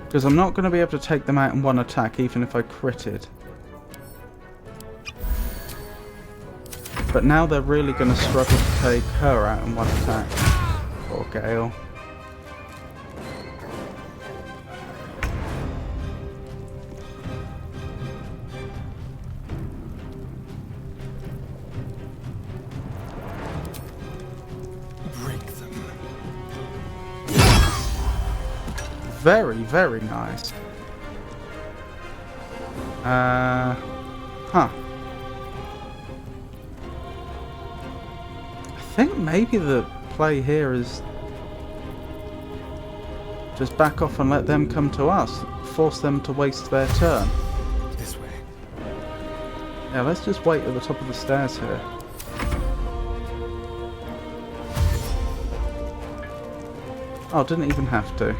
Because I'm not going to be able to take them out in one attack, even if I critted. But now they're really going to struggle to take her out in one attack. Poor Gale. Break them. Very, very nice. Huh. I think maybe the play here is just back off and let them come to us. Force them to waste their turn. This way. Yeah, let's just wait at the top of the stairs here. Oh, didn't even have to.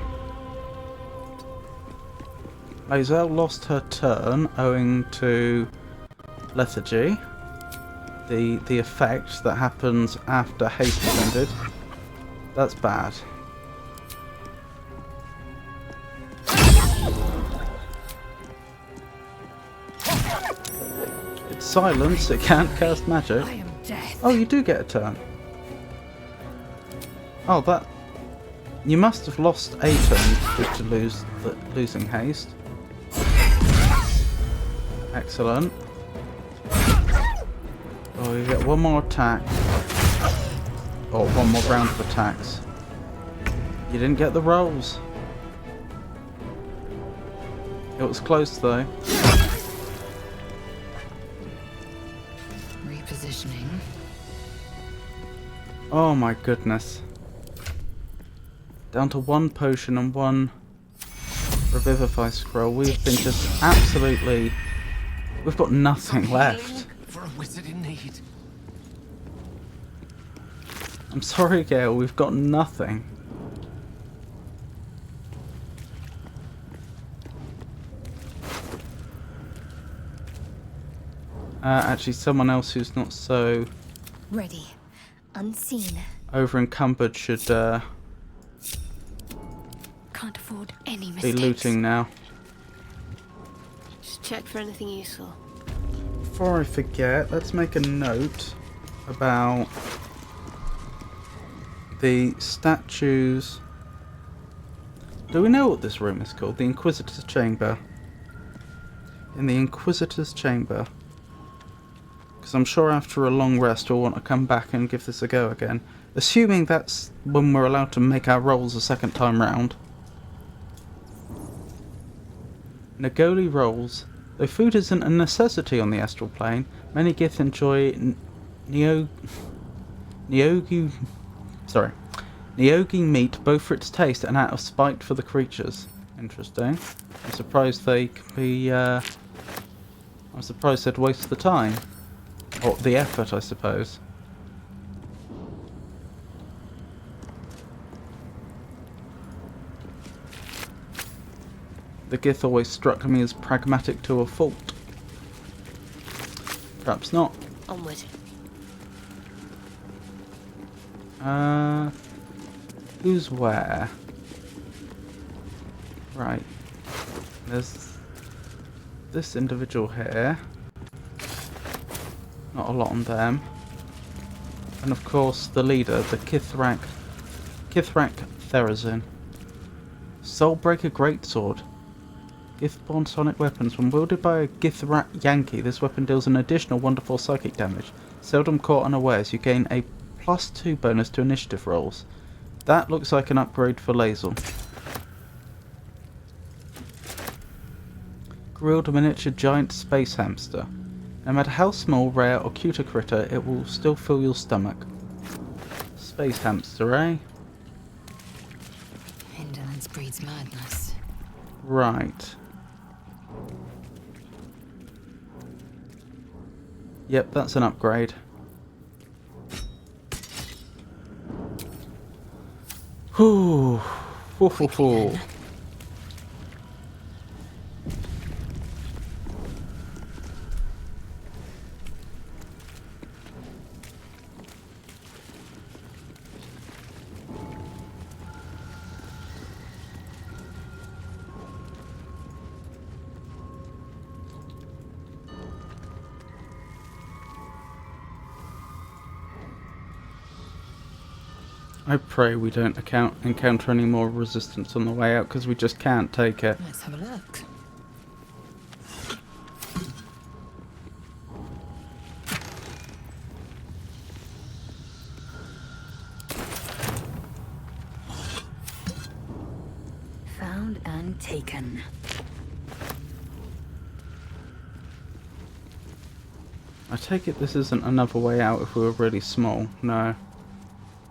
Lae'zel lost her turn owing to lethargy. The effect that happens after haste is ended. That's bad. It's silenced, it can't cast magic. Oh, you do get a turn. Oh, that... You must have lost a turn just to losing haste. Excellent. Oh, you get one more attack. Or one more round of attacks. You didn't get the rolls. It was close though. Repositioning. Oh my goodness. Down to one potion and one Revivify scroll. We've been just absolutely... We've got nothing left. For a wizard in need. I'm sorry, Gale, we've got nothing. Actually, someone else who's not so... Ready. Unseen. over encumbered should Can't afford any be mistakes. looting now. Just check for anything useful. Before I forget, let's make a note about the statues. Do we know what this room is called? The Inquisitor's Chamber. In the Inquisitor's Chamber. Because I'm sure after a long rest we'll want to come back and give this a go again. Assuming that's when we're allowed to make our rolls a second time round. Nagoli rolls. Though food isn't a necessity on the astral plane, many Gith enjoy Neogi meat both for its taste and out of spite for the creatures. Interesting. I'm surprised they can be... I'm surprised they'd waste the time. Or the effort, I suppose. The Gith always struck me as pragmatic to a fault. Perhaps not. Onward. Who's where? Right. There's this individual here. Not a lot on them. And of course the leader, the Kithrak Therazin. Soulbreaker Greatsword. Gith-born sonic weapons. When wielded by a Githrak Yankee, this weapon deals an additional 1d4 psychic damage. Seldom caught unawares, you gain a +2 bonus to initiative rolls. That looks like an upgrade for Lae'zel. Grilled miniature giant space hamster. No matter how small, rare or cute a critter, it will still fill your stomach. Space hamster, eh? Indolence breeds madness. Right. Yep, that's an upgrade. Whew. Whew. I pray we don't encounter any more resistance on the way out, because we just can't take it. Let's have a look. Found and taken. I take it this isn't another way out if we were really small. No.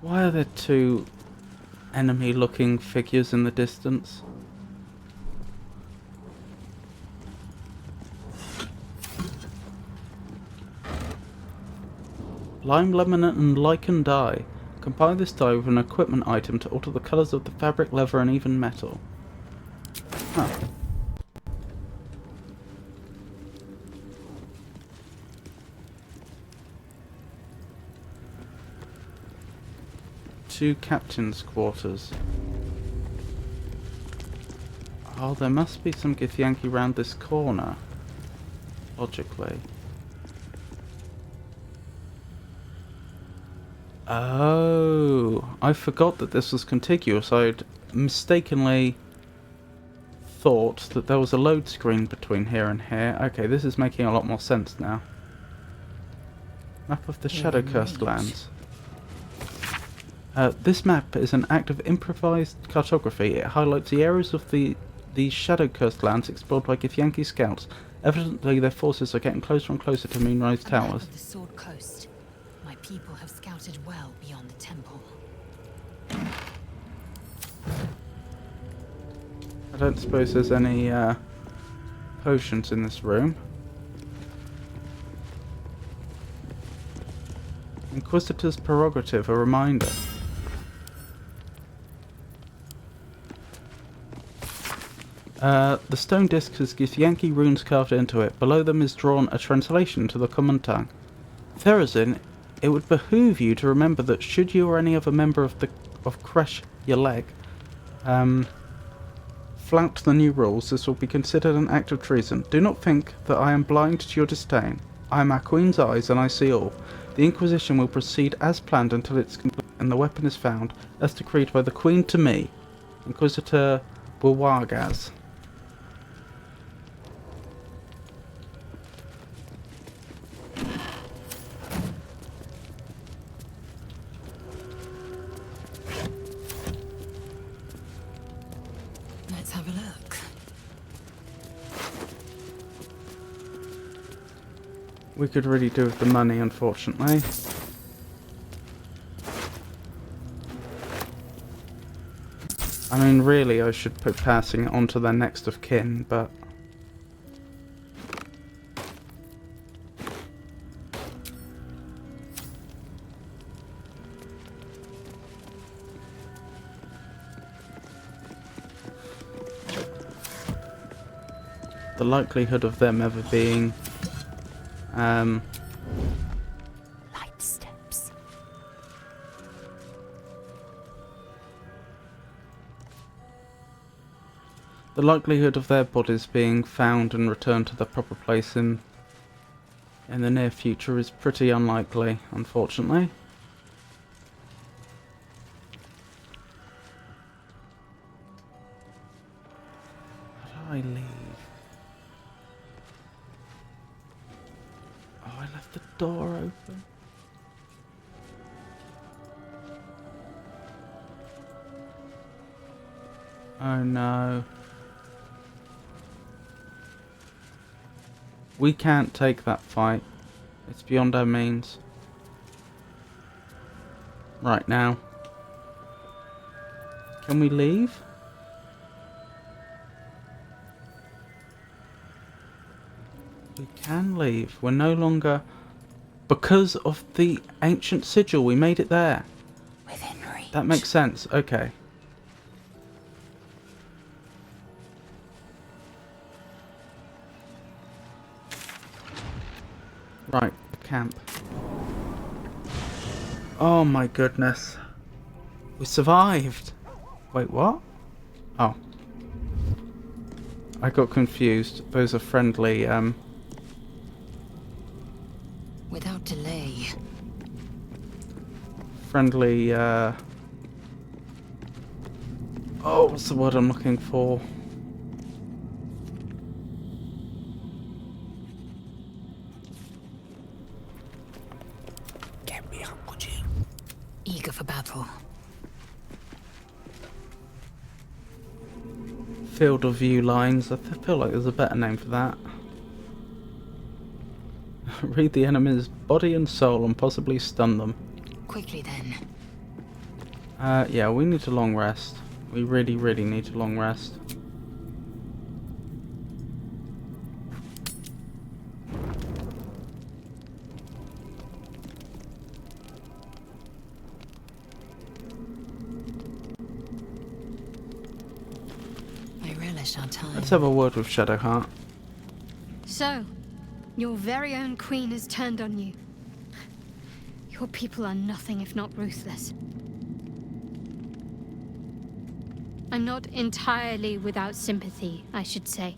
Why are there two enemy-looking figures in the distance? Lime, lemon and lichen dye. Combine this dye with an equipment item to alter the colours of the fabric, leather and even metal. Huh. Two captain's quarters. Oh, there must be some Githyanki round this corner. Logically. Oh, I forgot that this was contiguous. I'd mistakenly thought that there was a load screen between here and here. Okay, this is making a lot more sense now. Map of the Shadow Cursed lands. This map is an act of improvised cartography. It highlights the areas of the Shadow Cursed lands explored by Githyanki scouts. Evidently, their forces are getting closer and closer to Moonrise Towers. The Sword Coast. My people have scouted well beyond the temple. I don't suppose there's any potions in this room. Inquisitor's Prerogative, a reminder. The stone disc has Githyanki runes carved into it. Below them is drawn a translation to the common tongue. Therazin, it would behoove you to remember that should you or any other member of Hshar'lak flout the new rules, this will be considered an act of treason. Do not think that I am blind to your disdain. I am our Queen's eyes and I see all. The Inquisition will proceed as planned until it's complete and the weapon is found, as decreed by the Queen to me, Inquisitor Bulwargaz. Let's have a look. We could really do with the money, unfortunately. I mean, really, I should put passing it on to their next of kin, but... the likelihood of them ever being... Light steps. the likelihood of their bodies being found and returned to their proper place in the near future is pretty unlikely, unfortunately. How do I leave? Oh, I left the door open. Oh no. We can't take that fight. It's beyond our means. Right now. Can we leave? We can leave. We're no longer... because of the ancient sigil, we made it there. Within reach. That makes sense. Okay. Right, camp. Oh my goodness. We survived. Wait, what? Oh. I got confused. Those are friendly, Without delay. friendly, oh, what's the word I'm looking for? Get me up, would you? Eager for battle. Field of view lines. I feel like there's a better name for that. Read the enemy's body and soul and possibly stun them. Quickly then. Yeah, we need a long rest. We really, really need a long rest. I relish our time. Let's have a word with Shadowheart. So, your very own queen has turned on you. Your people are nothing if not ruthless. I'm not entirely without sympathy, I should say.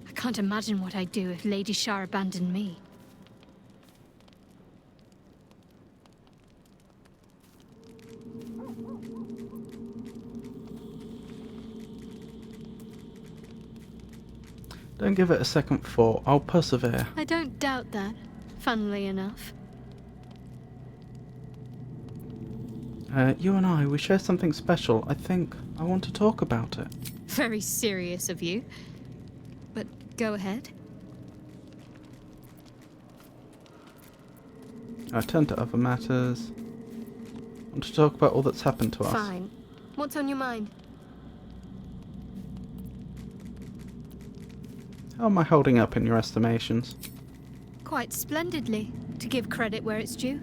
I can't imagine what I'd do if Lady Shar abandoned me. Don't give it a second thought. I'll persevere. I don't doubt that, funnily enough. You and I, we share something special. I think I want to talk about it. Very serious of you. But go ahead. I turn to other matters. I want to talk about all that's happened to us. Fine. What's on your mind? How am I holding up in your estimations? Quite splendidly, to give credit where it's due.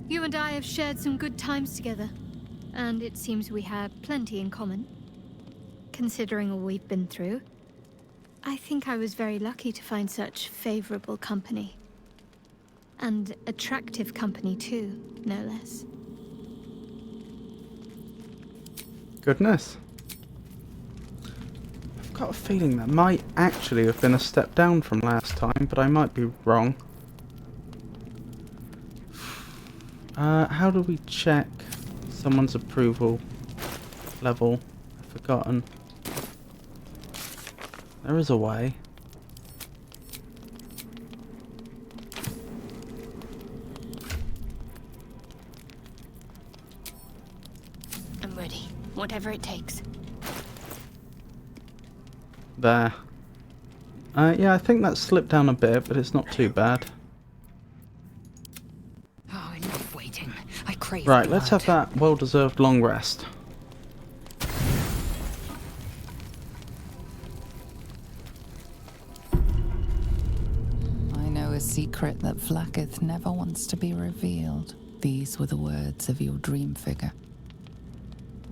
You and I have shared some good times together, and it seems we have plenty in common. Considering all we've been through, I think I was very lucky to find such favorable company. And attractive company too, no less. Goodness. I've got a feeling that might actually have been a step down from last time, but I might be wrong. How do we check someone's approval level? I've forgotten. There is a way. I'm ready. Whatever it takes. There. Yeah, I think that slipped down a bit, but it's not too bad. Oh, enough waiting. I crave Right, blood. let's have that well-deserved long rest. I know a secret that Vlaakith never wants to be revealed. These were the words of your dream figure.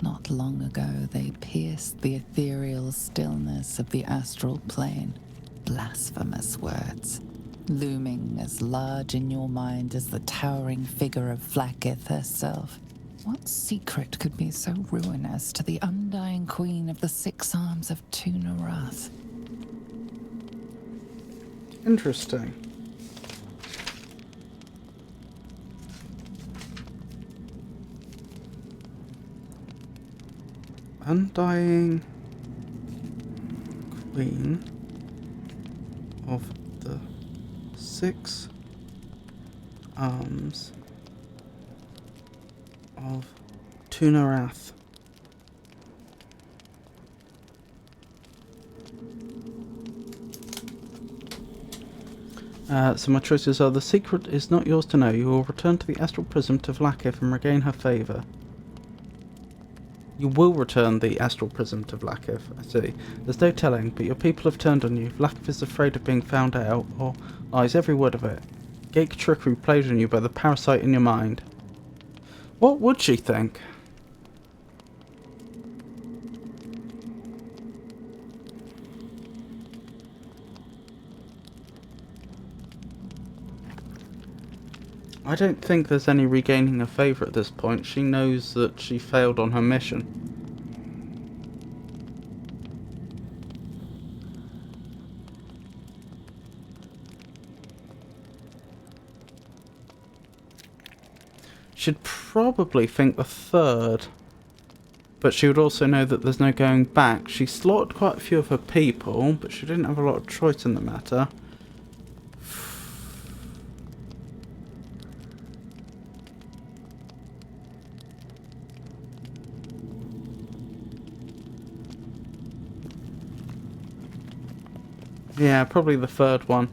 Not long ago, they pierced the ethereal stillness of the astral plane. Blasphemous words, looming as large in your mind as the towering figure of Vlaakith herself. What secret could be so ruinous to the undying queen of the six arms of Tunarath? Interesting. Undying queen of the six arms of Tunarath. So my choices are: the secret is not yours to know. You will return to the astral prism to Vlaakith and regain her favour. You will return the astral prism to Vlaakith, I see. There's no telling, but your people have turned on you. Vlaakith is afraid of being found out, or lies every word of it. Geek trickery played on you by the parasite in your mind. What would she think? I don't think there's any regaining her favour at this point. She knows that she failed on her mission. She'd probably think the third, but she would also know that there's no going back. She slaughtered quite a few of her people, but she didn't have a lot of choice in the matter. Yeah, probably the third one.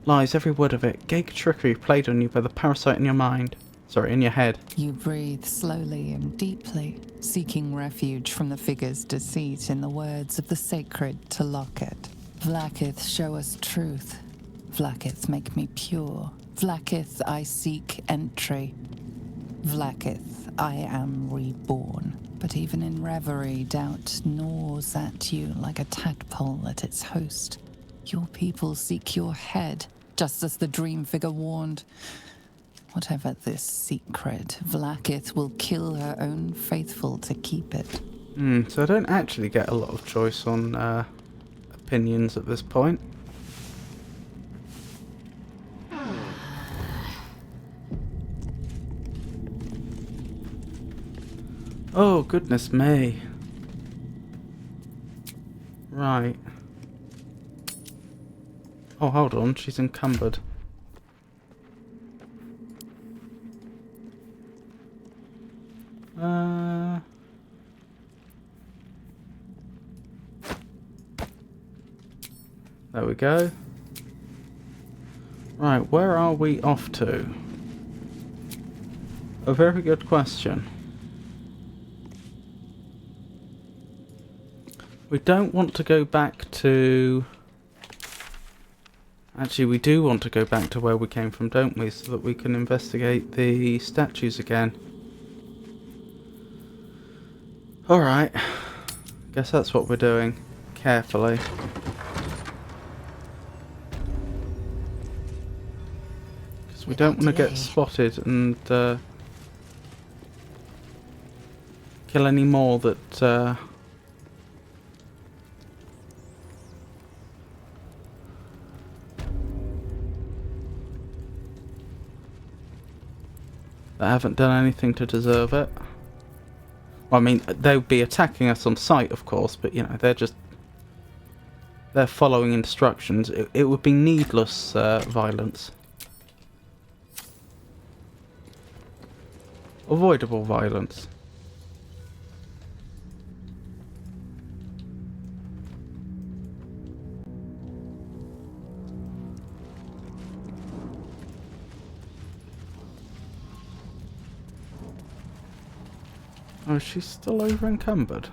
Lies, every word of it. Geek trickery played on you by the parasite in your mind. Sorry, in your head. You breathe slowly and deeply, seeking refuge from the figure's deceit in the words of the sacred Hshar'lak. Vlaakith, show us truth. Vlaakith, make me pure. Vlaakith, I seek entry. Vlaakith, I am reborn. But even in reverie, doubt gnaws at you like a tadpole at its host. Your people seek your head, just as the dream figure warned. Whatever this secret, Vlaakith will kill her own faithful to keep it. So I don't actually get a lot of choice on opinions at this point. Oh, goodness me. Right. Oh, hold on, she's encumbered. There we go. Right, where are we off to? A very good question. We don't want to go back to... Actually, we do want to go back to where we came from, don't we? So that we can investigate the statues again. Alright. Guess that's what we're doing. Carefully. Because we don't want to get spotted and kill any more that... that haven't done anything to deserve it. Well, I mean, they would be attacking us on sight, of course, but, you know, they're following instructions. It would be needless violence. Avoidable violence. Oh, she's still over encumbered.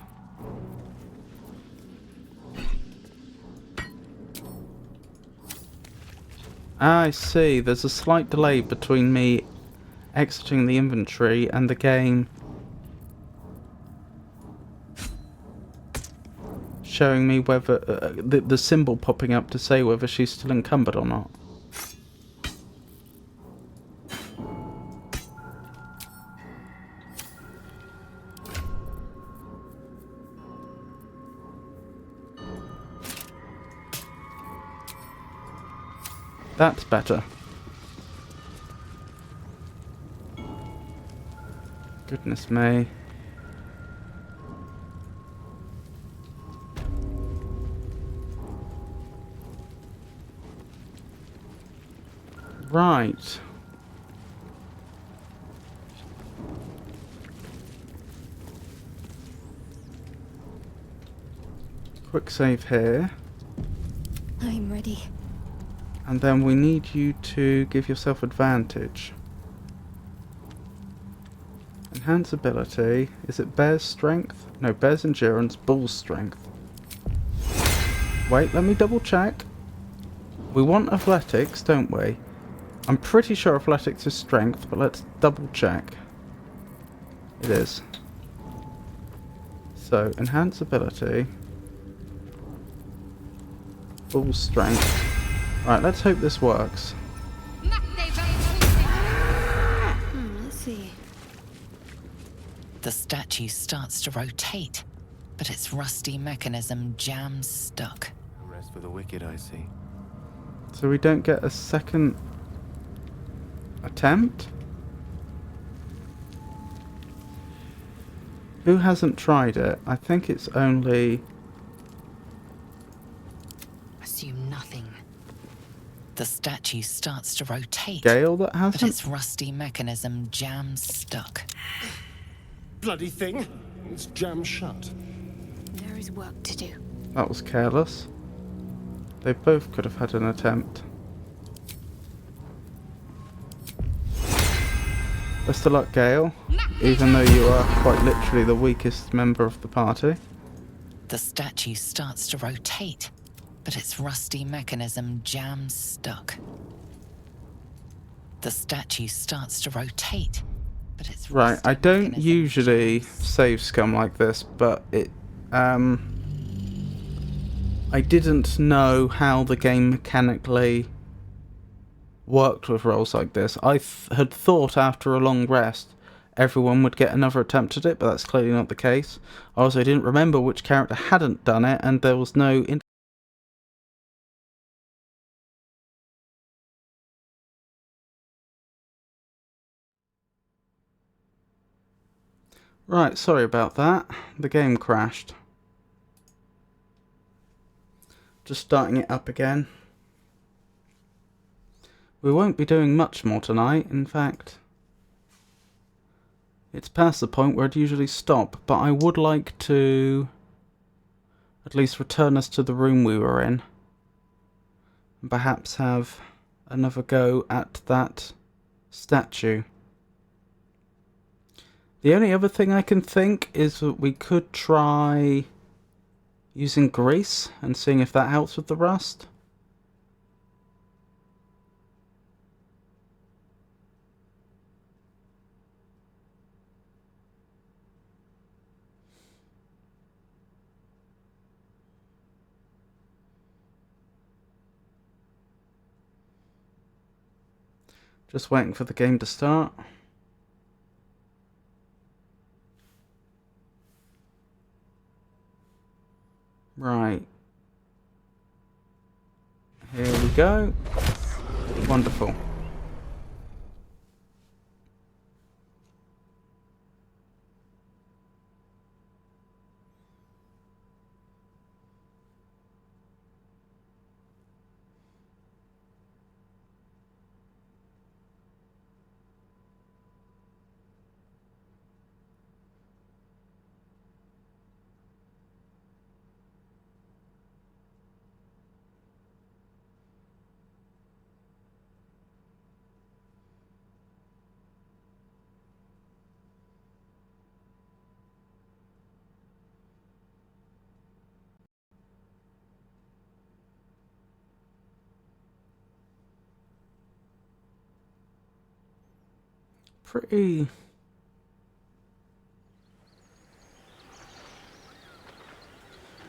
Ah, I see. There's a slight delay between me exiting the inventory and the game showing me whether the symbol popping up to say whether she's still encumbered or not. That's better. Goodness me. Right. Quick save here. I'm ready. And then we need you to give yourself advantage. Enhance ability. Is it bear's strength? No, bear's endurance, bull's strength. Wait, let me double check. We want athletics, don't we? I'm pretty sure athletics is strength, but let's double check. It is. So, enhance ability. Bull's strength. Right, let's hope this works. Let's see. The statue starts to rotate, but its rusty mechanism jams stuck. Rest for the wicked, I see. So we don't get a second attempt? Who hasn't tried it? I think it's only... Assume nothing. The statue starts to rotate. Gale that hasn't? But its rusty mechanism jams stuck. Bloody thing! It's jammed shut. There is work to do. That was careless. They both could have had an attempt. Best of luck, Gale. Even though you are quite literally the weakest member of the party. The statue starts to rotate, but its rusty mechanism jams stuck. The statue starts to rotate, but its right, I don't usually save scum like this, but it I didn't know how the game mechanically worked with rolls like this. I had thought after a long rest everyone would get another attempt at it, but that's clearly not the case. I also didn't remember which character hadn't done it, and there was no... Right, sorry about that. The game crashed. Just starting it up again. We won't be doing much more tonight, in fact. It's past the point where I'd usually stop, but I would like to at least return us to the room we were in. And perhaps have another go at that statue. The only other thing I can think is that we could try using grease and seeing if that helps with the rust. Just waiting for the game to start. Right. Here we go. Wonderful.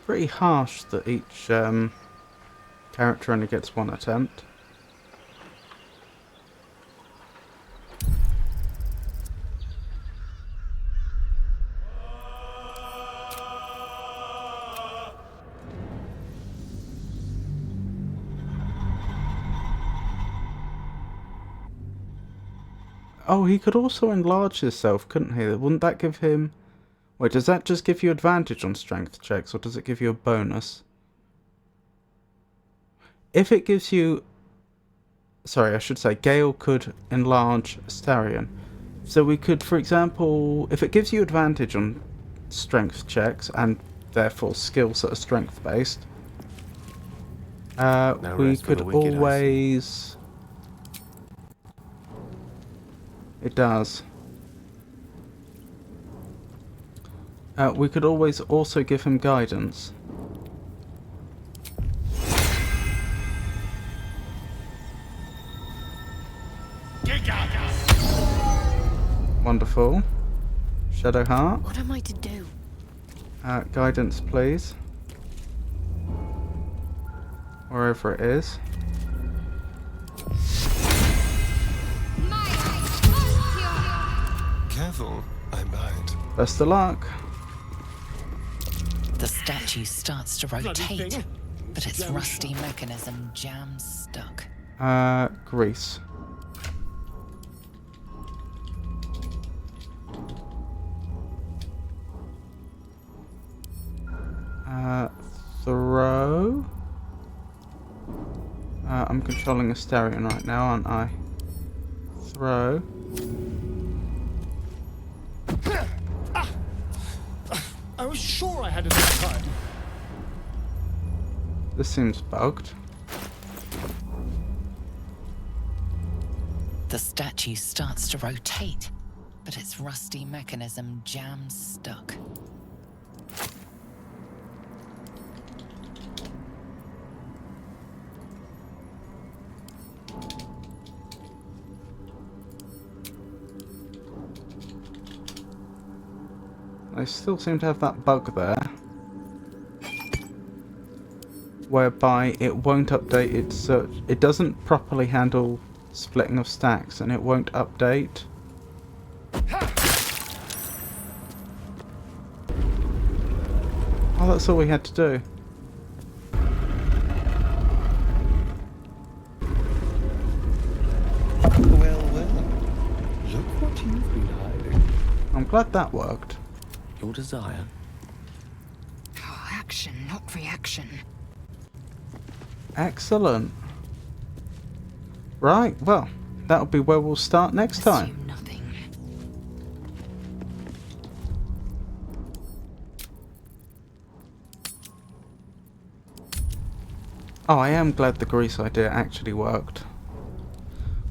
Pretty harsh that each character only gets one attempt. Oh, he could also enlarge himself, couldn't he? Wouldn't that give him... Wait, does that just give you advantage on strength checks, or does it give you a bonus? If it gives you... Sorry, I should say, Gale could enlarge Astarion. So we could, for example, if it gives you advantage on strength checks, and therefore skills that are strength-based, we could always... It does. We could always also give him guidance. Wonderful. Shadowheart. What am I to do? Guidance, please. Wherever it is. Careful, I'm behind. Best of luck. The statue starts to rotate, thing. but its rusty mechanism jams stuck. Grease. Throw. I'm controlling Astarion right now, aren't I? Throw. I was sure I had enough time. This seems bugged. The statue starts to rotate, but its rusty mechanism jams stuck. I still seem to have that bug there, whereby it won't update its search. It doesn't properly handle splitting of stacks, and it won't update. Oh, that's all we had to do. Well, look what you've been hiding. I'm glad that worked. Your desire. Oh, action, not reaction. Excellent. Right, well, that'll be where we'll start next time. Oh, I am glad the grease idea actually worked.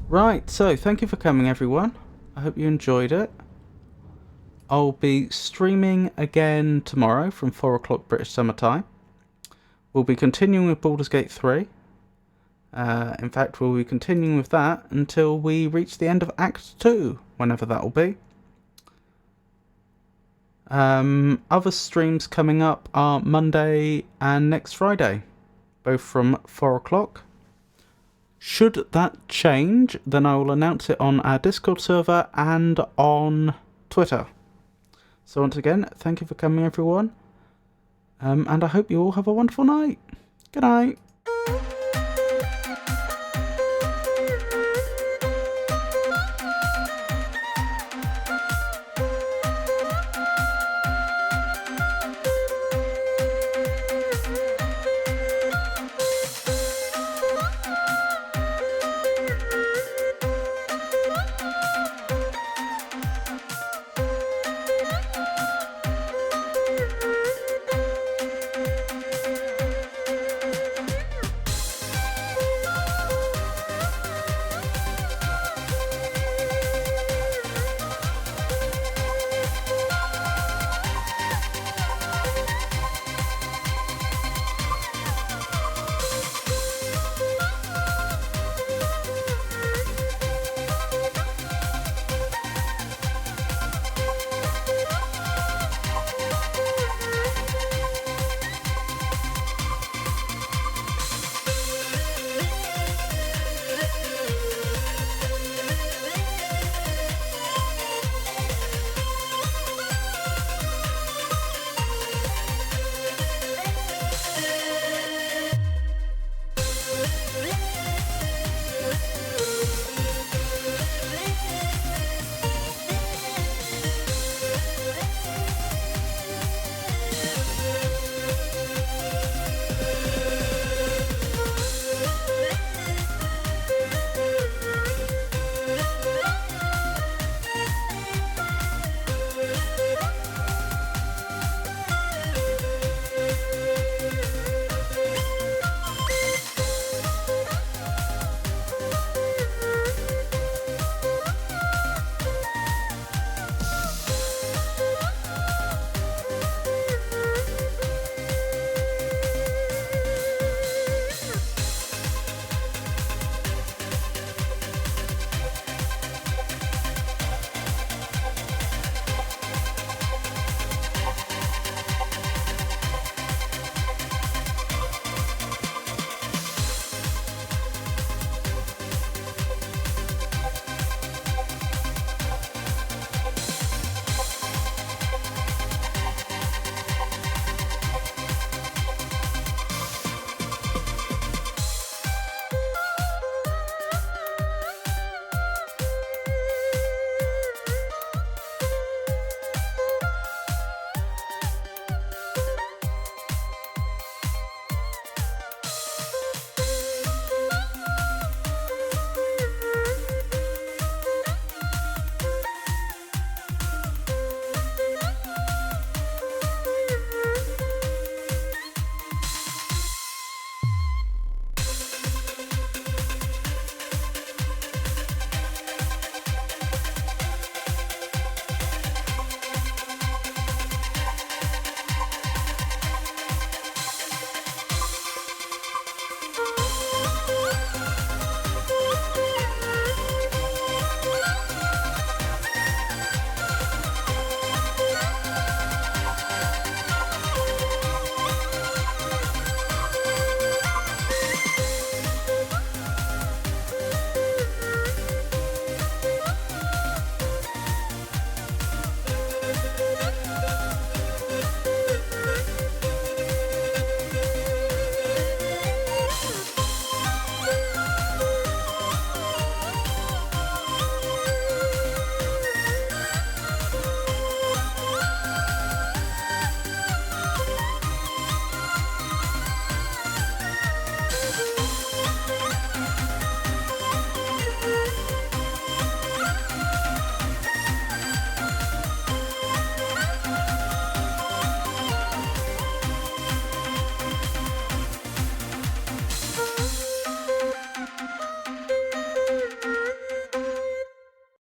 Right, so thank you for coming, everyone. I hope you enjoyed it. I'll be streaming again tomorrow from 4 o'clock British Summer Time. We'll be continuing with Baldur's Gate 3. In fact, we'll be continuing with that until we reach the end of Act 2, whenever that will be. Other streams coming up are Monday and next Friday, both from 4 o'clock. Should that change, then I will announce it on our Discord server and on Twitter. So once again, thank you for coming, everyone. And I hope you all have a wonderful night. Good night.